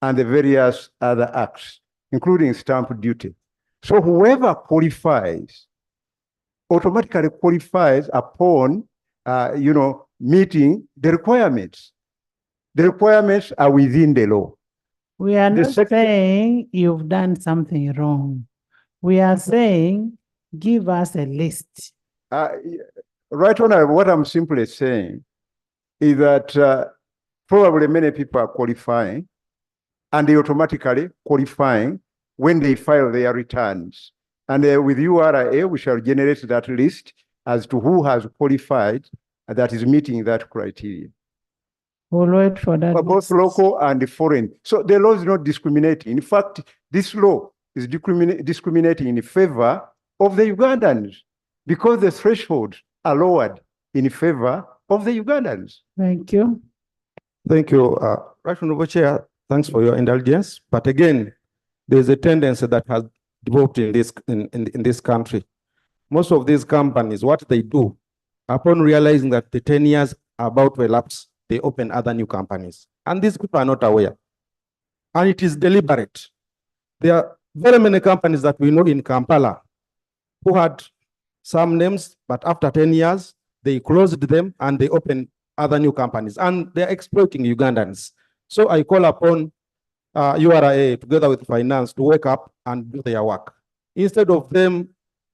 and the various other acts, including stamp duty. So whoever qualifies automatically qualifies upon, meeting the requirements. The requirements are within the law. We are not saying you've done something wrong. We are saying, give us a list. Right on, what I'm simply saying is that probably many people are qualifying, and they automatically qualifying when they file their returns. And with URA, we shall generate that list as to who has qualified that is meeting that criteria. We'll wait for that. Both local and foreign. So the law is not discriminating. In fact, this law is discriminating in favor of the Ugandans because the thresholds are lowered in favor of the Ugandans. Thank you. Thank you. Right, Honorable Chair, thanks for your indulgence. But again, there's a tendency that has developed in this country. Most of these companies, what they do, upon realizing that the 10 years are about to elapse, they open other new companies. And these people are not aware. And it is deliberate. There are very many companies that we know in Kampala who had some names, but after 10 years, they closed them and they opened other new companies. And they're exploiting Ugandans. So I call upon URA together with finance to wake up and do their work. Instead of them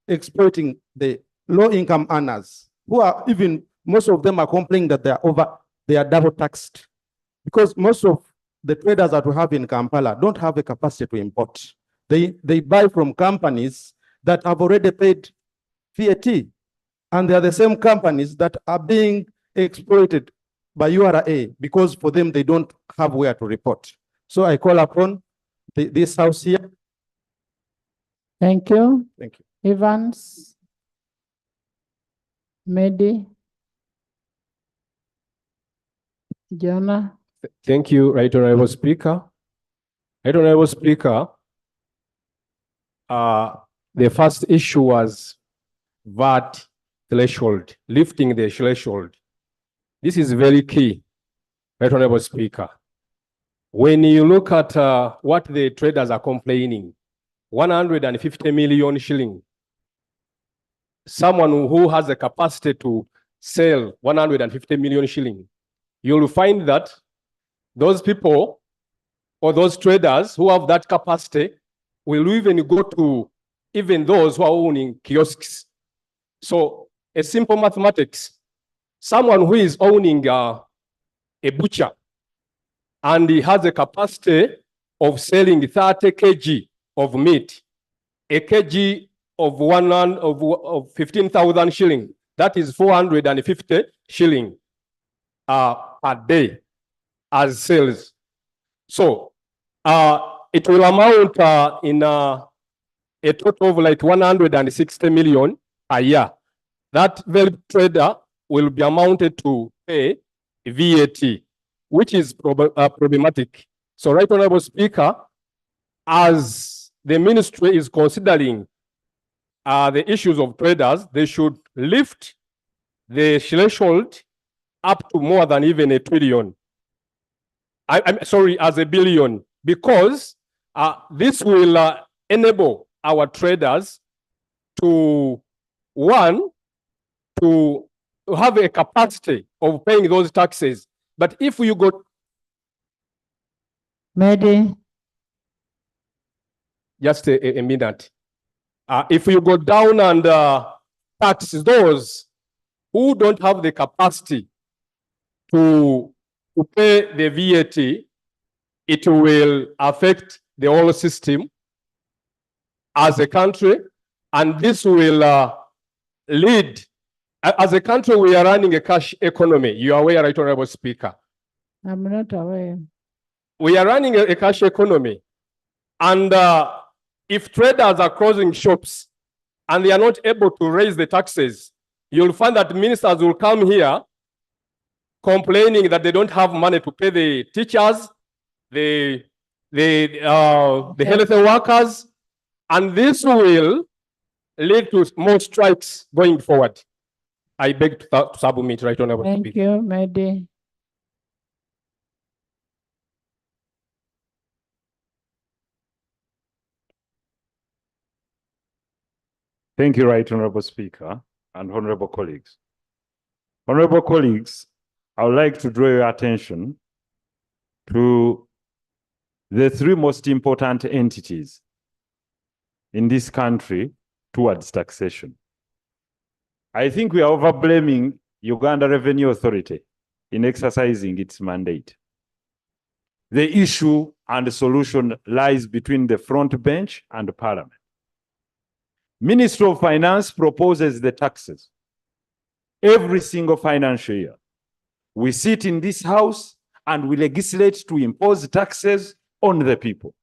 exploiting the low-income earners, who are even, most of them are complaining that they are double taxed. Because most of the traders that we have in Kampala don't have a capacity to import. They buy from companies that have already paid VAT. And they are the same companies that are being exploited by URA because for them, they don't have where to report. So I call upon this house here. Thank you. Thank you. Evans. Medi. Jonah. Thank you, Right Honorable Speaker. Right Honorable Speaker, the first issue was VAT threshold, lifting the threshold. This is very key, Right Honorable Speaker. When you look at what the traders are complaining, 150 million shilling, someone who has the capacity to sell 150 million shilling, you'll find that those people or those traders who have that capacity will even go to even those who are owning kiosks. So a simple mathematics, someone who is owning a butcher and he has a capacity of selling 30 kg of meat, a kg of 15,000 shilling, that is 450 shilling per day as sales. So it will amount in a total of like 160 million a year. That very trader will be amounted to pay VAT, which is problematic. So, Right Honorable Speaker, as the ministry is considering the issues of traders, they should lift the threshold up to more than even $1 trillion. I'm sorry, as $1 billion, because this will enable our traders to, one, to have a capacity of paying those taxes. But if you go... Mehdi. Just a minute. If you go down and tax those who don't have the capacity to pay the VAT, it will affect the whole system as a country, and this will lead. As a country, we are running a cash economy. You are aware, Right Honorable Speaker? I'm not aware. We are running a cash economy, and if traders are closing shops and they are not able to raise the taxes, you'll find that ministers will come here complaining that they don't have money to pay the teachers, the health workers, and this will lead to more strikes going forward. I beg to submit, Right Honorable Speaker. Thank you, Mehdi. Thank you, Right Honorable Speaker and honorable colleagues. Honorable colleagues, I would like to draw your attention to the three most important entities in this country towards taxation. I think we are over-blaming Uganda Revenue Authority in exercising its mandate. The issue and the solution lies between the front bench and Parliament. Ministry of Finance proposes the taxes every single financial year. We sit in this house and we legislate to impose taxes on the people.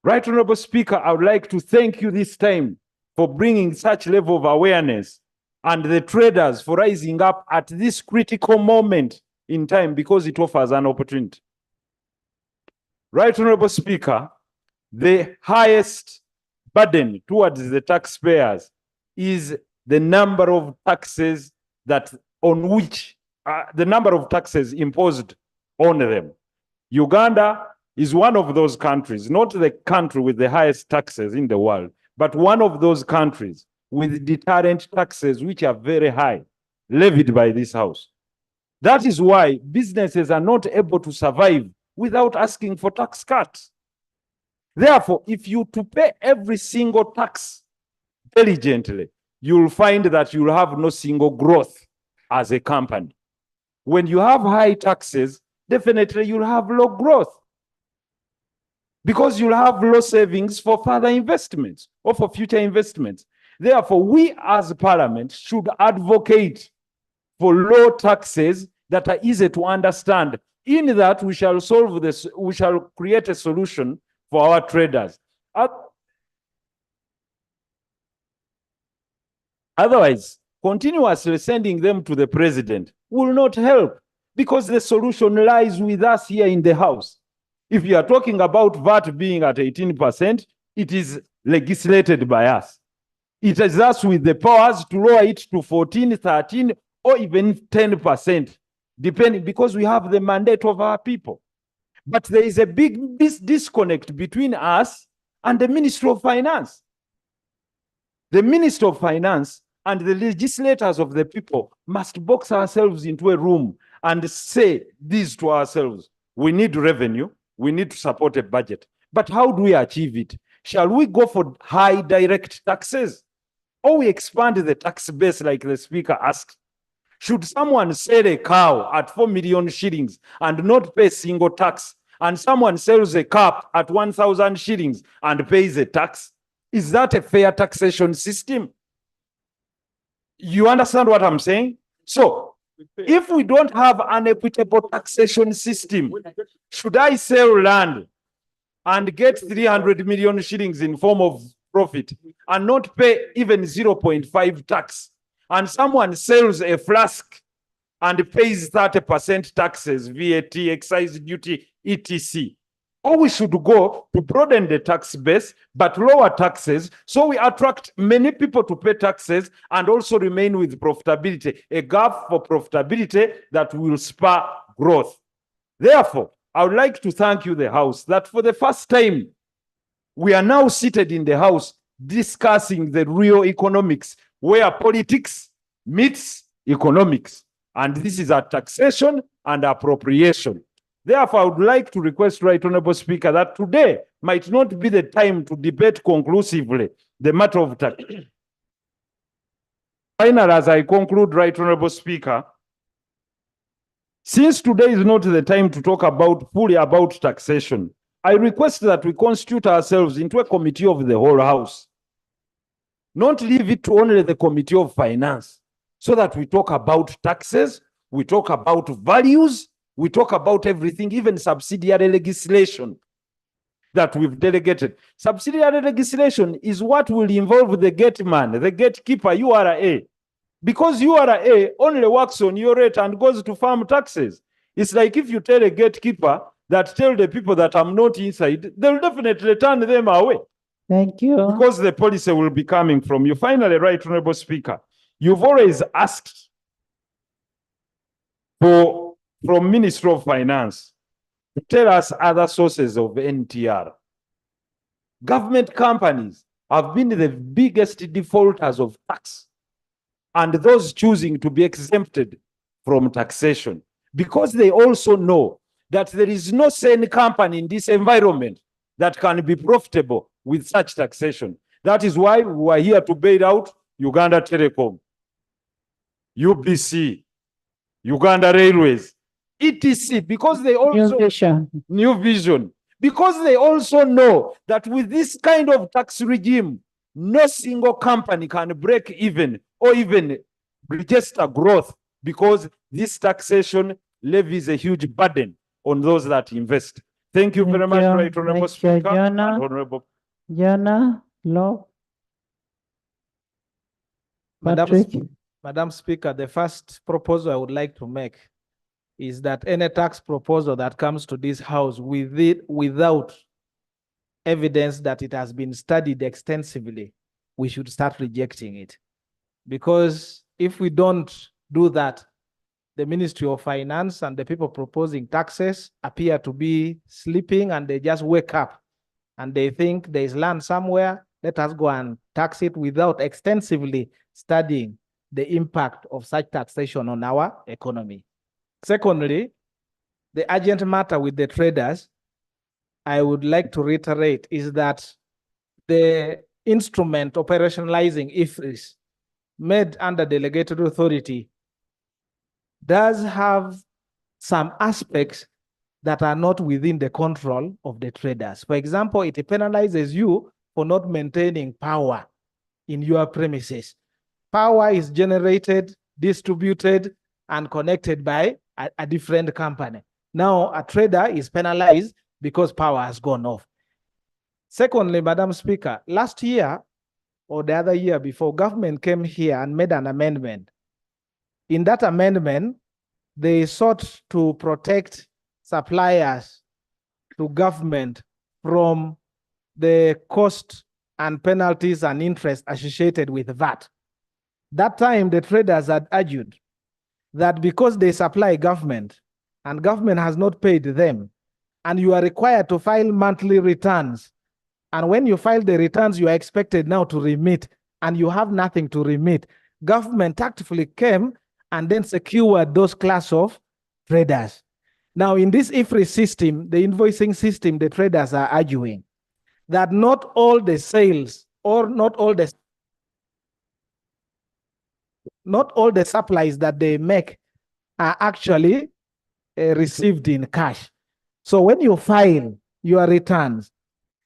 Right Honorable Speaker, I would like to thank you this time for bringing such level of awareness and the traders for rising up at this critical moment in time because it offers an opportunity. Right Honorable Speaker, the highest burden towards the taxpayers is the number of taxes that on which the number of taxes imposed on them. Uganda is one of those countries, not the country with the highest taxes in the world, but one of those countries with deterrent taxes which are very high, levied by this house. That is why businesses are not able to survive without asking for tax cuts. Therefore, if you to pay every single tax diligently, you'll find that you'll have no single growth as a company. When you have high taxes, definitely you'll have low growth because you'll have low savings for further investments or for future investments. Therefore, we as Parliament should advocate for low taxes that are easy to understand. In that, we shall solve this, we shall create a solution for our traders. Otherwise, continuously sending them to the president will not help because the solution lies with us here in the House. If you are talking about VAT being at 18%, it is legislated by us. It is us with the powers to lower it to 14, 13, or even 10%, depending, because we have the mandate of our people. But there is a big disconnect between us and the Ministry of Finance. The Ministry of Finance and the legislators of the people must box ourselves into a room and say this to ourselves. We need revenue. We need to support a budget. But how do we achieve it? Shall we go for high direct taxes? Or we expand the tax base like the Speaker asked? Should someone sell a cow at 4 million shillings and not pay single tax, and someone sells a cup at 1,000 shillings and pays a tax? Is that a fair taxation system? You understand what I'm saying? So, if we don't have an equitable taxation system, should I sell land and get 300 million shillings in form of profit and not pay even 0.5 tax? And someone sells a flask and pays 30% taxes, VAT, excise duty, etc. Or we should go to broaden the tax base, but lower taxes, so we attract many people to pay taxes and also remain with profitability, a gap for profitability that will spur growth. Therefore, I would like to thank you, the House, that for the first time, we are now seated in the House discussing the real economics, where politics meets economics. And this is a taxation and appropriation. Therefore, I would like to request, Right Honorable Speaker, that today might not be the time to debate conclusively the matter of tax. Finally, as I conclude, Right Honorable Speaker, since today is not the time to talk fully about taxation, I request that we constitute ourselves into a committee of the whole House. Not leave it to only the Committee of Finance, so that we talk about taxes, we talk about values, we talk about everything, even subsidiary legislation that we've delegated. Subsidiary legislation is what will involve the gateman, the gatekeeper, URA. Because URA only works on your rate and goes to farm taxes. It's like if you tell a gatekeeper that tell the people that I'm not inside, they'll definitely turn them away. Thank you. Because the policy will be coming from you. Finally, Right Honorable Speaker, you've always asked from Ministry of Finance to tell us other sources of NTR. Government companies have been the biggest defaulters of tax, and those choosing to be exempted from taxation, because they also know that there is no sane company in this environment that can be profitable with such taxation. That is why we are here to bail out Uganda Telecom, UBC, Uganda Railways, etc. Because they also New Vision, because they also know that with this kind of tax regime, no single company can break even or even register growth, because this taxation levies a huge burden on those that invest. Thank you very much, Right Honorable Speaker. And Honorable Jana, Law. Patrick. Madam Speaker, the first proposal I would like to make is that any tax proposal that comes to this House without evidence that it has been studied extensively, we should start rejecting it. Because if we don't do that, the Ministry of Finance and the people proposing taxes appear to be sleeping, and they just wake up and they think there is land somewhere, let us go and tax it, without extensively studying the impact of such taxation on our economy. Secondly, the urgent matter with the traders, I would like to reiterate, is that the instrument operationalizing IFRIS made under delegated authority does have some aspects that are not within the control of the traders. For example, it penalizes you for not maintaining power in your premises. Power is generated, distributed, and connected by a different company. Now, a trader is penalized because power has gone off. Secondly, Madam Speaker, last year or the other year before, government came here and made an amendment. In that amendment, they sought to protect suppliers to government from the cost and penalties and interest associated with VAT. That time, the traders had argued that because they supply government and government has not paid them, and you are required to file monthly returns, and when you file the returns, you are expected now to remit, and you have nothing to remit. Government tactfully came and then secured those class of traders. Now, in this IFRIS system, the invoicing system, the traders are arguing that not all the sales or not all the supplies that they make are actually received in cash. So when you file your returns,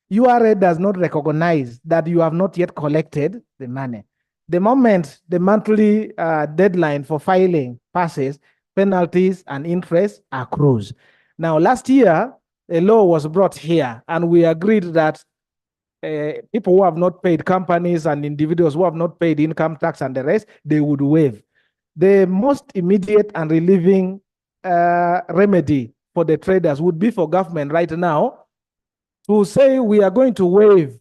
URA does not recognize that you have not yet collected the money. The moment the monthly deadline for filing passes, penalties and interest accrues. Now, last year, a law was brought here, and we agreed that people who have not paid, companies and individuals who have not paid income tax and the rest, they would waive. the most immediate and relieving remedy for the traders would be for government right now to say we are going to waive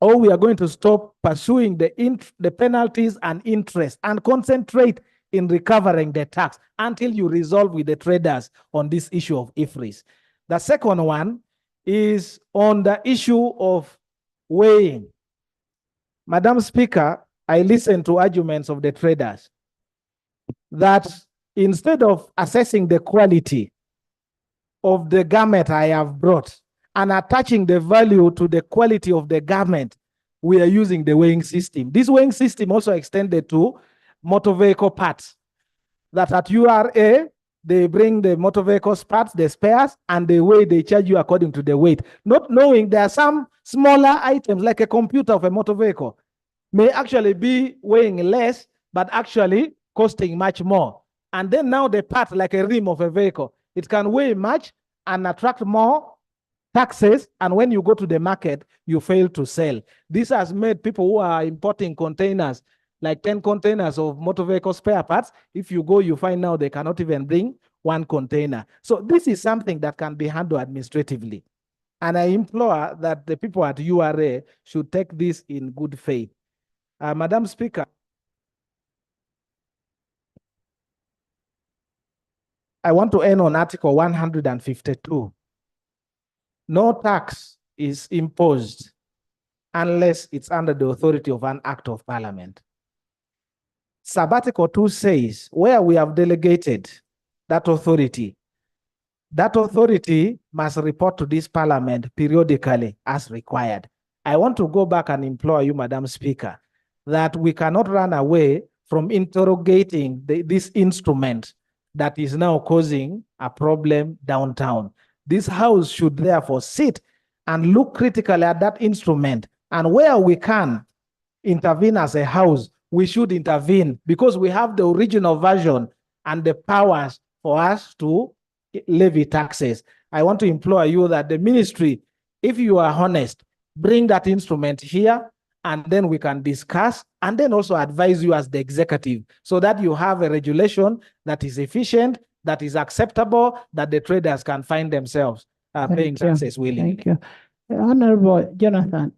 or we are going to stop pursuing the penalties and interest and concentrate in recovering the tax until you resolve with the traders on this issue of IFRIS. The second one is on the issue of weighing. Madam Speaker, I listened to arguments of the traders that instead of assessing the quality of the garment I have brought and attaching the value to the quality of the garment, we are using the weighing system. This weighing system also extended to motor vehicle parts. That at URA, they bring the motor vehicles parts, the spares, and the weight they charge you according to the weight. Not knowing there are some smaller items like a computer of a motor vehicle may actually be weighing less, but actually costing much more. And then now the part like a rim of a vehicle, it can weigh much and attract more taxes, and when you go to the market, you fail to sell. This has made people who are importing containers, like 10 containers of motor vehicle spare parts, if you go, you find now they cannot even bring one container. So this is something that can be handled administratively. And I implore that the people at URA should take this in good faith. Madam Speaker, I want to end on Article 152. No tax is imposed unless it's under the authority of an act of parliament. Sub-Article 2 says, where we have delegated that authority must report to this parliament periodically as required. I want to go back and implore you, Madam Speaker, that we cannot run away from interrogating this instrument that is now causing a problem downtown. This House should therefore sit and look critically at that instrument, and where we can intervene as a House, we should intervene because we have the original version and the powers for us to levy taxes. I want to implore you that the ministry, if you are honest, bring that instrument here and then we can discuss and then also advise you as the executive so that you have a regulation that is efficient, that is acceptable, that the traders can find themselves paying taxes willingly. Thank you. Honorable Jonathan,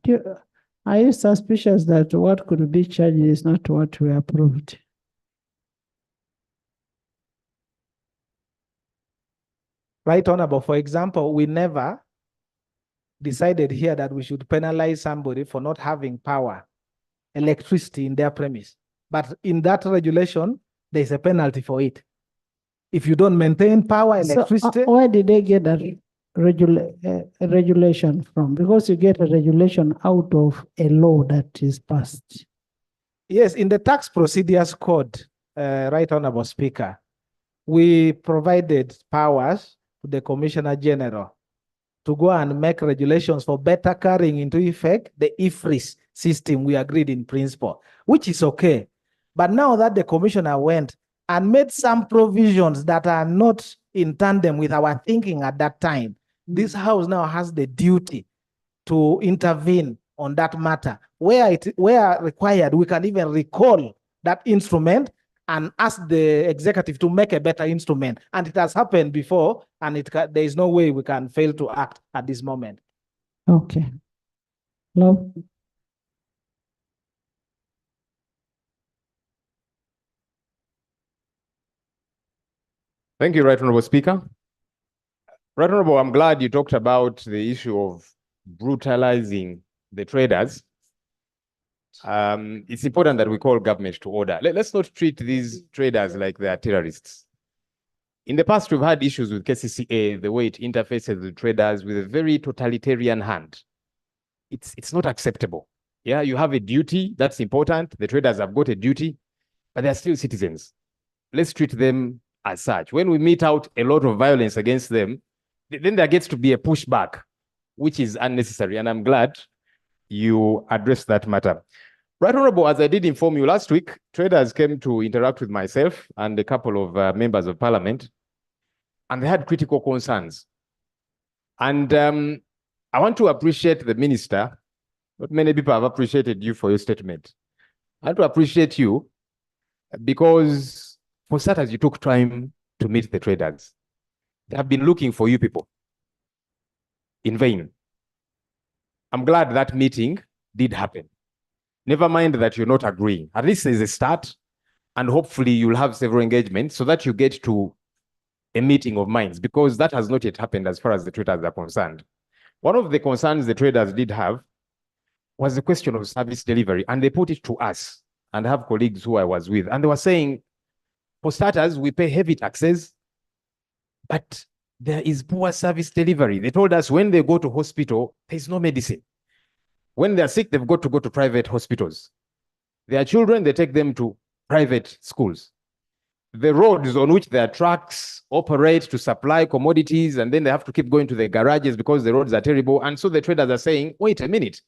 are you suspicious that what could be charged is not what we approved? Right, Honorable. For example, we never decided here that we should penalize somebody for not having power, electricity in their premise. But in that regulation, there's a penalty for it. If you don't maintain power, electricity. So, where did they get a regulation from? Because you get a regulation out of a law that is passed. Yes, in the Tax Procedures Code, Right Honorable Speaker, we provided powers to the Commissioner General to go and make regulations for better carrying into effect the IFRIS system we agreed in principle, which is okay. But now that the Commissioner went and made some provisions that are not in tandem with our thinking at that time, this House now has the duty to intervene on that matter. Where required, we can even recall that instrument and ask the executive to make a better instrument. And it has happened before, and there is no way we can fail to act at this moment. Okay. Love. Thank you, Right Honorable Speaker. Right Honorable, I'm glad you talked about the issue of brutalizing the traders. It's important that we call government to order. Let's not treat these traders like they are terrorists. In the past, we've had issues with KCCA, the way it interfaces with traders with a very totalitarian hand. It's not acceptable. Yeah, you have a duty, that's important. The traders have got a duty, but they're still citizens. Let's treat them as such. When we mete out a lot of violence against them, then there gets to be a pushback, which is unnecessary. And I'm glad you addressed that matter. Right Honorable, as I did inform you last week, traders came to interact with myself and a couple of members of parliament, and they had critical concerns. And I want to appreciate the minister. Not many people have appreciated you for your statement. I want to appreciate you because For starters, you took time to meet the traders. They have been looking for you people in vain. I'm glad that meeting did happen. Never mind that you're not agreeing. At least there's a start, and hopefully you'll have several engagements so that you get to a meeting of minds, because that has not yet happened as far as the traders are concerned. One of the concerns the traders did have was the question of service delivery, and they put it to us, and I have colleagues who I was with, and they were saying, for starters, we pay heavy taxes, but there is poor service delivery. They told us when they go to hospital, there's no medicine. When they're sick, they've got to go to private hospitals. Their children, they take them to private schools. The roads on which their trucks operate to supply commodities, and then they have to keep going to the garages because the roads are terrible. And so the traders are saying, wait a minute,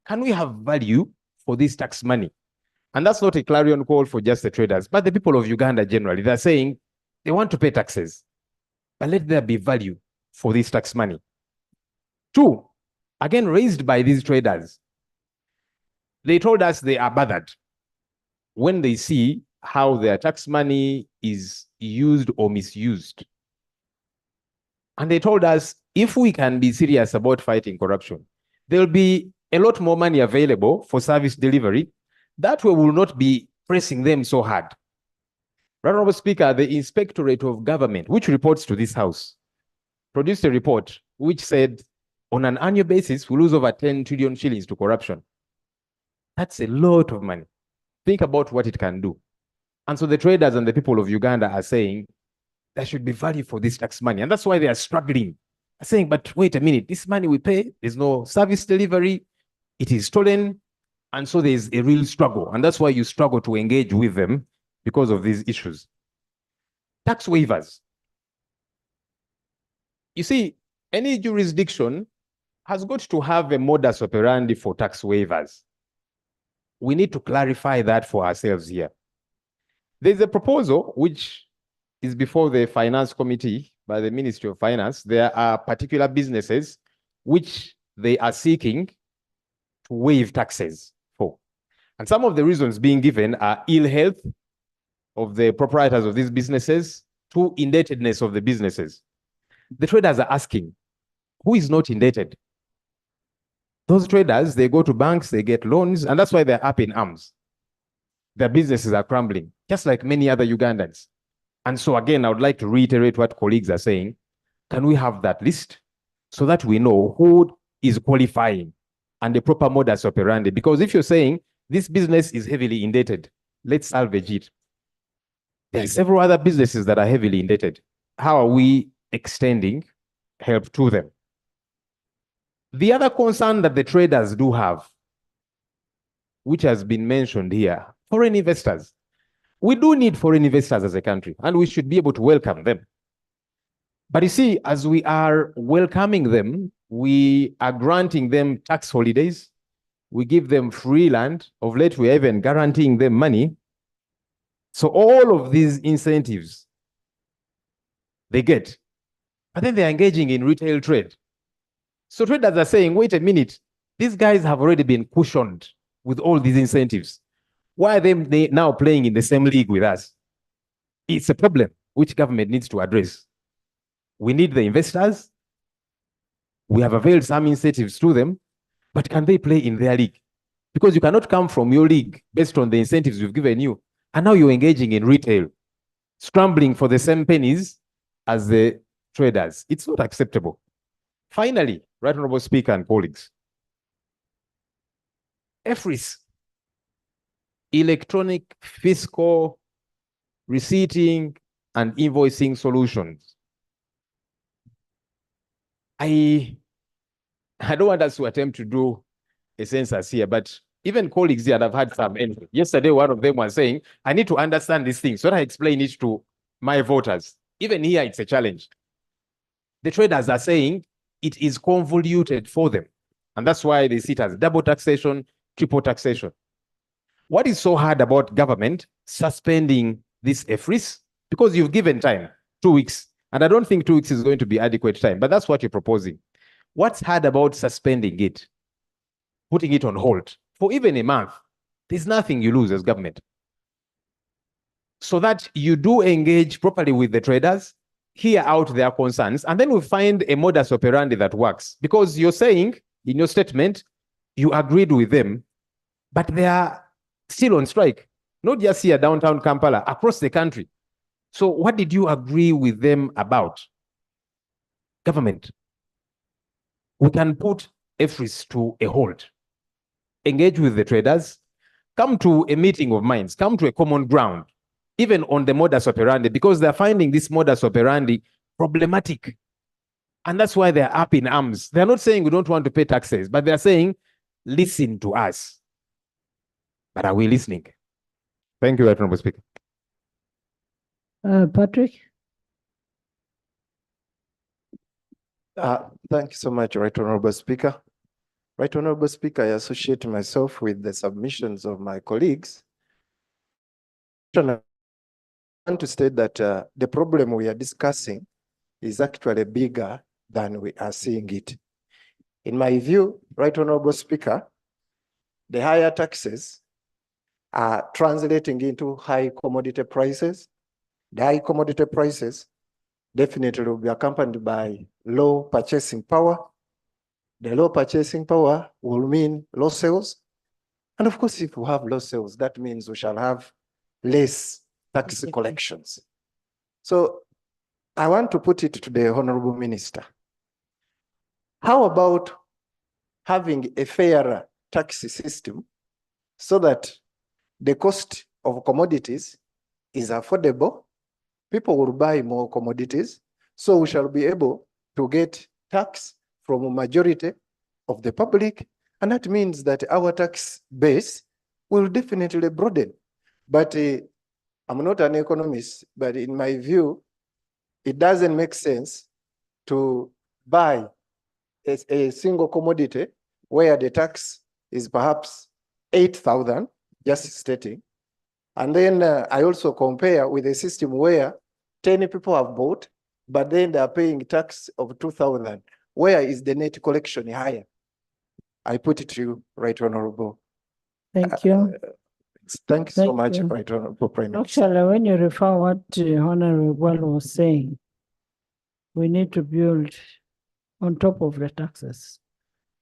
can we have value for this tax money? And that's not a clarion call for just the traders, but the people of Uganda generally. They're saying they want to pay taxes, but let there be value for this tax money. Two, again raised by these traders, they told us they are bothered when they see how their tax money is used or misused. And they told us, if we can be serious about fighting corruption, there'll be a lot more money available for service delivery. That way we'll not be pressing them so hard. Honorable Speaker, the Inspectorate of Government, which reports to this House, produced a report which said on an annual basis, we lose over 10 trillion shillings to corruption. That's a lot of money. Think about what it can do. And so the traders and the people of Uganda are saying there should be value for this tax money. And that's why they are struggling. They're saying, but wait a minute, this money we pay, there's no service delivery, it is stolen. And so there's a real struggle. And that's why you struggle to engage with them because of these issues. Tax waivers. You see, any jurisdiction has got to have a modus operandi for tax waivers. We need to clarify that for ourselves here. There's a proposal which is before the Finance Committee by the Ministry of Finance. There are particular businesses which they are seeking to waive taxes for. And some of the reasons being given are ill health of the proprietors of these businesses to indebtedness of the businesses. The traders are asking, who is not indebted? Those traders, they go to banks, they get loans, and that's why they're up in arms. Their businesses are crumbling, just like many other Ugandans. And so again, I would like to reiterate what colleagues are saying. Can we have that list so that we know who is qualifying and the proper modus operandi? Because if you're saying this business is heavily indebted, let's salvage it. There are several other businesses that are heavily indebted. How are we extending help to them? The other concern that the traders do have, which has been mentioned here, foreign investors. We do need foreign investors as a country, and we should be able to welcome them. But you see, as we are welcoming them, we are granting them tax holidays. We give them free land. Of late, we are even guaranteeing them money. So all of these incentives they get, but then they're engaging in retail trade. So traders are saying, wait a minute, these guys have already been cushioned with all these incentives. Why are they now playing in the same league with us? It's a problem which government needs to address. We need the investors. We have availed some incentives to them, but can they play in their league? Because you cannot come from your league based on the incentives we've given you, and now you're engaging in retail, scrambling for the same pennies as the traders. It's not acceptable. Finally, Right Honorable Speaker and colleagues, EFRIS, electronic fiscal receipting and invoicing solutions. I don't want us to attempt to do a census here, but even colleagues here have had some input. Yesterday, one of them was saying, I need to understand this thing so that I explain it to my voters. Even here, it's a challenge. The traders are saying it is convoluted for them. And that's why they see it as double taxation, triple taxation. What is so hard about government suspending this EFRIS? Because you've given time, 2 weeks. And I don't think 2 weeks is going to be adequate time, but that's what you're proposing. What's hard about suspending it, putting it on hold for even a month? There's nothing you lose as government. so that you do engage properly with the traders, hear out their concerns, and then we find a modus operandi that works. Because you're saying in your statement, you agreed with them, but they are still on strike, not just here downtown Kampala, across the country. So what did you agree with them about? Government, we can put EFRIS to a halt, engage with the traders, come to a meeting of minds, come to a common ground, even on the modus operandi, because they're finding this modus operandi problematic. And that's why they're up in arms. They're not saying we don't want to pay taxes, but they're saying, listen to us. But are we listening? Thank you, Right Honorable Speaker. Patrick? Thank you so much, Right Honorable Speaker. Right Honorable Speaker, I associate myself with the submissions of my colleagues. I want to state that the problem we are discussing is actually bigger than we are seeing it. In my view, Right Honorable Speaker, the higher taxes are translating into high commodity prices. The high commodity prices definitely will be accompanied by low purchasing power. The low purchasing power will mean low sales. And of course, if we have low sales, that means we shall have less tax collections. So I want to put it to the Honorable Minister. How about having a fairer tax system so that the cost of commodities is affordable? People will buy more commodities, so we shall be able to get tax from a majority of the public, and that means that our tax base will definitely broaden. But I'm not an economist, but in my view, it doesn't make sense to buy a single commodity where the tax is perhaps 8,000, just stating. And then I also compare with a system where 10 people have bought, but then they are paying tax of 2,000. Where is the net collection higher? I put it to you, Right Honorable. Thank you. Thank you so Thank much, you. Right Honorable Prime Minister. Actually, when you refer what Honorable was saying, we need to build on top of the taxes.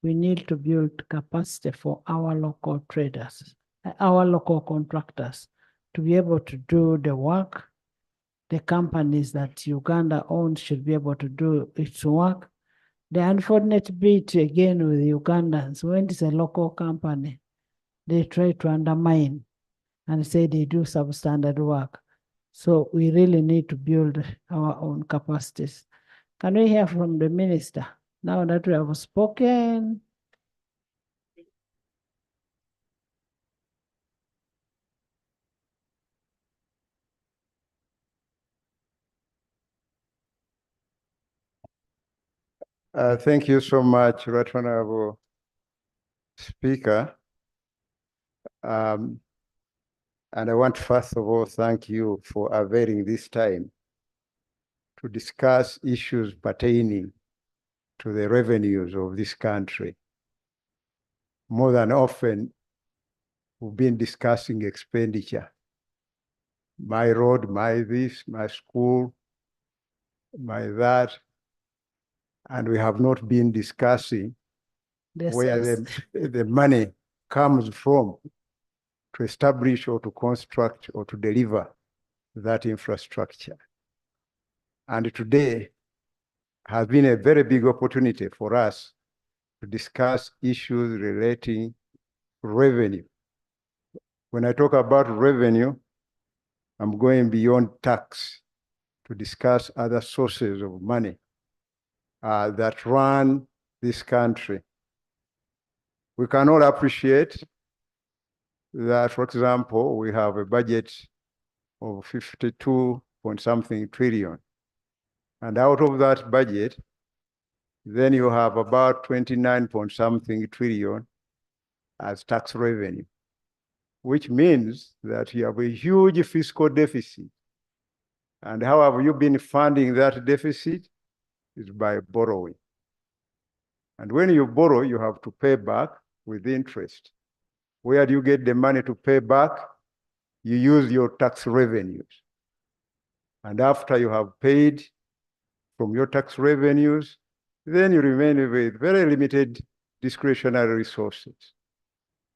We need to build capacity for our local traders, our local contractors to be able to do the work. The companies that Uganda owns should be able to do its work. The unfortunate bit again with Ugandans, when it's a local company, they try to undermine and say they do substandard work. So we really need to build our own capacities. Can we hear from the minister now that we have spoken? Thank you so much, Right Honorable Speaker. And I want first of all, thank you for availing this time to discuss issues pertaining to the revenues of this country. More than often, we've been discussing expenditure. My road, my this, my school, my that. And we have not been discussing where the money comes from to establish or to construct or to deliver that infrastructure. And today has been a very big opportunity for us to discuss issues relating to revenue. When I talk about revenue, I'm going beyond tax to discuss other sources of money that run this country. We can all appreciate that, for example, we have a budget of 52 point something trillion. And out of that budget, then you have about 29 point something trillion as tax revenue, which means that you have a huge fiscal deficit. And how have you been funding that deficit? Is by borrowing. And when you borrow, you have to pay back with interest. Where do you get the money to pay back? you use your tax revenues. And after you have paid from your tax revenues, then you remain with very limited discretionary resources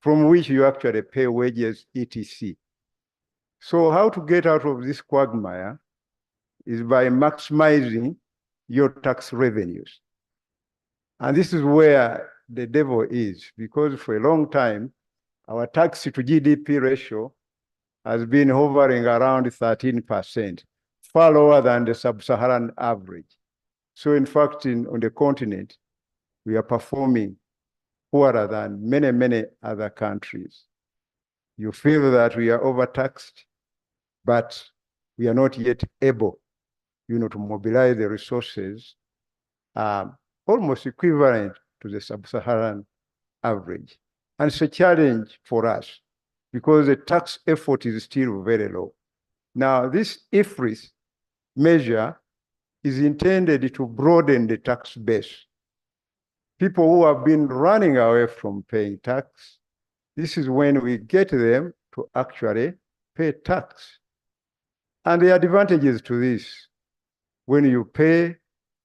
from which you actually pay wages, etc. So how to get out of this quagmire is by maximizing your tax revenues. And this is where the devil is, because for a long time, our tax to GDP ratio has been hovering around 13%, far lower than the sub-Saharan average. So in fact, on the continent, we are performing poorer than many, many other countries. You feel that we are overtaxed, but we are not yet able, to mobilize the resources almost equivalent to the sub-Saharan average. And it's a challenge for us because the tax effort is still very low. Now, this IFRIS measure is intended to broaden the tax base. People who have been running away from paying tax, this is when we get them to actually pay tax. And the advantages to this, when you pay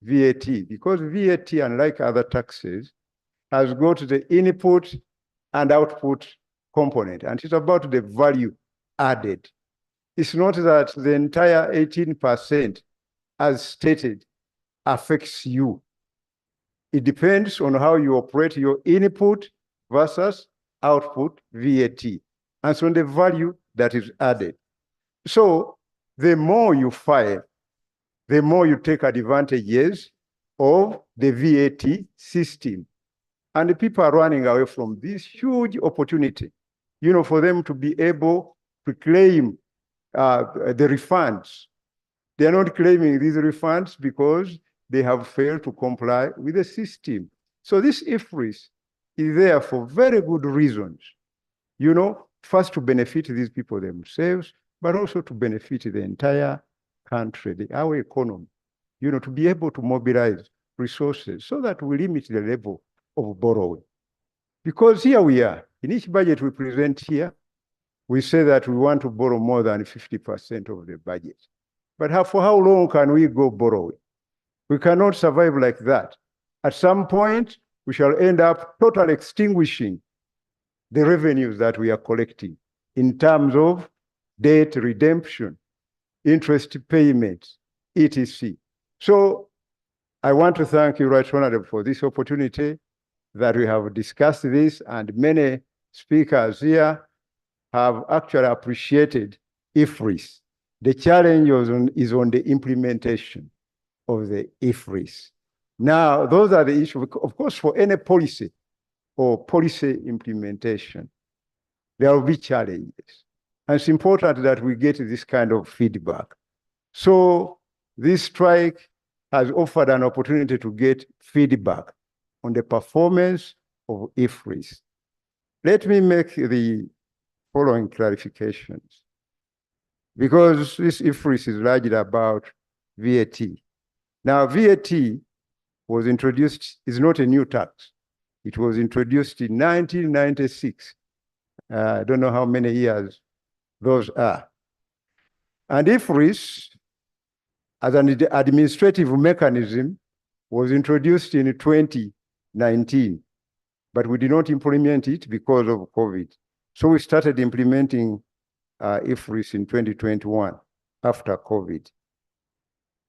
VAT, because VAT, unlike other taxes, has got the input and output component, and it's about the value added. It's not that the entire 18%, as stated, affects you. It depends on how you operate your input versus output VAT, and so on the value that is added. So the more you file, the more you take advantages of the VAT system. And the people are running away from this huge opportunity, for them to be able to claim the refunds. They are not claiming these refunds because they have failed to comply with the system. So this IFRIS is there for very good reasons. First to benefit these people themselves, but also to benefit the entire country, our economy, to be able to mobilize resources so that we limit the level of borrowing. Because here we are, in each budget we present here, we say that we want to borrow more than 50% of the budget. But for how long can we go borrowing? We cannot survive like that. At some point, we shall end up totally extinguishing the revenues that we are collecting in terms of debt redemption, interest payments, etc. So I want to thank you, Right Honorable, for this opportunity that we have discussed this, and many speakers here have actually appreciated IFRIS. The challenge is on the implementation of the IFRIS. Now, those are the issues. Of course, for any policy or policy implementation, there will be challenges. And it's important that we get this kind of feedback. So this strike has offered an opportunity to get feedback on the performance of IFRIS. Let me make the following clarifications. Because this IFRIS is largely about VAT. Now, VAT was introduced, is not a new tax. It was introduced in 1996. I don't know how many years those are. And IFRIS, as an administrative mechanism, was introduced in 2019, but we did not implement it because of COVID. So we started implementing IFRIS in 2021 after COVID.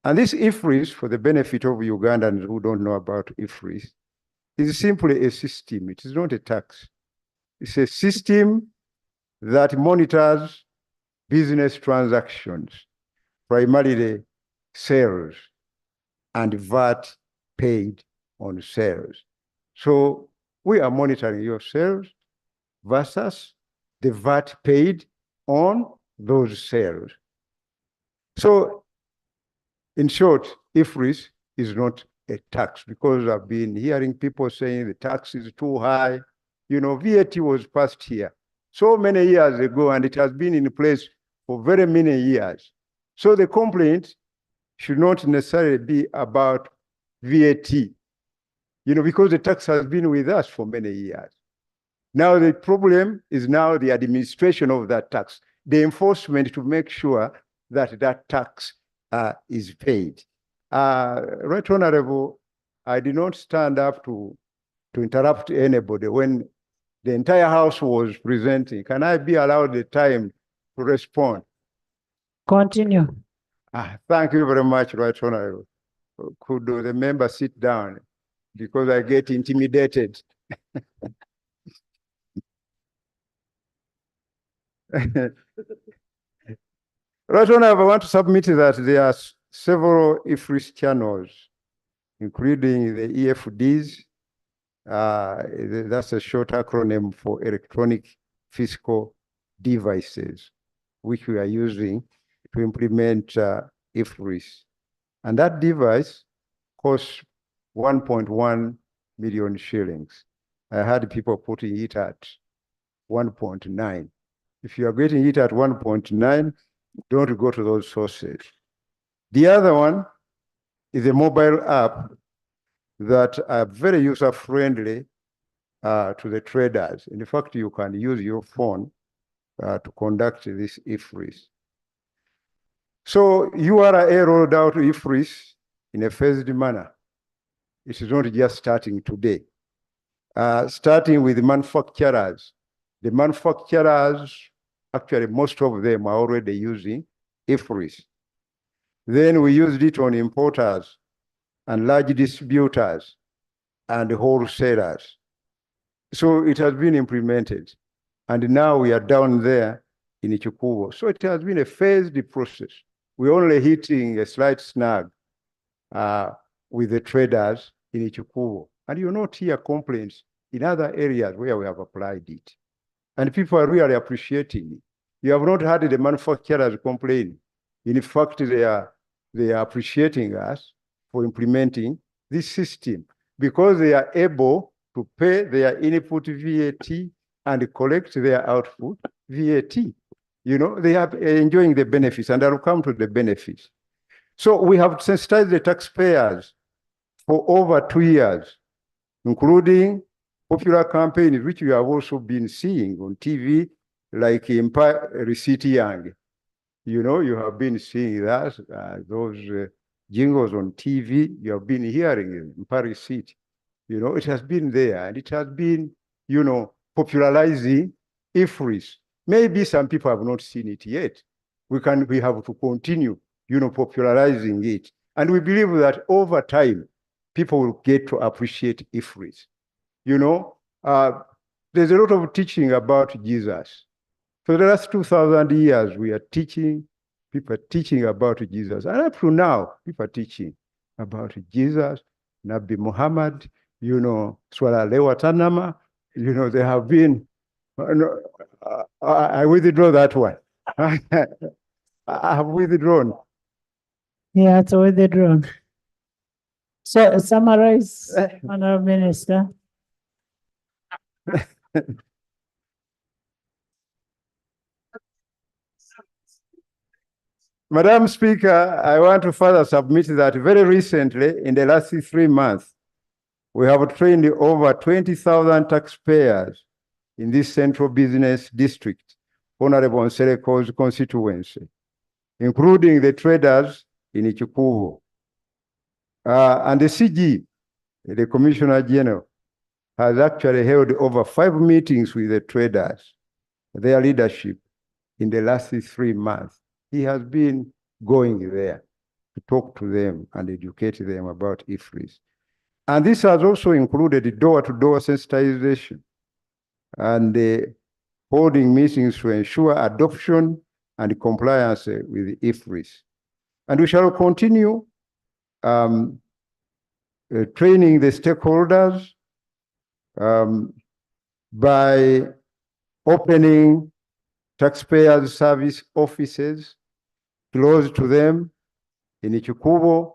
And this IFRIS, for the benefit of Ugandans who don't know about IFRIS, is simply a system. It is not a tax. It's a system that monitors business transactions, primarily sales and VAT paid on sales. So we are monitoring your sales versus the VAT paid on those sales. So in short, IFRIS is not a tax, because I've been hearing people saying the tax is too high. VAT was passed here so many years ago, and it has been in place for very many years. So the complaint should not necessarily be about VAT, because the tax has been with us for many years. Now the problem is now the administration of that tax. the enforcement to make sure that that tax is paid. Right Honorable, I did not stand up to interrupt anybody when the entire House was presenting. Can I be allowed the time to respond? Continue. Thank you very much, Right Honorable. Could the member sit down because I get intimidated. Right Honorable, I want to submit that there are several IFRIS channels, including the EFDs. That's a short acronym for electronic fiscal devices, which we are using to implement IFRIS. And that device costs 1.1 million shillings. I had people putting it at 1.9. If you are getting it at 1.9, don't go to those sources. The other one is a mobile app that are very user-friendly to the traders. In fact, you can use your phone to conduct this IFRIS. So URSA rolled out IFRIS in a phased manner. It is not just starting today. Starting with the manufacturers. The manufacturers, actually most of them are already using IFRIS. Then we used it on importers and large distributors and wholesalers. So it has been implemented. And now we are down there in Ichukuwo. So it has been a phased process. We're only hitting a slight snag with the traders in Ichukuwo. And you not hear complaints in other areas where we have applied it. And people are really appreciating it. You have not heard the manufacturers complain. In fact, they are appreciating us for implementing this system because they are able to pay their input VAT and collect their output VAT. You know, they are enjoying the benefits, and I'll come to the benefits. So we have sensitized the taxpayers for over 2 years, including popular campaigns, which we have also been seeing on TV, like Empire Receipt Young. You know, you have been seeing that, those jingles on TV, you have been hearing it in Paris City. You know, it has been there, and it has been, you know, popularizing IFRIS. Maybe some people have not seen it yet. We have to continue, you know, popularizing it. And we believe that over time, people will get to appreciate IFRIS. You know, there's a lot of teaching about Jesus. For the last 2,000 years, we are teaching, people are teaching about Jesus. And up to now, people are teaching about Jesus, Nabi Muhammad, you know, Swala Lewa Tanama, you know, they have been, I withdraw that one. I have withdrawn. Yeah, it's withdrawn. So summarize, Honorable Minister. Madam Speaker, I want to further submit that very recently, in the last 3 months, we have trained over 20,000 taxpayers in this central business district, Honorable Nsereko's constituency, including the traders in Ichukuwo. And the CG, the Commissioner General, has actually held over 5 meetings with the traders, their leadership, in the last 3 months. He has been going there to talk to them and educate them about IFRIS. And this has also included door-to-door sensitization and holding meetings to ensure adoption and compliance with IFRIS. And we shall continue training the stakeholders by opening taxpayers' service offices close to them in Ichukuwo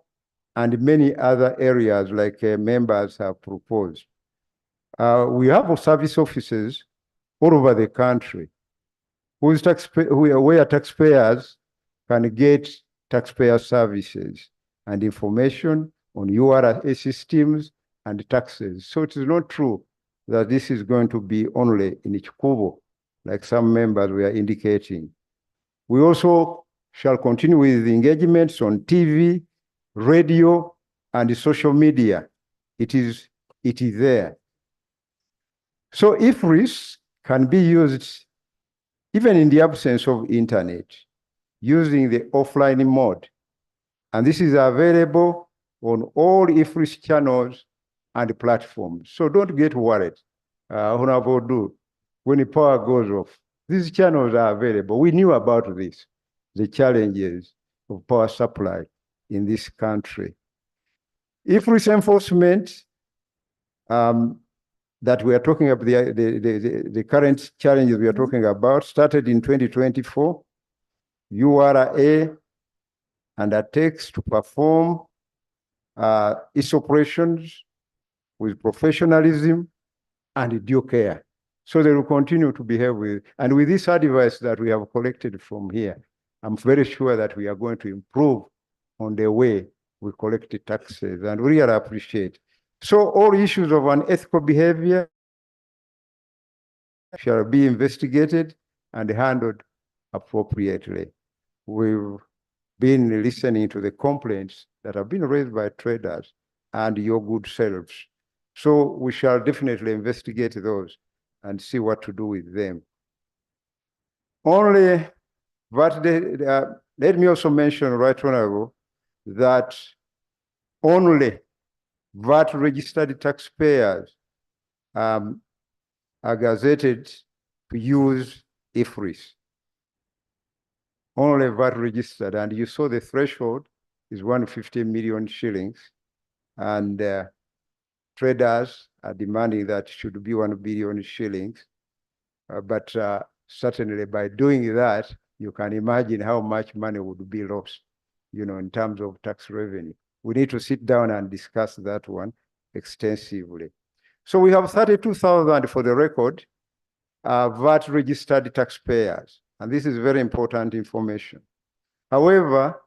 and many other areas like members have proposed. We have service offices all over the country where taxpayers can get taxpayer services and information on URSA systems and taxes. So it is not true that this is going to be only in Ichukuwo, like some members were indicating. We also shall continue with the engagements on TV, radio, and social media. It is there. So IFRIS can be used even in the absence of internet, using the offline mode. And this is available on all IFRIS channels and platforms. So don't get worried, Honorable Du, when the power goes off. These channels are available. We knew about this, the challenges of power supply in this country. IFRIS enforcement, that we are talking about, the current challenges we are talking about, started in 2024. URSA undertakes to perform its operations with professionalism and due care. So they will continue to behave with, and with this advice that we have collected from here, I'm very sure that we are going to improve on the way we collect the taxes, and we really appreciate. So all issues of unethical behavior shall be investigated and handled appropriately. We've been listening to the complaints that have been raised by traders and your good selves. So we shall definitely investigate those and see what to do with them. Only, but let me also mention, Right Honorable, that only VAT registered taxpayers are gazetted to use IFRIS. Only VAT registered, and you saw the threshold is 150 million shillings, and traders are demanding that should be 1 billion shillings. But certainly by doing that, you can imagine how much money would be lost, in terms of tax revenue. We need to sit down and discuss that one extensively. So we have 32,000 for the record, VAT registered taxpayers, and this is very important information. However,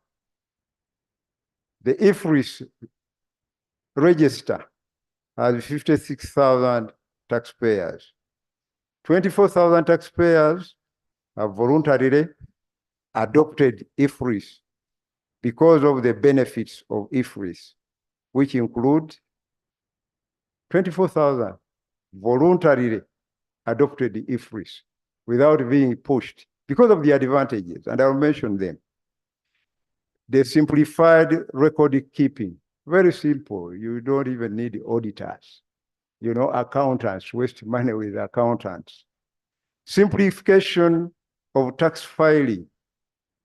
the IFRIS register has 56,000 taxpayers. 24,000 taxpayers have voluntarily adopted IFRIS because of the benefits of IFRIS, which include 24,000 voluntarily adopted the IFRIS without being pushed because of the advantages, and I'll mention them. The simplified record keeping, very simple. You don't even need auditors. Accountants waste money with accountants. Simplification of tax filing.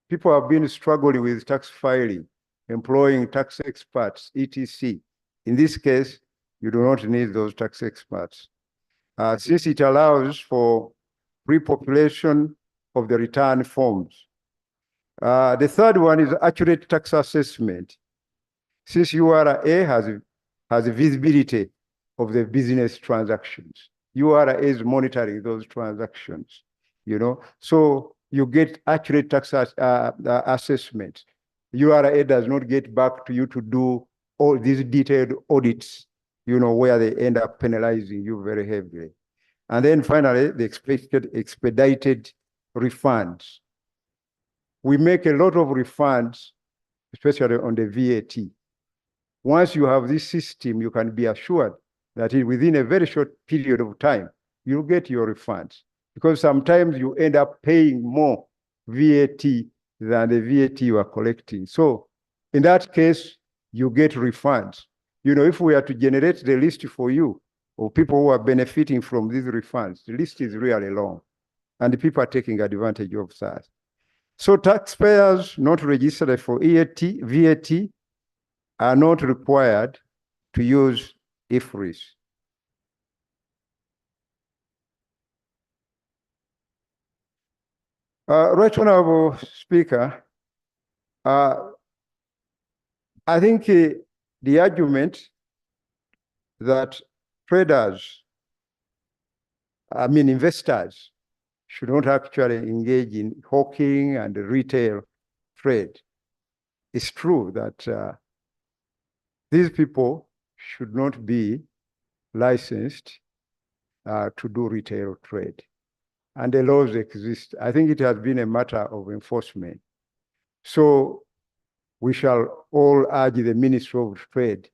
People have been struggling with tax filing, employing tax experts, etc. In this case, you do not need those tax experts. Since it allows for pre-population of the return forms. The third one is accurate tax assessment. Since URSA has a visibility of the business transactions, URSA is monitoring those transactions, so you get accurate tax assessment. URSA does not get back to you to do all these detailed audits, where they end up penalizing you very heavily. And then finally, the expedited refunds. We make a lot of refunds, especially on the VAT. Once you have this system, you can be assured that within a very short period of time, you'll get your refunds. Because sometimes you end up paying more VAT than the VAT you are collecting. So in that case, you get refunds. If we are to generate the list for you of people who are benefiting from these refunds, the list is really long, and the people are taking advantage of that. So taxpayers not registered for VAT are not required to use IFRIS. Right Honorable Speaker, I think the argument that investors should not actually engage in hawking and retail trade. It's true that these people should not be licensed to do retail trade. and the laws exist. I think it has been a matter of enforcement. So we shall all urge the Ministry of Trade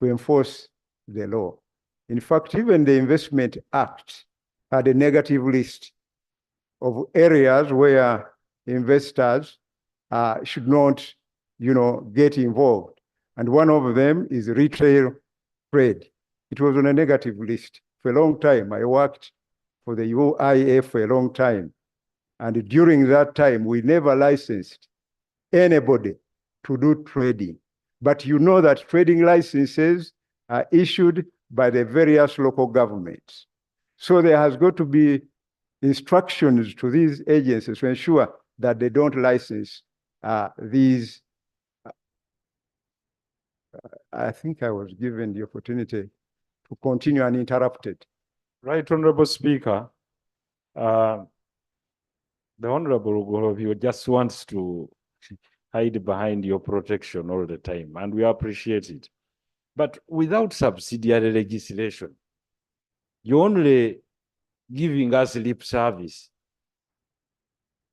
to enforce the law. In fact, even the Investment Act had a negative list of areas where investors should not, get involved. And one of them is retail trade. It was on a negative list for a long time. I worked for the UIF for a long time. And during that time, we never licensed anybody to do trading. But you know that trading licenses are issued by the various local governments. So there has got to be instructions to these agencies to ensure that they don't license these. I think I was given the opportunity to continue uninterrupted. Right, Honorable Speaker. The Honorable Golovio just wants to hide behind your protection all the time, and we appreciate it. But without subsidiary legislation, you're only giving us lip service.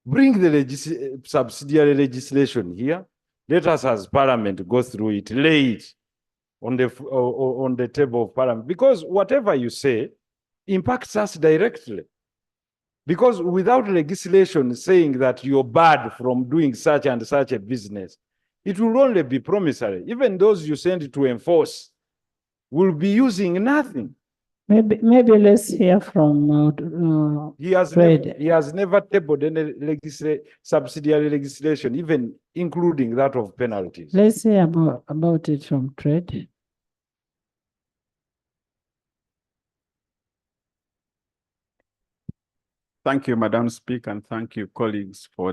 Bring the subsidiary legislation here. Let us, as Parliament, go through it, lay it on the table of Parliament, because whatever you say impacts us directly. Because without legislation saying that you're barred from doing such and such a business, it will only be promissory. Even those you send to enforce will be using nothing. Maybe let's hear from He has never tabled any subsidiary legislation, even including that of penalties. Let's hear about it from trade. Thank you, Madam Speaker, and thank you, colleagues, for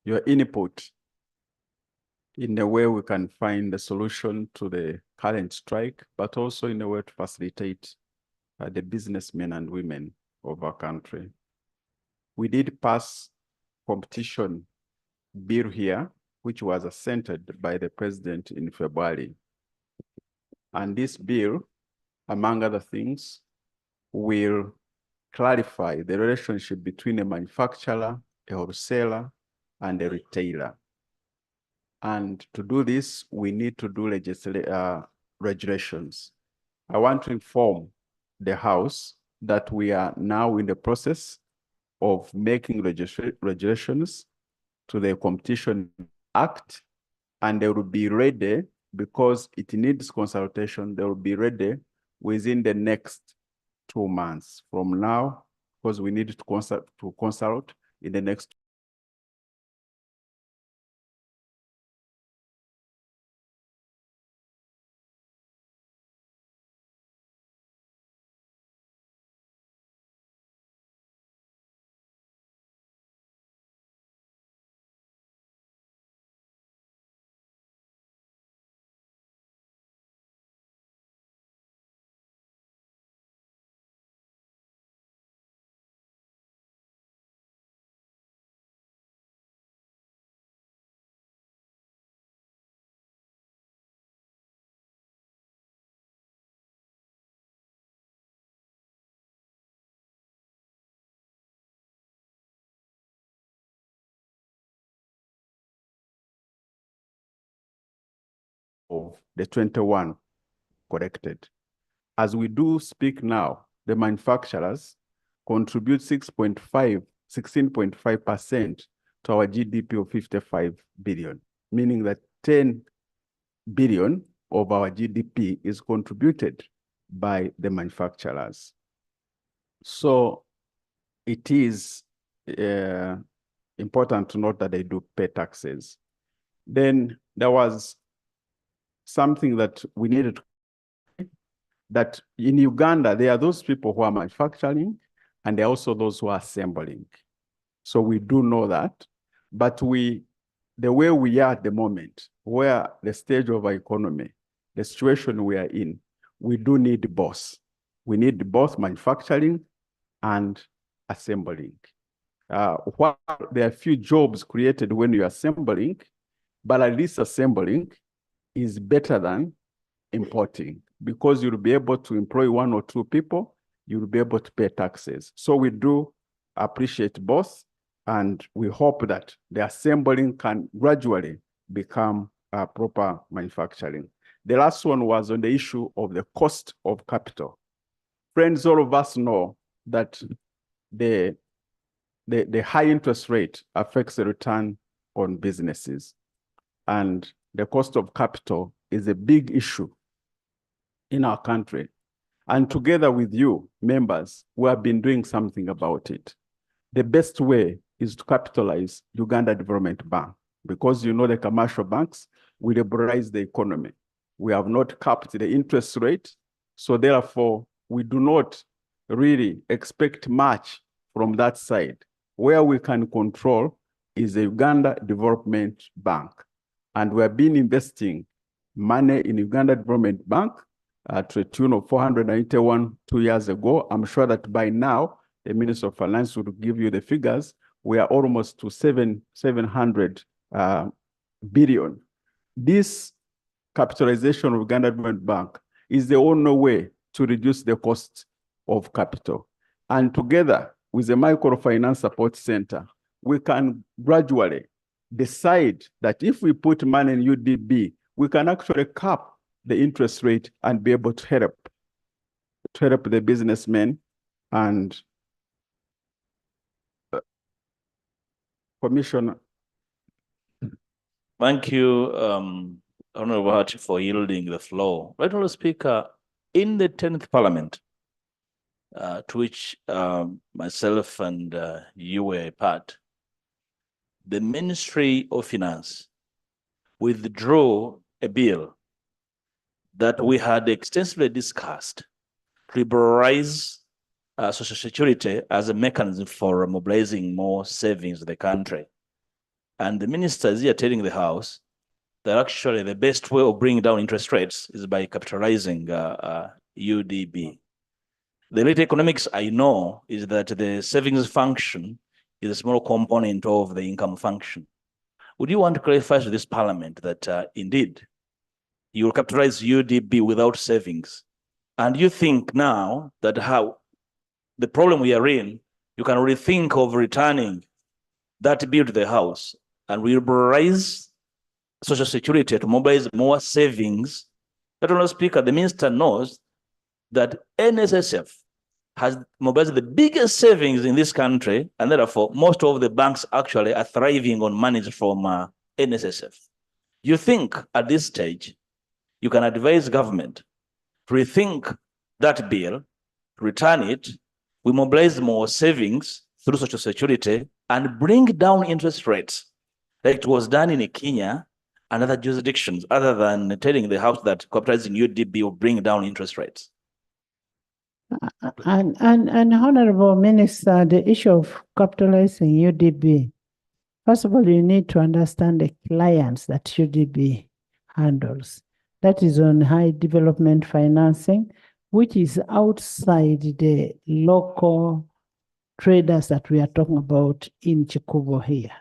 your input in the way we can find the solution to the current strike, but also in a way to facilitate the businessmen and women of our country. We did pass competition bill here, which was assented by the President in February. And this bill, among other things, will clarify the relationship between a manufacturer, a wholesaler, and a retailer. And to do this, we need to do regulations. I want to inform the House that we are now in the process of making regulations to the Competition Act, and they will be ready, because it needs consultation, they will be ready within the next 2 months from now, because we need to consult in the next. Of the 21 corrected. As we do speak now, the manufacturers contribute 16.5% to our GDP of 55 billion, meaning that 10 billion of our GDP is contributed by the manufacturers. So it is important to note that they do pay taxes. Then there was something that we needed to, that in Uganda, there are those people who are manufacturing, and there are also those who are assembling. So we do know that, but the way we are at the moment, where the stage of our economy, the situation we are in, we do need both. We need both manufacturing and assembling. While there are few jobs created when you're assembling, but at least assembling is better than importing, because you'll be able to employ 1 or 2 people, you'll be able to pay taxes. So we do appreciate both, and we hope that the assembling can gradually become proper manufacturing. The last one was on the issue of the cost of capital. Friends, all of us know that the high interest rate affects the return on businesses. And the cost of capital is a big issue in our country. And together with you, members, we have been doing something about it. The best way is to capitalize Uganda Development Bank, because you know the commercial banks will liberalize the economy. We have not capped the interest rate, so therefore we do not really expect much from that side. Where we can control is the Uganda Development Bank. And we have been investing money in Uganda Development Bank to a tune of 491 2 years ago. I'm sure that by now, the Minister of Finance will give you the figures. We are almost to 700 billion. This capitalization of Uganda Development Bank is the only way to reduce the cost of capital. And together with the Microfinance Support Center, we can gradually decide that if we put money in UDB, we can actually cap the interest rate and be able to help the businessmen and Commissioner. Thank you, Honorable Hati, for yielding the floor. Right, Honorable Speaker, in the 10th Parliament, to which myself and you were a part, the Ministry of Finance withdrew a bill that we had extensively discussed to liberalize Social Security as a mechanism for mobilizing more savings in the country. And the minister is here telling the House that actually the best way of bringing down interest rates is by capitalizing UDB. The latest economics I know is that the savings function is a small component of the income function. Would you want to clarify to this Parliament that indeed you will capitalize UDB without savings? And you think now that how the problem we are in, you can rethink of returning that bill to the House and liberalize Social Security to mobilize more savings? That Honorable Speaker, the minister knows that NSSF has mobilized the biggest savings in this country, and therefore most of the banks actually are thriving on money from NSSF. You think at this stage you can advise government to rethink that bill, return it, we mobilize more savings through Social Security and bring down interest rates like it was done in Kenya and other jurisdictions, other than telling the House that capitalizing UDB will bring down interest rates? And Honorable Minister, the issue of capitalizing UDB, first of all, you need to understand the clients that UDB handles. That is on high development financing, which is outside the local traders that we are talking about in Chikubo here.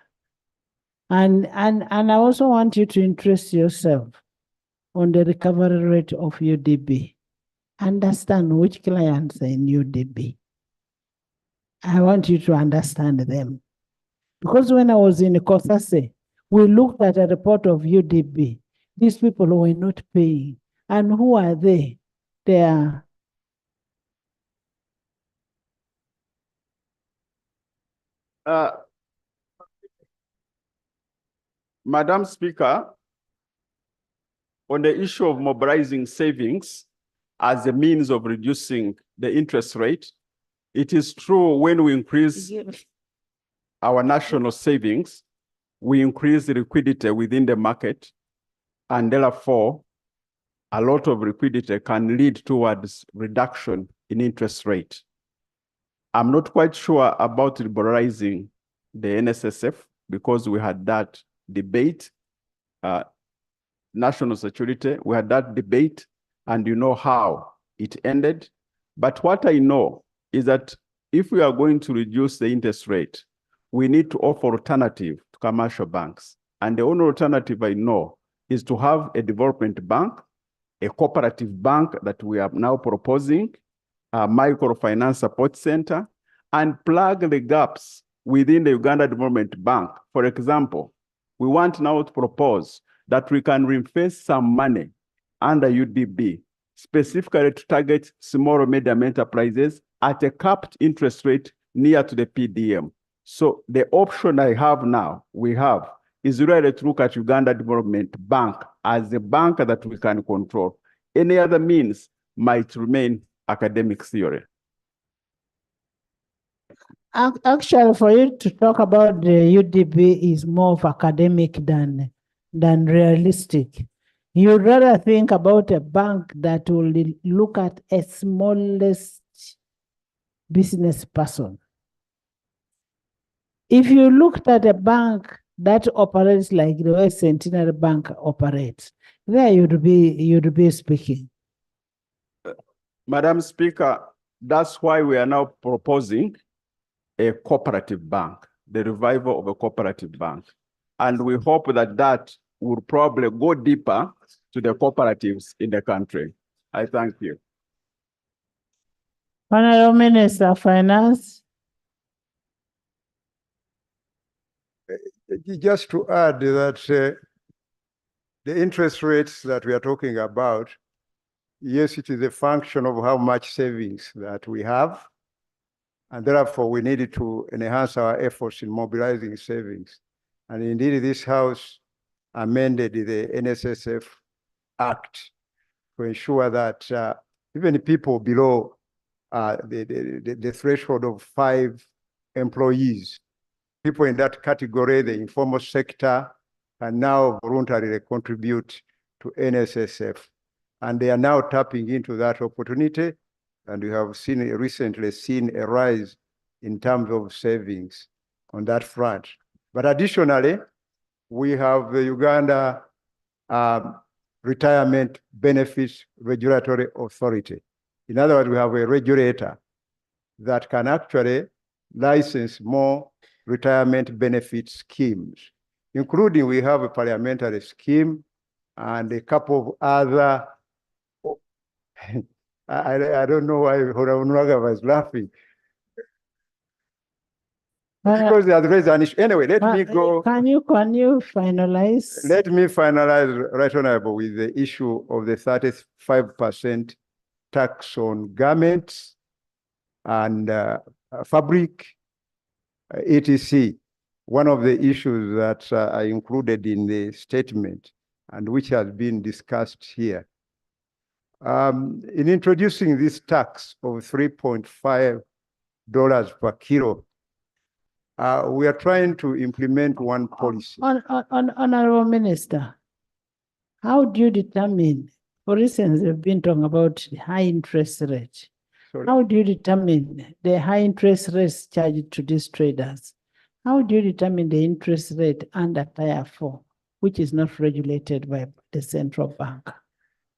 And I also want you to interest yourself on the recovery rate of UDB. Understand which clients are in UDB. I want you to understand them. Because when I was in Kosase, we looked at a report of UDB. These people were not paying. And who are they? They are Madam Speaker, on the issue of mobilizing savings as a means of reducing the interest rate, it is true when we increase our national savings, we increase the liquidity within the market, and therefore a lot of liquidity can lead towards reduction in interest rate. I'm not quite sure about liberalizing the NSSF because we had that debate, national security, we had that debate, and you know how it ended. But what I know is that if we are going to reduce the interest rate, we need to offer alternative to commercial banks. And the only alternative I know is to have a development bank, a cooperative bank that we are now proposing, microfinance support center and plug the gaps within the Uganda Development Bank. For example, we want now to propose that we can reinvest some money under UDB, specifically to target small and medium enterprises at a capped interest rate near to the PDM. So the option I have now, is really to look at Uganda Development Bank as the bank that we can control. Any other means might remain academic theory. Actually, for you to talk about the UDB is more of academic than realistic. You'd rather think about a bank that will look at a smallest business person. If you looked at a bank that operates like the way Centenary Bank operates, there you'd be speaking. Madam Speaker, that's why we are now proposing a cooperative bank, the revival of a cooperative bank. And we hope that that will probably go deeper to the cooperatives in the country. I thank you. Honorable Minister of Finance. Just to add that the interest rates that we are talking about, yes, it is a function of how much savings that we have. And therefore, we needed to enhance our efforts in mobilizing savings. And indeed, this House amended the NSSF Act to ensure that even people below the threshold of 5 employees, people in that category, the informal sector, can now voluntarily contribute to NSSF. And they are now tapping into that opportunity. And we have recently seen a rise in terms of savings on that front. But additionally, we have the Uganda Retirement Benefits Regulatory Authority. In other words, we have a regulator that can actually license more retirement benefit schemes, including we have a parliamentary scheme and a couple of other. I don't know why Honorable was laughing. Because they address an issue. Anyway, let me go. Can you finalize? Let me finalize, Right Honorable, with the issue of the 35% tax on garments and fabric, etc. One of the issues that I included in the statement and which has been discussed here. In introducing this tax of $3.5 per kilo, we are trying to implement one policy. Honorable Minister, how do you determine, for instance, we've been talking about the high interest rate. Sorry. How do you determine the high interest rates charged to these traders? How do you determine the interest rate under Tier 4, which is not regulated by the central bank?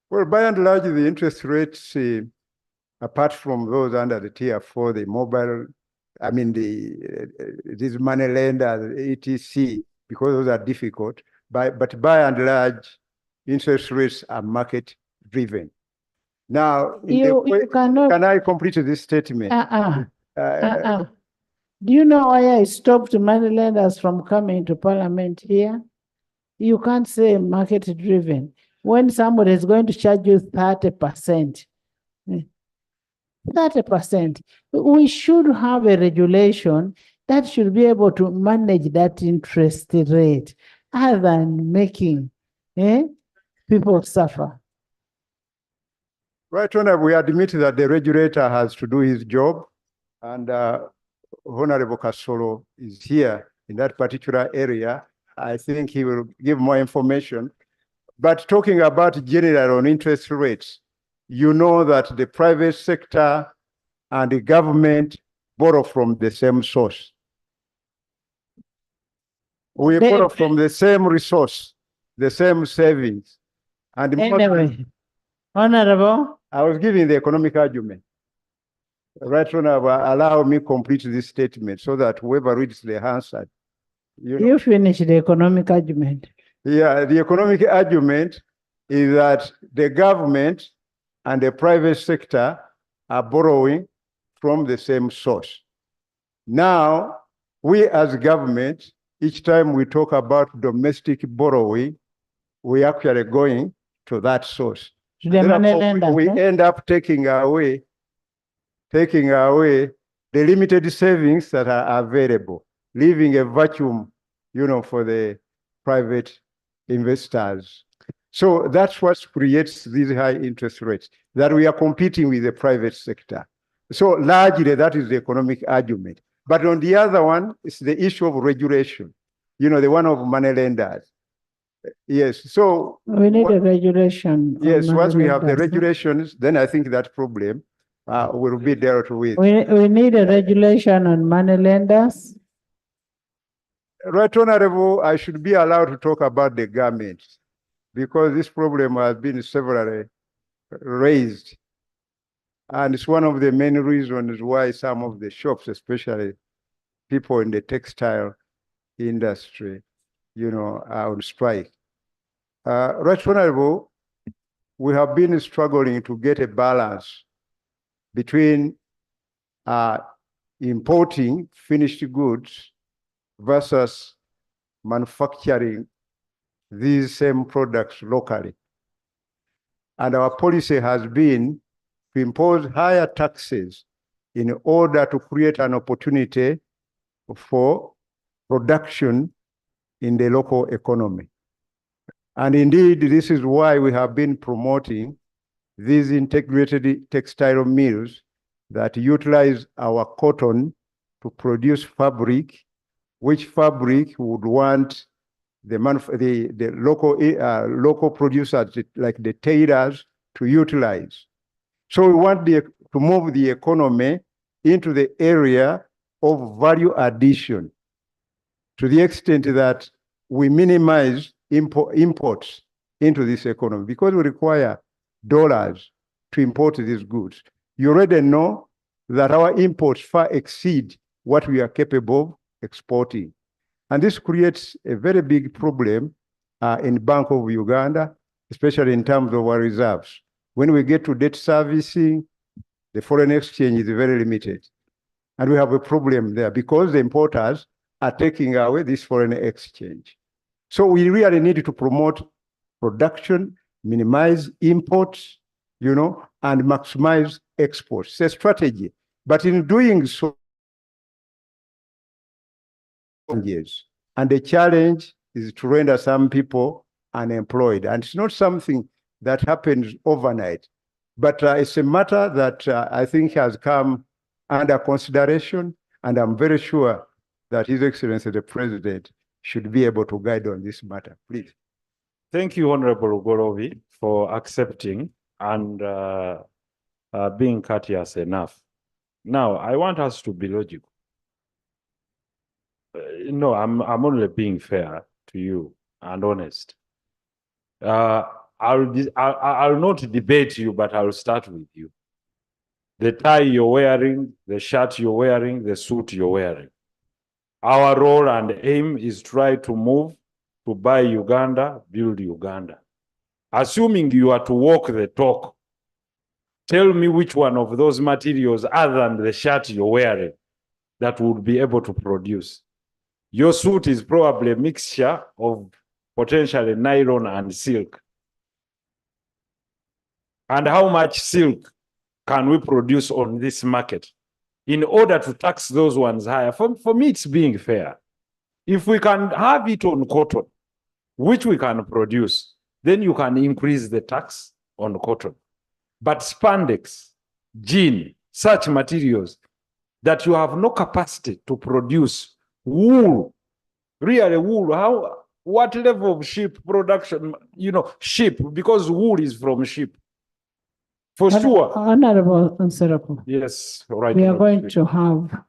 Well, by and large, the interest rates, apart from those under the Tier 4, the mobile, these money lenders, etc., because those are difficult. But by and large, interest rates are market driven. Now, can I complete this statement? Do you know why I stopped money lenders from coming to Parliament here? You can't say market driven. When somebody is going to charge you 30%, 30%, we should have a regulation that should be able to manage that interest rate other than making people suffer. Right, Honorable, we admit that the regulator has to do his job, and Honorable Kasolo is here in that particular area. I think he will give more information. But talking about general on interest rates, you know that the private sector and the government borrow from the same source. We borrow from the same resource, the same savings. And anyway, Honorable, I was giving the economic argument. Right, Honorable, allow me complete this statement so that whoever reads the answer. You finish the economic argument. Yeah, the economic argument is that the government and the private sector are borrowing from the same source. Now, we as government, each time we talk about domestic borrowing, we actually going to that source. The money lenders, we end up taking away the limited savings that are available, leaving a vacuum, for the private investors. So that's what creates these high interest rates, that we are competing with the private sector. So largely that is the economic argument. But on the other one, it's the issue of regulation, the one of money lenders. Yes, so we need a regulation. Yes, once we have the regulations, then I think that problem will be dealt with. We need a regulation on money lenders. Right Honorable, I should be allowed to talk about the garments because this problem has been severally raised. And it's one of the main reasons why some of the shops, especially people in the textile industry, are on strike. Right Honorable, we have been struggling to get a balance between importing finished goods versus manufacturing these same products locally. And our policy has been to impose higher taxes in order to create an opportunity for production in the local economy. And indeed, this is why we have been promoting these integrated textile mills that utilize our cotton to produce fabric, which fabric would want the local producers like the tailors to utilize. So we want to move the economy into the area of value addition to the extent that we minimize imports into this economy because we require dollars to import these goods. You already know that our imports far exceed what we are capable of exporting. And this creates a very big problem in Bank of Uganda, especially in terms of our reserves. When we get to debt servicing, the foreign exchange is very limited. And we have a problem there because the importers are taking away this foreign exchange. So we really need to promote production, minimize imports, and maximize exports. It's a strategy. But in doing so, and the challenge is to render some people unemployed. And it's not something that happens overnight, but it's a matter that I think has come under consideration. And I'm very sure that His Excellency the President should be able to guide on this matter. Please. Thank you, Honorable Gorovi, for accepting and being courteous enough. Now, I want us to be logical. No, I'm only being fair to you and honest. I'll not debate you, but I'll start with you. The tie you're wearing, the shirt you're wearing, the suit you're wearing. Our role and aim is try to move to buy Uganda, build Uganda. Assuming you are to walk the talk, tell me which one of those materials other than the shirt you're wearing that would be able to produce. Your suit is probably a mixture of potentially nylon and silk. And how much silk can we produce on this market in order to tax those ones higher? For me, it's being fair. If we can have it on cotton, which we can produce, then you can increase the tax on cotton. But spandex, jean, such materials that you have no capacity to produce, wool, really wool, what level of sheep production, sheep, because wool is from sheep. For sure. Honorable Nserapo. Yes, right. We are going to have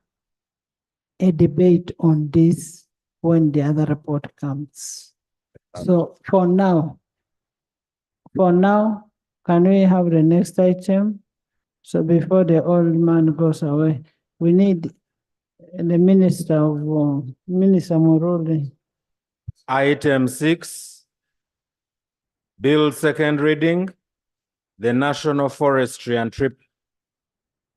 a debate on this when the other report comes. So for now, can we have the next item? So before the old man goes away, we need the Minister of Minister Muruli. Item 6, Bill second reading, the National Forestry and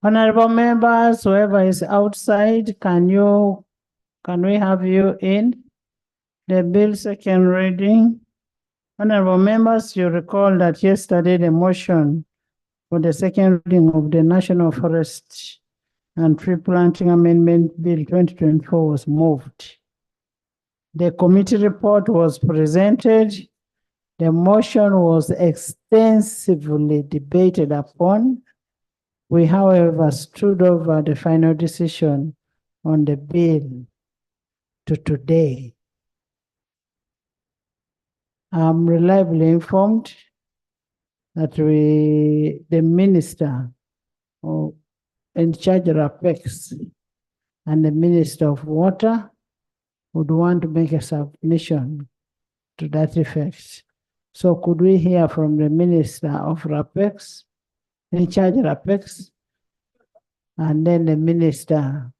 Honorable members, whoever is outside, can we have you in? The bill second reading. Honorable members, you recall that yesterday the motion for the second reading of the National Forest and Tree Planting Amendment Bill 2024 was moved. The committee report was presented. The motion was extensively debated upon. We, however, stood over the final decision on the bill to today. I'm reliably informed that the minister in charge of Apex and the Minister of Water would want to make a submission to that effect. So could we hear from the Minister of Rapex, in charge of Rapex, and then the Minister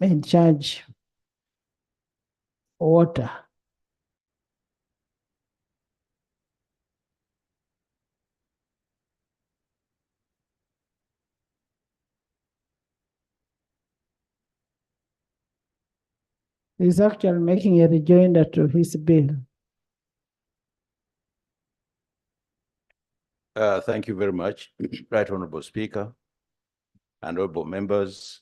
in charge of Water? He's actually making a rejoinder to his bill. Thank you very much, Right Honorable Speaker, and honorable members.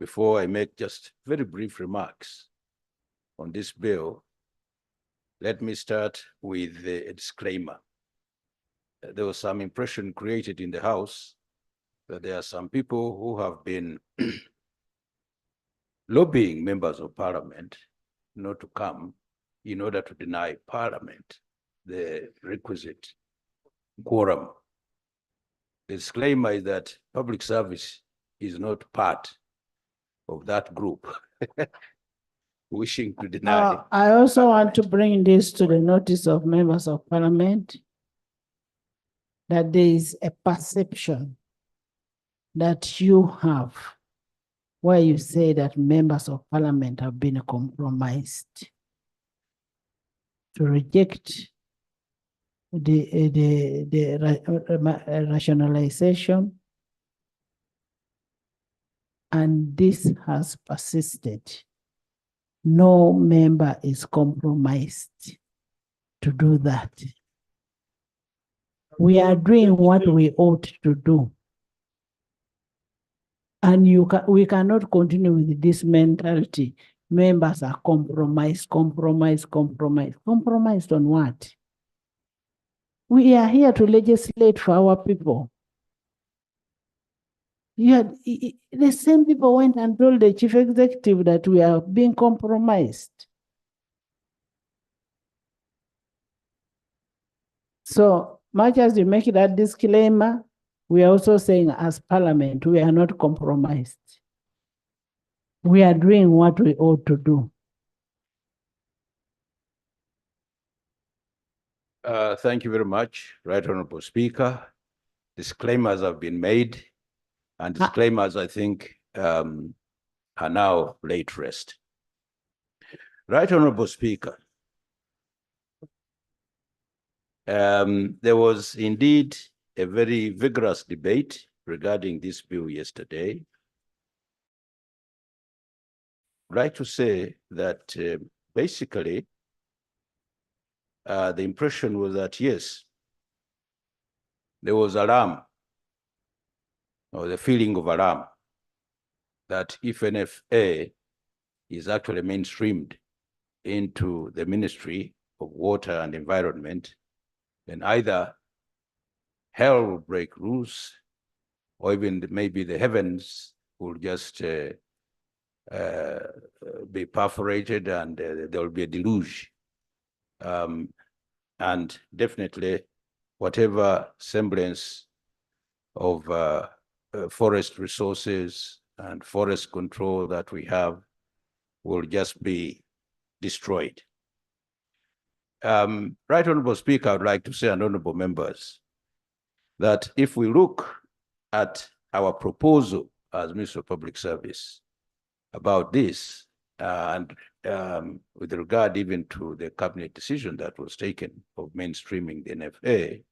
Before I make just very brief remarks on this bill, let me start with a disclaimer. There was some impression created in the House that there are some people who have been lobbying members of Parliament not to come in order to deny Parliament the requisite quorum. The disclaimer is that public service is not part of that group wishing to deny. I also want to bring this to the notice of members of Parliament that there is a perception that you have where you say that members of Parliament have been compromised to reject the rationalization, and this has persisted. No member is compromised to do that. We are doing what we ought to do. And we cannot continue with this mentality. Members are compromised. Compromised on what? We are here to legislate for our people. The same people went and told the chief executive that we are being compromised. So much as you make that disclaimer, we are also saying as Parliament, we are not compromised. We are doing what we ought to do. Thank you very much, Right Honorable Speaker. Disclaimers have been made, and disclaimers, I think, are now laid to rest. Right Honorable Speaker, there was indeed a very vigorous debate regarding this bill yesterday. I'd like to say that basically, the impression was that, yes, there was alarm, or the feeling of alarm, that if NFA is actually mainstreamed into the Ministry of Water and Environment, then either hell will break loose, or even maybe the heavens will just be perforated, and there will be a deluge. And definitely, whatever semblance of forest resources and forest control that we have will just be destroyed. Right Honorable Speaker, I would like to say, and honorable members, that if we look at our proposal as Minister of Public Service about this, and with regard even to the cabinet decision that was taken of mainstreaming the NFA,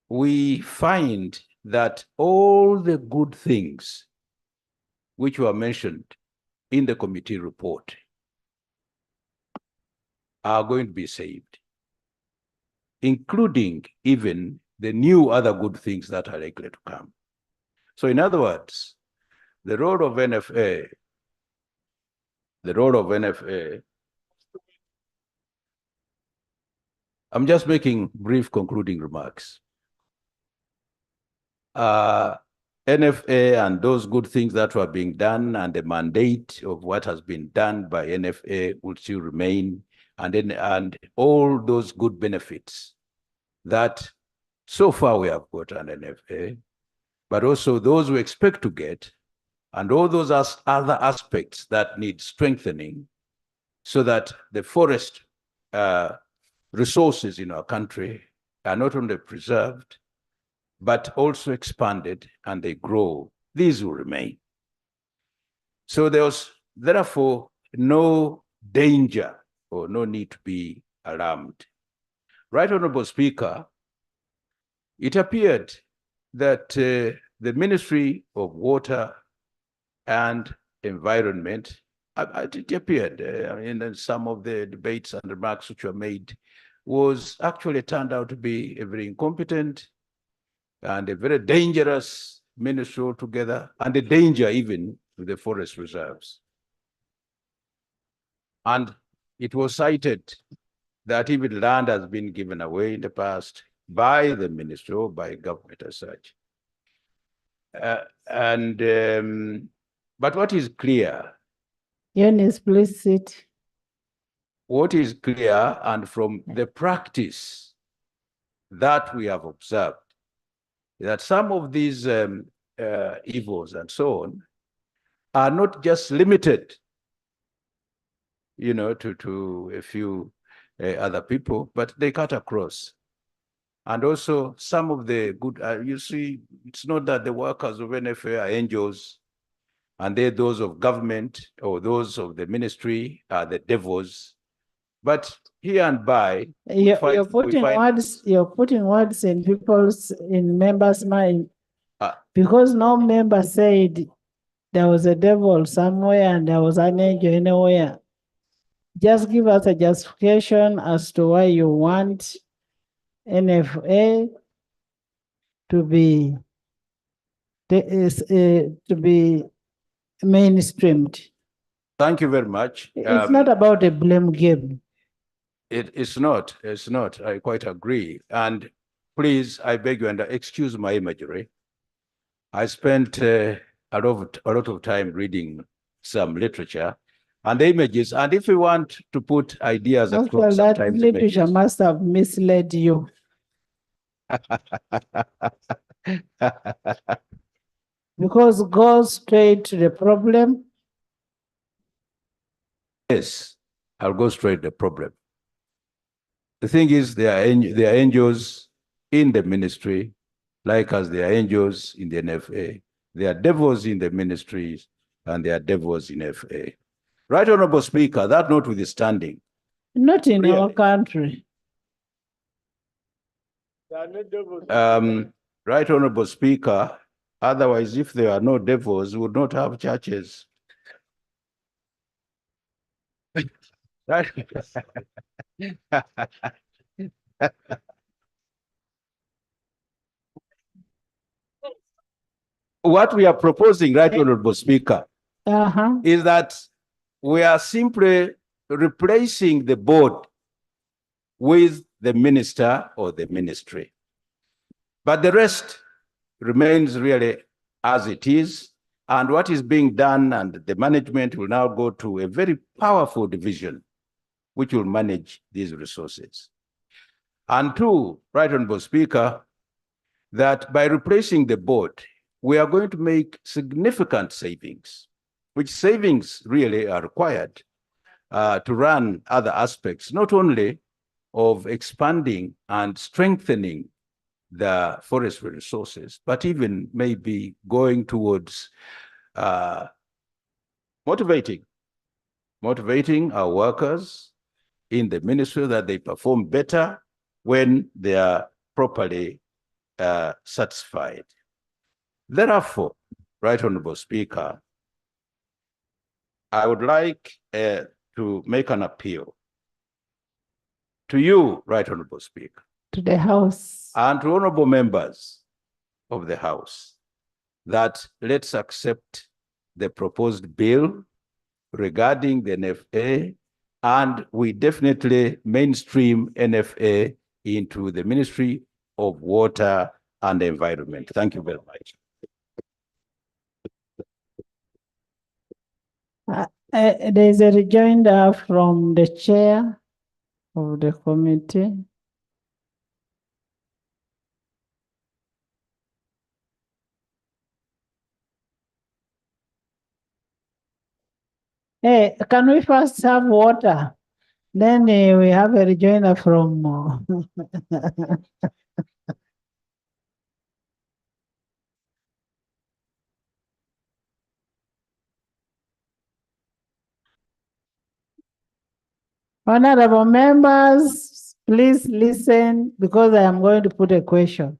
we find that all the good things which were mentioned in the committee report are going to be saved, including even the new other good things that are likely to come. So in other words, the role of NFA, I'm just making brief concluding remarks. NFA and those good things that were being done and the mandate of what has been done by NFA will still remain, and all those good benefits that so far we have got an NFA, but also those we expect to get, and all those other aspects that need strengthening so that the forest resources in our country are not only preserved, but also expanded and they grow. These will remain. So there was therefore no danger or no need to be alarmed. Right Honorable Speaker, it appeared that the Ministry of Water and Environment, it appeared in some of the debates and remarks which were made, was actually turned out to be a very incompetent and a very dangerous ministry altogether, and a danger even to the forest reserves. And it was cited that even land has been given away in the past by the ministry or by government as such. But what is clear? Eunice, please sit. What is clear, and from the practice that we have observed, that some of these evils and so on are not just limited, to a few other people, but they cut across. And also some of the good, you see, it's not that the workers of NFA are angels and those of government or those of the ministry are the devils, but here and by, you're putting words in members' mind, because no member said there was a devil somewhere and there was an angel anywhere. Just give us a justification as to why you want NFA to be mainstreamed. Thank you very much. It's not about a blame game. It's not. I quite agree. And please, I beg you, and excuse my imagery. I spent a lot of time reading some literature and the images. And if you want to put ideas across, that literature must have misled you. Because goes straight to the problem. Yes, I'll go straight to the problem. The thing is, there are angels in the ministry, like as there are angels in the NFA. There are devils in the ministries, and there are devils in FA. Right Honorable Speaker, that notwithstanding. Not in our country. Right Honorable Speaker, otherwise, if there are no devils, we would not have churches. Right. What we are proposing, Right Honorable Speaker, is that we are simply replacing the board with the minister or the ministry. But the rest remains really as it is. And what is being done and the management will now go to a very powerful division which will manage these resources. And two, Right Honorable Speaker, that by replacing the board, we are going to make significant savings, which savings really are required to run other aspects, not only of expanding and strengthening the forestry resources, but even maybe going towards motivating our workers in the ministry that they perform better when they are properly satisfied. Therefore, Right Honorable Speaker, I would like to make an appeal to you, Right Honorable Speaker, to the House, and to honorable members of the House, that let's accept the proposed bill regarding the NFA, and we definitely mainstream NFA into the Ministry of Water and Environment. Thank you very much. There's a rejoinder from the chair of the committee. Hey, can we first have water? Then we have a rejoinder from honorable members, please listen because I am going to put a question.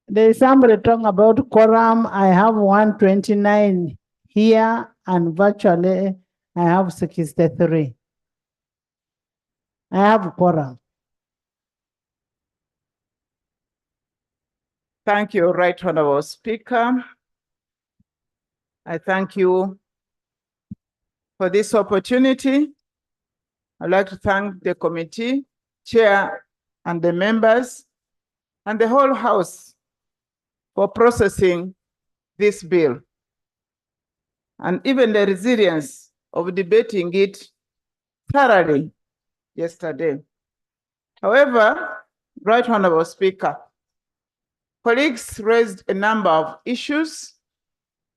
There is somebody talking about quorum. I have 129 here and virtually I have 63. I have quorum. Thank you, Right Honorable Speaker. I thank you for this opportunity. I'd like to thank the committee, chair, and the members, and the whole House for processing this bill, and even the resilience of debating it thoroughly yesterday. However, Right Honorable Speaker, colleagues raised a number of issues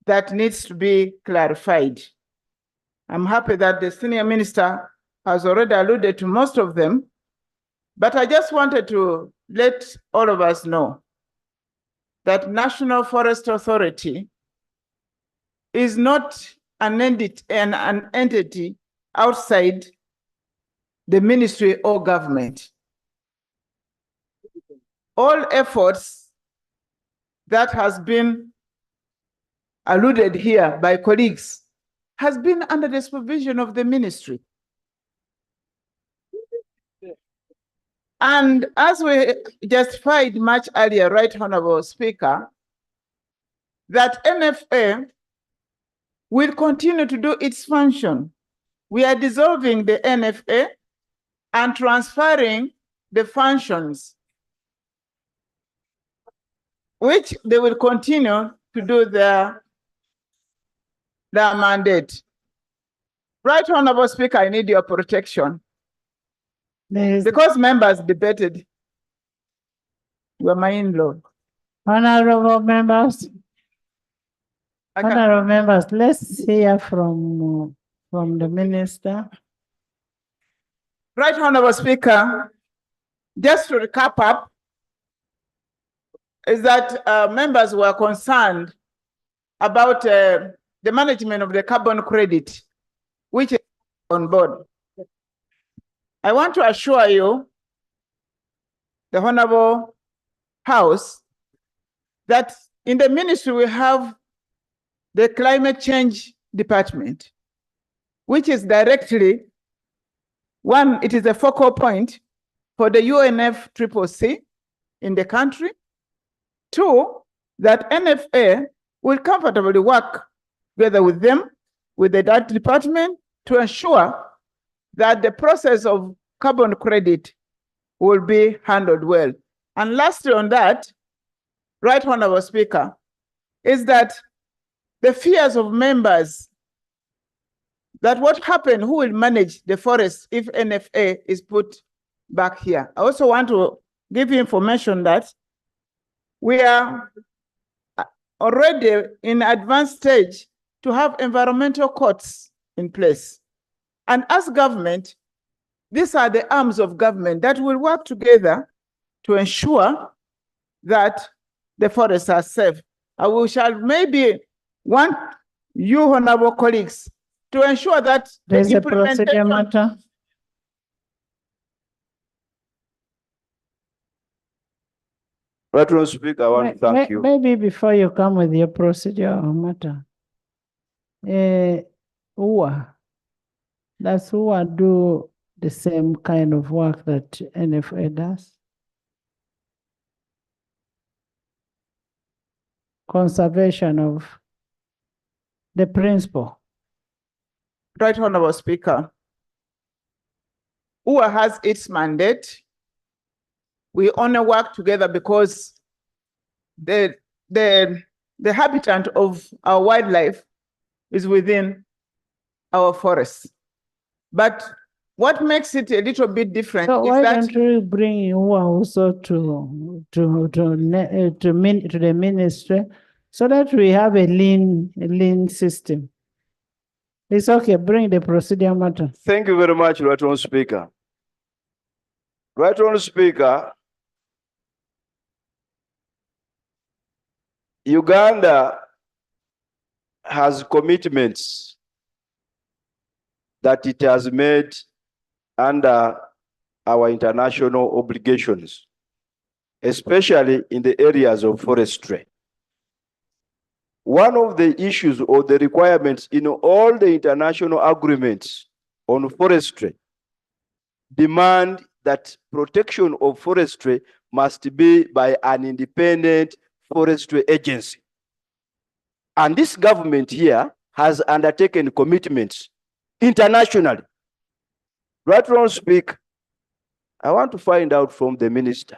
that needs to be clarified. I'm happy that the senior minister has already alluded to most of them, but I just wanted to let all of us know that National Forest Authority is not an entity outside the ministry or government. All efforts that has been alluded here by colleagues has been under the supervision of the ministry. And as we justified much earlier, Right Honorable Speaker, that NFA will continue to do its function. We are dissolving the NFA and transferring the functions, which they will continue to do their mandate. Right Honorable Speaker, I need your protection. Because members debated, you are my in-law. Honorable members, honorable members, let's hear from the minister. Right Honorable Speaker, just to recap up, is that members were concerned about the management of the carbon credit, which is on board. I want to assure you, the Honorable House, that in the ministry we have the Climate Change Department, which is directly, one, it is a focal point for the UNFCCC in the country. Two, that NFA will comfortably work together with them, with that department, to ensure that the process of carbon credit will be handled well. And lastly on that, Right Honorable Speaker, is that the fears of members that what happened, who will manage the forest if NFA is put back here. I also want to give you information that we are already in advanced stage to have environmental courts in place. And as government, these are the arms of government that will work together to ensure that the forests are safe. And we shall maybe want you, honorable colleagues, to ensure that there's a procedure matter. Right, Honorable Speaker, I want to thank you. Maybe before you come with your procedural matter, UA, does UA do the same kind of work that NFA does? Conservation of the principle. Right Honorable Speaker. UA has its mandate. We only work together because the habitat of our wildlife is within our forests. But what makes it a little bit different So is why that don't we bring UA also to the ministry so that we have a lean system? It's okay, bring the procedure matter. Thank you very much, Right Honorable Speaker. Right Honorable Speaker, Uganda has commitments that it has made under our international obligations, especially in the areas of forestry. One of the issues or the requirements in all the international agreements on forestry demand that protection of forestry must be by an independent forestry agency. And this government here has undertaken commitments internationally. Right Honorable Speaker, I want to find out from the minister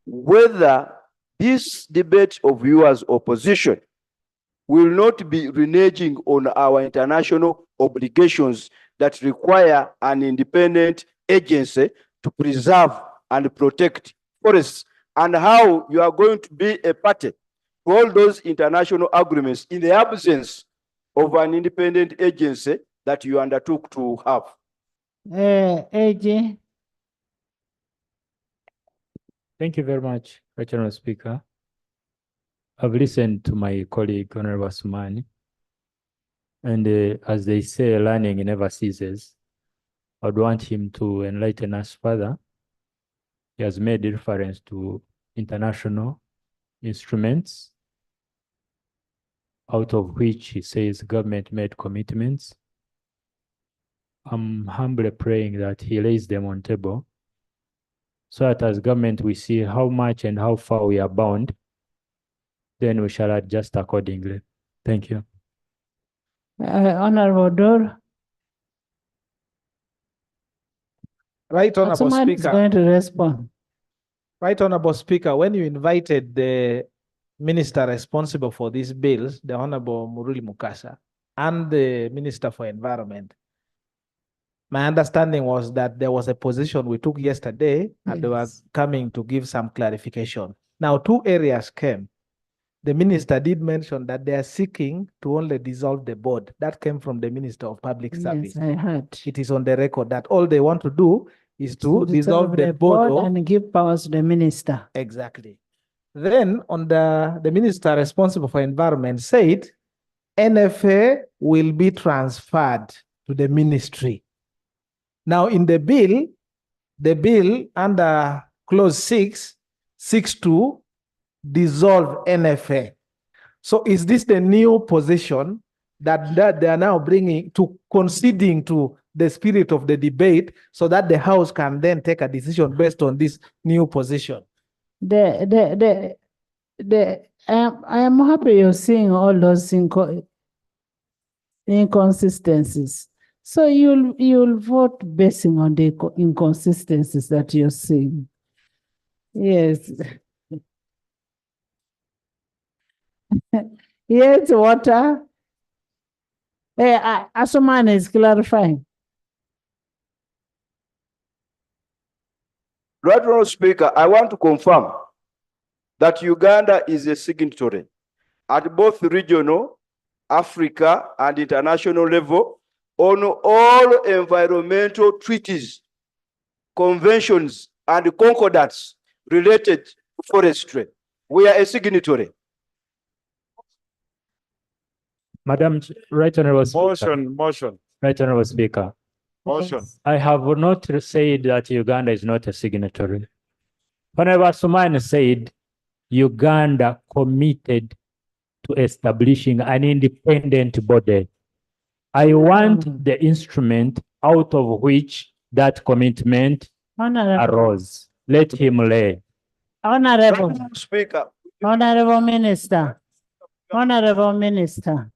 whether this debate of yours opposition will not be reneging on our international obligations that require an independent agency to preserve and protect forests, and how you are going to be a party to all those international agreements in the absence of an independent agency that you undertook to have. AG. Thank you very much, Honorable Speaker. I've listened to my colleague, Honorable Sumani, and as they say, learning never ceases. I'd want him to enlighten us further. He has made reference to international instruments, out of which he says government made commitments. I'm humbly praying that he lays them on table so that as government we see how much and how far we are bound, then we shall adjust accordingly. Thank you. Honorable Dor. Right Honorable Someone is Speaker. going to respond. Right Honorable Speaker, when you invited the minister responsible for these bills, the Honorable Muruli Mukasa, and the Minister for Environment, my understanding was that there was a position we took yesterday and they were coming to give some clarification. Now, two areas came. The minister did mention that they are seeking to only dissolve the board. That came from the Minister of Public Service. Yes, I heard. It is on the record that all they want to do is to dissolve the board and give powers to the minister. Exactly. Then on the minister responsible for environment said NFA will be transferred to the ministry. Now in the bill under clause 6 seeks to dissolve NFA. So is this the new position that they are now bringing to conceding to the spirit of the debate so that the House can then take a decision based on this new position? I am happy you're seeing all those inconsistencies. So you'll vote basing on the inconsistencies that you're seeing. Yes. Yes, water. Asomani is clarifying. Right Honorable Speaker, I want to confirm that Uganda is a signatory at both regional, Africa, and international level on all environmental treaties, conventions, and concordats related to forestry. We are a signatory. Madam, Right Honorable Speaker. Motion. Right Honorable Speaker. Motion. I have not said that Uganda is not a signatory. Honorable Sumani said Uganda committed to establishing an independent body. I want the instrument out of which that commitment arose. Let him lay. Honorable Speaker. Honorable Minister, Honorable Minister,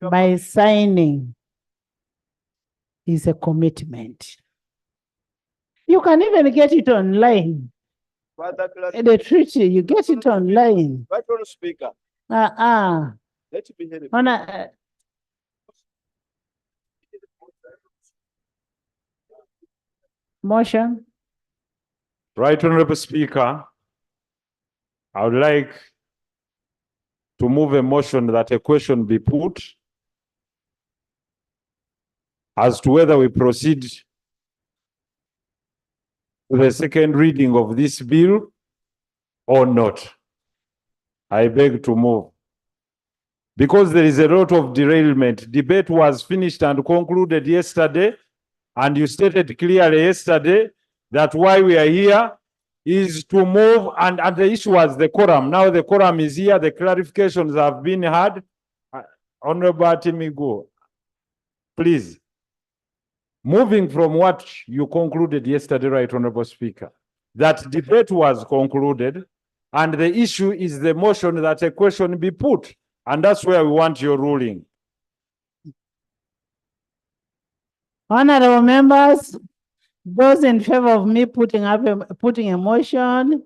by signing is a commitment. You can even get it online. The treaty, you get it online. Right, Honorable Speaker. Let me hear it. Motion. Right Honorable Speaker, I would like to move a motion that a question be put as to whether we proceed to the second reading of this bill or not. I beg to move. Because there is a lot of derailment. Debate was finished and concluded yesterday, and you stated clearly yesterday that why we are here is to move, and the issue was the quorum. Now the quorum is here, the clarifications have been had. Honorable Timigo, please. Moving from what you concluded yesterday, right, Honorable Speaker, that debate was concluded, and the issue is the motion that a question be put, and that's where we want your ruling. Honorable members, those in favor of me putting a motion,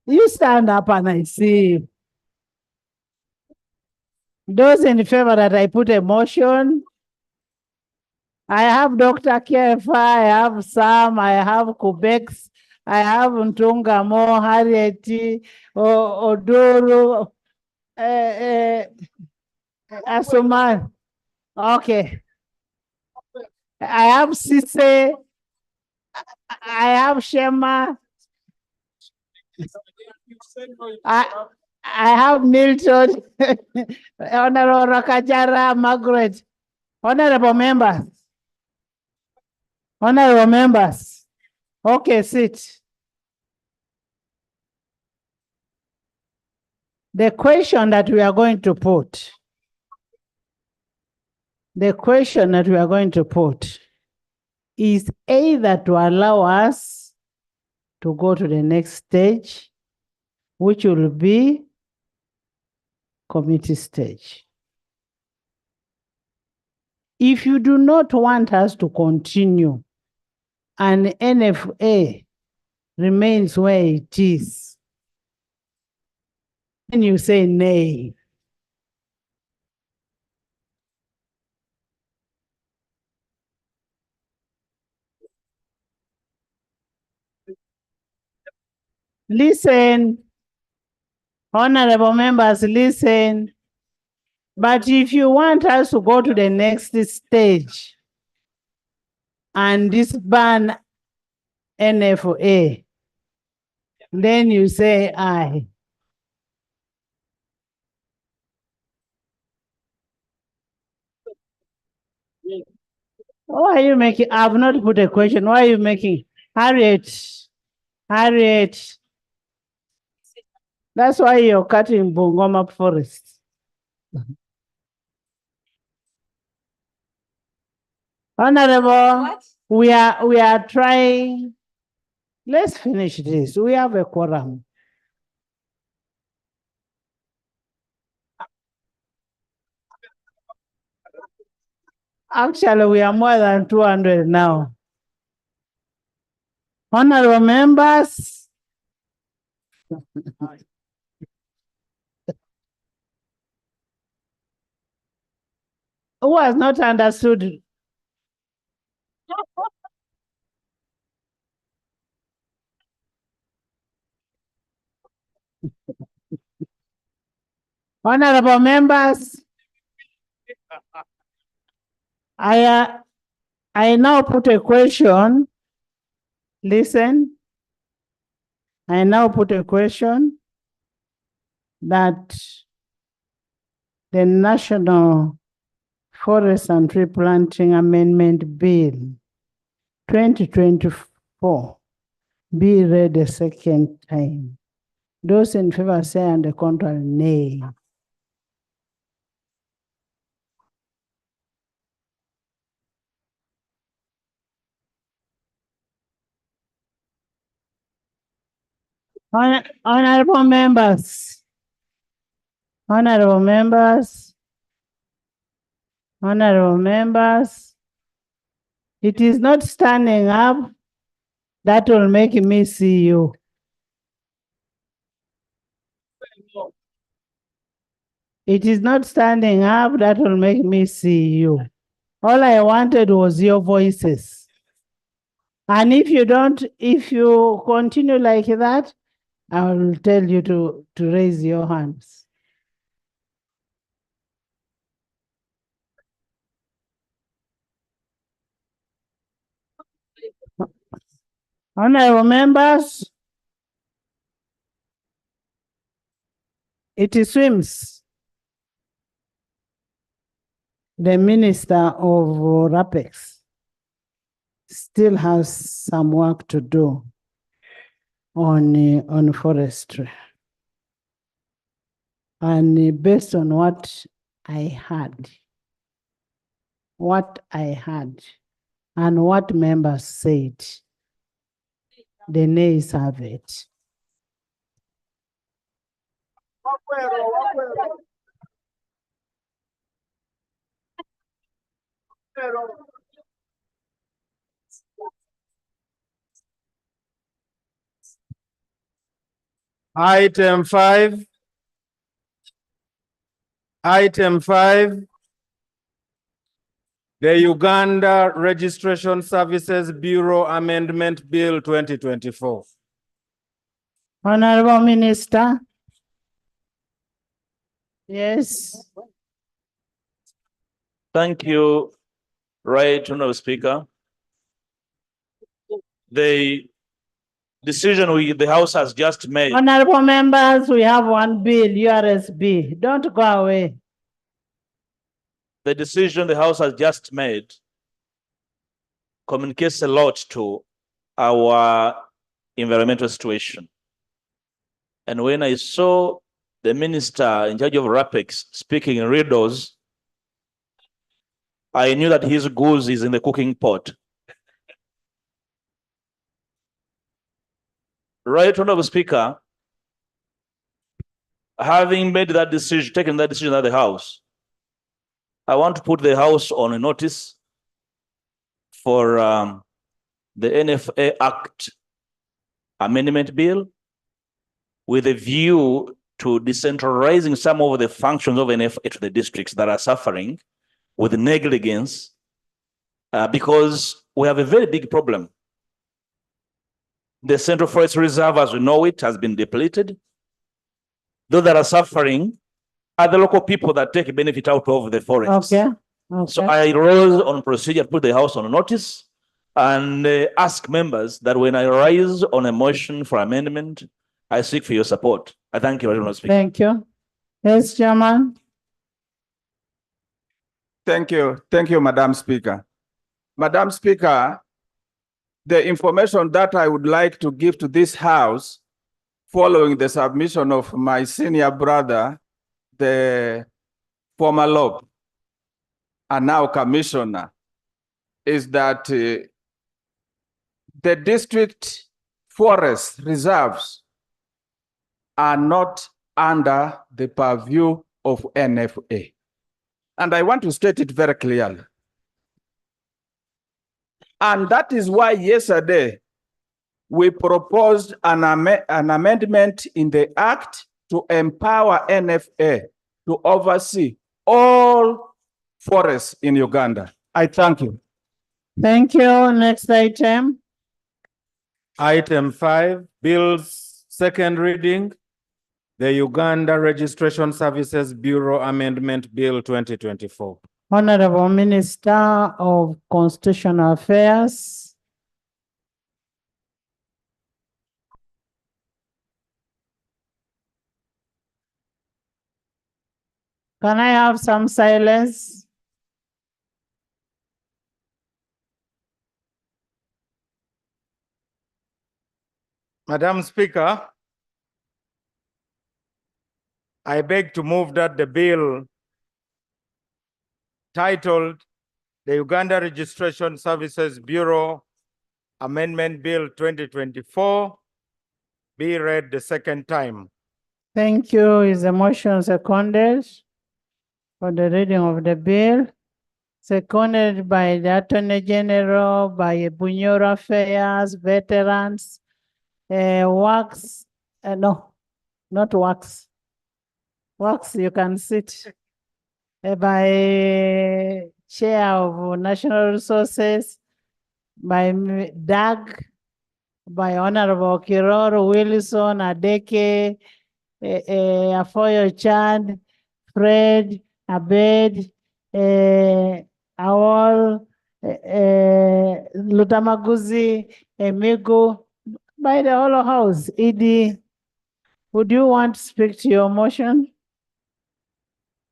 you stand up and I see. Those in favor that I put a motion, I have Dr. Kefa, I have Sam, I have Kubex, I have Ntunga Mo, Harriet, Odoro, Asuman. Okay. I have Sise, I have Shema, I have Milton, Honorable Rakajara, Margaret, honorable members. Honorable members. Okay, sit. The question that we are going to put, is either to allow us to go to the next stage, which will be committee stage. If you do not want us to continue and NFA remains where it is, then you say nay. Listen, honorable members, listen. But if you want us to go to the next stage and disband NFA, then you say aye. Why are you making? I have not put a question. Why are you making? Harriet. That's why you're cutting Bungoma forest. Honorable, we are trying. Let's finish this. We have a quorum. Actually, we are more than 200 now. Honorable members. Who has not understood? Honorable members, I now put a question. Listen. I now put a question that the National Forest and Tree Planting Amendment Bill 2024 be read a second time. Those in favor say and the contrary, nay. Honorable members, honorable members, honorable members, it is not standing up that will make me see you. It is not standing up that will make me see you. All I wanted was your voices. And if you continue like that, I will tell you to raise your hands. Honorable members, it seems the Minister of RAPEX still has some work to do on forestry. And based on what I heard, and what members said, the nays have it. Item 5. Item 5. The Uganda Registration Services Bureau Amendment Bill 2024. Honorable Minister. Yes. Thank you, Right Honorable Speaker. The decision the House has just made. Honorable members, we have one bill, URSB. Don't go away. The decision the House has just made communicates a lot to our environmental situation. And when I saw the minister in charge of RAPEX speaking in riddles, I knew that his goose is in the cooking pot. Right, Honorable Speaker, having made that decision, taken that decision at the House, I want to put the House on a notice for the NFA Act Amendment Bill with a view to decentralizing some of the functions of NFA to the districts that are suffering with negligence, because we have a very big problem. The Central Forest Reserve, as we know it, has been depleted. Those that are suffering are the local people that take benefit out of the forests. Okay. So I rose on procedure, put the House on notice, and ask members that when I rise on a motion for amendment, I seek for your support. I thank you, Honorable Speaker. Thank you. Yes, Chairman. Thank you, Madam Speaker. Madam Speaker, the information that I would like to give to this House following the submission of my senior brother, the former LOB, and now Commissioner, is that the district forest reserves are not under the purview of NFA. And I want to state it very clearly. And that is why yesterday we proposed an amendment in the Act to empower NFA to oversee all forests in Uganda. I thank you. Thank you. Next item. Item 5, Bill's second reading. The Uganda Registration Services Bureau Amendment Bill 2024. Honorable Minister of Constitutional Affairs. Can I have some silence? Madam Speaker, I beg to move that the bill titled the Uganda Registration Services Bureau Amendment Bill 2024 be read the second time. Thank you. Is the motion seconded for the reading of the bill? Seconded by the Attorney General, by Bunyoro Affairs, Veterans, Works, no, not Works. Works, you can sit. By Chair of National Resources, by Doug, by Honorable Kiroro Wilson, Adeke, Afoyo Chad, Fred, Abed, Awol, Lutamaguzi, Emigo, by the whole house. Edie, would you want to speak to your motion?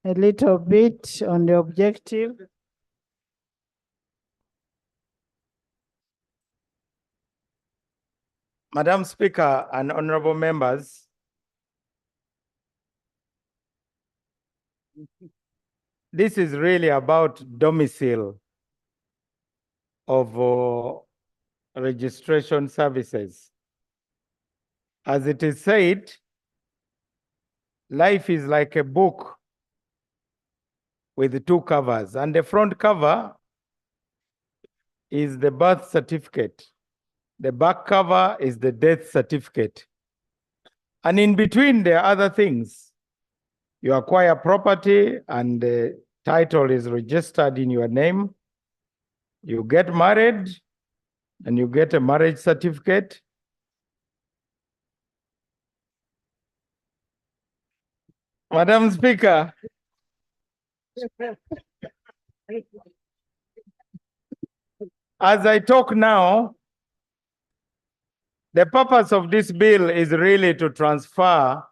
A little bit on the objective. Madam Speaker and honorable members, this is really about domicile of registration services. As it is said, life is like a book with two covers, and the front cover is the birth certificate. The back cover is the death certificate. And in between, there are other things. You acquire property and the title is registered in your name. You get married and you get a marriage certificate. Madam Speaker, as I talk now, the purpose of this bill is really to transfer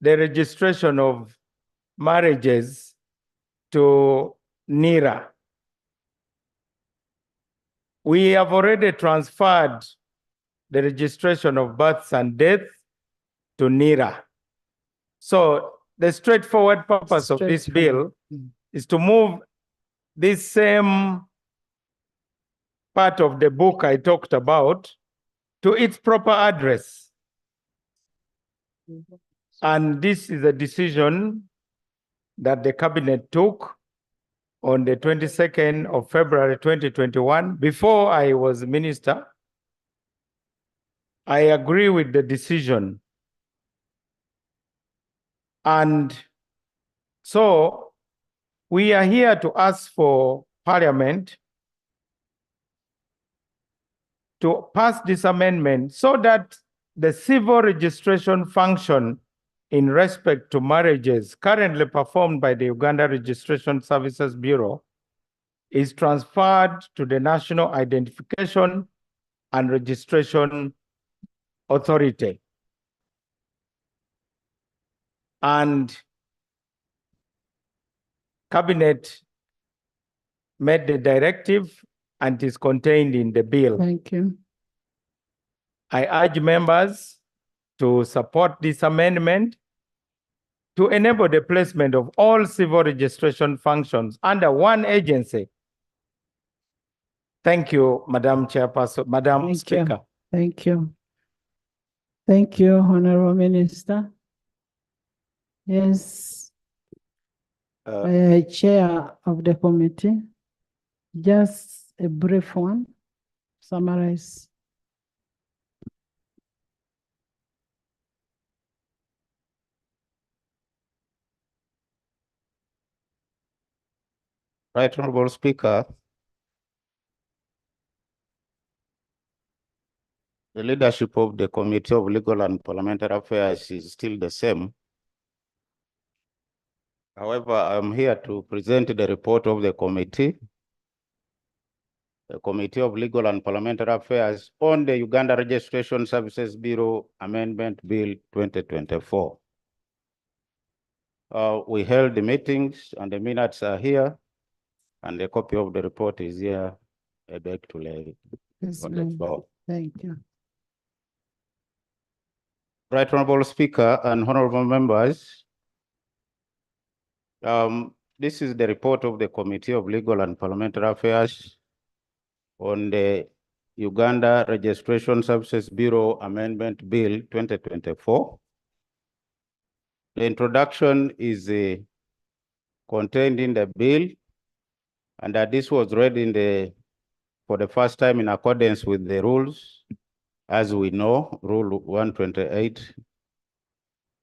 the registration of marriages to NIRA. We have already transferred the registration of births and deaths to NIRA. So the straightforward purpose of this bill is to move this same part of the book I talked about to its proper address. And this is a decision that the cabinet took on the 22nd of February 2021. Before I was minister, I agree with the decision. And so we are here to ask for Parliament to pass this amendment so that the civil registration function in respect to marriages currently performed by the Uganda Registration Services Bureau is transferred to the National Identification and Registration Authority. And Cabinet made the directive and is contained in the bill. Thank you. I urge members to support this amendment to enable the placement of all civil registration functions under one agency. Thank you, Madam Chairperson, Madam Speaker. Thank you. Thank you, Honorable Minister. Yes. Chair of the committee, just a brief one, summarize. Right Honorable Speaker, the leadership of the Committee of Legal and Parliamentary Affairs is still the same. However, I'm here to present the report of the committee of Legal and Parliamentary Affairs on the Uganda Registration Services Bureau Amendment Bill 2024. We held the meetings and the minutes are here, and a copy of the report is here. I beg to lay on the floor. Thank you. Right Honorable Speaker and honorable members, this is the report of the Committee of Legal and Parliamentary Affairs on the Uganda Registration Services Bureau Amendment Bill 2024. The introduction is contained in the bill, and that this was read for the first time in accordance with the rules, as we know, Rule 128.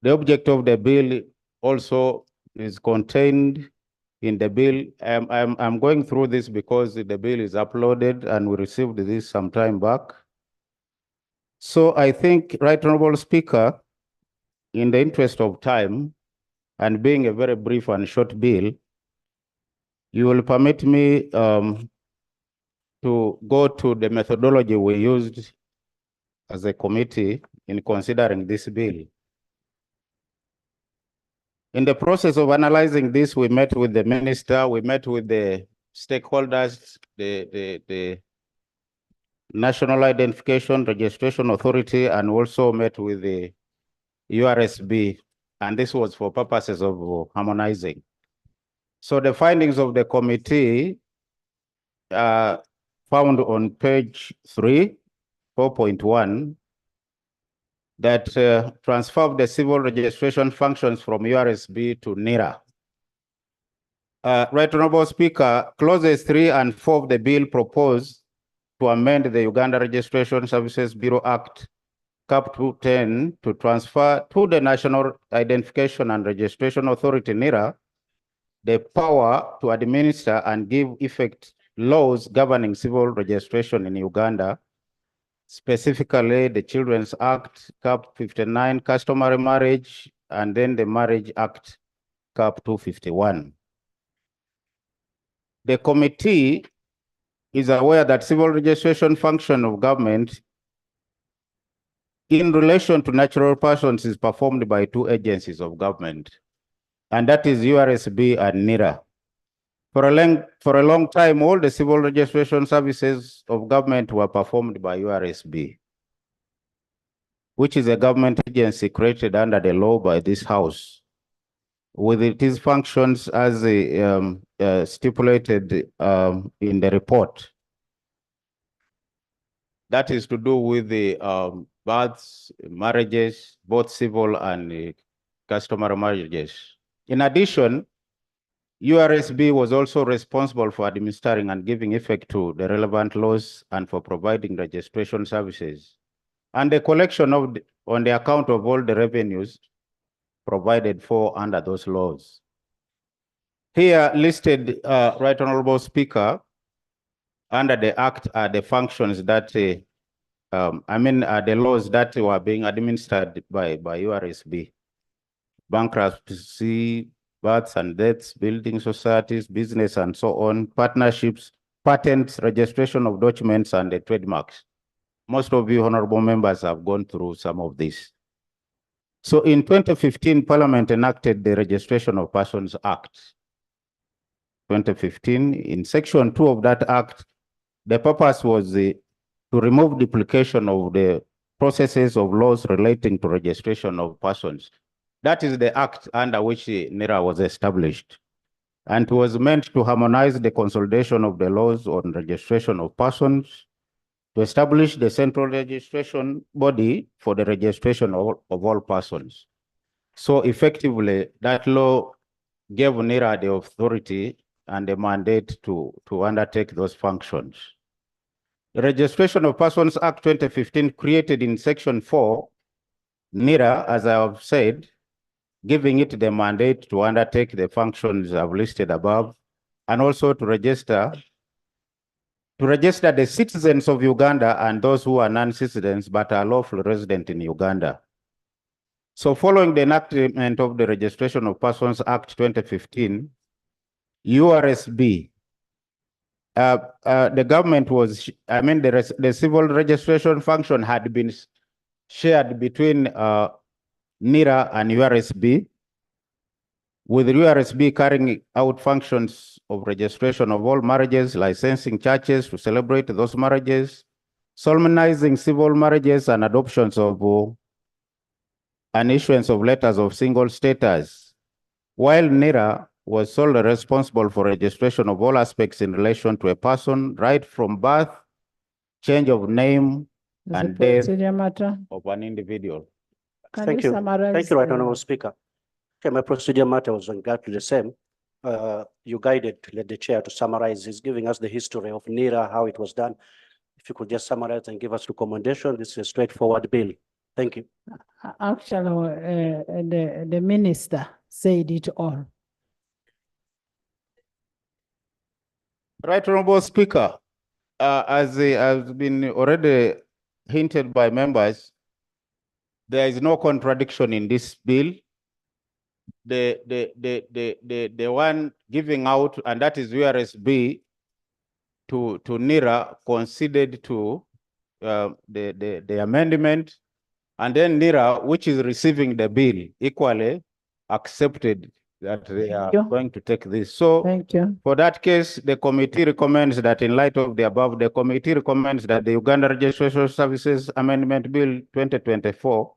The object of the bill also is contained in the bill. I'm going through this because the bill is uploaded and we received this some time back. So I think, Right Honorable Speaker, in the interest of time and being a very brief and short bill, you will permit me to go to the methodology we used as a committee in considering this bill. In the process of analyzing this, we met with the minister, we met with the stakeholders, the National Identification Registration Authority, and also met with the URSB, and this was for purposes of harmonizing. So the findings of the committee found on page 3, 4.1, that transfer of the civil registration functions from URSB to NIRA. Right Honorable Speaker, clauses 3 and 4 of the bill propose to amend the Uganda Registration Services Bureau Act, Cap 210, to transfer to the National Identification and Registration Authority, NIRA, the power to administer and give effect laws governing civil registration in Uganda, specifically the Children's Act, Cap 59, customary marriage, and then the Marriage Act, Cap 251. The committee is aware that civil registration function of government in relation to natural persons is performed by 2 agencies of government, and that is URSB and NIRA. For a long time, all the civil registration services of government were performed by URSB, which is a government agency created under the law by this House, with its functions as stipulated in the report. That is to do with the births, marriages, both civil and customary marriages. In addition, URSB was also responsible for administering and giving effect to the relevant laws and for providing registration services and the collection on the account of all the revenues provided for under those laws. Here listed, Right Honorable Speaker, under the Act are the functions that, the laws that were being administered by URSB. Bankruptcy, births and deaths, building societies, business and so on, partnerships, patents, registration of documents, and the trademarks. Most of you honorable members have gone through some of this. So in 2015, Parliament enacted the Registration of Persons Act. 2015, in Section 2 of that Act, the purpose was to remove duplication of the processes of laws relating to registration of persons. That is the act under which NIRA was established. And it was meant to harmonize the consolidation of the laws on registration of persons, to establish the central registration body for the registration of all persons. So effectively, that law gave NIRA the authority and the mandate to undertake those functions. The Registration of Persons Act 2015 created in Section 4, NIRA, as I have said, giving it the mandate to undertake the functions I've listed above, and also to register the citizens of Uganda and those who are non-citizens but are lawfully resident in Uganda. So following the enactment of the Registration of Persons Act 2015, URSB, the government was, the civil registration function had been shared between NIRA and URSB, with URSB carrying out functions of registration of all marriages, licensing churches to celebrate those marriages, solemnizing civil marriages and adoptions of and issuance of letters of single status, while NIRA was solely responsible for registration of all aspects in relation to a person, right from birth, change of name, and death Procedure matter. of an individual. Can Thank you you. summarize? Thank you, Right Honorable Speaker. Okay, my procedure matter was exactly the same. You guided the chair to summarize. He's giving us the history of NIRA, how it was done. If you could just summarize and give us recommendation, this is a straightforward bill. Thank you. Actually, the minister said it all. Right Honorable Speaker, as has been already hinted by members, there is no contradiction in this bill. The one giving out, and that is URSB to NIRA, conceded to the amendment, and then NIRA, which is receiving the bill, equally accepted that they are going to take this. So thank you. For that case, the committee recommends that in light of the above, the committee recommends that the Uganda Registration Services Amendment Bill 2024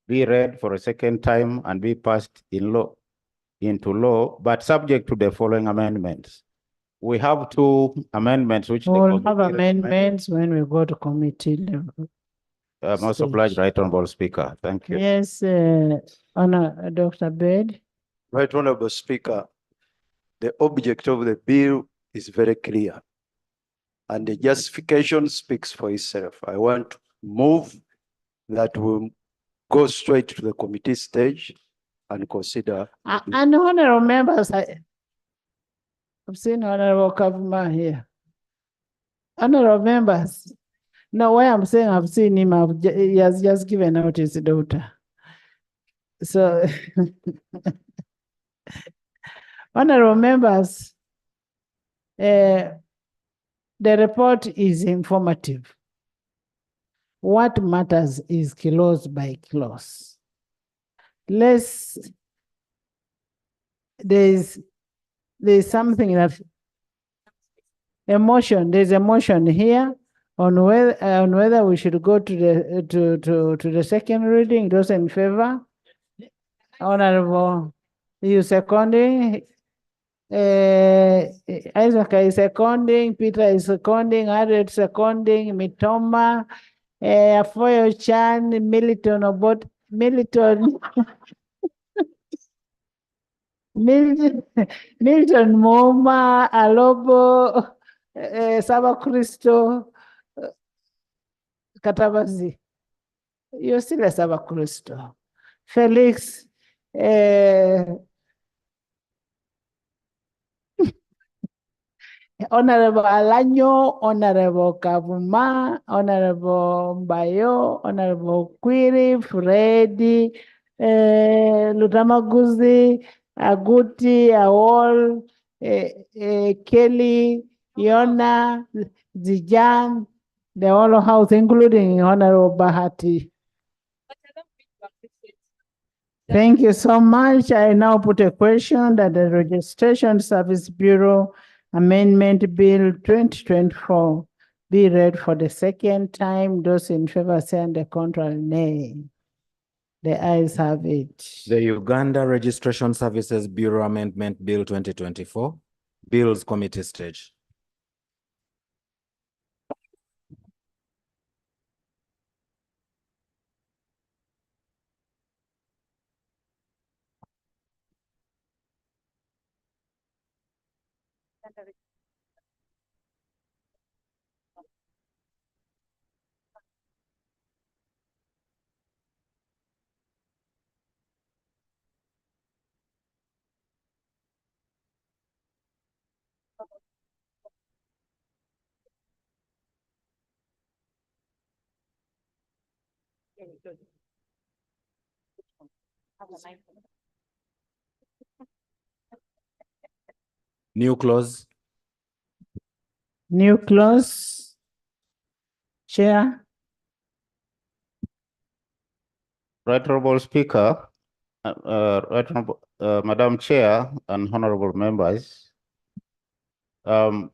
be read for a second time and be passed into law, but subject to the following amendments. We have two amendments which We'll have amendments when we go to committee level. most obliged, Right Honorable Speaker. Thank you. Yes, Honor Dr. Bed. Right Honorable Speaker, the object of the bill is very clear, and the justification speaks for itself. I want to move that we go straight to the committee stage and consider. And honorable members, I've seen Honorable Kavuma here. Honorable members, now why I'm saying I've seen him, he has just given out his daughter. So, honorable members, the report is informative. What matters is clause by clause. There's something that there's a motion here on whether we should go to the second reading. Those in favor? Honorable, you seconding? Isaac is seconding, Peter is seconding, Harriet seconding, Mitoma, Afoyo Chan, Militon Obot, Militon Milton Moma, Alobo, Saba Christo, Katabazi. You're still a Saba Christo. Felix, Honorable Alanyo, Honorable Kavuma, Honorable Mbayo, Honorable Quiri, Freddy, Lutamaguzi, Aguti, Awol, Kelly, Yona, Zijan, the whole house, including Honorable Bahati. Thank you so much. I now put a question that the Registration Service Bureau Amendment Bill 2024 be read for the second time. Those in favor say and the contrary, nay. The ayes have it. The Uganda Registration Services Bureau Amendment Bill 2024, Bills Committee stage. New clause. New clause. Chair. Right Honorable Speaker, Madam Chair and honorable members, the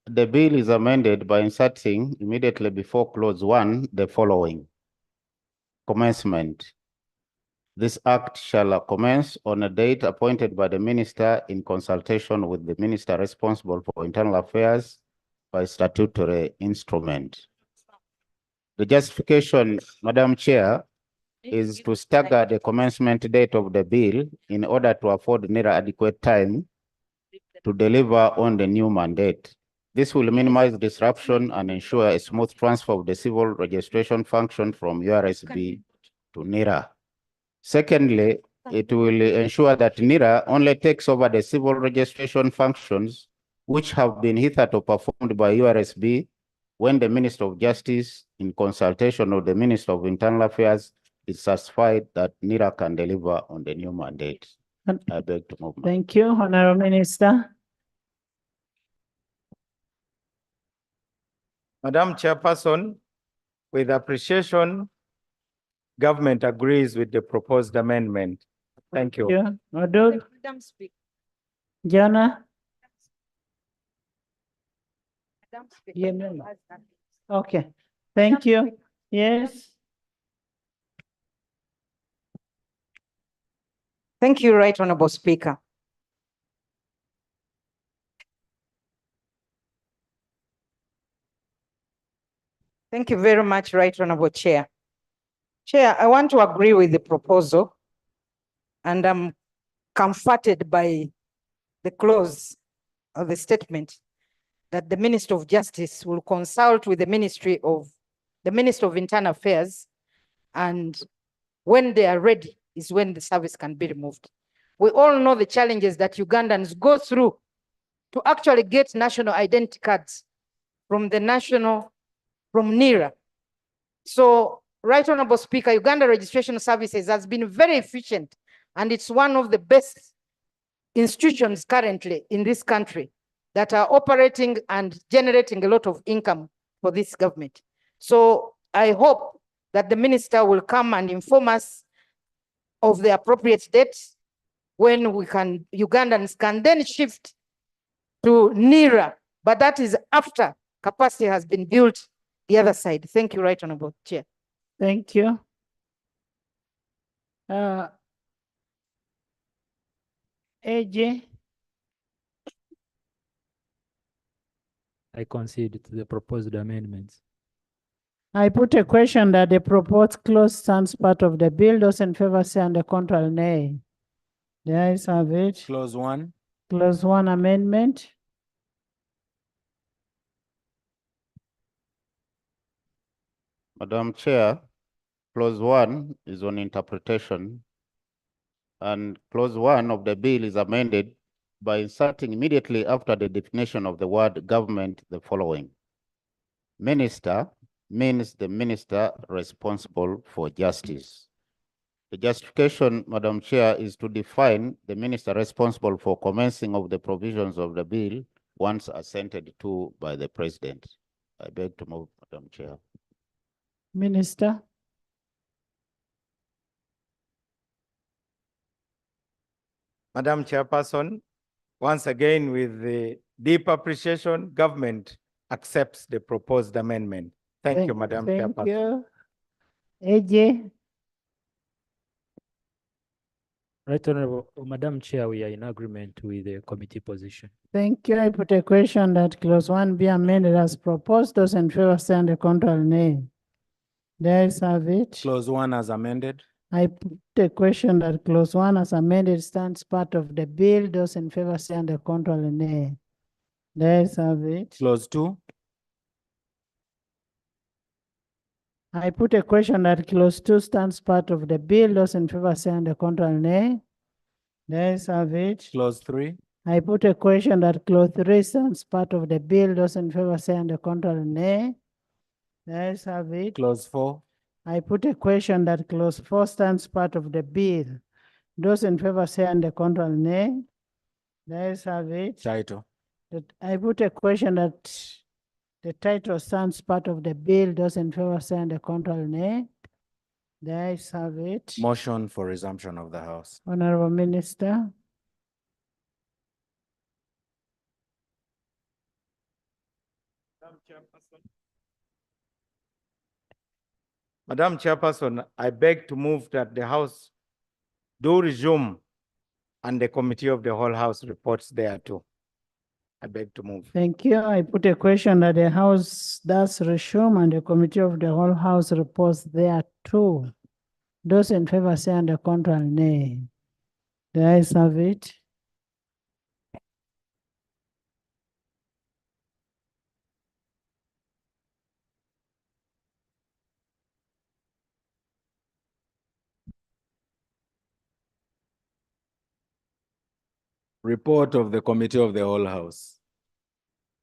bill is amended by inserting immediately before clause 1 the following. Commencement. This act shall commence on a date appointed by the minister in consultation with the minister responsible for internal affairs by statutory instrument. The justification, Madam Chair, is to stagger the commencement date of the bill in order to afford NERA adequate time to deliver on the new mandate. This will minimize disruption and ensure a smooth transfer of the civil registration function from URSB to NERA. Secondly, it will ensure that NERA only takes over the civil registration functions which have been hitherto performed by URSB when the Minister of Justice, in consultation with the Minister of Internal Affairs, is satisfied that NERA can deliver on the new mandate. I beg to move. Thank you, Honorable Minister. Madam Chairperson, with appreciation, government agrees with the proposed amendment. Thank you. Yeah, Madam Speaker. Jana? Yeah, no. Okay, thank you. Yes. Thank you, Right Honorable Speaker. Thank you very much, Right Honorable Chair. Chair, I want to agree with the proposal, and I'm comforted by the clause of the statement that the Minister of Justice will consult with the Minister of Internal Affairs, and when they are ready is when the service can be removed. We all know the challenges that Ugandans go through to actually get national identity cards from NERA. So, Right Honorable Speaker, Uganda Registration Services has been very efficient, and it's one of the best institutions currently in this country that are operating and generating a lot of income for this government. So I hope that the minister will come and inform us of the appropriate dates when Ugandans can then shift to NERA, but that is after capacity has been built the other side. Thank you, Right Honorable Chair. Thank you. AJ? I concede to the proposed amendments. I put a question that the proposed clause stands part of the bill. Those in favor say and the contrary nay. The ayes have it. Clause 1. Clause 1 amendment. Madam Chair, clause 1 is on interpretation, and clause 1 of the bill is amended by inserting immediately after the definition of the word government the following. Minister means the minister responsible for justice. The justification, Madam Chair, is to define the minister responsible for commencing of the provisions of the bill once assented to by the President. I beg to move, Madam Chair. Minister? Madam Chairperson, once again, with the deep appreciation, government accepts the proposed amendment. Thank you, Madam Chairperson. Thank you. AJ? Right Honorable Madam Chair, we are in agreement with the committee position. Thank you. I put a question that clause 1 be amended as proposed. Those in favor say and the contrary nay. The ayes have it. Clause 1 as amended. I put a question that clause 1 as amended stands part of the bill. Those in favor say and the contrary nay. The ayes have it. Clause 2. I put a question that clause 2 stands part of the bill. Those in favor say and the contrary nay. The ayes have it. Clause 3. I put a question that clause 3 stands part of the bill. Those in favor say and the contrary nay. The ayes have it. Clause 4. I put a question that clause 4 stands part of the bill. Those in favor say and the contrary nay. The ayes have it. Title. I put a question that the title stands part of the bill. Those in favor say and the contrary nay. The ayes have it. Motion for resumption of the House. Honorable Minister. Madam Chairperson, I beg to move that the House do resume, and the committee of the whole house reports there too. I beg to move. Thank you. I put a question that the house does resume and the committee of the whole house reports there too. Those in favor say on the contrary, nay. The ayes have it. Report of the committee of the whole house.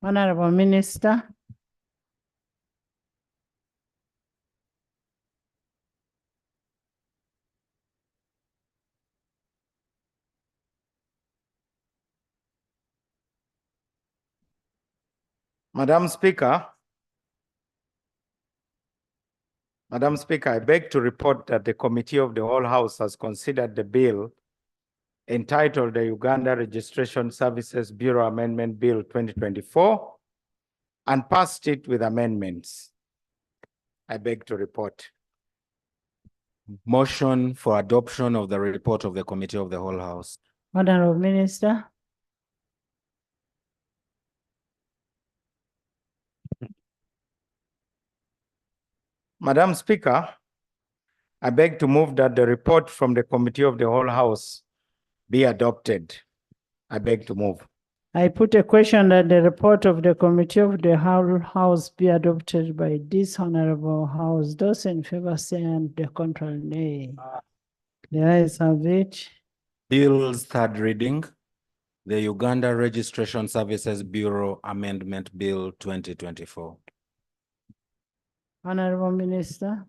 Honorable Minister. Madam Speaker, I beg to report that the committee of the whole house has considered the bill entitled the Uganda Registration Services Bureau Amendment Bill 2024 and passed it with amendments. I beg to report. Motion for adoption of the report of the committee of the whole house. Honorable Minister. Madam Speaker, I beg to move that the report from the committee of the whole house be adopted. I beg to move. I put a question that the report of the committee of the whole house be adopted by this honorable house. Those in favor say and the contrary, nay. The ayes have it. Bills third reading. The Uganda Registration Services Bureau Amendment Bill 2024. Honorable Minister.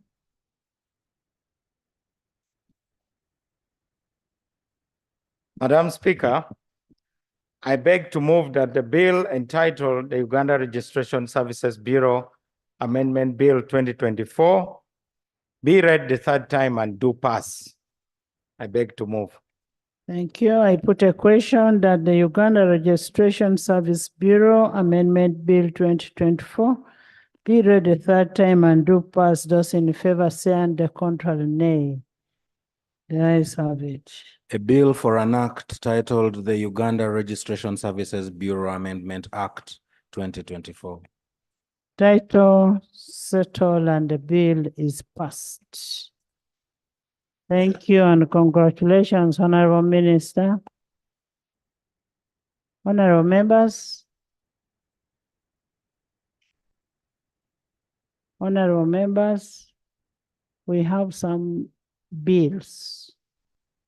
Madam Speaker, I beg to move that the bill entitled the Uganda Registration Services Bureau Amendment Bill 2024 be read the third time and do pass. I beg to move. Thank you. I put a question that the Uganda Registration Service Bureau Amendment Bill 2024 be read the third time and do pass. Those in favor say and the contrary, nay. The ayes have it. A bill for an act titled the Uganda Registration Services Bureau Amendment Act 2024. Title settled and the bill is passed. Thank you and congratulations, Honorable Minister. Honorable members. Honorable members, we have some bills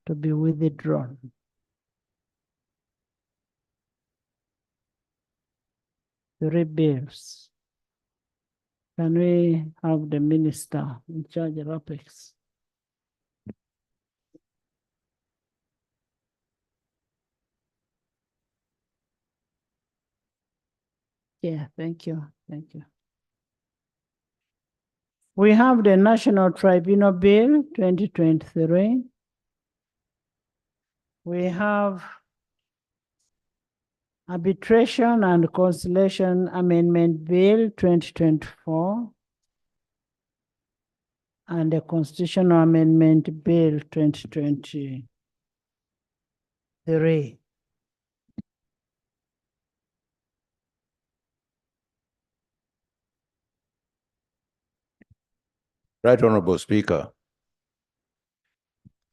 to be withdrawn. Three bills. Can we have the minister in charge of Apex? Yeah, thank you. Thank you. We have the National Tribunal Bill 2023. We have Arbitration and Conciliation Amendment Bill 2024 and the Constitutional Amendment Bill 2023. Right Honorable Speaker,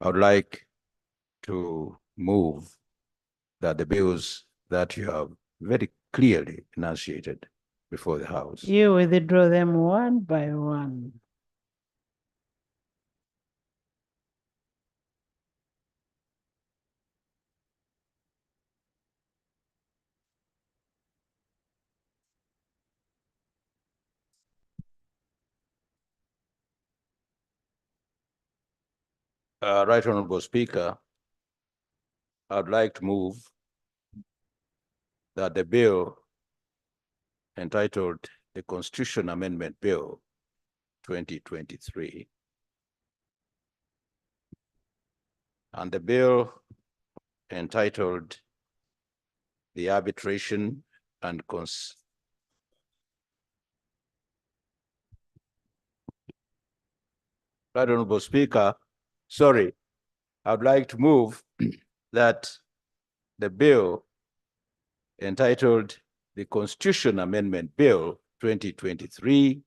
I would like to move that the bills that you have very clearly enunciated before the House. You withdraw them one by one. Right Honorable Speaker, I'd like to move that the bill entitled the Constitution Amendment Bill 2023 and the bill entitled the Arbitration and Right Honorable Speaker, sorry, I would like to move that the bill entitled the Constitution Amendment Bill 2023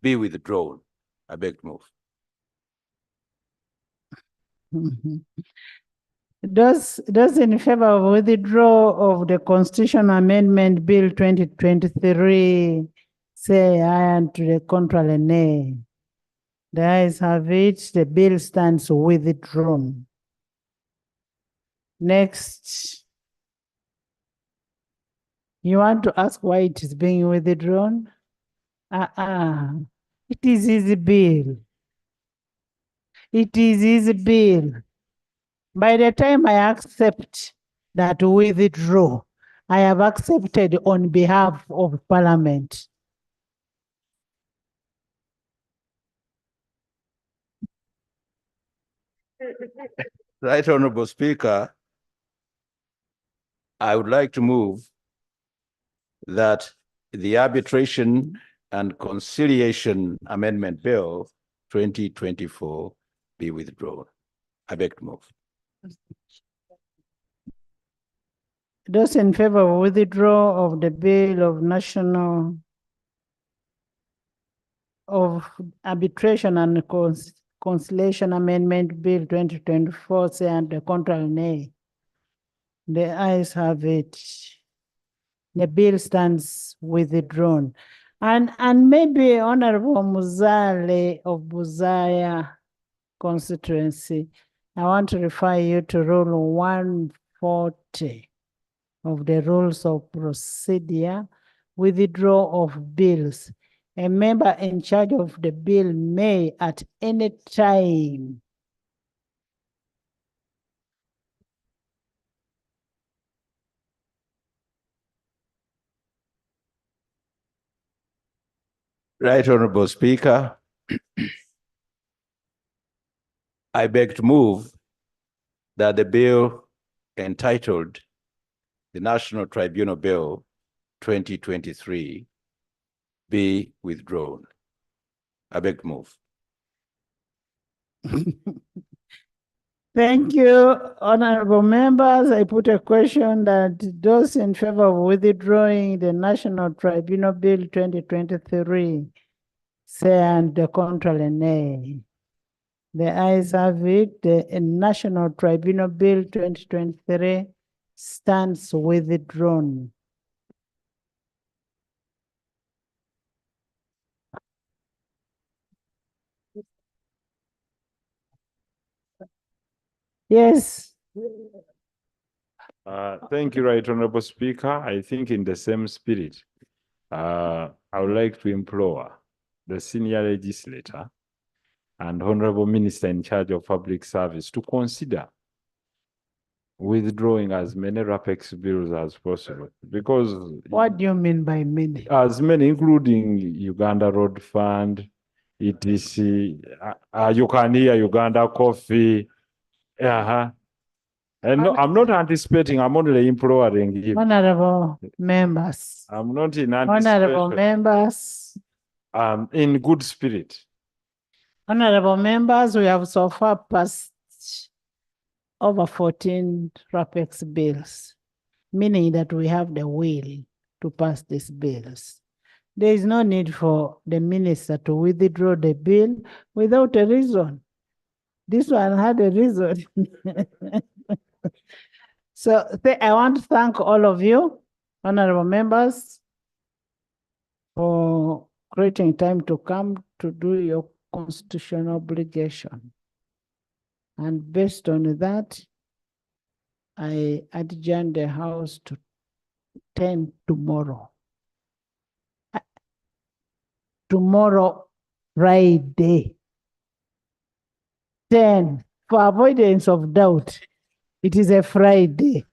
be withdrawn. I beg to move. Those in favor of withdrawal of the Constitution Amendment Bill 2023 say aye, and to the contrary nay. The ayes have it. The bill stands withdrawn. Next. You want to ask why it is being withdrawn? It is his bill. It is his bill. By the time I accept that withdraw, I have accepted on behalf of Parliament. Right Honorable Speaker, I would like to move that the Arbitration and Conciliation Amendment Bill 2024 be withdrawn. I beg to move. Those in favor of withdrawal of the Bill of National of Arbitration and Conciliation Amendment Bill 2024 say and the contrary nay. The ayes have it. The bill stands withdrawn. And maybe Honorable Muzale of Buzaya constituency, I want to refer you to Rule 140 of the Rules of Procedure, withdrawal of bills. A member in charge of the bill may at any time Right Honorable Speaker, I beg to move that the bill entitled the National Tribunal Bill 2023 be withdrawn. I beg to move. Thank you, honorable members. I put a question that those in favor of withdrawing the National Tribunal Bill 2023 say and the contrary nay. The ayes have it. The National Tribunal Bill 2023 stands withdrawn. Yes. Thank you, Right Honorable Speaker. I think in the same spirit, I would like to implore the senior legislator and Honorable Minister in charge of public service to consider withdrawing as many RAPEX bills as possible. Because what do you mean by many? as many, including Uganda Road Fund, ETC, you can hear Uganda Coffee. And no, I'm not anticipating, I'm only imploring. Honorable members. I'm not in anticipation. Honorable members. In good spirit. Honorable members, we have so far passed over 14 RAPEX bills, meaning that we have the will to pass these bills. There is no need for the minister to withdraw the bill without a reason. This one had a reason. So I want to thank all of you, honorable members, for creating time to come to do your constitutional obligation. And based on that, I adjourn the House to 10 tomorrow. Tomorrow, Friday. 10, for avoidance of doubt, it is a Friday.